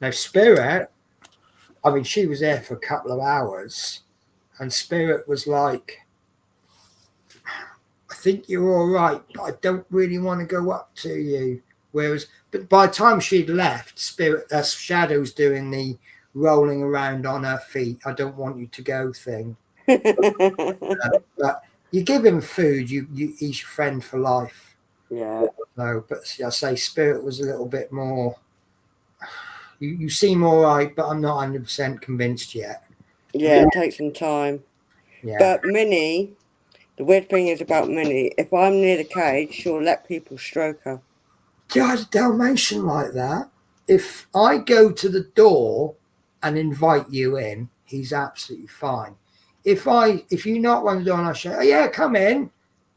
Now Spirit, I mean, she was there for a couple of hours, and Spirit was like, think you're all right, but I don't really want to go up to you. Whereas, but by the time she'd left, Shadow's doing the rolling around on her feet. I don't want you to go thing. But you give him food, he's your friend for life. Yeah. No, but I say Spirit was a little bit more. You seem all right, but I'm not 100% convinced yet. Yeah, it takes some time. Yeah. But Minnie, the weird thing is about Minnie, if I'm near the cage, she'll let people stroke her. Yeah, I had a Dalmatian like that. If I go to the door and invite you in, he's absolutely fine. If you knock on the door and I say, "Oh yeah, come in,"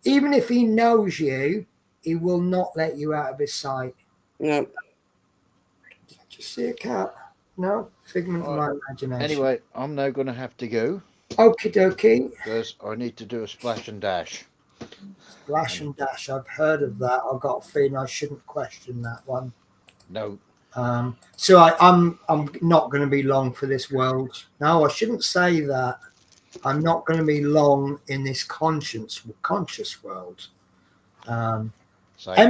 even if he knows you, he will not let you out of his sight. No. Did you see a cat? No, figment of my imagination. Anyway, I'm now going to have to go Okie dokie. because I need to do a splash and dash. Splash and dash. I've heard of that. I've got a feeling I shouldn't question that one. No. So I'm not going to be long for this world. No, I shouldn't say that. I'm not going to be long in this conscious world. Same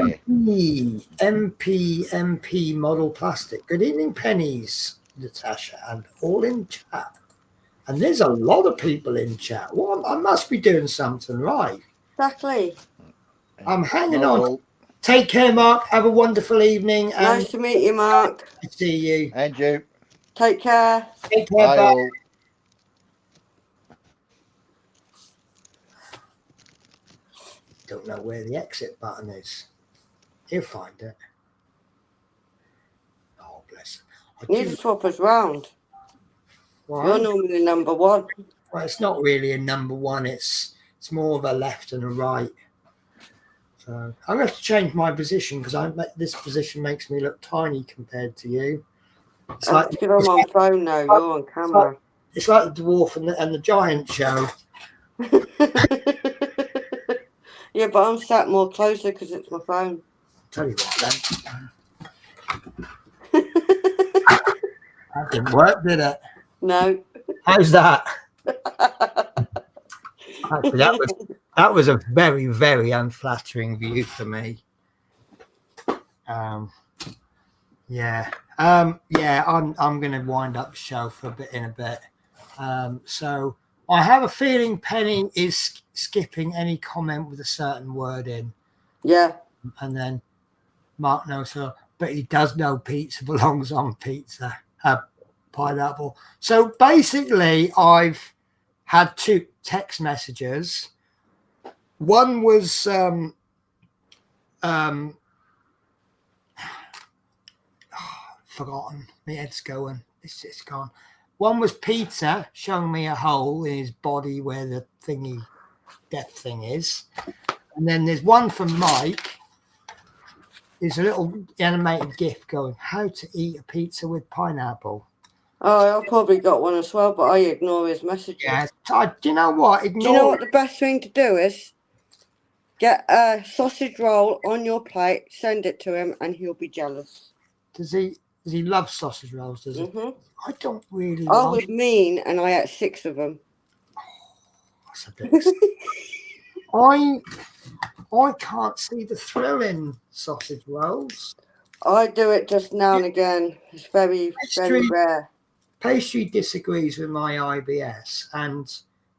here. MP Model Plastic. Good evening, Pennies, Natasha, and all in chat. And there's a lot of people in chat. Well, I must be doing something right. Exactly. I'm hanging Not on. all. Take care, Mark. Have a wonderful evening. And Nice to meet you, Mark. I see you. And you. Take care. Take care. Bye Bye. all. Don't know where the exit button is. He'll find it. Oh, bless him. I Need do- to swap us round. Why? You're normally number one. Well, it's not really a number one. It's more of a left and a right. So I'm going to have to change my position because this position makes me look tiny compared to you. It's I'm like on phone now. You're on camera. it's like the dwarf and the giant show. Yeah, but I'm sat more closer because it's my phone. Tell you what, then that didn't work, did it? No. How's that? Actually, that was a very, very unflattering view for me. Yeah, I'm going to wind up the show for in a bit. So I have a feeling Penny is skipping any comment with a certain word in, Yeah. and then Mark knows her, but he does know pizza belongs on pizza, pineapple. So basically, I've had 2 text messages. One was forgotten. My head's going. It's gone. One was Peter showing me a hole in his body where the death thing is. And then there's one from Mike. There's a little animated GIF going, how to eat a pizza with pineapple. Oh, I probably got one as well, but I ignore his messages. Yeah. Do you know what? Do you know what the best thing to do is? Get a sausage roll on your plate, send it to him, and he'll be jealous. Does he love sausage rolls, does he? Mm-hmm. I don't really I like was mean, and I ate 6 of them. that's a bit. I can't see the thrill in sausage rolls. I do it just now and again. It's very, very rare. Pastry disagrees with my IBS, and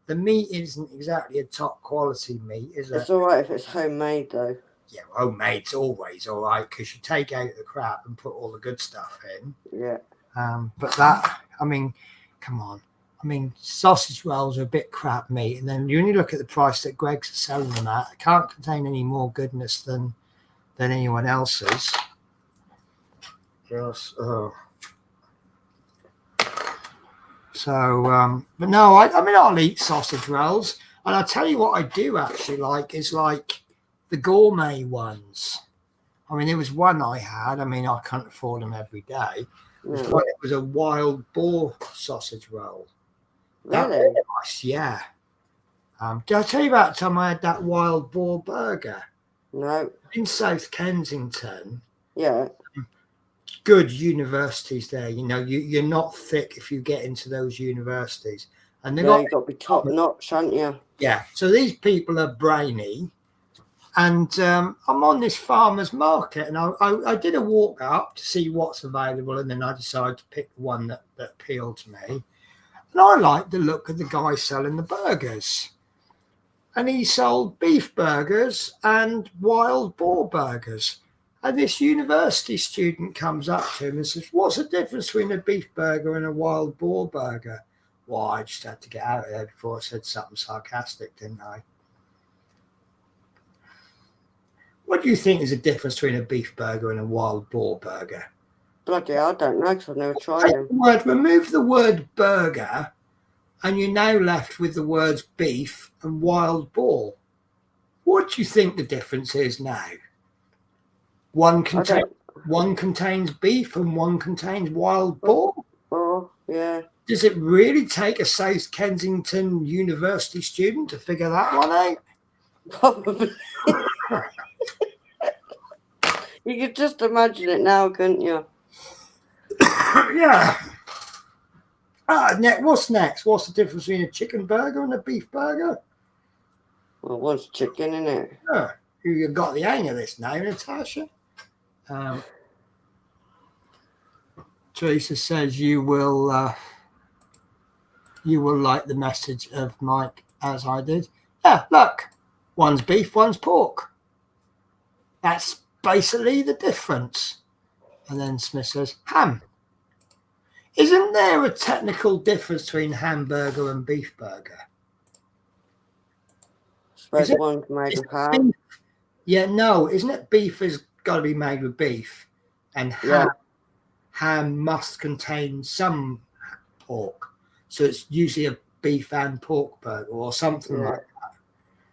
the meat isn't exactly a top quality meat, is it? It's all right if it's homemade, though. Yeah, homemade's always all right because you take out the crap and put all the good stuff in. Yeah. But that, I mean, come on. I mean, sausage rolls are a bit crap meat, and then you only look at the price that Greg's selling them at. It can't contain any more goodness than anyone else's. Just, So, but no, I mean, I'll eat sausage rolls, and I'll tell you what I do actually like is like the gourmet ones. I mean, there was one I had. I mean, I can't afford them every day. It was a wild boar sausage roll. That Really? was nice, yeah. Did I tell you about the time I had that wild boar burger? No. In South Kensington. Yeah. Good universities there. You know, you're not thick if you get into those universities. And they You've got to be top notch, haven't you? Yeah. So these people are brainy. And I'm on this farmer's market, and I did a walk up to see what's available, and then I decided to pick the one that appealed to me. And I liked the look of the guy selling the burgers. And he sold beef burgers and wild boar burgers. And this university student comes up to him and says, "What's the difference between a beef burger and a wild boar burger?" Well, I just had to get out of there before I said something sarcastic, didn't I? What do you think is the difference between a beef burger and a wild boar burger? Bloody hell, I don't know because I've never tried them. Remove the word burger, and you're now left with the words beef and wild boar. What do you think the difference is now? One contains beef and one contains wild boar. Oh, yeah. Does it really take a South Kensington University student to figure that one out? Probably. You could just imagine it now, couldn't you? Yeah. What's next? What's the difference between a chicken burger and a beef burger? Well, one's chicken, isn't it? Oh, you've got the hang of this now, Natasha. Teresa says you will like the message of Mike as I did. Yeah, look, one's beef, one's pork. That's basically the difference. And then Smith says ham. Isn't there a technical difference between hamburger and beef burger? I suppose one's made of ham. Beef? Yeah, no, isn't it? Beef has got to be made with beef, and ham must contain some pork. So it's usually a beef and pork burger or something like that.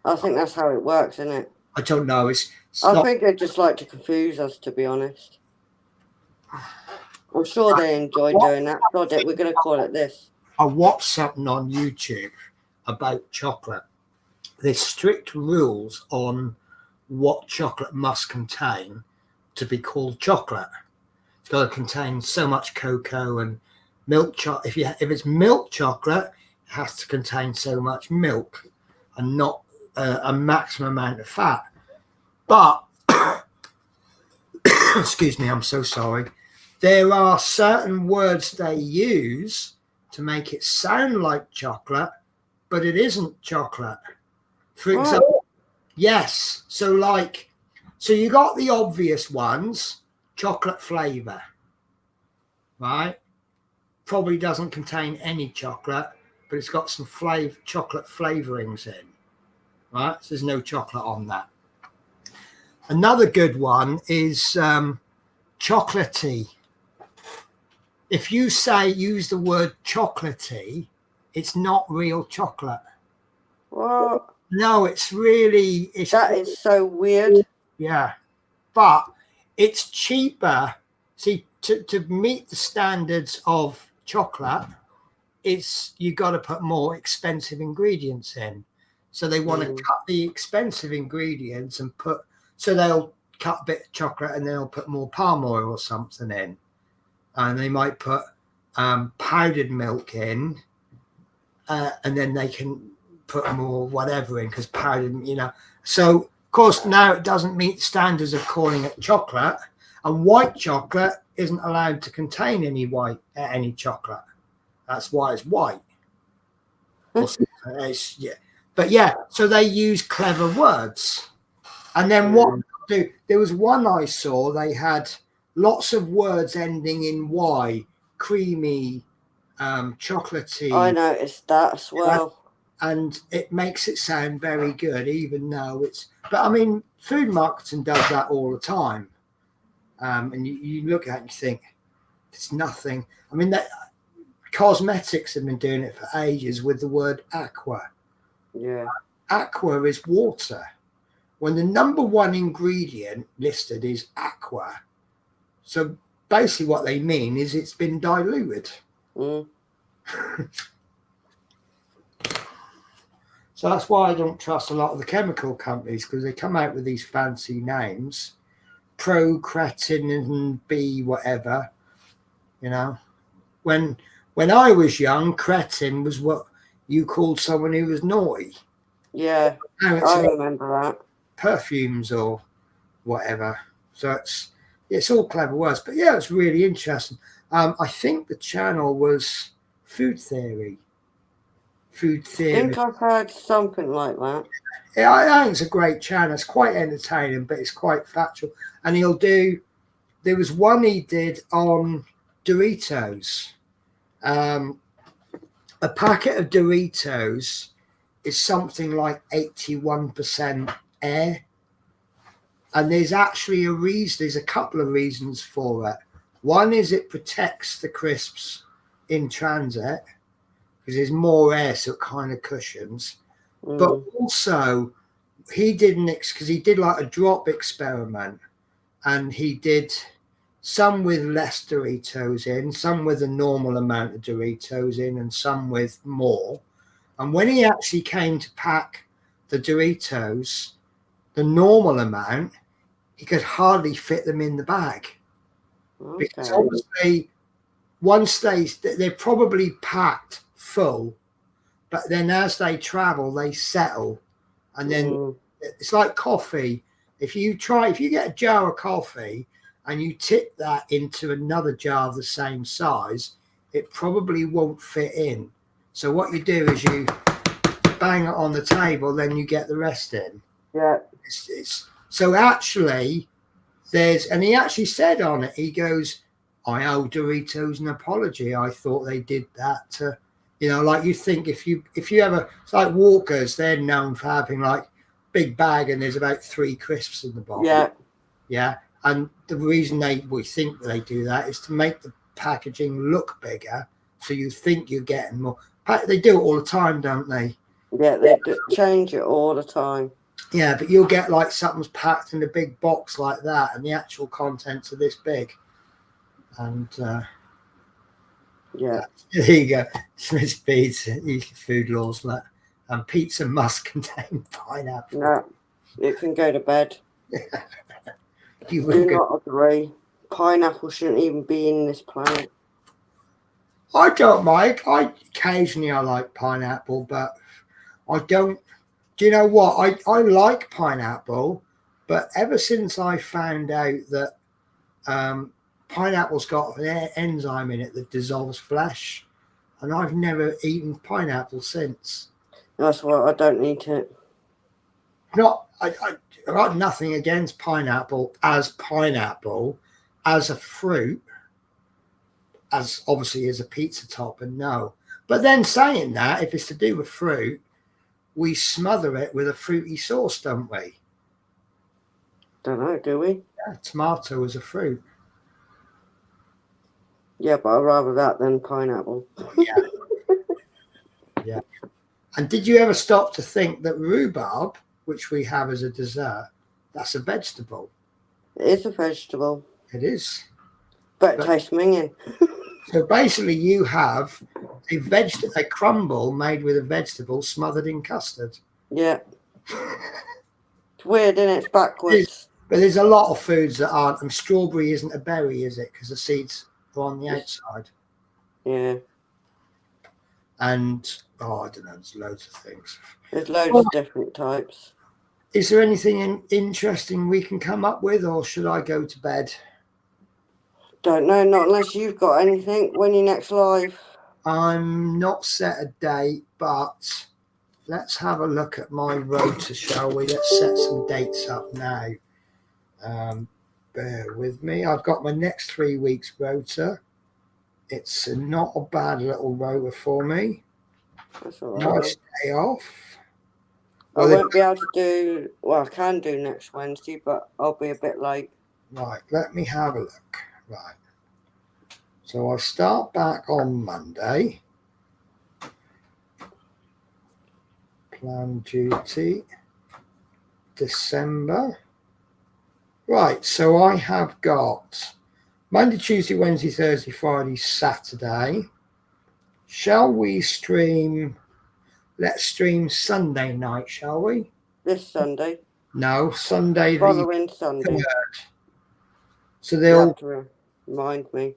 I think that's how it works, isn't it? I don't know. I think they just like to confuse us, to be honest. I'm sure they enjoy doing that. We're going to call it this. I watched something on YouTube about chocolate. There's strict rules on what chocolate must contain to be called chocolate. It's got to contain so much cocoa and milk chocolate. If it's milk chocolate, it has to contain so much milk and not a maximum amount of fat. But excuse me, I'm so sorry. There are certain words they use to make it sound like chocolate, but it isn't chocolate. For example, yes. So you got the obvious ones, chocolate flavor, right? Probably doesn't contain any chocolate, but it's got some chocolate flavorings in, right? So there's no chocolate on that. Another good one is chocolatey. If you use the word chocolatey, it's not real chocolate. What? No, that is so weird. Yeah, but it's cheaper. See, to meet the standards of chocolate, you got to put more expensive ingredients in. So they want to cut the expensive ingredients and so they'll cut a bit of chocolate and they'll put more palm oil or something in. And they might put powdered milk in, and then they can put more whatever in because powdered, So, of course, now it doesn't meet the standards of calling it chocolate. And white chocolate isn't allowed to contain any chocolate. That's why it's white. But yeah, so they use clever words. And then what they do? There was one I saw. They had lots of words ending in Y, creamy, chocolatey. I noticed that as well. And it makes it sound very good, even though but I mean, food marketing does that all the time. And you look at it and you think, it's nothing. I mean, cosmetics have been doing it for ages with the word aqua. Yeah. Aqua is water. When the number one ingredient listed is aqua, so basically what they mean is it's been diluted. So that's why I don't trust a lot of the chemical companies, because they come out with these fancy names, pro-cretin and B whatever, When I was young, cretin was what you called someone who was naughty. Yeah, I remember that. perfumes or whatever. So it's all clever words. But yeah, it's really interesting. I think the channel was Food Theory. Food I Theory. think I've heard something like that. Yeah, I think it's a great channel. It's quite entertaining, but it's quite factual. And there was one he did on Doritos. A packet of Doritos is something like 81% air. And there's actually there's a couple of reasons for it. One is it protects the crisps in transit because there's more air, so it kind of cushions. But also, he didn't, because he did like a drop experiment, and he did some with less Doritos in, some with a normal amount of Doritos in, and some with more. And when he actually came to pack the Doritos, the normal amount, he could hardly fit them in the bag. Because obviously, once they're probably packed full, but then as they travel, they settle. And then it's like coffee. If you get a jar of coffee and you tip that into another jar of the same size, it probably won't fit in. So what you do is you bang it on the table, then you get the rest in. Yeah. So actually, and he actually said on it, he goes, I owe Doritos an apology. I thought they did that to, like you think if you it's like Walkers, they're known for having like big bag and there's about 3 crisps in the bottom. Yeah. Yeah. And the reason we think they do that is to make the packaging look bigger. So you think you're getting more. They do it all the time, don't they? Yeah, they change it all the time. Yeah, but you'll get like something's packed in a big box like that and the actual contents are this big. And yeah, there you go. Smith's Pizza, food laws, and pizza must contain pineapple. No, it can go to bed. You Do not agree. Pineapple shouldn't even be in this planet. I don't like. Occasionally I like pineapple, but I don't. Do you know what? I like pineapple, but ever since I found out that pineapple's got an enzyme in it that dissolves flesh, and I've never eaten pineapple since. That's why I don't eat it. I got nothing against pineapple as a fruit, as obviously as a pizza topping, no. But then saying that, if it's to do with fruit, we smother it with a fruity sauce, don't we? Don't know, do we? Yeah, tomato is a fruit. Yeah, but I'd rather that than pineapple. Yeah. Yeah. And did you ever stop to think that rhubarb, which we have as a dessert, that's a vegetable? It is a vegetable. It is. But it tastes minging. So basically you have a crumble made with a vegetable smothered in custard. Yeah. It's weird, isn't it? It's backwards. But there's a lot of foods that aren't. And strawberry isn't a berry, is it? Because the seeds are on the outside. Yeah. And, I don't know, there's loads of things. There's loads of different types. Is there anything interesting we can come up with, or should I go to bed? Don't know, not unless you've got anything. When you next live? I'm not set a date, but let's have a look at my rota, shall we? Let's set some dates up now. Bear with me. I've got my next 3 weeks rota. It's not a bad little rota for me. That's all right. Nice day off. I won't be able to do, well, I can do next Wednesday, but I'll be a bit late. Right, let me have a look. Right. So I start back on Monday. Plan duty. December. Right, so I have got Monday, Tuesday, Wednesday, Thursday, Friday, Saturday. Shall we stream? Let's stream Sunday night, shall we? This Sunday? No, Sunday the Following Sunday. 3rd. So You they'll. have to remind me.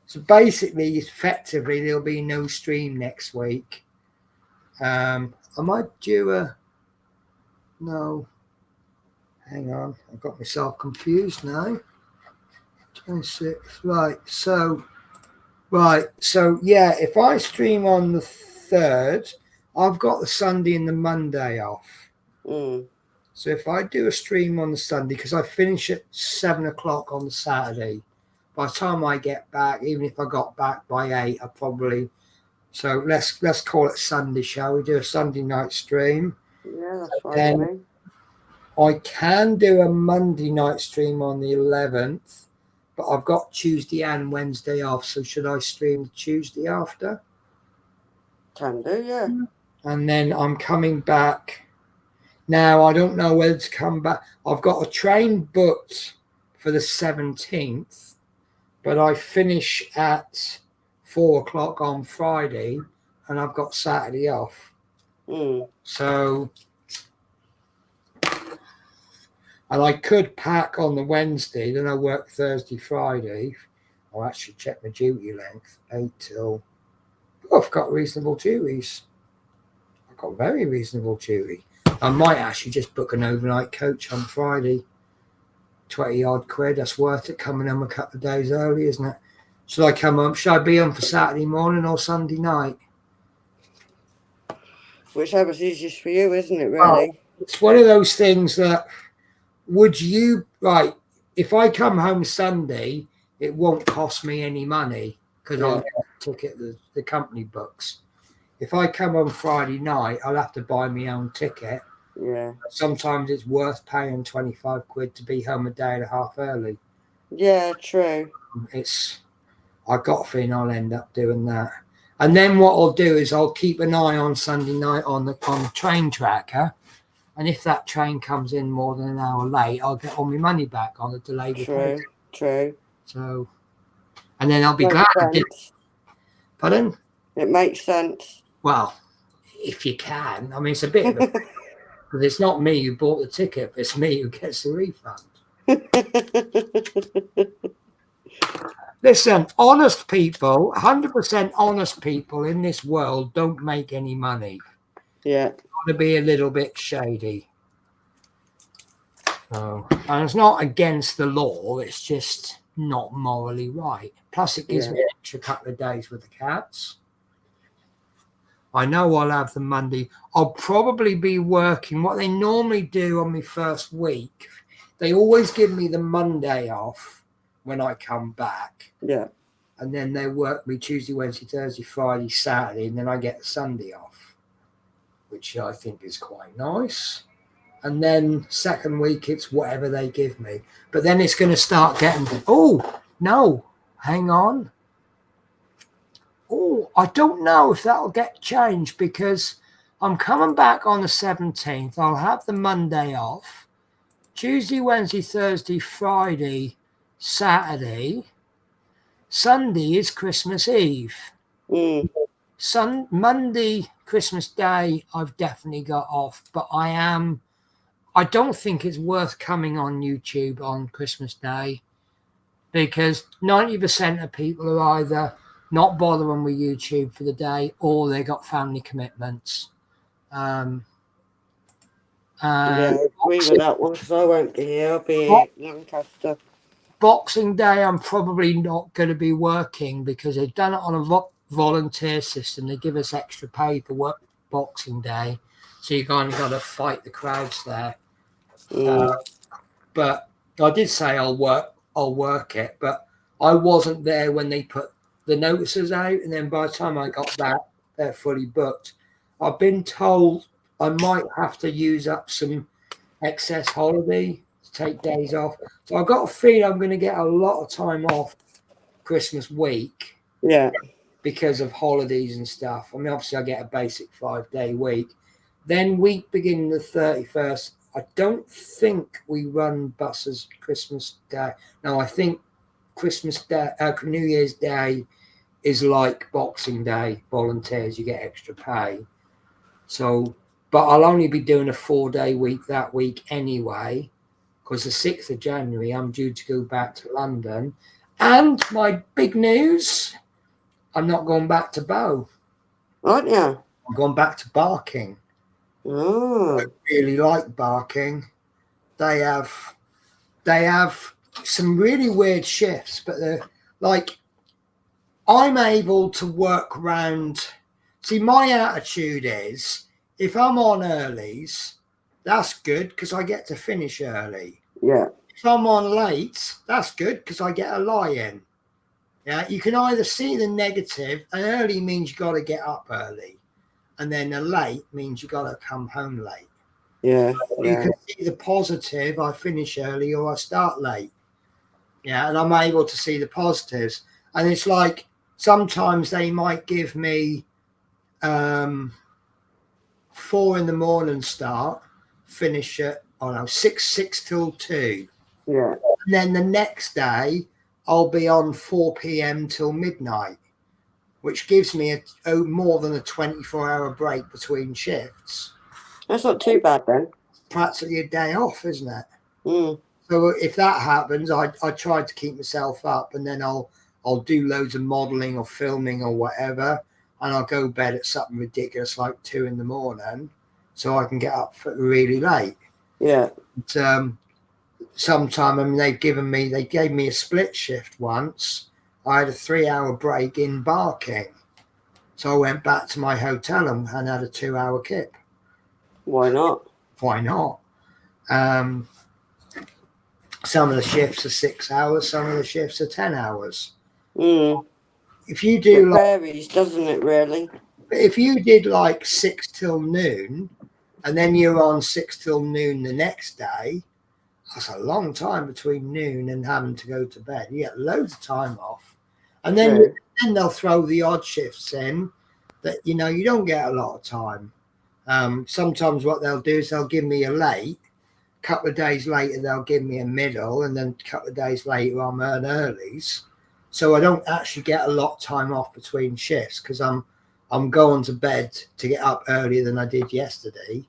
So basically, effectively, there'll be no stream next week. I might do no. Hang on, I've got myself confused now. 26, right. So yeah, if I stream on the 3rd, I've got the Sunday and the Monday off. Mm. So if I do a stream on the Sunday, because I finish at 7 o'clock on the Saturday, by the time I get back, even if I got back by 8, I probably. So let's call it Sunday, shall we? Do a Sunday night stream. Yeah, that's fine Then with me. I can do a Monday night stream on the 11th, but I've got Tuesday and Wednesday off. So should I stream the Tuesday after? Can do, yeah. And then I'm coming back. Now, I don't know whether to come back. I've got a train booked for the 17th, but I finish at 4 o'clock on Friday, and I've got Saturday off. Mm. So, and I could pack on the Wednesday, then I work Thursday, Friday. I'll actually check my duty length, 8 till. Oh, I've got reasonable duties. I've got very reasonable duty. I might actually just book an overnight coach on Friday. 20 odd quid. That's worth it coming home a couple of days early, isn't it? Should I come home? Should I be on for Saturday morning or Sunday night? Whichever's easiest for you, isn't it, Well, really? it's one of those things that would you, right, if I come home Sunday, it won't cost me any money because I'll get a ticket the company books. If I come on Friday night, I'll have to buy my own ticket. Yeah. Sometimes it's worth paying 25 quid to be home a day and a half early. Yeah, true. I got a feeling I'll end up doing that. And then what I'll do is I'll keep an eye on Sunday night on the train tracker. And if that train comes in more than an hour late, I'll get all my money back on the delayed repayment. True. So, and then I'll be Makes glad I did. sense. Pardon? It makes sense. Well, if you can. I mean, it's a bit of a because it's not me who bought the ticket, but it's me who gets the refund. Listen, honest people, 100% honest people in this world don't make any money. Yeah. Got to be a little bit shady. So, and it's not against the law, it's just not morally right. Plus, it gives me an extra couple of days with the cats. I know I'll have the Monday. I'll probably be working. What they normally do on my first week, they always give me the Monday off when I come back. Yeah. And then they work me Tuesday, Wednesday, Thursday, Friday, Saturday, and then I get the Sunday off, which I think is quite nice. And then second week, it's whatever they give me. But then it's going to start getting, oh, no, hang on. Oh, I don't know if that'll get changed because I'm coming back on the 17th. I'll have the Monday off. Tuesday, Wednesday, Thursday, Friday, Saturday. Sunday is Christmas Eve. Mm. Monday, Christmas Day, I've definitely got off. But I don't think it's worth coming on YouTube on Christmas Day because 90% of people are either not bothering with YouTube for the day, or they got family commitments. Yeah, I agree with that one because I won't be here. I'll be in Lancaster. Boxing Day, I'm probably not going to be working because they've done it on a volunteer system. They give us extra pay for work Boxing Day, so you kind of got to fight the crowds there. But I did say I'll work it, but I wasn't there when they put the notices out, and then by the time I got back, they're fully booked. I've been told I might have to use up some excess holiday to take days off. So I've got a feeling I'm going to get a lot of time off Christmas week. Yeah. Because of holidays and stuff. I mean, obviously I get a basic 5-day week. Then week beginning the 31st, I don't think we run buses Christmas Day. No, I think Christmas Day, New Year's Day is like Boxing Day. Volunteers, you get extra pay. So, but I'll only be doing a 4-day week that week anyway, because the 6th of January, I'm due to go back to London. And my big news, I'm not going back to Bow. Aren't you? I'm going back to Barking. Oh. I really like Barking. they have some really weird shifts, but they're like, I'm able to work around. See, my attitude is if I'm on earlies, that's good because I get to finish early. Yeah. If I'm on late, that's good because I get a lie in. Yeah, you can either see the negative, and early means you got to get up early, and then a late means you got to come home late. Yeah. You can see the positive, I finish early or I start late. Yeah, and I'm able to see the positives. And it's like sometimes they might give me 4 a.m. start, finish at 6 till 2. Yeah. And then the next day I'll be on 4 p.m. till midnight, which gives me more than a 24-hour break between shifts. That's not too bad then. Practically a day off, isn't it? Mm. So if that happens, I try to keep myself up, and then I'll do loads of modelling or filming or whatever, and I'll go to bed at something ridiculous like 2 a.m. so I can get up really late. Yeah. But, sometime, I mean, they gave me a split shift once. I had a 3-hour break in Barking, so I went back to my hotel and had a 2-hour kip. Why not? Why not? Some of the shifts are 6 hours, some of the shifts are 10 hours. Mm. If you do It varies, doesn't it, really? if you did like 6 till noon, and then you're on 6 till noon the next day, that's a long time between noon and having to go to bed. You get loads of time off. And then they'll throw the odd shifts in that, you don't get a lot of time. Sometimes what they'll do is they'll give me a late. A couple of days later, they'll give me a middle. And then a couple of days later, I'm on earlies. So I don't actually get a lot of time off between shifts because I'm going to bed to get up earlier than I did yesterday.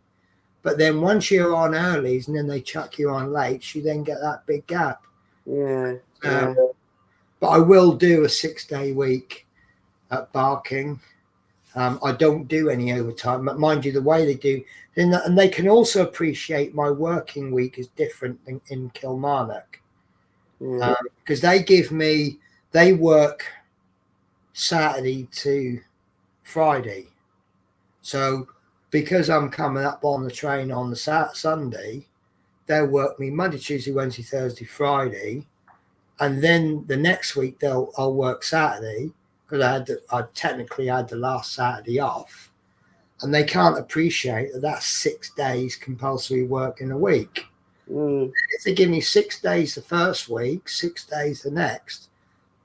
But then once you're on earlies and then they chuck you on late, you then get that big gap. Yeah. But I will do a 6-day week at Barking. I don't do any overtime, but mind you, the way they do, and they can also appreciate my working week is different in Kilmarnock. Because they work Saturday to Friday. So because I'm coming up on the train on the Sunday, they'll work me Monday, Tuesday, Wednesday, Thursday, Friday. And then the next week I'll work Saturday because I technically had the last Saturday off. And they can't appreciate that that's 6 days compulsory work in a week. If they give me 6 days the first week, 6 days the next,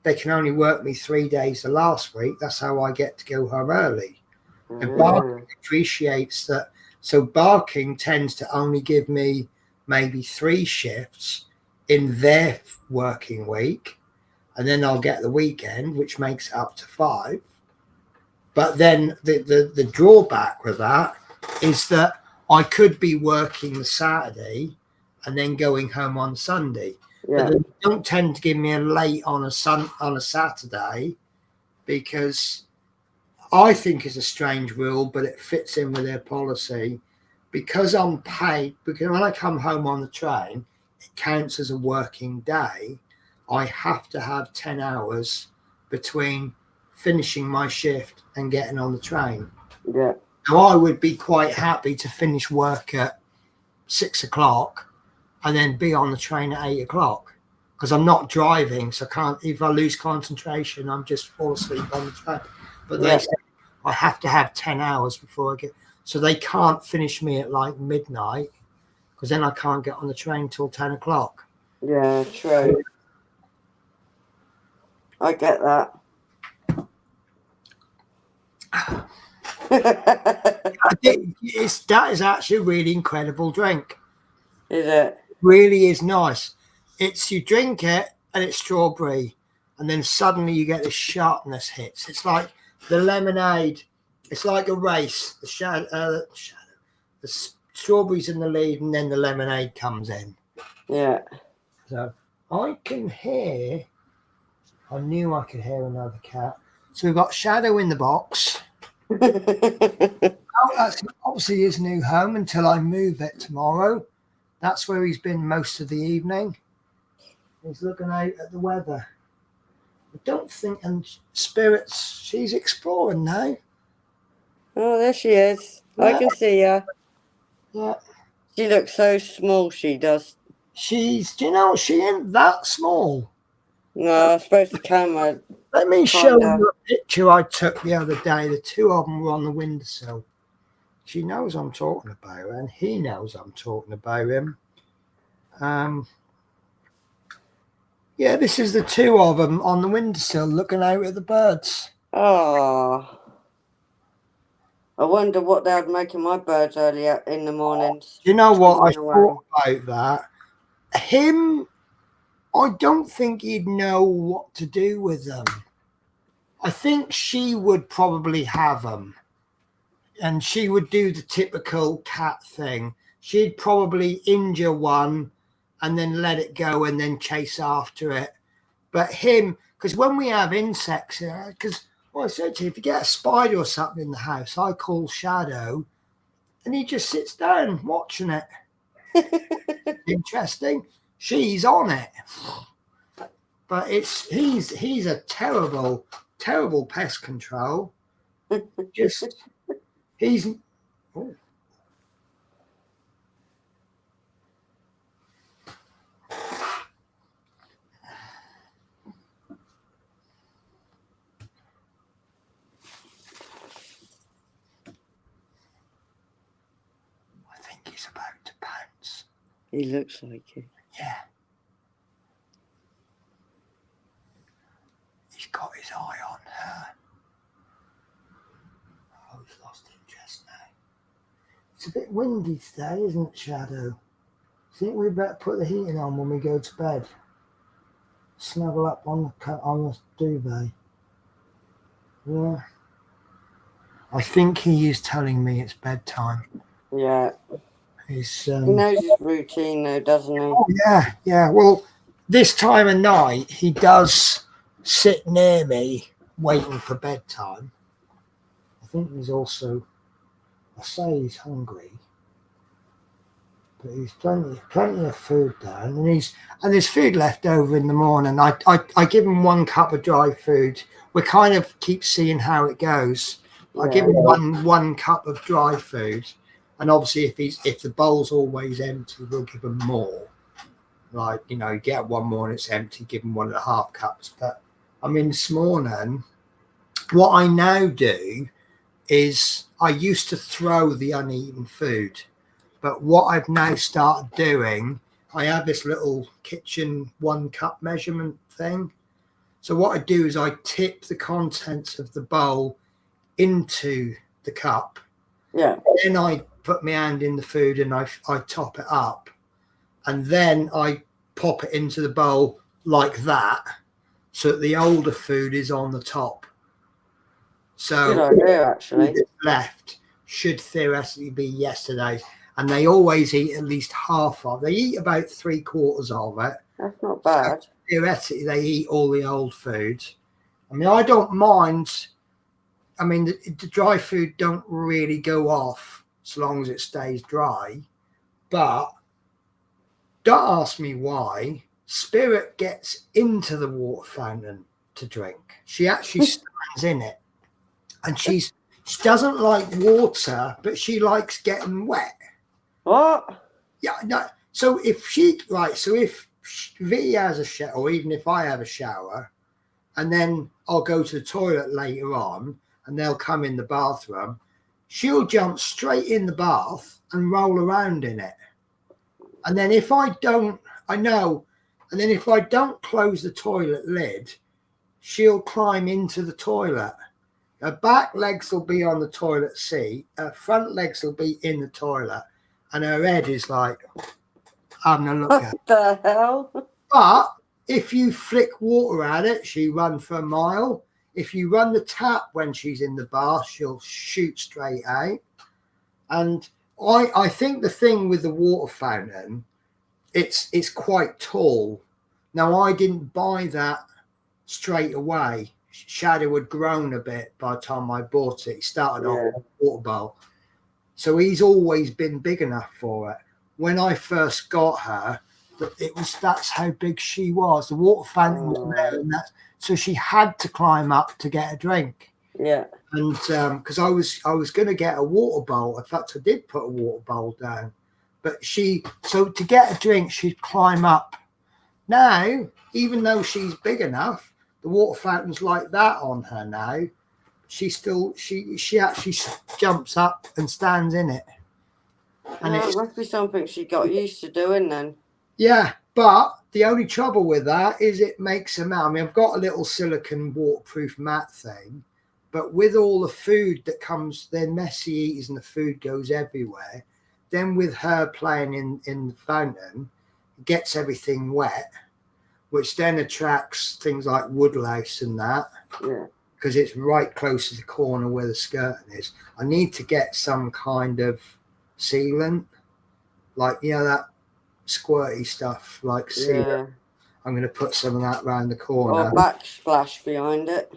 they can only work me 3 days the last week. That's how I get to go home early. And Barking appreciates that. So Barking tends to only give me maybe 3 shifts in their working week. And then I'll get the weekend, which makes it up to 5. But then the drawback with that is that I could be working the Saturday and then going home on Sunday. But they don't tend to give me a late on a Saturday because I think it's a strange rule, but it fits in with their policy. Because I'm paid, because when I come home on the train, it counts as a working day. I have to have 10 hours between finishing my shift and getting on the train. Yeah. Now, I would be quite happy to finish work at 6 o'clock and then be on the train at 8 o'clock because I'm not driving. So if I lose concentration, I'm just fall asleep on the train. But they say I have to have 10 hours before I get, so they can't finish me at like midnight because then I can't get on the train till 10 o'clock. Yeah, true. I get that. That is actually a really incredible drink. Is it? Really is nice. It's you drink it and it's strawberry, and then suddenly you get the sharpness hits. It's like the lemonade. It's like a race. The strawberries in the lead, and then the lemonade comes in. Yeah. So I can hear. I knew I could hear another cat. So we've got Shadow in the box. That's obviously his new home until I move it tomorrow. That's where he's been most of the evening. He's looking out at the weather. I don't think, and Spirits, she's exploring now. Oh, there she is. I Yeah. can see her. Yeah. She looks so small, she does. Do you know, she ain't that small. No, I suppose the camera. Let me show Kinda. you a picture I took the other day. The two of them were on the windowsill. She knows I'm talking about her, and he knows I'm talking about him. Yeah, this is the two of them on the windowsill looking out at the birds. Oh. I wonder what they would make of my birds earlier in the mornings. You know what? I Swimming away. thought about that. Him, I don't think he'd know what to do with them. I think she would probably have them. And she would do the typical cat thing. She'd probably injure one and then let it go and then chase after it. But him, because when we have insects, because I said to you, if you get a spider or something in the house, I call Shadow and he just sits down watching it. Interesting. She's on it. But he's a terrible pest control. Just he's oh. I think he's about to pounce. He looks like it. Yeah. He's got his eye on her. Oh, he's lost interest now. It's a bit windy today, isn't it, Shadow? Think we better put the heating on when we go to bed. Snuggle up on the duvet. Yeah. I think he is telling me it's bedtime. Yeah. He's He knows his routine though, doesn't he? Oh, yeah. Well, this time of night, he does sit near me waiting for bedtime. I think he's also, I say he's hungry, but he's plenty of food down, and there's food left over in the morning. I give him 1 cup of dry food. We kind of keep seeing how it goes. I give him one cup of dry food. And obviously, if the bowl's always empty, we'll give them more. Like, you get one more and it's empty, give them 1.5 cups. But I mean, this morning, what I now do is I used to throw the uneaten food. But what I've now started doing, I have this little kitchen 1 cup measurement thing. So what I do is I tip the contents of the bowl into the cup. Yeah. Then I put my hand in the food and I top it up, and then I pop it into the bowl like that, so that the older food is on the top. So Good idea, actually. left should theoretically be yesterday's, and they always eat at least half of. They eat about 3/4 of it. That's not bad. So theoretically, they eat all the old food. I mean, I don't mind. I mean, the dry food don't really go off so long as it stays dry. But don't ask me why. Spirit gets into the water fountain to drink. She actually stands in it. And she doesn't like water, but she likes getting wet. What? Yeah, no. So if Vicky has a shower, or even if I have a shower, and then I'll go to the toilet later on, and they'll come in the bathroom, she'll jump straight in the bath and roll around in it. And then if I don't close the toilet lid, she'll climb into the toilet. Her back legs will be on the toilet seat, her front legs will be in the toilet, and her head is like having a look at it. What the hell? But if you flick water at it, she run for a mile. If you run the tap when she's in the bath, she'll shoot straight out. And I think the thing with the water fountain, it's quite tall. Now, I didn't buy that straight away. Shadow had grown a bit by the time I bought it. He started off with a water bowl. So he's always been big enough for it. when I first got her, that's how big she was. The water fountain was there, and so she had to climb up to get a drink. Yeah. And because I was going to get a water bowl. In fact, I did put a water bowl down, but so to get a drink, she'd climb up. Now, even though she's big enough, the water fountain's like that on her now. She actually jumps up and stands in it. And Well, it must be something she got used to doing then. Yeah, but the only trouble with that is it makes a mat. I mean, I've got a little silicone waterproof mat thing, but with all the food that comes, they're messy eaters and the food goes everywhere. Then with her playing in the fountain, it gets everything wet, which then attracts things like woodlouse and that. Yeah. Because it's right close to the corner where the skirting is. I need to get some kind of sealant, like, that squirty stuff, like sealant. Yeah. I'm going to put some of that around the corner. Or backsplash behind it.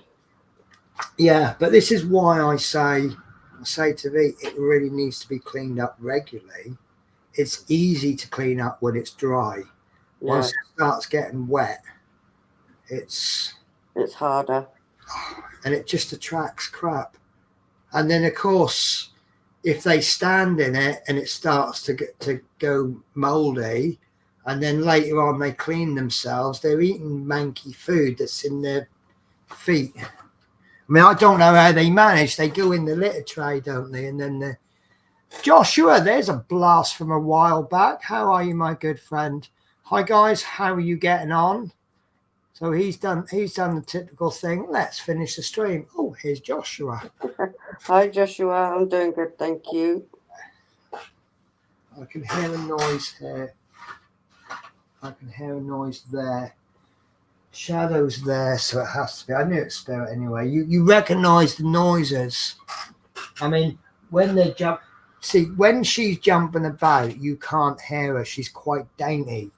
Yeah, but this is why I say to V, it really needs to be cleaned up regularly. It's easy to clean up when it's dry. Yeah. Once it starts getting wet, it's harder. And it just attracts crap. And then, of course, if they stand in it and it starts to go moldy, and then later on they clean themselves, they're eating manky food that's in their feet. I mean, I don't know how they manage. They go in the litter tray, don't they? And then Joshua, there's a blast from a while back. How are you, my good friend? Hi, guys. How are you getting on? So he's done the typical thing. Let's finish the stream. Oh, here's Joshua. Hi, Joshua. I'm doing good, thank you. I can hear a noise here. I can hear a noise there. Shadow's there, so it has to be. I knew it's spirit anyway. You recognise the noises. I mean, when they jump. See, when she's jumping about, you can't hear her. She's quite dainty.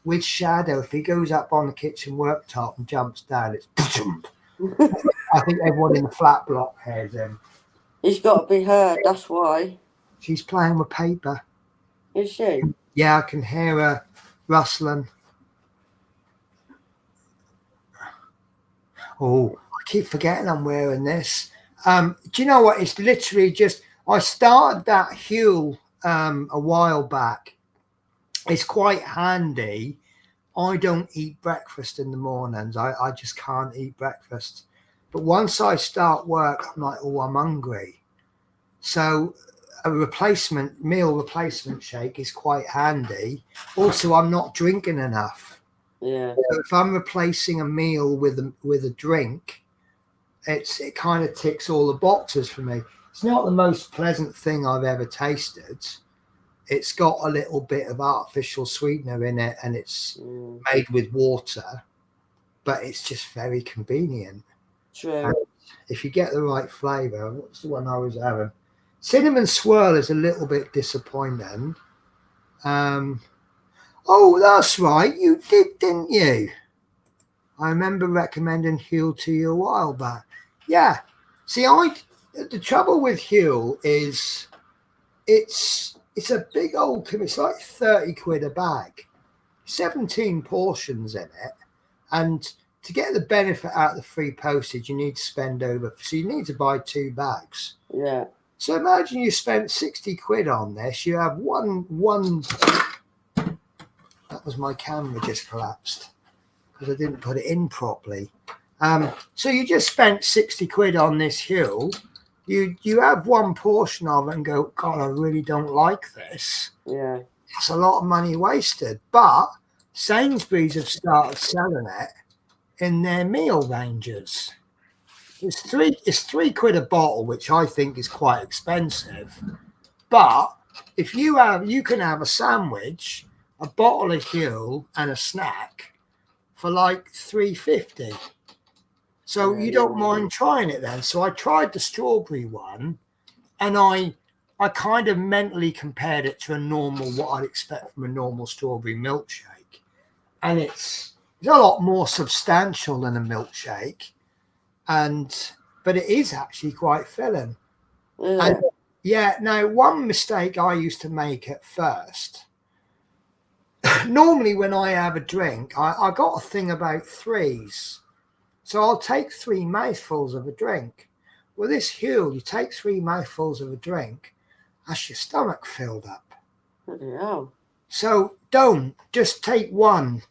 With Shadow, if he goes up on the kitchen worktop and jumps down, it's I think everyone in the flat block hears him. He's got to be heard, that's why. She's playing with paper. Is she? Yeah, I can hear her rustling. Oh, I keep forgetting I'm wearing this. Do you know what? It's literally just, I started that Huel a while back. It's quite handy. I don't eat breakfast in the mornings. I just can't eat breakfast. But once I start work, I'm like, oh, I'm hungry. So a meal replacement shake is quite handy. Also, I'm not drinking enough. Yeah. So if I'm replacing a meal with a drink, it kind of ticks all the boxes for me. It's not the most pleasant thing I've ever tasted. It's got a little bit of artificial sweetener in it, and it's made with water, but it's just very convenient. True. And if you get the right flavour, what's the one I was having? Cinnamon swirl is a little bit disappointing. Oh, that's right. You did, didn't you? I remember recommending Huel to you a while back. Yeah. See, the trouble with Huel is it's a big old, it's like 30 quid a bag, 17 portions in it. And to get the benefit out of the free postage, you need to spend so you need to buy 2 bags. Yeah. So imagine you spent 60 quid on this. You have one, that was my camera just collapsed because I didn't put it in properly. So you just spent 60 quid on this Huel. You have one portion of it and go, God, I really don't like this. Yeah. That's a lot of money wasted. But Sainsbury's have started selling it in their meal ranges. It's 3 quid a bottle, which I think is quite expensive. But if you can have a sandwich, a bottle of Huel, and a snack for like £3.50. So you don't mind trying it then. So I tried the strawberry one, and I kind of mentally compared it to what I'd expect from a normal strawberry milkshake. And it's a lot more substantial than a milkshake. But it is actually quite filling. Yeah. And now one mistake I used to make at first normally when I have a drink, I got a thing about threes. So I'll take 3 mouthfuls of a drink. Well, this Huel, you take 3 mouthfuls of a drink, that's your stomach filled up. Bloody hell. So don't just take one.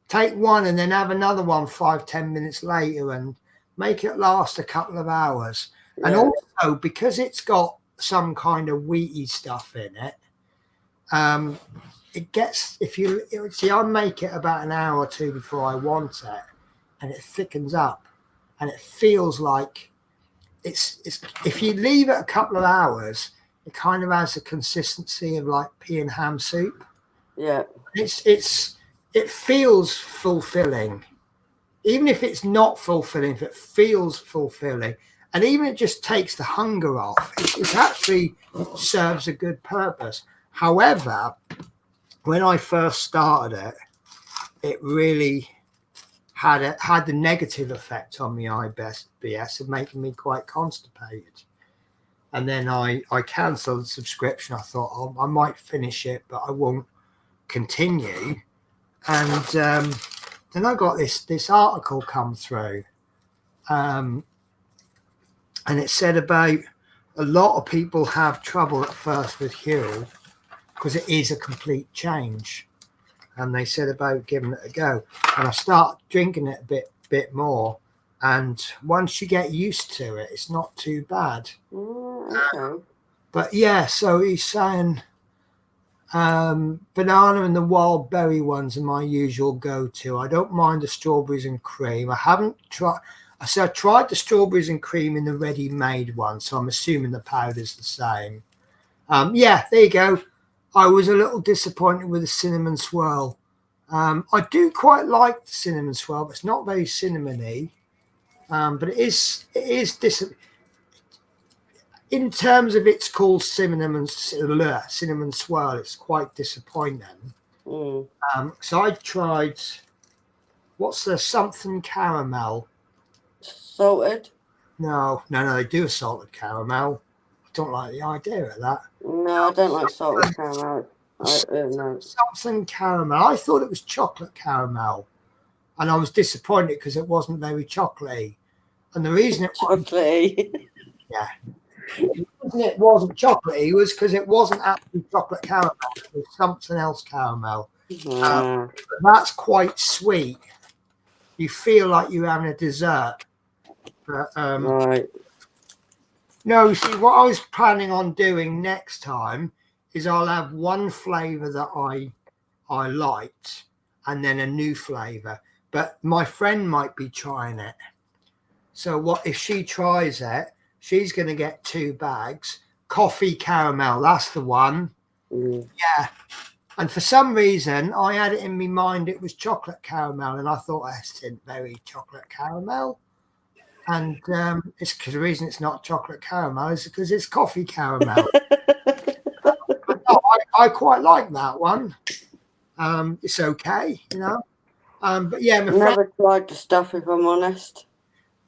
Take one and then have another one 5-10 minutes later and make it last a couple of hours. Yeah. And also because it's got some kind of wheaty stuff in it, it gets, if you see, I make it about an hour or two before I want it, and it thickens up, and it feels like it's if you leave it a couple of hours, it kind of has the consistency of like pea and ham soup. Yeah. It feels fulfilling, even if it's not fulfilling. If it feels fulfilling, and even it just takes the hunger off, it actually serves a good purpose. However, when I first started it, it really had the negative effect on me IBS of making me quite constipated. And then I cancelled the subscription. I thought, oh, I might finish it, but I won't continue. And then I got this article come through, and it said about a lot of people have trouble at first with Huel because it is a complete change. And they said about giving it a go. And I start drinking it a bit more. And once you get used to it, it's not too bad. Okay. But yeah, so he's saying banana and the wild berry ones are my usual go-to. I don't mind the strawberries and cream. I haven't tried. I tried the strawberries and cream in the ready-made one, so I'm assuming the powder's the same. Yeah, there you go. I was a little disappointed with the cinnamon swirl. I do quite like the cinnamon swirl, but it's not very cinnamony. But it is in terms of it's called cinnamon swirl. It's quite disappointing. So I tried. What's the something caramel? Salted? No, they do a salted caramel. I don't like the idea of that. No, I don't like salted caramel. No. Something caramel. I thought it was chocolate caramel, and I was disappointed because it wasn't very chocolatey. And the reason it wasn't chocolatey was because it wasn't actually chocolate caramel. It was something else caramel. That's quite sweet. You feel like you're having a dessert. But, right. No, you see, what I was planning on doing next time is I'll have one flavour that I liked and then a new flavour. But my friend might be trying it. So what if she tries it? She's going to get 2 bags. Coffee caramel, that's the one. Yeah. And for some reason, I had it in my mind it was chocolate caramel, and I thought that's very chocolate caramel. And it's because the reason it's not chocolate caramel is because it's coffee caramel. I quite like that one. It's okay, you know. But yeah, I've never tried the stuff, if I'm honest.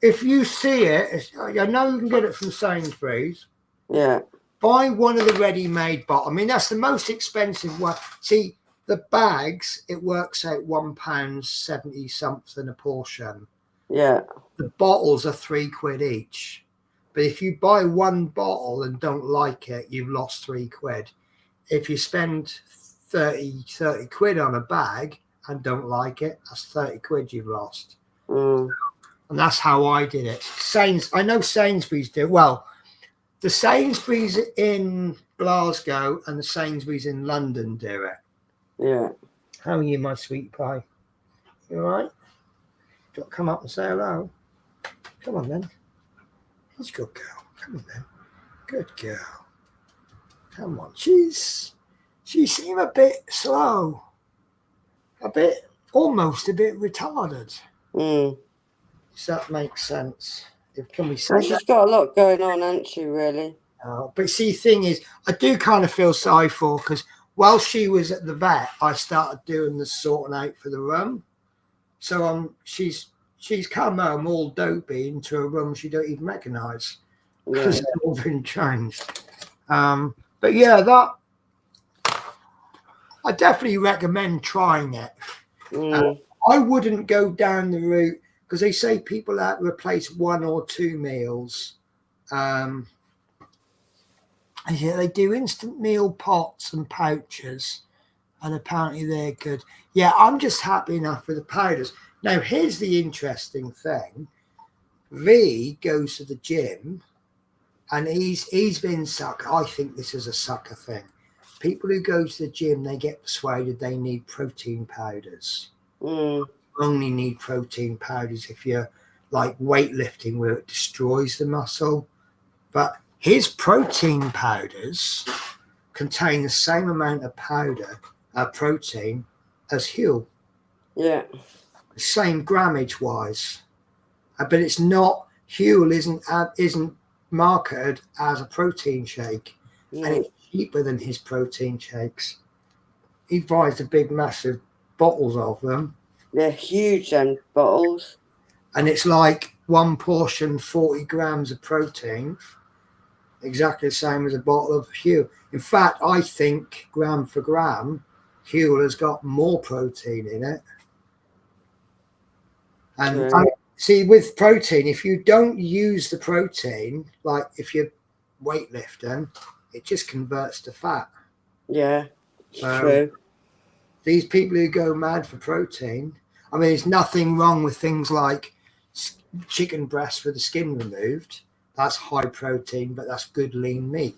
If you see it, I know you can get it from Sainsbury's. Yeah. Buy one of the ready-made bottles. I mean, that's the most expensive one. See, the bags, it works out £1.70 something a portion. Yeah. The bottles are £3 each. But if you buy one bottle and don't like it, you've lost £3. If you spend 30 quid on a bag and don't like it, that's 30 quid you've lost. And that's how I did it. I know Sainsbury's do. Well, the Sainsbury's in Glasgow and the Sainsbury's in London do it. Yeah. How are you, my sweet pie? You all right? Do you want to come up and say hello? Come on, then. That's a good girl. Come on, then. Good girl. Come on. She seemed a bit slow. Almost a bit retarded. Does that make sense? Can we say well, she's got a lot going on, hasn't she, really? But see, the thing is, I do kind of feel sorry for her because while she was at the vet, I started doing the sorting out for the room. So she's come home all dopey into a room she don't even recognise because it's all been changed. But yeah, I definitely recommend trying it. Mm. I wouldn't go down the route because they say people that replace 1 or 2 meals. Yeah, they do instant meal pots and pouches, and apparently they're good. Yeah, I'm just happy enough with the powders. Now, here's the interesting thing. V goes to the gym, and he's been sucker. I think this is a sucker thing. People who go to the gym, they get persuaded they need protein powders. Mm. You only need protein powders if you're like weightlifting, where it destroys the muscle. But his protein powders contain the same amount of protein as Huel, Yeah. the same grammage wise. But it's not, Huel isn't marketed as a protein shake, and Mm. it's cheaper than his protein shakes. He buys the big massive bottles of them, They're huge, them bottles. and it's like one portion 40 grams of protein, exactly the same as a bottle of Huel. In fact, I think gram for gram, Huel has got more protein in it. And Right. see, with protein, if you don't use the protein, like if you're weightlifting, it just converts to fat. Yeah. So True. these people who go mad for protein, I mean, there's nothing wrong with things like chicken breast with the skin removed. That's high protein, but that's good lean meat.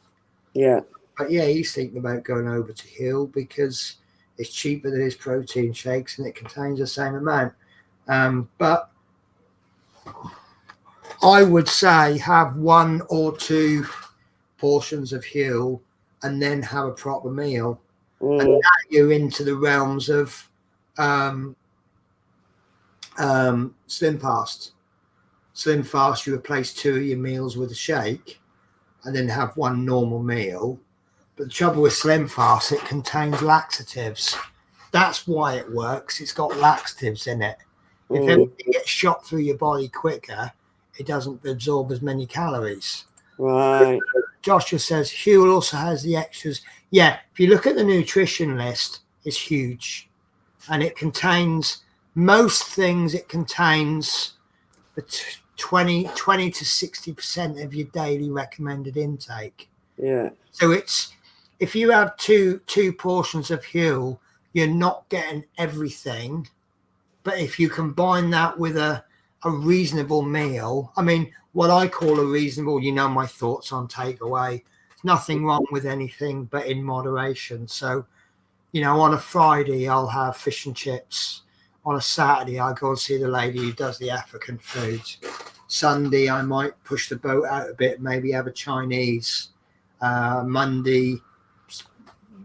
Yeah. But yeah, he's thinking about going over to Huel because it's cheaper than his protein shakes and it contains the same amount. But I would say have 1 or 2 portions of Huel and then have a proper meal. And Mm. now you're into the realms of Slim Fast. Slim Fast, you replace 2 of your meals with a shake and then have 1 normal meal. But the trouble with Slim Fast, it contains laxatives. That's why it works. It's got laxatives in it. If Mm. everything gets shot through your body quicker, it doesn't absorb as many calories. Right. Joshua says Huel also has the extras. Yeah, if you look at the nutrition list, it's huge. And it contains most things, it contains 20 to 60% of your daily recommended intake. Yeah. So it's, if you have two portions of Huel, you're not getting everything. But if you combine that with a reasonable meal, I mean, what I call a reasonable, you know, my thoughts on takeaway, there's nothing wrong with anything, but in moderation. So, you know, on a Friday, I'll have fish and chips. On a Saturday, I go and see the lady who does the African food. Sunday, I might push the boat out a bit, maybe have a Chinese. Monday,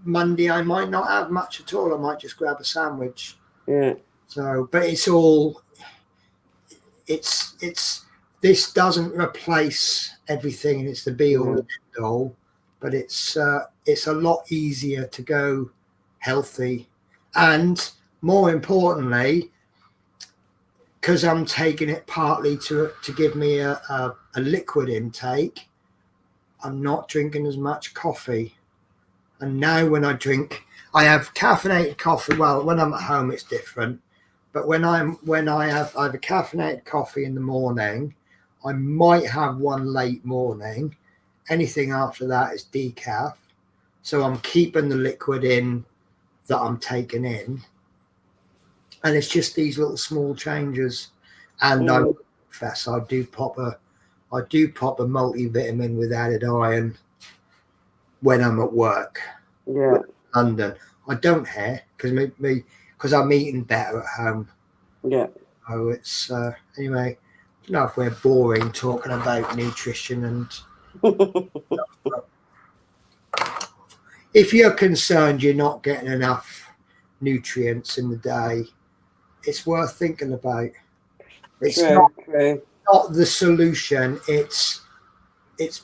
I might not have much at all. I might just grab a sandwich. Yeah. So, but it's all, this doesn't replace everything, and it's the be all and end all, but it's a lot easier to go healthy. And more importantly, because I'm taking it partly to give me a liquid intake, I'm not drinking as much coffee. And now when I drink, I have caffeinated coffee. Well, when I'm at home, it's different. But when I have a caffeinated coffee in the morning, I might have one late morning. Anything after that is decaf. So I'm keeping the liquid in that I'm taking in. And it's just these little small changes. And I confess, I do pop a multivitamin with added iron when I'm at work. Yeah. London. I don't care because I'm eating better at home. Yeah. Oh, it's anyway. I don't know if we're boring talking about nutrition, and if you're concerned you're not getting enough nutrients in the day, it's worth thinking about. It's True. not the solution. It's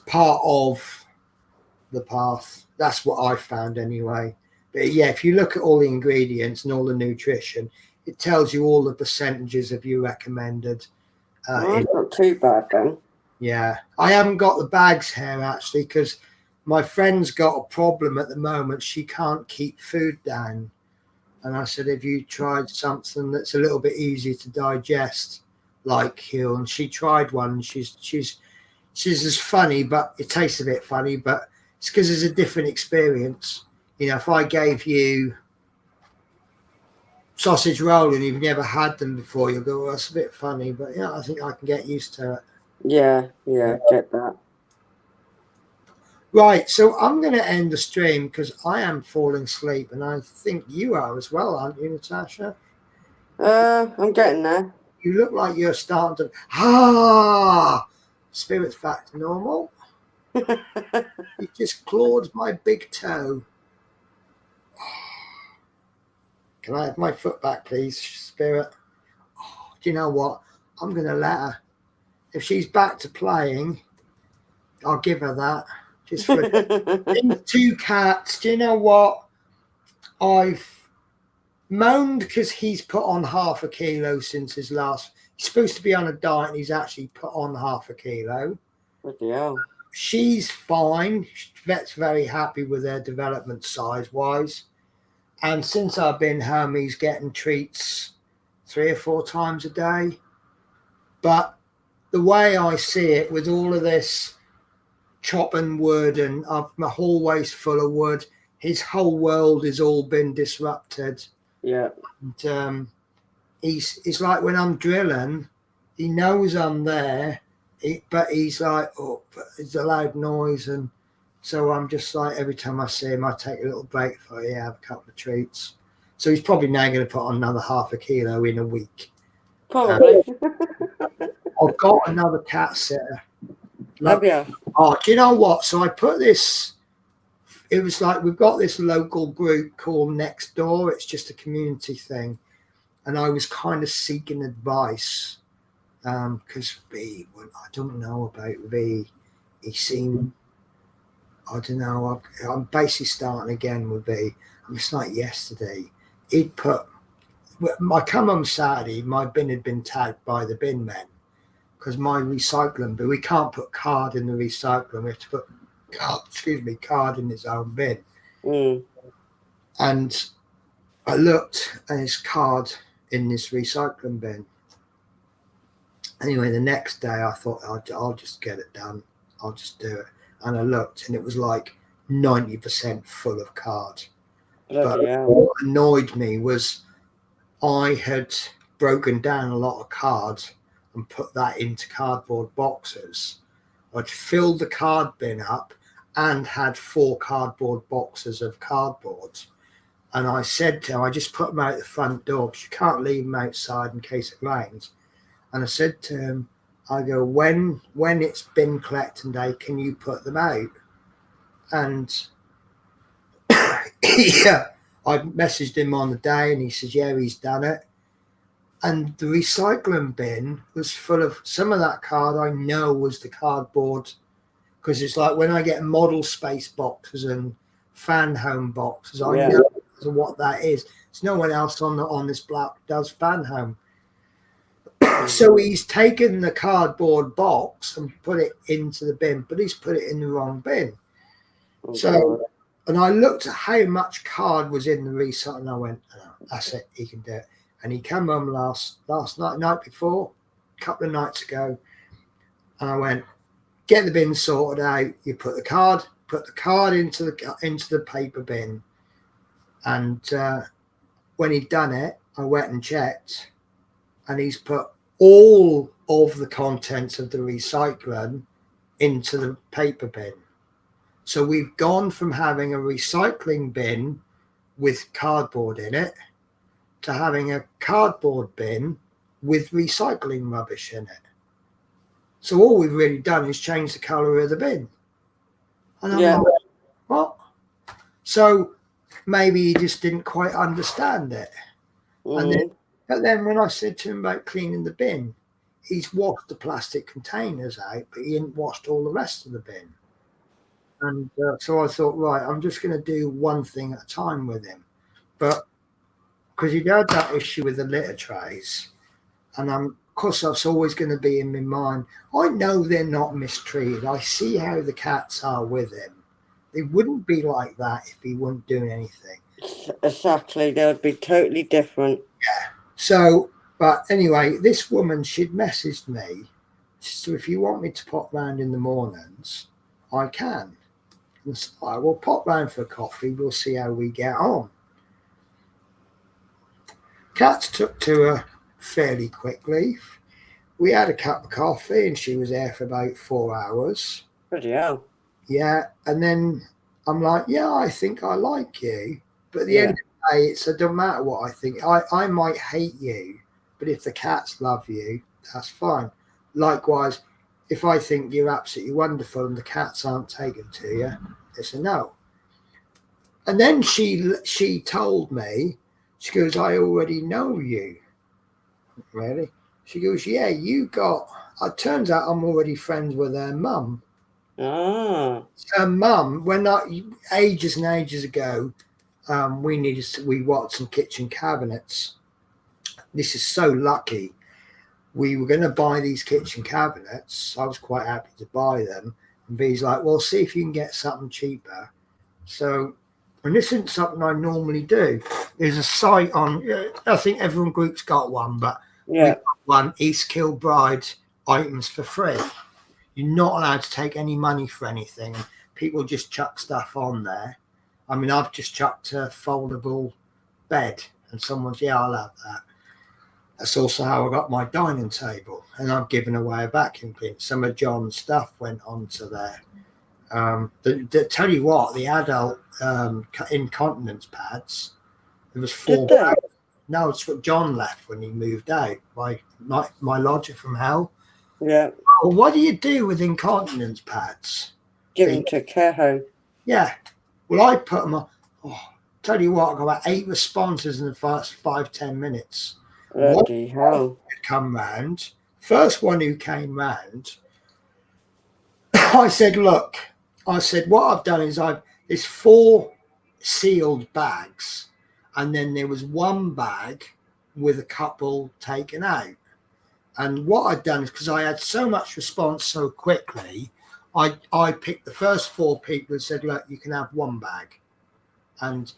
part of the path. That's what I found anyway. But yeah, if you look at all the ingredients and all the nutrition, it tells you all the percentages of your recommended. Well, that's not too bad then. Yeah, I haven't got the bags here actually because my friend's got a problem at the moment. She can't keep food down. And I said, have you tried something that's a little bit easier to digest, like Huel? And she tried one. And she's as funny, but it tastes a bit funny. But it's because it's a different experience. You know, if I gave you sausage roll and you've never had them before, you'll go, well, that's a bit funny. But yeah, I think I can get used to it. Yeah, get that. Right, so I'm going to end the stream because I am falling asleep, and I think you are as well, aren't you, Natasha? I'm getting there. You look like you're starting to spirit's back to normal. You just clawed my big toe. Can I have my foot back, please, Spirit? Oh, do you know what? I'm going to let her. If she's back to playing, I'll give her that. Just for 2 cats. Do you know what? I've moaned because he's put on half a kilo since his last. He's supposed to be on a diet, and he's actually put on half a kilo. What the hell? She's fine. Vet's very happy with their development size-wise. And since I've been home, he's getting treats 3 or 4 times a day. But the way I see it, with all of this chopping wood, and my hallway's full of wood, his whole world has all been disrupted. Yeah. And it's like when I'm drilling, he knows I'm there, but he's like, oh, but it's a loud noise. And so I'm just like, every time I see him, I take a little break for, have a couple of treats. So he's probably now going to put on another half a kilo in a week. Probably. I've got another cat sitter. Have you? Oh, do you know what? So I put this, it was like, we've got this local group called Next Door. It's just a community thing. And I was kind of seeking advice because V, well, I don't know about V. He seemed, I don't know, I'm basically starting again with V. It's like yesterday. He'd put, I come on Saturday, my bin had been tagged by the bin men. Because my recycling bin, we can't put card in the recycling. We have to put card in its own bin. Mm. And I looked, and his card in this recycling bin. Anyway, the next day I thought, I'll just get it done. I'll just do it. And I looked, and it was like 90% full of card. But what annoyed me was I had broken down a lot of cards and put that into cardboard boxes. I'd filled the card bin up and had 4 cardboard boxes of cardboard. And I said to him, I just put them out the front door because you can't leave them outside in case it rains. And I said to him, I go, when it's bin collecting day, can you put them out? And yeah, I messaged him on the day, and he says, yeah, he's done it. And the recycling bin was full of, some of that card I know was the cardboard, because it's like when I get model space boxes and fan home boxes, I know what that is. There's no one else on this block does fan home. So he's taken the cardboard box and put it into the bin, but he's put it in the wrong bin. So, and I looked at how much card was in the recycle, and I went, oh, that's it, he can do it. And he came home last night before, a couple of nights ago, and I went, get the bin sorted out. You put the card into the paper bin, and when he'd done it, I went and checked, and he's put all of the contents of the recycling into the paper bin. So we've gone from having a recycling bin with cardboard in it to having a cardboard bin with recycling rubbish in it. So all we've really done is change the colour of the bin. And I'm like, what? So maybe he just didn't quite understand it. But then when I said to him about cleaning the bin, he's washed the plastic containers out, but he hadn't washed all the rest of the bin. And so I thought, right, I'm just going to do one thing at a time with him. But because he'd had that issue with the litter trays, and of course that's always going to be in my mind. I know they're not mistreated. I see how the cats are with him. They wouldn't be like that if he wasn't doing anything. Exactly, they would be totally different. So, but anyway, this woman, she'd messaged me. So if you want me to pop round in the mornings, I can. And so I will pop round for a coffee. We'll see how we get on. Cats took to her fairly quickly. We had a cup of coffee and she was there for about 4 hours. Bloody hell. Yeah. And then I'm like, yeah, I think I like you. But at the end of the day, it doesn't matter what I think. I might hate you, but if the cats love you, that's fine. Likewise, if I think you're absolutely wonderful and the cats aren't taken to you, it's a no. And then she told me, she goes, I already know you. Really? She goes, yeah, it turns out I'm already friends with her mum. Ah. Her mum, ages and ages ago, we wanted some kitchen cabinets. This is so lucky. We were going to buy these kitchen cabinets. I was quite happy to buy them. And B's like, well, see if you can get something cheaper. So, and this isn't something I normally do. There's a site on, I think everyone group's got one, but Yeah. one, East Kilbride items for free. You're not allowed to take any money for anything. People just chuck stuff on there. I mean, I've just chucked a foldable bed and someone's, yeah, I'll have that. That's also how I got my dining table, and I've given away a vacuum cleaner. Some of John's stuff went onto there. Tell you what, the adult incontinence pads, there was 4 Did they? bags. No, it's what John left when he moved out. My lodger from hell. Yeah. Well, what do you do with incontinence pads? Give them to a care home. Yeah. Well, I put them on. Oh, tell you what, I got about 8 responses in the first 5-10 minutes. Bloody hell. Come round. First one who came round, I said, look, what I've done is there's 4 sealed bags, and then there was 1 bag with a couple taken out. And what I'd done is, because I had so much response so quickly, I picked the first 4 people and said, look, you can have 1 bag. And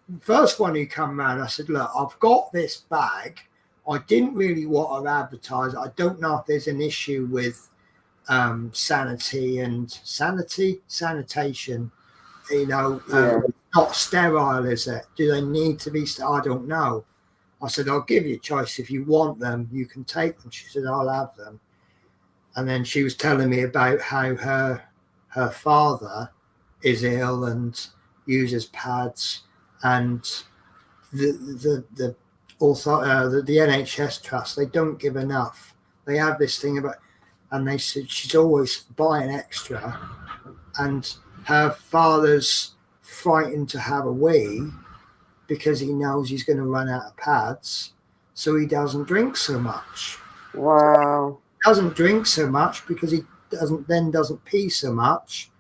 the first one who come round, I said, look, I've got this bag. I didn't really want to advertise. I don't know if there's an issue with sanitation. Not sterile, is it? Do they need to be? I don't know. I said, I'll give you a choice. If you want them, you can take them. She said, I'll have them. And then she was telling me about how her father is ill and uses pads, and the NHS trust, they don't give enough. They have this thing about, and they said she's always buying extra, and her father's frightened to have a wee because he knows he's going to run out of pads, so he doesn't drink so much. Wow. Doesn't drink so much because he doesn't pee so much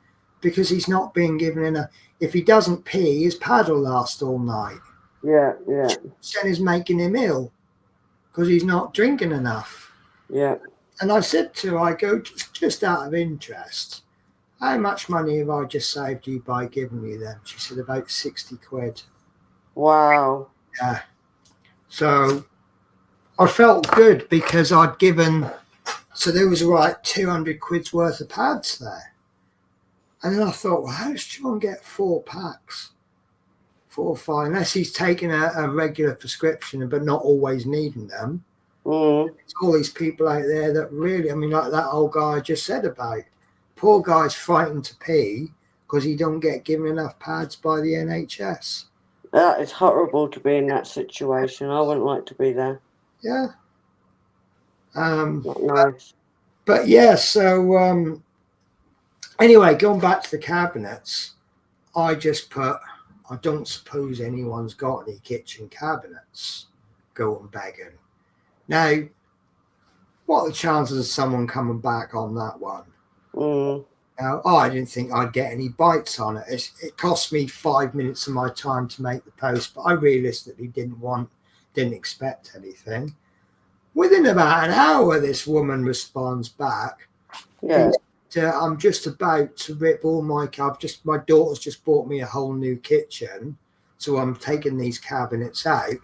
because he's not being given enough. If he doesn't pee, his pad will last all night. Yeah. Then is making him ill because he's not drinking enough. Yeah. And I said to her, I go, just out of interest, how much money have I just saved you by giving you them? She said, about 60 quid. Wow. Yeah. So I felt good because I'd given, so there was like 200 quid's worth of pads there. And then I thought, well, how does John get 4 packs? 4 or 5, unless he's taking a regular prescription but not always needing them. There's all these people out there that really, I mean, like that old guy I just said about. Poor guy's frightened to pee because he don't get given enough pads by the NHS. That is horrible to be in that situation. I wouldn't like to be there. Yeah. Not nice. But yeah, so anyway, going back to the cabinets, I just put, I don't suppose anyone's got any kitchen cabinets going begging. Now, what are the chances of someone coming back on that one? Now, I didn't think I'd get any bites on it. It cost me 5 minutes of my time to make the post, but I realistically didn't expect anything. Within about an hour, this woman responds back. Yeah. I'm just about to rip all my. My daughter's just bought me a whole new kitchen, so I'm taking these cabinets out.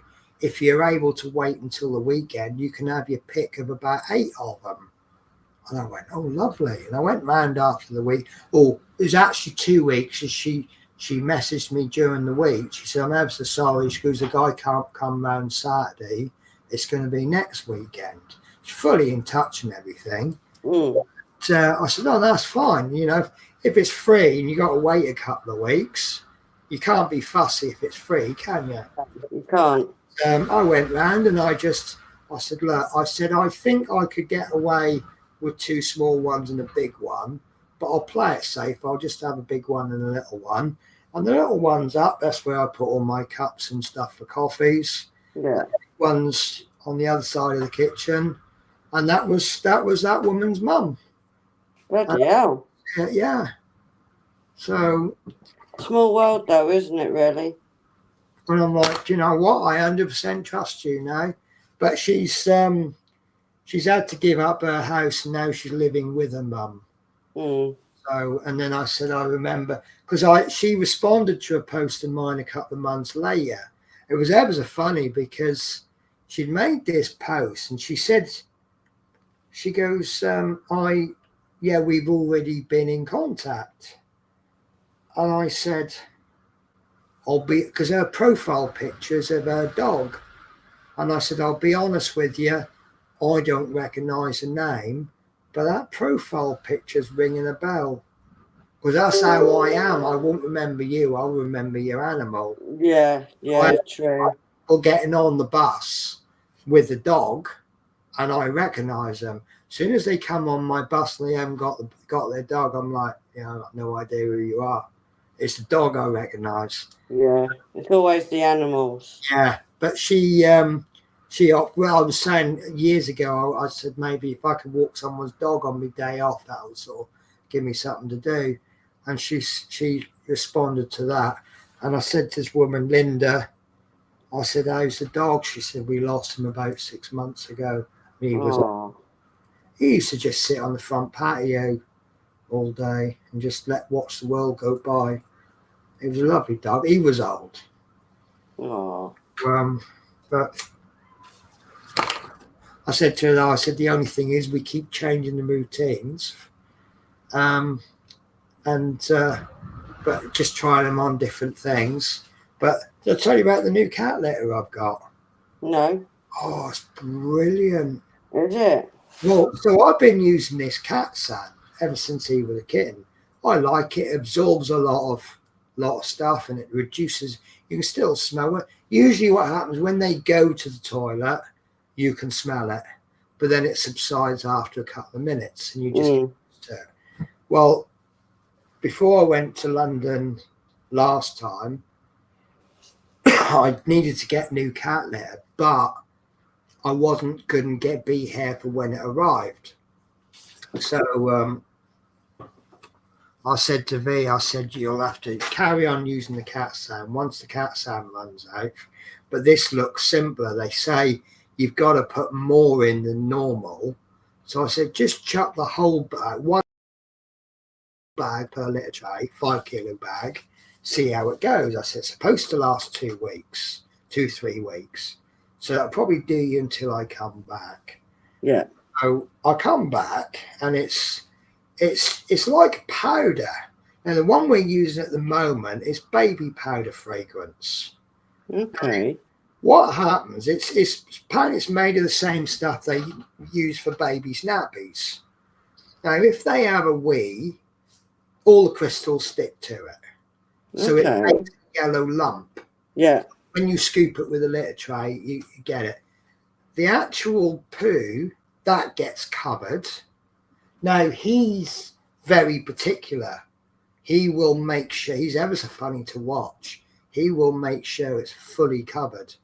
If you're able to wait until the weekend, you can have your pick of about 8 of them. And I went, oh, lovely. And I went round after the week. Oh, it was actually 2 weeks. And she messaged me during the week. She said, I'm ever so sorry. She goes, the guy can't come round Saturday. It's going to be next weekend. She's fully in touch and everything. Mm. I said, no, that's fine. You know, if it's free and you got to wait a couple of weeks, you can't be fussy if it's free, can you? You can't. I went round and I said, look, I think I could get away with 2 small ones and a big one, but I'll play it safe. I'll just have a big one and a little one. And the little one's up. That's where I put all my cups and stuff for coffees. Yeah. One's on the other side of the kitchen. And that was that woman's mum. Bloody hell. Yeah. So, Small world, though, isn't it, really? and I'm like, do you know what? I 100% trust you now. But she's had to give up her house and now she's living with her mum. Mm. So, and then I said, I remember, because she responded to a post of mine a couple of months later. It was ever so funny because she'd made this post and she said, she goes, we've already been in contact. And I said, because her profile pictures of her dog. And I said, I'll be honest with you, I don't recognise the name, but that profile picture's ringing a bell. Because that's how I am. I won't remember you, I'll remember your animal. Yeah, true. Or getting on the bus with the dog, and I recognise them. As soon as they come on my bus and they haven't got their dog, I'm like, I've got no idea who you are. It's the dog I recognise. Yeah, it's always the animals. Yeah, but I was saying years ago, I said maybe if I could walk someone's dog on my day off, that would sort of give me something to do. And she responded to that. And I said to this woman, Linda, I said, how's the dog? She said, we lost him about 6 months ago. He used to just sit on the front patio all day and just watch the world go by. He was a lovely dog. He was old. Oh. But I said to her, the only thing is we keep changing the routines. But just trying them on different things. But I'll tell you about the new cat litter I've got. No. Oh, it's brilliant. Is it? Well, so I've been using this cat sand ever since he was a kitten. I like it. It absorbs a lot of stuff and it reduces. You can still smell it. Usually what happens when they go to the toilet, you can smell it, but then it subsides after a couple of minutes and you just get used to it. Well, before I went to London last time, I needed to get new cat litter, but I couldn't be here for when it arrived. So I said to V, you'll have to carry on using the cat sand once the cat sand runs out. But this looks simpler. They say you've got to put more in than normal. So I said, just chuck the whole bag, 1 bag per litre tray, 5 kilo bag, see how it goes. I said, it's supposed to last 2 weeks, 2-3 weeks. So that'll probably do you until I come back. Yeah. So I come back and it's like powder. Now the one we're using at the moment is baby powder fragrance. Okay. What happens? Apparently it's made of the same stuff they use for babies' nappies. Now if they have a wee, all the crystals stick to it. So it makes a yellow lump. Yeah. When you scoop it with a litter tray, you get it. The actual poo, that gets covered. Now, he's very particular. He will make sure, he's ever so funny to watch. He will make sure it's fully covered.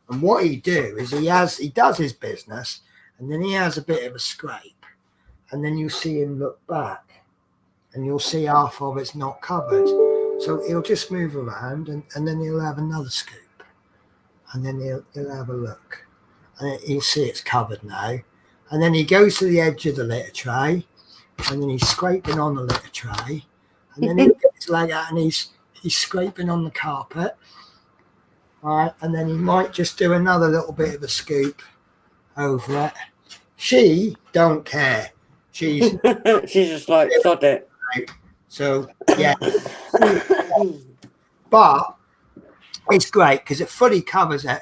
And what he do is he does his business, and then he has a bit of a scrape. And then you see him look back, and you'll see half of it's not covered. So he'll just move around, and then he'll have another scoop. And then he'll have a look. And he'll see it's covered now. And then he goes to the edge of the litter tray, and then he's scraping on the litter tray, and then he'll get his leg out and he's scraping on the carpet. All right, and then he might just do another little bit of a scoop over it. She don't care. She's She's just like, sod it. so yeah, but it's great because it fully covers it.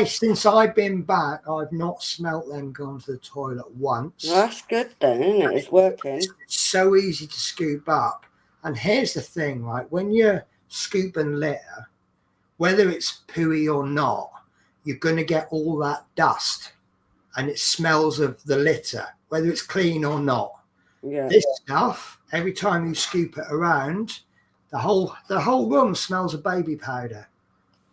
Since I've been back, I've not smelt them going to the toilet once. Well, that's good then, isn't it? It's working. It's so easy to scoop up. And here's the thing, right? When you're scooping litter, whether it's pooey or not, you're going to get all that dust, and it smells of the litter, whether it's clean or not. Yeah. This stuff, every time you scoop it around, the whole room smells of baby powder.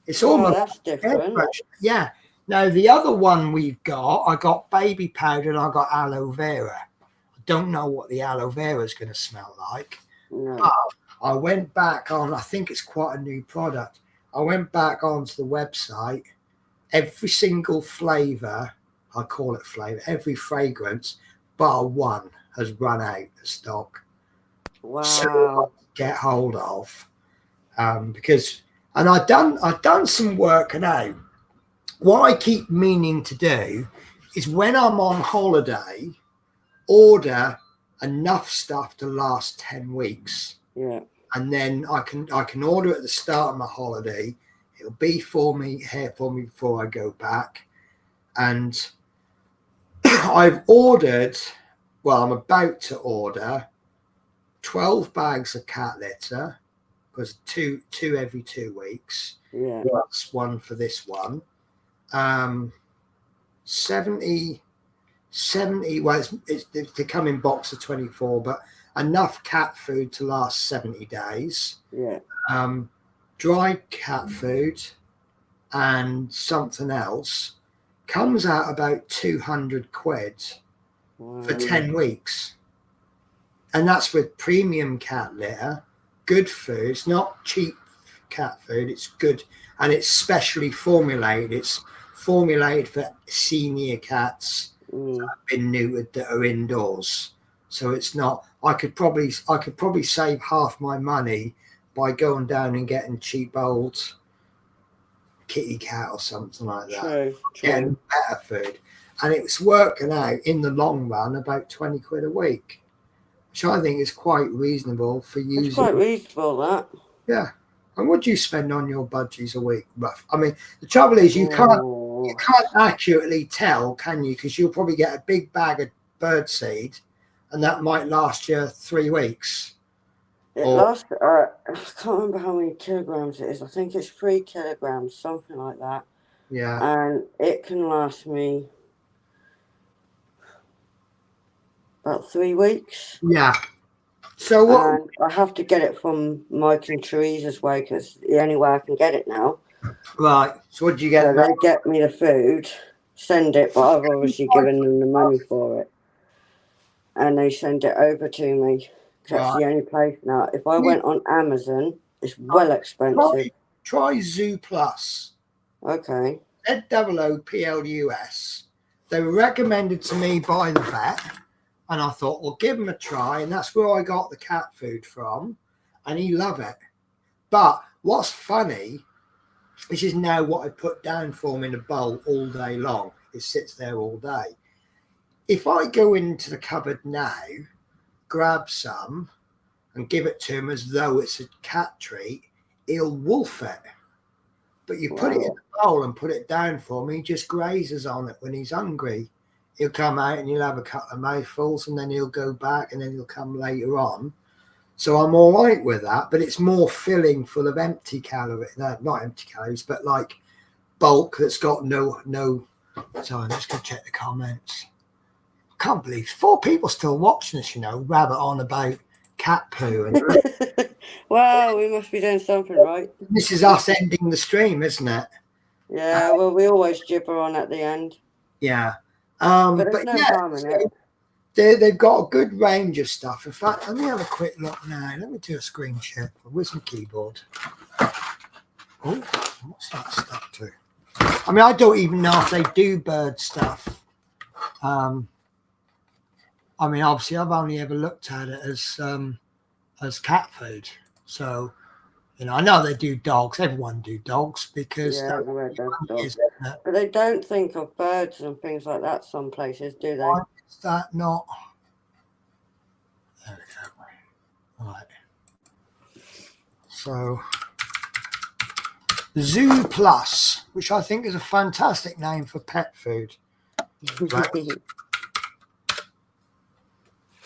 It's Oh, almost that's air different. freshener. Yeah. Now the other one we've got, I got baby powder and I got aloe vera. I don't know what the aloe vera is going to smell like. No. I went back on, I think it's quite a new product. I went back onto the website. Every single flavor, I call it flavor, every fragrance, bar one has run out of stock. Wow. So get hold of. Because, and I've done some work now. What I keep meaning to do is when I'm on holiday, order enough stuff to last 10 weeks. Yeah. And then I can order at the start of my holiday. It'll be here for me before I go back. And I've ordered, well, I'm about to order 12 bags of cat litter, because two every 2 weeks. Yeah. That's one for this one. 70, well, they come in box of 24, but enough cat food to last 70 days. Yeah. Dried cat food and something else comes out about 200 quid Wow. for 10 weeks. And that's with premium cat litter, good food. It's not cheap cat food, it's good. And it's specially formulated. It's formulated for senior cats that have been neutered that are indoors. So it's not, I could probably save half my money by going down and getting cheap old kitty cat or something like that. True. Getting better food. And it's working out in the long run about 20 quid a week, which I think is quite reasonable for using. It's quite reasonable, that. Yeah. And what do you spend on your budgies a week, rough? I mean, the trouble is you can't accurately tell, can you? Because you'll probably get a big bag of birdseed and that might last you 3 weeks. It lasts, I can't remember how many kilograms it is. I think it's 3 kilograms, something like that. Yeah. And it can last me about 3 weeks. Yeah. So what? And I have to get it from Mike and Teresa's way because the only way I can get it now. Right. So what do you get? So they get me the food, send it, but I've obviously given them the money for it. And they send it over to me. That's the only place now. If I went on Amazon, it's well expensive. Try Zoo Plus. Okay. ZOOPLUS. They were recommended to me by the vet, and I thought, well, give them a try, and that's where I got the cat food from, and he loved it. But what's funny, this is now what I put down for him in a bowl all day long. It sits there all day. If I go into the cupboard now, grab some and give it to him as though it's a cat treat, he'll wolf it. But you put it in the bowl and put it down for him, he just grazes on it when he's hungry. He'll come out and he'll have a couple of mouthfuls and then he'll go back and then he'll come later on. So I'm all right with that, but it's more filling full of empty calories. No, not empty calories, but like bulk that's got no. Sorry, let's go check the comments. I can't believe 4 people still watching this, rabbit on about cat poo. And Wow, we must be doing something right. this is us ending the stream, isn't it? Yeah, well, we always gibber on at the end. Yeah. But there's no harm in it. They've got a good range of stuff. In fact, let me have a quick look now. Let me do a screen share with my keyboard. Oh, what's that stuck to? I mean, I don't even know if they do bird stuff. I mean, obviously, I've only ever looked at it as cat food. So, you know, I know they do dogs. Everyone do dogs because Yeah, that's everywhere what does it dogs. is, isn't it? But they don't think of birds and things like that some places, do they? Why is that not? There we go. Right. So, Zoo Plus, which I think is a fantastic name for pet food. Right.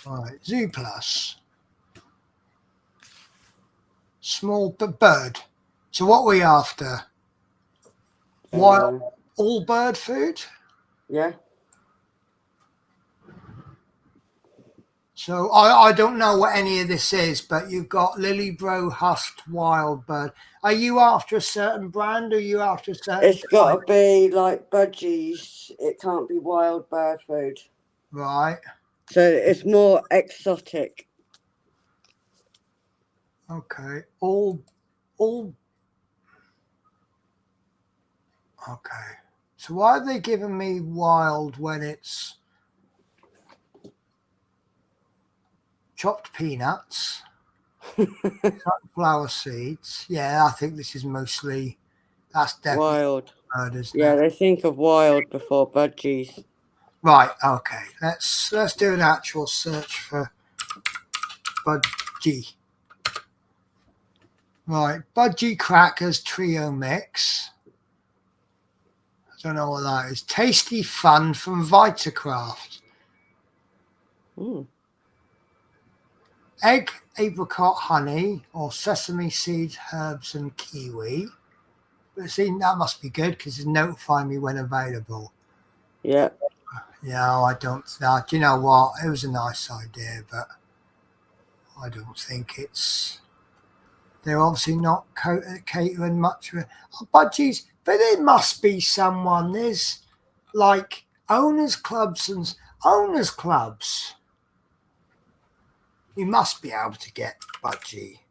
Right. Zoo Plus. Small bird. So what are we after? Wild, all bird food? Yeah. So I don't know what any of this is, but you've got Lilybro husked wild bird. Are you after a certain brand or are you after a certain It's got to be like budgies. It can't be wild bird food. Right. So it's more exotic. Okay. All okay. So why are they giving me wild when it's chopped peanuts, sunflower seeds? Yeah, I think this is mostly that's definitely Wild. bird, isn't Yeah, it? they think of wild before budgies. Right, okay. Let's do an actual search for budgie. Right, budgie crackers trio mix. I don't know what that is. Tasty fun from Vitacraft. Mm. Egg, apricot, honey, or sesame seeds, herbs, and kiwi. But see, that must be good because it's notifying me when available. Yeah. Yeah, I don't. Do you know what? It was a nice idea, but I don't think it's. They're obviously not catering much. Budgies, but there must be someone. There's like owners clubs and owners clubs. You must be able to get budgie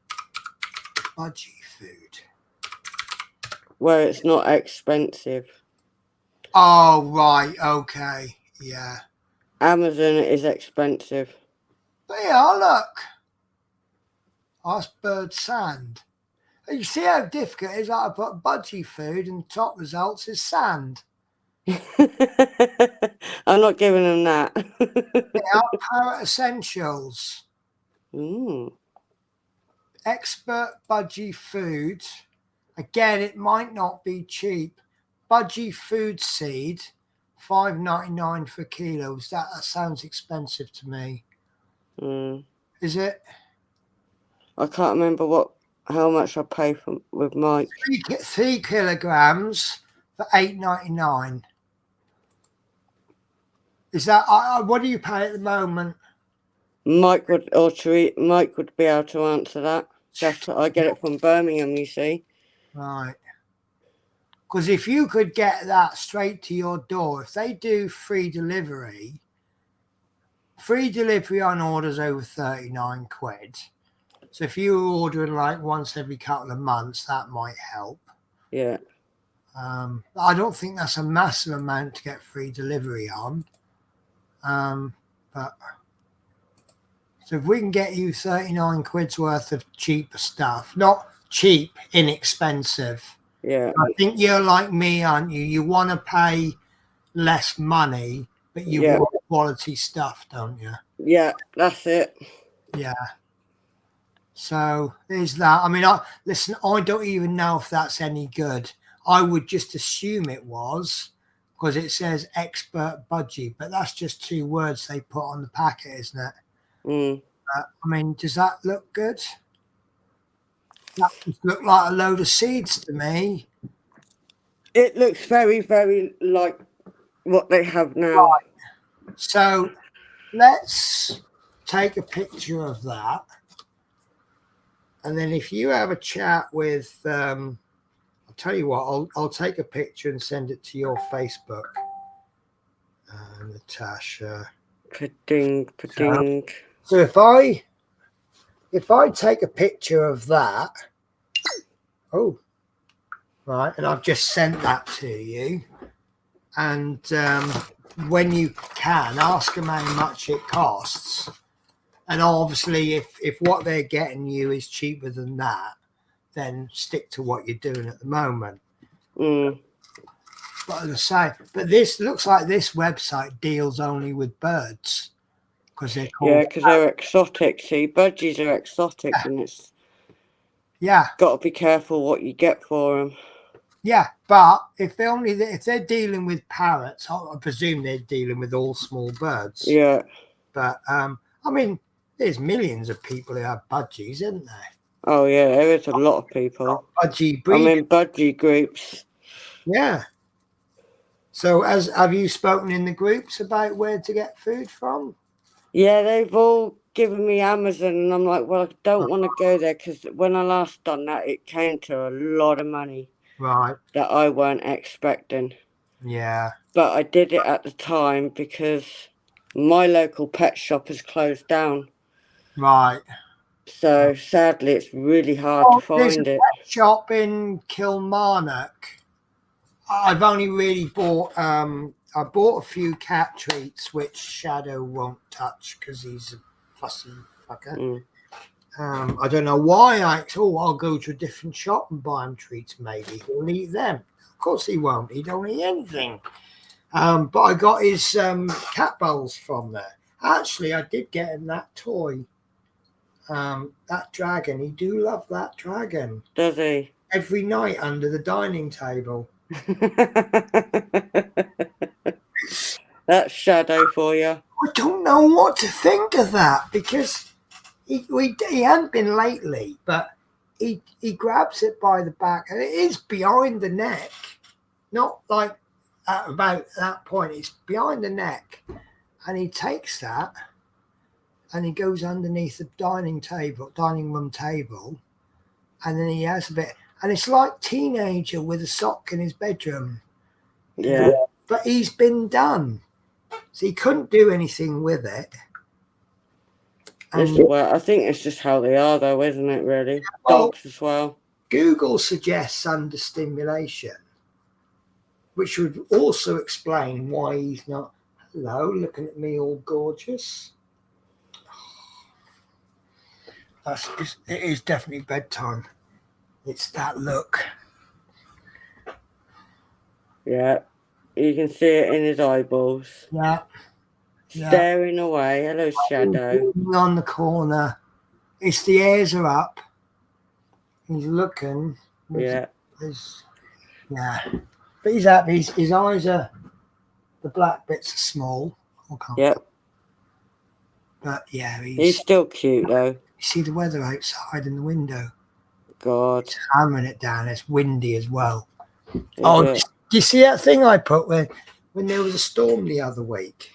food. Where it's not expensive. Oh right, okay, yeah. Amazon is expensive. But yeah, look. That's bird sand. You see how difficult it is? I put budgie food and top results is sand. I'm not giving them that. Yeah, Parrot Essentials. Mm. Expert budgie food. Again, it might not be cheap. Budgie food seed, $5.99 for kilos. That sounds expensive to me. Mm. Is it? I can't remember how much I pay for with Mike. 3 kilograms for $8.99. Is that what do you pay at the moment? Mike would be able to answer that. I get it from Birmingham, you see. Right. Because if you could get that straight to your door, if they do free delivery on orders over 39 quid. So if you were ordering like once every couple of months, that might help. Yeah. I don't think that's a massive amount to get free delivery on. But so if we can get you 39 quid's worth of cheaper stuff, not cheap, inexpensive. Yeah. I think you're like me, aren't you? You want to pay less money, but you want quality stuff, don't you? Yeah, that's it. Yeah. So there's that. I mean, listen, I don't even know if that's any good. I would just assume it was because it says expert budgie, but that's just 2 words they put on the packet, isn't it? Mm. I mean, does that look good? That just looked like a load of seeds to me. It looks very, very like what they have now. Right. So let's take a picture of that. And then if you have a chat with, I'll tell you what, I'll take a picture and send it to your Facebook, Natasha. Pading. So if I take a picture of that, oh, right, and I've just sent that to you, and when you can, ask them how much it costs. And obviously, if what they're getting you is cheaper than that, then stick to what you're doing at the moment. Mm. But as I say, but this looks like this website deals only with birds because they're called. Yeah, because they're exotic. See, budgies are exotic, and it's Yeah, got to be careful what you get for them. yeah. But if they're dealing with parrots, I presume they're dealing with all small birds. Yeah. But I mean, there's millions of people who have budgies, isn't there? Oh yeah, there is a lot of people. Budgie I'm breeding. in budgie groups. Yeah. So, have you spoken in the groups about where to get food from? Yeah, they've all given me Amazon, and I'm like, well, I don't want to go there because when I last done that, it came to a lot of money Right. that I weren't expecting. Yeah. But I did it at the time because my local pet shop has closed down. Right. So sadly, it's really hard to There's find a it. pet shop in Kilmarnock. I've only really bought. I bought a few cat treats which Shadow won't touch because he's a fussy fucker. Mm. I don't know why. I'll go to a different shop and buy him treats. Maybe he'll eat them. Of course he won't. He don't eat anything. But I got his cat bowls from there. Actually, I did get him that toy. That dragon. He do love that dragon. Does he? Every night under the dining table. That's Shadow for you. I don't know what to think of that because he hadn't been lately, but he grabs it by the back and it is behind the neck, not like at about that point. It's behind the neck, and he takes that and he goes underneath the dining room table, and then he has a bit, and it's like teenager with a sock in his bedroom. Yeah. But he's been done. So he couldn't do anything with it. And Well, I think it's just how they are, though, isn't it, really? Well- Dogs as well. Google suggests understimulation, which would also explain why he's not, hello, looking at me all gorgeous. It is definitely bedtime. It's that look. Yeah. You can see it in his eyeballs. Yeah. Yeah. Staring away. Hello, Shadow. On the corner. It's the ears are up. He's looking. Yeah. Yeah. But he's happy. His eyes are, the black bits are small. Okay. Yep. But yeah, He's still cute, though. you see the weather outside in the window. God. It's hammering it down. It's windy as well. Is Oh, it? do you see that thing I put when there was a storm the other week?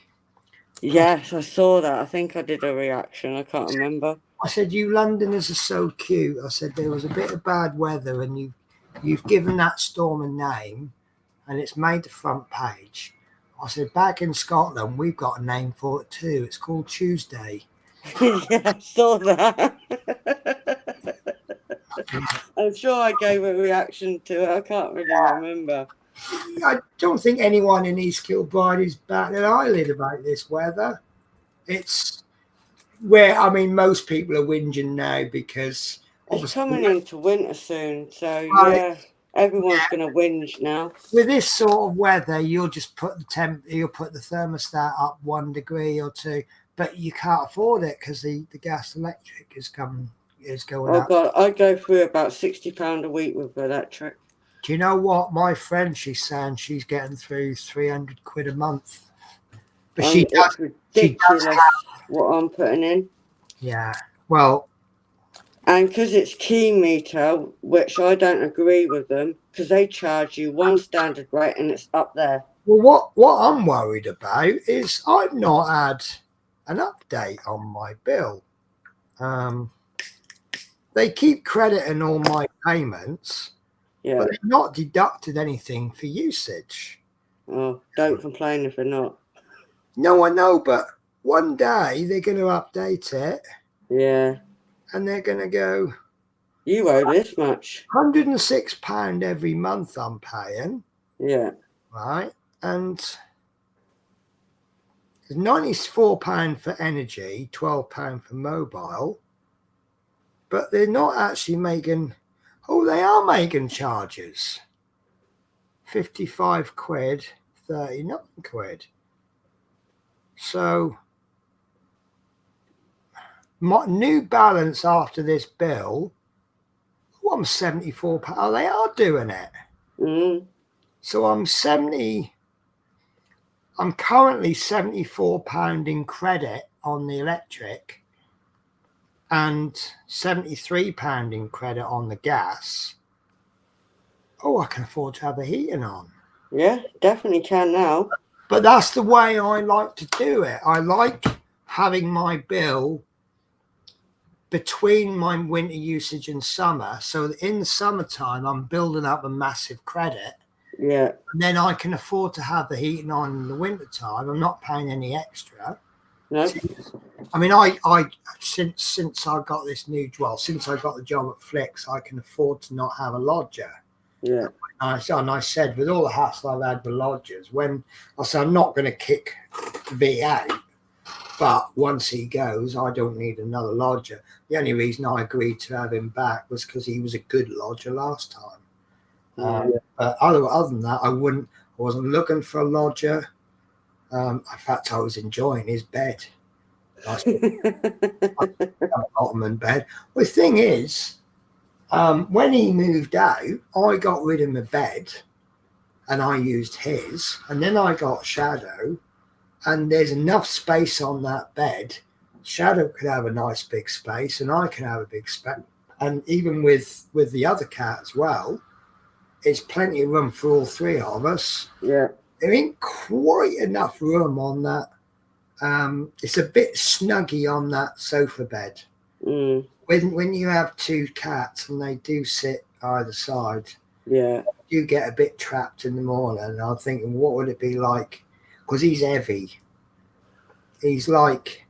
Yes, I saw that. I think I did a reaction. I can't remember. I said, you Londoners are so cute. I said, there was a bit of bad weather and you've given that storm a name and it's made the front page. I said, back in Scotland, we've got a name for it too. It's called Tuesday. Yeah, I saw that. I'm sure I gave a reaction to it. I can't really remember. I don't think anyone in East Kilbride is batting an eyelid about this weather. It's where, I mean, most people are whinging now because It's coming into winter soon, so Right. yeah, everyone's going to whinge now. with this sort of weather, you'll just put you'll put the thermostat up 1 degree or 2, but you can't afford it because the gas electric is going Oh up. God, I go through about £60 a week with electric. Do you know what? My friend, she's saying she's getting through 300 quid a month, but she does. It's ridiculous what I'm putting in. Yeah. Well, And because it's key meter, which I don't agree with them, because they charge you one standard rate and it's up there. Well, what I'm worried about is I've not had an update on my bill. They keep crediting all my payments, Yeah. but they've not deducted anything for usage. Oh, don't complain if they're not. No, I know, but one day they're going to update it Yeah. and they're going to go You owe this much. £106 every month I'm paying, Yeah. right? And There's £94 for energy, £12 for mobile, but they're not actually making. Oh, they are making charges. 55 quid, 39 quid. So my New Balance after this bill, oh, I'm £74. Oh, they are doing it. Mm. So I'm currently £74 in credit on the electric and £73 in credit on the gas. Oh, I can afford to have the heating on. Yeah, definitely can now. But that's the way I like to do it. I like having my bill between my winter usage and summer. So that in the summertime, I'm building up a massive credit. Yeah. And then I can afford to have the heating on in the wintertime. I'm not paying any extra. No. I mean, I since I got this since I got the job at Flix, I can afford to not have a lodger. Yeah. And I said, with all the hassle I've had with lodgers, when I said I'm not going to kick V out, but once he goes, I don't need another lodger. The only reason I agreed to have him back was because he was a good lodger last time. But other than that, I wasn't looking for a lodger. In fact, I was enjoying his bed. Nice Ottoman bed. Well, the thing is, when he moved out, I got rid of my bed and I used his, and then I got Shadow, and there's enough space on that bed. Shadow could have a nice big space and I can have a big space. And even with the other cat as well, it's plenty of room for all three of us. Yeah. There ain't quite enough room on that. It's a bit snuggy on that sofa bed. Mm. When you have two cats and they do sit either side, Yeah. you get a bit trapped in the morning. And I'm thinking, what would it be like? Because he's heavy. It's like,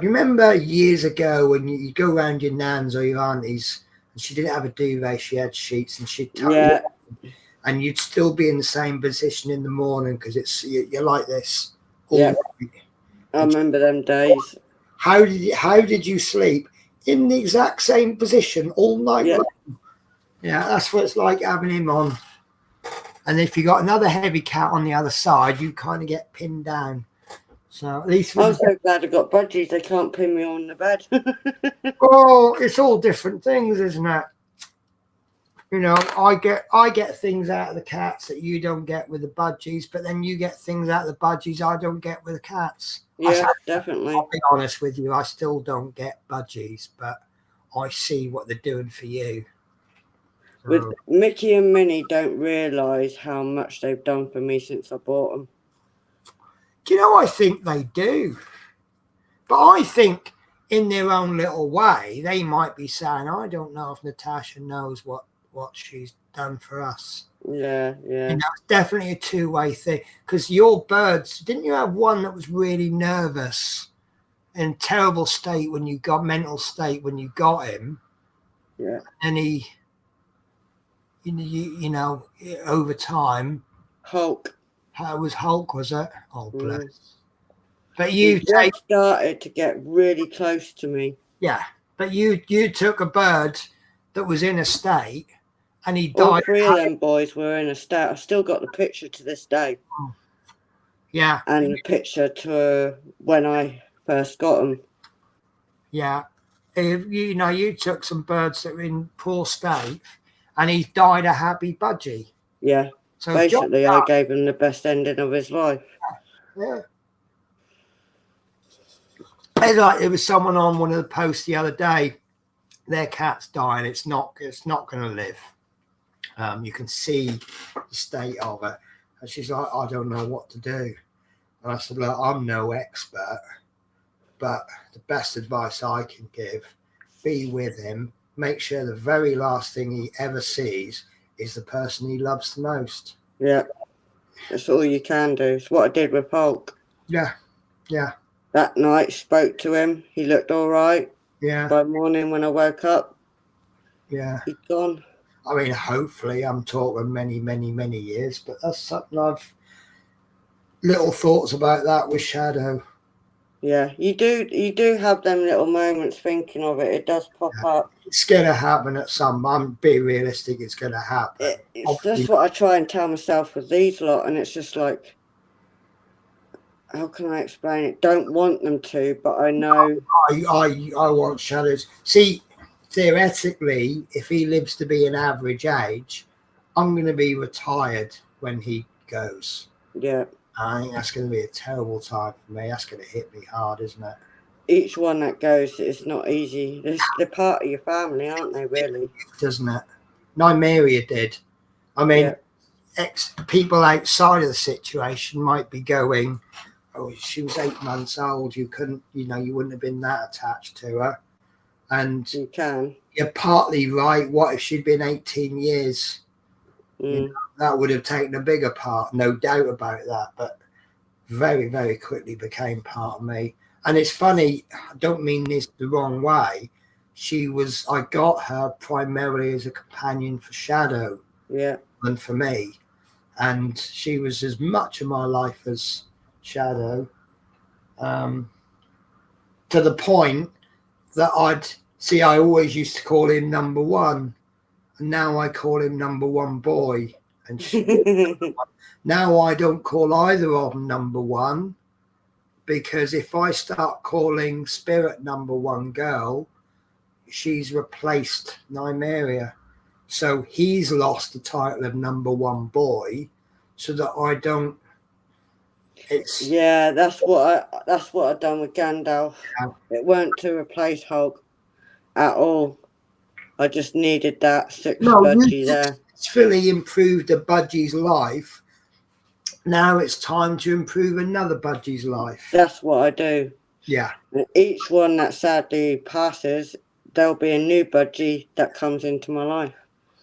remember years ago when you go around your nan's or your auntie's and she didn't have a duvet, she had sheets and she'd tuck Yeah. you, and you'd still be in the same position in the morning because you're like this. Yeah. I remember them days. How did you sleep in the exact same position all night long? Yeah, that's what it's like having him on. And if you got another heavy cat on the other side, you kind of get pinned down. So at least I'm so glad I got budgies. They can't pin me on the bed. oh, it's all different things, isn't it? You know, I get things out of the cats that you don't get with the budgies, but then you get things out of the budgies I don't get with the cats. Yeah, definitely. I'll be honest with you, I still don't get budgies, but I see what they're doing for you. With Mickey and Minnie, don't realise how much they've done for me since I bought them. Do you know, I think they do. But I think in their own little way, they might be saying, I don't know if Natasha knows what she's done for us. Yeah, yeah. You know, it's definitely a two-way thing. Because your birds, didn't you have one that was really nervous in terrible state when you got mental state when you got him? Yeah. And he, you know, over time. Hulk. How was Hulk, was it? Oh, bless. Mm. But you just started to get really close to me. Yeah, but you took a bird that was in a state and he died. All three of them boys were in a state. I've still got the picture to this day. Yeah. And the picture to when I first got them. Yeah. You know, you took some birds that were in poor state and he died a happy budgie. Yeah. So basically, I gave him the best ending of his life. Yeah. It's like there was someone on one of the posts the other day. Their cat's dying. It's not going to live. You can see the state of it. And she's like, I don't know what to do. And I said, look, I'm no expert, but the best advice I can give, be with him. Make sure the very last thing he ever sees is the person he loves the most. Yeah. That's all you can do. It's what I did with Hulk. Yeah. Yeah. That night, spoke to him. He looked all right. Yeah. By morning when I woke up, yeah, he's gone. I mean, hopefully, I'm talking many, many, many years, but that's something little thoughts about that with Shadow. Yeah, you do have them little moments thinking of it. It does pop up. It's going to happen at some. I'm being realistic. It's going to happen. It's just what I try and tell myself with these lot, and it's just like, how can I explain it? Don't want them to, but I know. I want Shadows. See, theoretically, if he lives to be an average age, I'm going to be retired when he goes. Yeah. I think that's going to be a terrible time for me. That's going to hit me hard, isn't it? Each one that goes, it's not easy. They're part of your family, aren't they, really? Doesn't it? Nymeria did. I mean, people outside of the situation might be going, oh, she was 8 months old. You couldn't, you wouldn't have been that attached to her. And You can. you're partly right. What if she'd been 18 years? Mm. That would have taken a bigger part, no doubt about that. But very, very quickly became part of me. And it's funny, I don't mean this the wrong way. I got her primarily as a companion for Shadow than for me. And she was as much of my life as Shadow. To the point that I always used to call him number one. And now I call him number one boy. And now I don't call either of them number one, because if I start calling Spirit number one girl, she's replaced Nymeria. So he's lost the title of number one boy, so that I don't. That's what I done with Gandalf. Yeah. It weren't to replace Hulk at all. I just needed that budgie there. Successfully improved a budgie's life. Now it's time to improve another budgie's life. That's what I do. Yeah. And each one that sadly passes, there'll be a new budgie that comes into my life.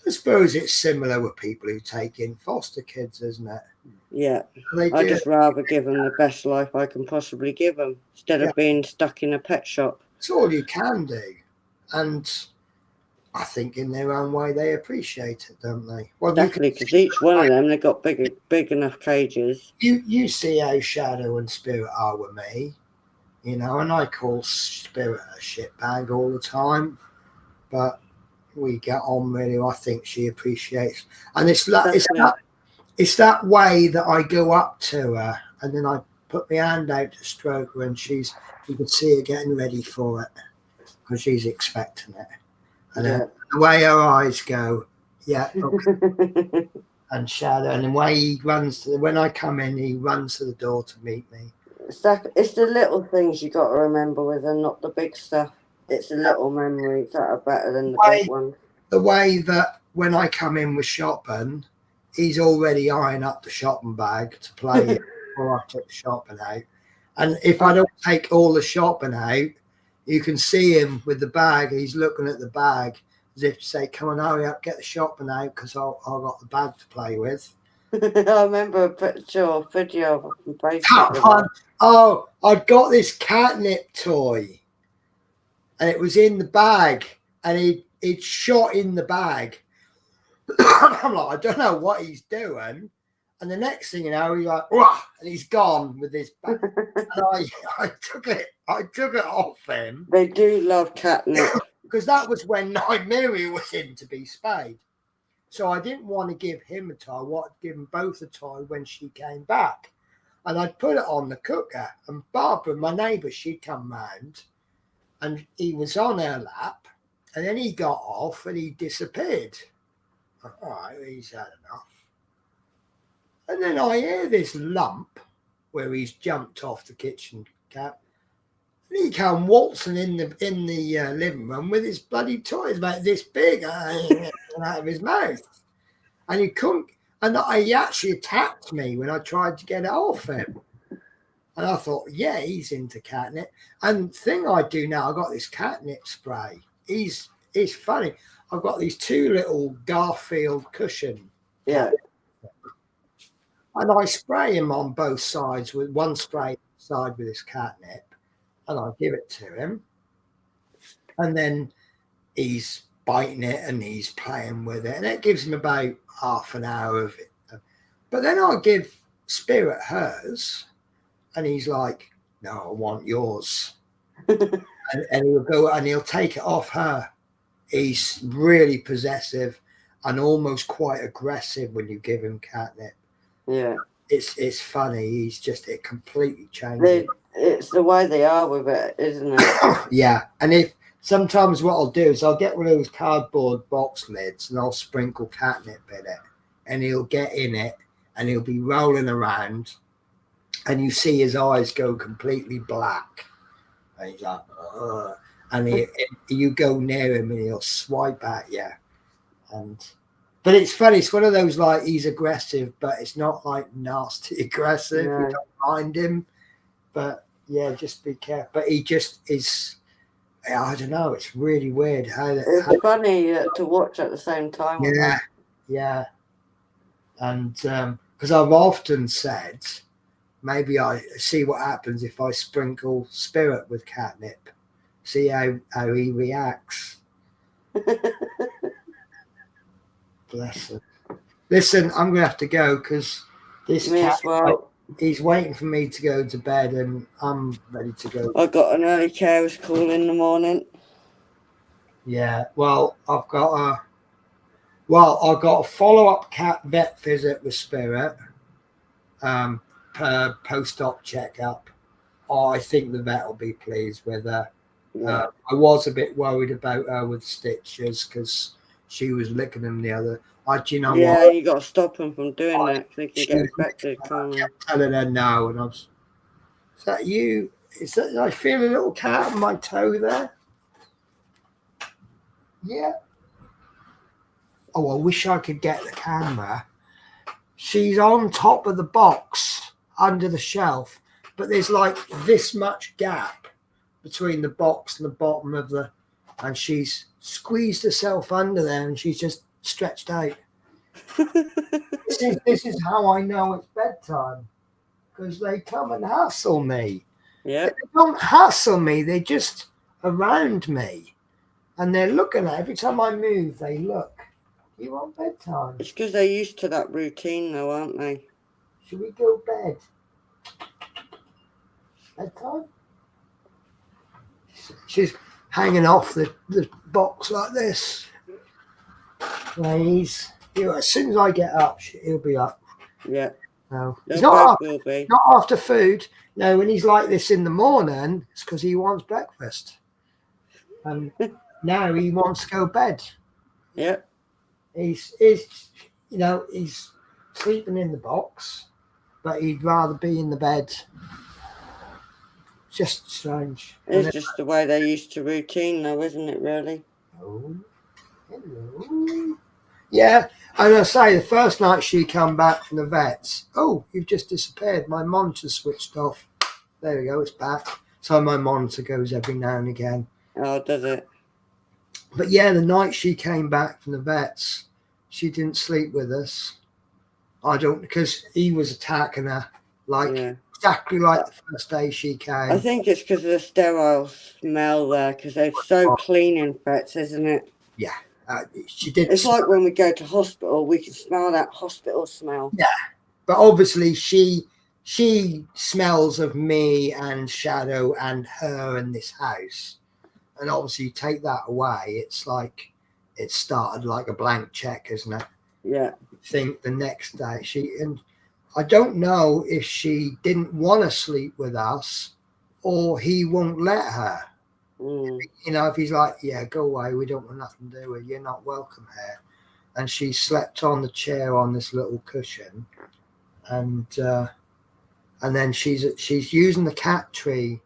I suppose it's similar with people who take in foster kids, isn't it? Yeah. I just rather give them the best life I can possibly give them instead of being stuck in a pet shop. It's all you can do. And I think in their own way they appreciate it, don't they? Well, definitely, because each one of them, they've got big enough cages. You see how Shadow and Spirit are with me, and I call Spirit a shitbag all the time, but we get on really. I think she appreciates, and it's that way that I go up to her and then I put my hand out to stroke her, and you can see her getting ready for it because she's expecting it. And then the way her eyes go, and Shadow, and the way he runs when I come in, he runs to the door to meet me. It's the little things you got to remember with her, not the big stuff. It's the little memories that are better than the big ones. The way that when I come in with shopping, he's already eyeing up the shopping bag to play it before I took the shopping out. And if I don't take all the shopping out, you can see him with the bag. He's looking at the bag as if to say, come on, hurry up, get the shopping out because I've got the bag to play with. I remember a video from Facebook. Oh, I've got this catnip toy. And it was in the bag. And he'd shot in the bag. I'm like, I don't know what he's doing. And the next thing you know, he's like, wah, and he's gone with his bag. And I took it off him. They do love catnip. Because that was when Nymeria was in to be spayed. So I didn't want to give him a toy. I wanted to give them both a toy when she came back. And I'd put it on the cooker. And Barbara, my neighbour, she'd come round. And he was on her lap. And then he got off and he disappeared. All right, he's had enough. And then I hear this lump where he's jumped off the kitchen cap. And he come waltzing in the living room with his bloody toys about this big out of his mouth. And he actually attacked me when I tried to get it off him. And I thought, yeah, he's into catnip. And the thing I do now, I got this catnip spray. It's funny. I've got these two little Garfield cushion. Yeah. And I spray him on both sides with one spray side with his catnip. And I give it to him. And then he's biting it and he's playing with it. And it gives him about half an hour of it. But then I'll give Spirit hers, and he's like, no, I want yours. and he'll go and he'll take it off her. He's really possessive and almost quite aggressive when you give him catnip. Yeah. It's funny. It completely changes. It's the way they are with it, isn't it? Yeah. And if sometimes what I'll do is I'll get one of those cardboard box lids and I'll sprinkle catnip in it, and he'll get in it and he'll be rolling around, and you see his eyes go completely black. And he's like, ugh. And you go near him and he'll swipe at you. But it's funny. It's one of those, like, he's aggressive, but it's not like nasty aggressive. No. You don't mind him. But yeah, just be careful. But he just is, I don't know. It's really weird It's funny to watch at the same time. Yeah. And because I've often said, maybe I see what happens if I sprinkle Spirit with catnip. See how he reacts. Bless him. Listen, I'm going to have to go because this cat, he's waiting for me to go to bed, and I'm ready to go. I got an early carers call in the morning. Yeah, well, I've got a follow-up cat vet visit with Spirit, per post-op checkup. Oh, I think the vet will be pleased with her. Yeah. I was a bit worried about her with stitches because she was licking them the other. Do you know what? Yeah, you got to stop them from doing that because they can get infected. I kept telling her no, and is that you? I feel a little cat on my toe there. Yeah. Oh, I wish I could get the camera. She's on top of the box under the shelf, but there's like this much gap between the box and the bottom of and she's squeezed herself under there, and she's just stretched out. This is how I know it's bedtime, because they come and hassle me. Yeah. They don't hassle me, they're just around me, and they're looking at every time I move. They look. You want bedtime? It's because they're used to that routine, though, aren't they? Should we go bed? Bedtime? She's hanging off the box like this. Please. As soon as I get up, he'll be up. Yeah. No, They not both will be. after food. No, when he's like this in the morning, it's because he wants breakfast. And now he wants to go bed. Yeah. He's sleeping in the box, but he'd rather be in the bed. Just strange. It's just the way they're used to routine, though, isn't it, really? Oh, hello. Yeah, and I say the first night she come back from the vets, oh, you've just disappeared. My monitor switched off. There we go, it's back. So my monitor goes every now and again. Oh, does it? But yeah, the night she came back from the vets, she didn't sleep with us. Because he was attacking her exactly like the first day she came. I think it's because of the sterile smell there, because they're so clean in vets, isn't it? Yeah. She did. It's like when we go to hospital, we can smell that hospital smell. Yeah, but obviously she smells of me and Shadow and her in this house, and obviously you take that away, it's like it started like a blank check, isn't it? Yeah. I think the next day and I don't know if she didn't want to sleep with us or he won't let her. If he's like, yeah, go away, we don't want nothing to do with you, you're not welcome here. And she slept on the chair on this little cushion, and then she's using the cat tree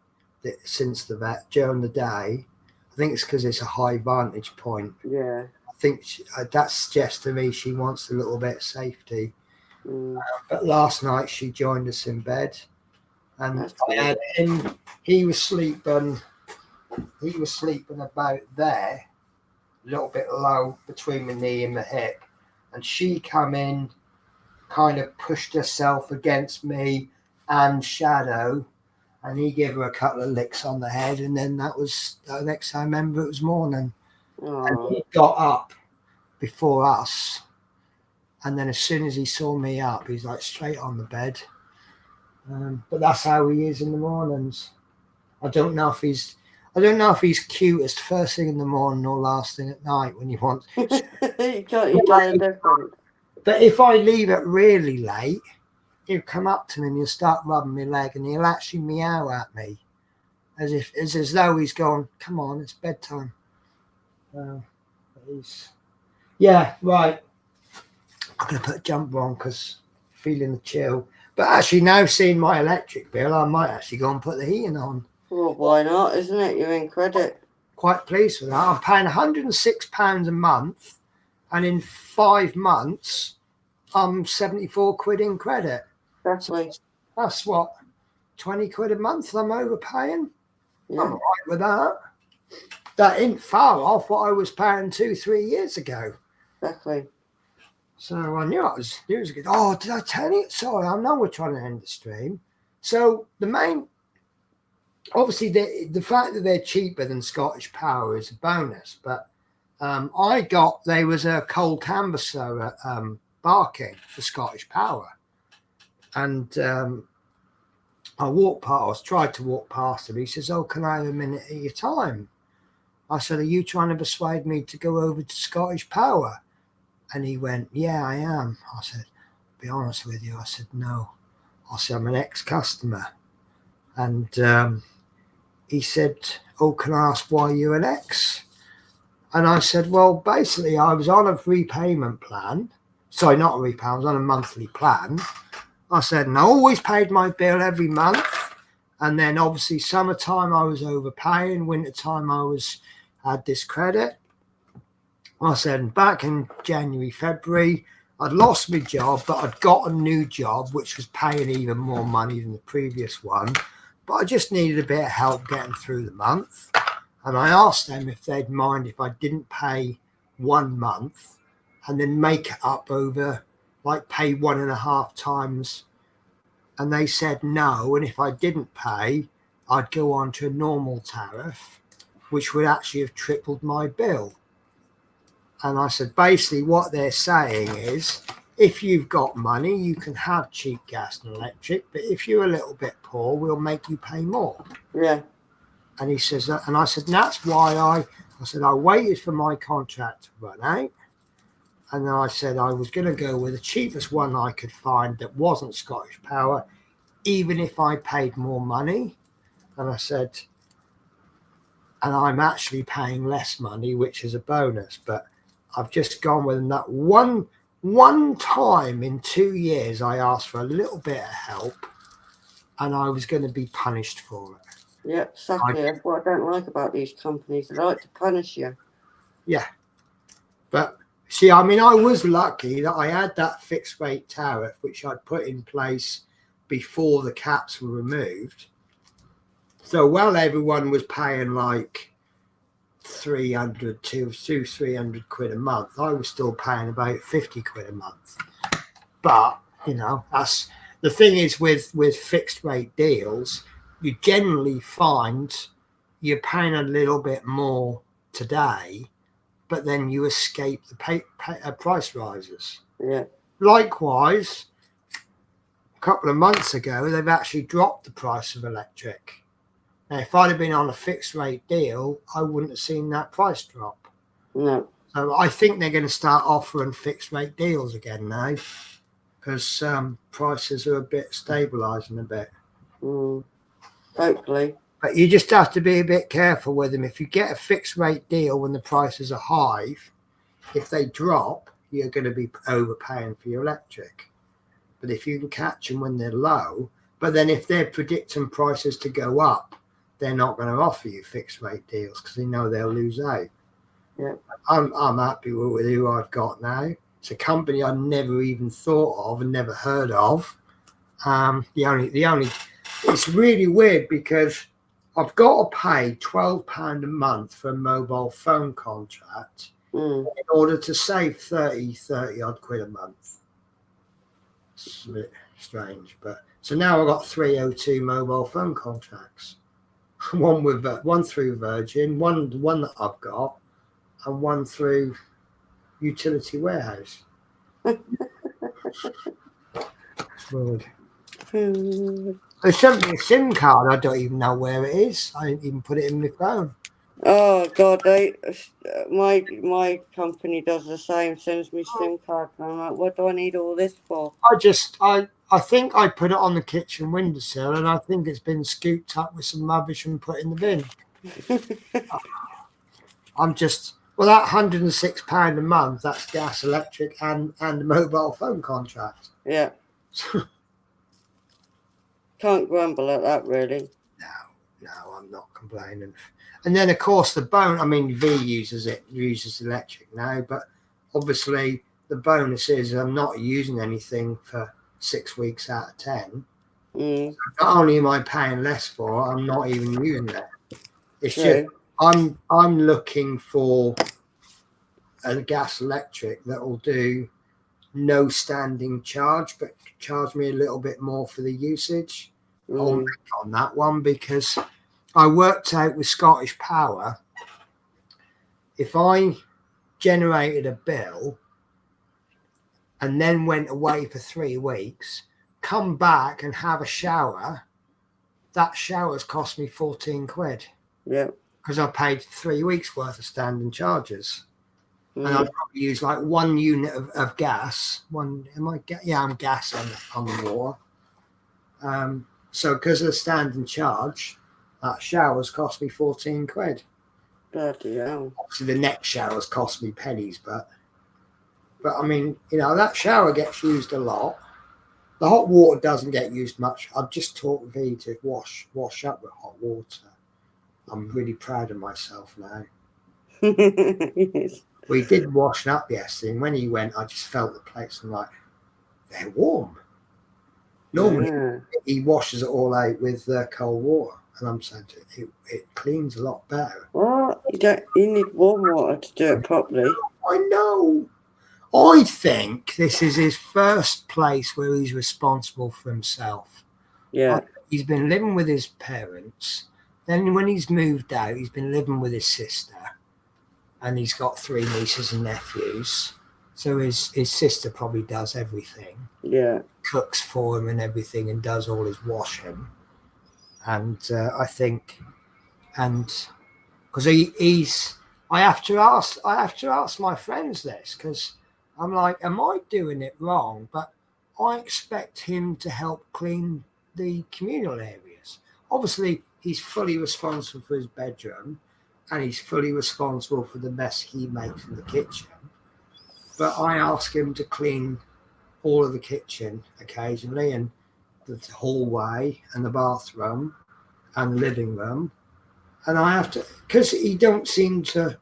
since the vet during the day. I think it's because it's a high vantage point. Yeah. I think that suggests to me she wants a little bit of safety. But last night she joined us in bed, and I had him. He was sleeping about there, a little bit low between the knee and the hip, and she come in, kind of pushed herself against me and Shadow, and he gave her a couple of licks on the head, and then that was the next time I remember it was morning. And he got up before us, and then as soon as he saw me up, he's like straight on the bed. But that's how he is in the mornings. I don't know if he's cutest first thing in the morning or last thing at night when you want. You can't tell the difference. But if I leave it really late, he'll come up to me and he'll start rubbing my leg and he'll actually meow at me as though he's going, come on, it's bedtime. Yeah, right. I'm going to put a jumper on because feeling the chill. But actually now seeing my electric bill, I might actually go and put the heating on. Well, why not, isn't it? You're in credit. Quite pleased with that. I'm paying £106 a month, and in 5 months, I'm 74 quid in credit. Exactly. That's what, 20 quid a month I'm overpaying? Yeah. I'm all right with that. That ain't far off what I was paying 2-3 years ago. Exactly. So I knew it was good. Oh, did I tell you? Sorry, I know we're trying to end the stream. So the main, obviously, the fact that they're cheaper than Scottish Power is a bonus. But there was a coal canvasser at Barking for Scottish Power. And I tried to walk past him. He says, oh, can I have a minute at your time? I said, are you trying to persuade me to go over to Scottish Power? And he went, yeah, I am. I said, be honest with you. I said, no. I said, I'm an ex-customer. And he said, oh, can I ask why you're an ex? And I said, well, basically, I was on a repayment plan. Sorry, not a repayment. I was on a monthly plan. I said, and I always paid my bill every month. And then obviously summertime I was overpaying. Wintertime I had this credit. I said, back in January, February, I'd lost my job, but I'd got a new job, which was paying even more money than the previous one. But I just needed a bit of help getting through the month. And I asked them if they'd mind if I didn't pay 1 month and then make it up over, like pay 1.5 times. And they said no. And if I didn't pay, I'd go on to a normal tariff, which would actually have tripled my bill. And I said, basically what they're saying is, if you've got money, you can have cheap gas and electric, but if you're a little bit poor, we'll make you pay more. Yeah. And he says that, and I said, that's why I waited for my contract to run out. And then I said I was going to go with the cheapest one I could find that wasn't Scottish Power, even if I paid more money. And I said, and I'm actually paying less money, which is a bonus, but I've just gone with that one time in 2 years. I asked for a little bit of help, and I was going to be punished for it. Yeah, exactly. That's what I don't like about these companies. They like to punish you. Yeah, but see, I mean, I was lucky that I had that fixed rate tariff, which I'd put in place before the caps were removed. So while everyone was paying like 300 quid a month, I was still paying about 50 quid a month. But that's the thing is with fixed rate deals, you generally find you're paying a little bit more today, but then you escape the price rises. Yeah. Likewise, a couple of months ago, they've actually dropped the price of electric. Now, if I'd have been on a fixed rate deal, I wouldn't have seen that price drop. No. So I think they're going to start offering fixed rate deals again now, because prices are a bit stabilising a bit. Hopefully. But you just have to be a bit careful with them. If you get a fixed rate deal when the prices are high, if they drop, you're going to be overpaying for your electric. But if you can catch them when they're low, but then if they're predicting prices to go up, they're not going to offer you fixed rate deals because they know they'll lose out. Yeah. I'm happy with who I've got now. It's a company I never even thought of and never heard of. It's really weird because I've got to pay £12 a month for a mobile phone contract in order to save 30 odd quid a month. It's a bit strange, but so now I've got 3 O2 mobile phone contracts. One through Virgin, one that I've got, and one through Utility Warehouse. Good. They sent me a SIM card. I don't even know where it is. I didn't even put it in my phone. Oh God, my company does the same. Sends me SIM cards, and I'm like, what do I need all this for? I think I put it on the kitchen windowsill, and I think it's been scooped up with some rubbish and put in the bin. I'm just well, that £106 a month. That's gas, electric, and a mobile phone contract. Yeah, can't grumble at that, really. No, I'm not complaining. And then of course the bone. I mean, V uses electric now, but obviously the bonus is I'm not using anything for 6 weeks out of 10. Mm, Not only am I paying less for it, I'm not even using it. It's true. just I'm looking for a gas electric that will do no standing charge, but charge me a little bit more for the usage. I'll make on that one because I worked out with Scottish Power, if I generated a bill and then went away for 3 weeks, come back and have a shower, that shower's cost me 14 quid. Yeah. Because I paid 3 weeks worth of standing charges. Mm. And I'd probably use like 1 unit of gas. I'm gas on the water. So because of the standing charge, that shower's cost me 14 quid. Bloody hell. Obviously the next shower's cost me pennies, but I mean, that shower gets used a lot. The hot water doesn't get used much. I've just taught V to wash up with hot water. I'm really proud of myself now. Yes. We did washing up yesterday, and when he went, I just felt the plates and like, they're warm. Normally, he washes it all out with cold water, and I'm saying it cleans a lot better. What? You need warm water to do it properly. I know. I think this is his first place where he's responsible for himself. Yeah. He's been living with his parents. Then when he's moved out, he's been living with his sister. And he's got 3 nieces and nephews. So his sister probably does everything. Yeah. Cooks for him and everything and does all his washing. And I think, because I have to ask my friends this, because I'm like, am I doing it wrong? But I expect him to help clean the communal areas. Obviously, he's fully responsible for his bedroom, and he's fully responsible for the mess he makes in the kitchen. But I ask him to clean all of the kitchen occasionally, and the hallway and the bathroom and the living room. And I have to, because he don't seem to,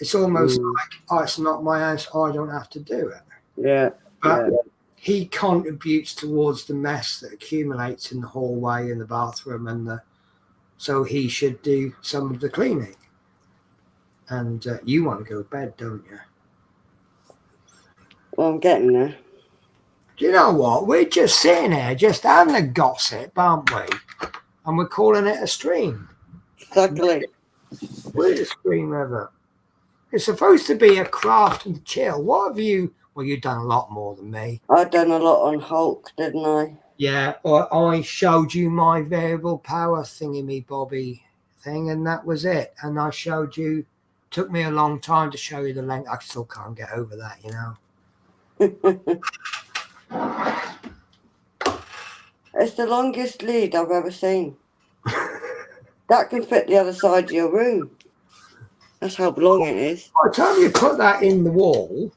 it's almost like, it's not my house, I don't have to do it. Yeah. But he contributes towards the mess that accumulates in the hallway and the bathroom so he should do some of the cleaning. And you want to go to bed, don't you? Well, I'm getting there. Do you know what? We're just sitting here, just having a gossip, aren't we? And we're calling it a stream. Exactly. We're a stream ever. It's supposed to be a craft and chill. What have you? Well, you've done a lot more than me. I done a lot on Hulk, didn't I? Yeah, I showed you my variable power thingy-me-bobby thing, and that was it. And I showed you, took me a long time to show you the length. I still can't get over that, It's the longest lead I've ever seen. That can fit the other side of your room. That's how long it is. By the time you put that in the wall,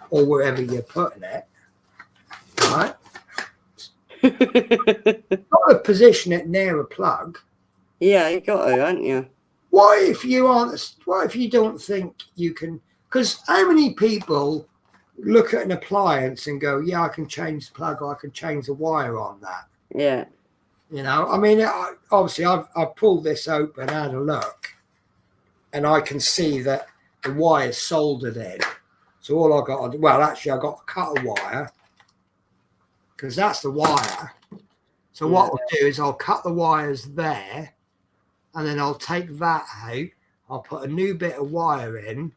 or wherever you're putting it, right? Got to position it near a plug. Yeah, you got to, haven't you? What if you don't think you can? Because how many people look at an appliance and go, "Yeah, I can change the plug, or I can change the wire on that." Yeah. I mean, obviously, I've pulled this open, had a look, and I can see that the wire's soldered in. So all I got to do, well, actually, I got to cut a wire because that's the wire. So what I'll do is I'll cut the wires there, and then I'll take that out. I'll put a new bit of wire in.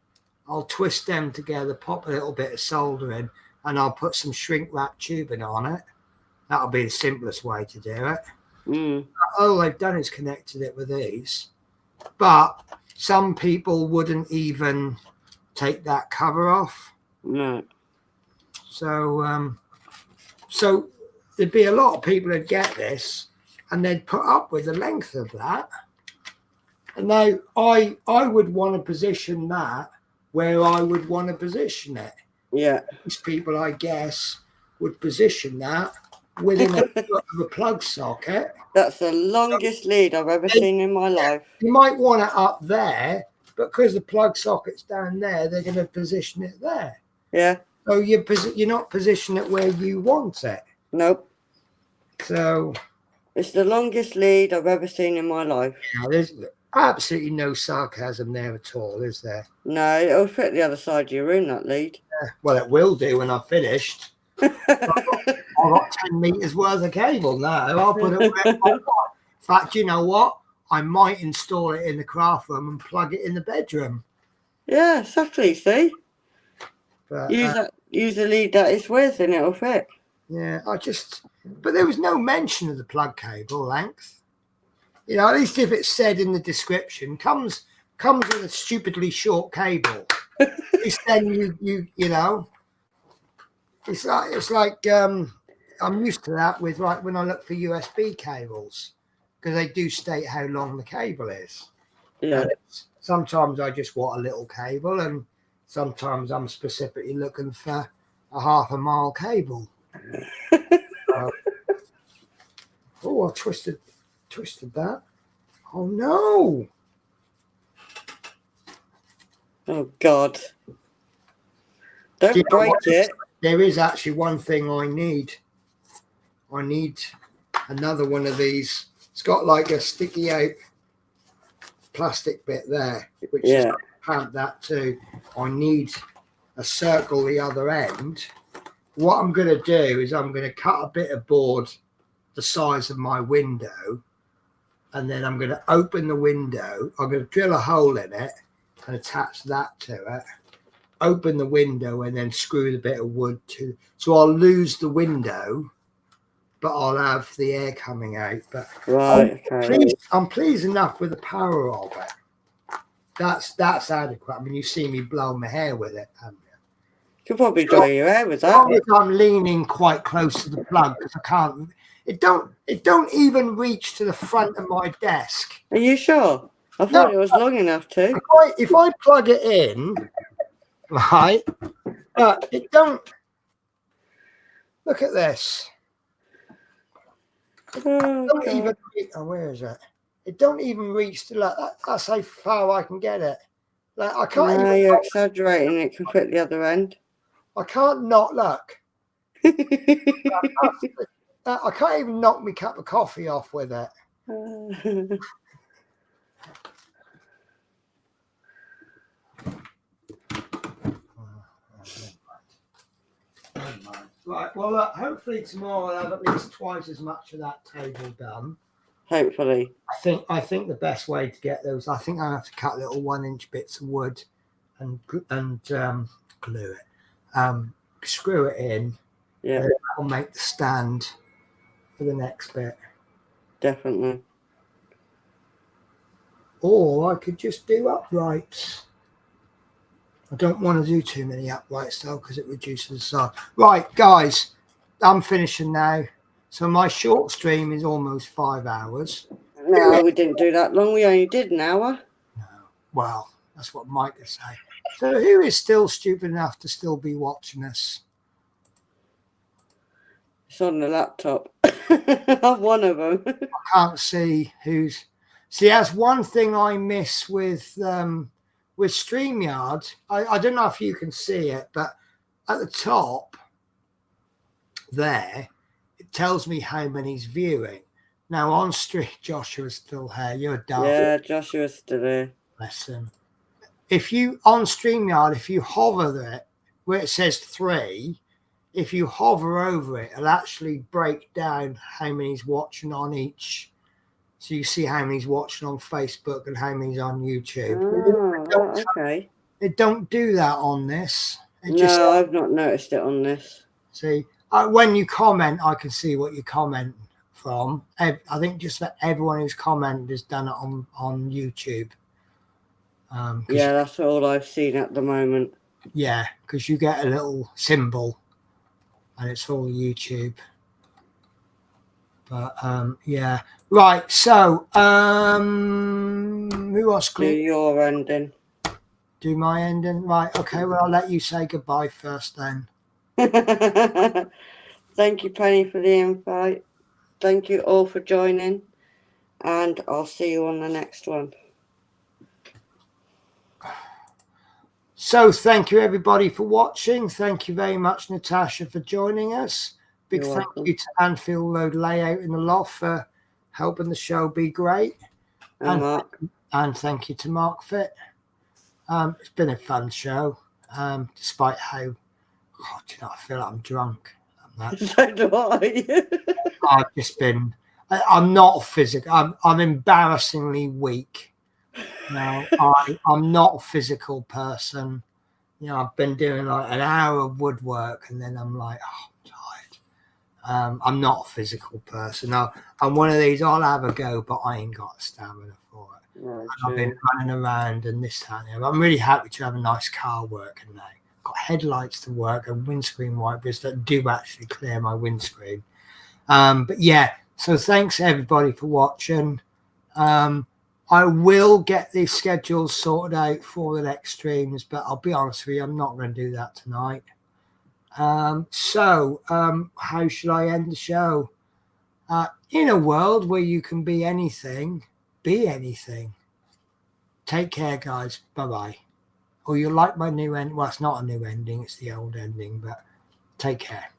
I'll twist them together, pop a little bit of solder in, and I'll put some shrink wrap tubing on it. That'll be the simplest way to do it. All they've done is connected it with these. But some people wouldn't even take that cover off. No. So, so there'd be a lot of people who'd get this and they'd put up with the length of that. And now I would want to position that where I would want to position it. Yeah. These people, I guess, would position that within a foot of a plug socket. That's the longest lead I've ever seen in my life. You might want it up there, but because the plug socket's down there, they're going to position it there. Yeah. So you're not positioning it where you want it. Nope. So It's the longest lead I've ever seen in my life. there's absolutely no sarcasm there at all, is there? No, it'll fit the other side of your room, that lead. Well, it will do when I've finished. I've got 10 meters worth of cable now. I'll put it where I want. In fact, you know what? I might install it in the craft room and plug it in the bedroom. Yeah, exactly, see? But, Use the lead that it's with and it'll fit. yeah, but there was no mention of the plug cable length. You know, at least if it's said in the description, comes with a stupidly short cable. At least then you know, it's like I'm used to that with like when I look for USB cables because they do state how long the cable is. Yeah. And sometimes I just want a little cable, and sometimes I'm specifically looking for a half a mile cable. Oh, I twisted that. Oh no! Oh God! Don't Do you know break what? it. There is actually one thing I need. I need another one of these. It's got like a sticky out plastic bit there, which is clamp that too. I need a circle the other end. What I'm going to do is I'm going to cut a bit of board the size of my window, and then I'm going to open the window. I'm going to drill a hole in it and attach that to it. Open the window and then screw the bit of wood to. So I'll lose the window, but I'll have the air coming out. But Right. Okay. I'm pleased enough with the power of it. That's adequate. I mean, you see me blow my hair with it, haven't you? Could probably dry your hair with that. I'm leaning quite close to the plug because I can't. It don't even reach to the front of my desk. Are you sure? I thought it was long enough to. If I plug it in, right, it don't. Look at this. Where is it? It don't even reach to like that's how far I can get it. Like I can't. No, you're exaggerating. It can fit the other end. I can't not look. I can't even knock my cup of coffee off with it. Right. Well, hopefully tomorrow I'll have at least twice as much of that table done. Hopefully. I think the best way to get those, I think I have to cut little 1-inch bits of wood and glue it. Screw it in. Yeah. I'll make the stand for the next bit. Definitely. Or I could just do uprights. I don't want to do too many uprights though because it reduces the size. Right, guys, I'm finishing now. So my short stream is almost 5 hours. No, we didn't do that long. We only did an hour. No. Well, that's what Mike would say. So who is still stupid enough to still be watching us? It's on the laptop. I'm one of them. I can't see who's. See, that's one thing I miss with StreamYard. I don't know if you can see it, but at the top there, it tells me how many's viewing. Now on stream, Joshua's still here. You're a dark. Yeah, Joshua's still there. Bless him. If you on StreamYard, if you hover there where it says 3, if you hover over it, it'll actually break down how many's watching on each. So you see how many's watching on Facebook and how many's on YouTube. Oh, okay. It don't do that on this. No, I've not noticed it on this. See, when you comment, I can see what you're commenting from, I think just that everyone who's commented has done it on YouTube. 'Cause Yeah, that's all I've seen at the moment. yeah, because you get a little symbol and it's all YouTube. But yeah. Right, so who else? Do your ending. Do my ending? Right, okay, well I'll let you say goodbye first then. Thank you, Penny, for the invite. Thank you all for joining, and I'll see you on the next one. So thank you everybody for watching. Thank you very much, Natasha, for joining us. Big You're thank welcome. you to Anfield Road Layout in the Loft for helping the show be great. And Mark. And thank you to Mark Fit. It's been a fun show, despite how, you know, I feel like I'm drunk. So do I. I've just been, I'm not physical. I'm embarrassingly weak. Now, I'm not a physical person. You know, I've been doing like an hour of woodwork and then I'm like, oh, I'm tired. I'm not a physical person. I'm one of these, I'll have a go, but I ain't got stamina for it. Right, I've been running around and this, that, and the other. I'm really happy to have a nice car working now. Got headlights to work and windscreen wipers that do actually clear my windscreen. But yeah, so thanks everybody for watching. I will get these schedules sorted out for the next streams, but I'll be honest with you, I'm not going to do that tonight. So how should I end the show? In a world where you can be anything, be anything. Take care, guys. Bye-bye. Or you'll like my new end. Well, it's not a new ending. It's the old ending, but take care.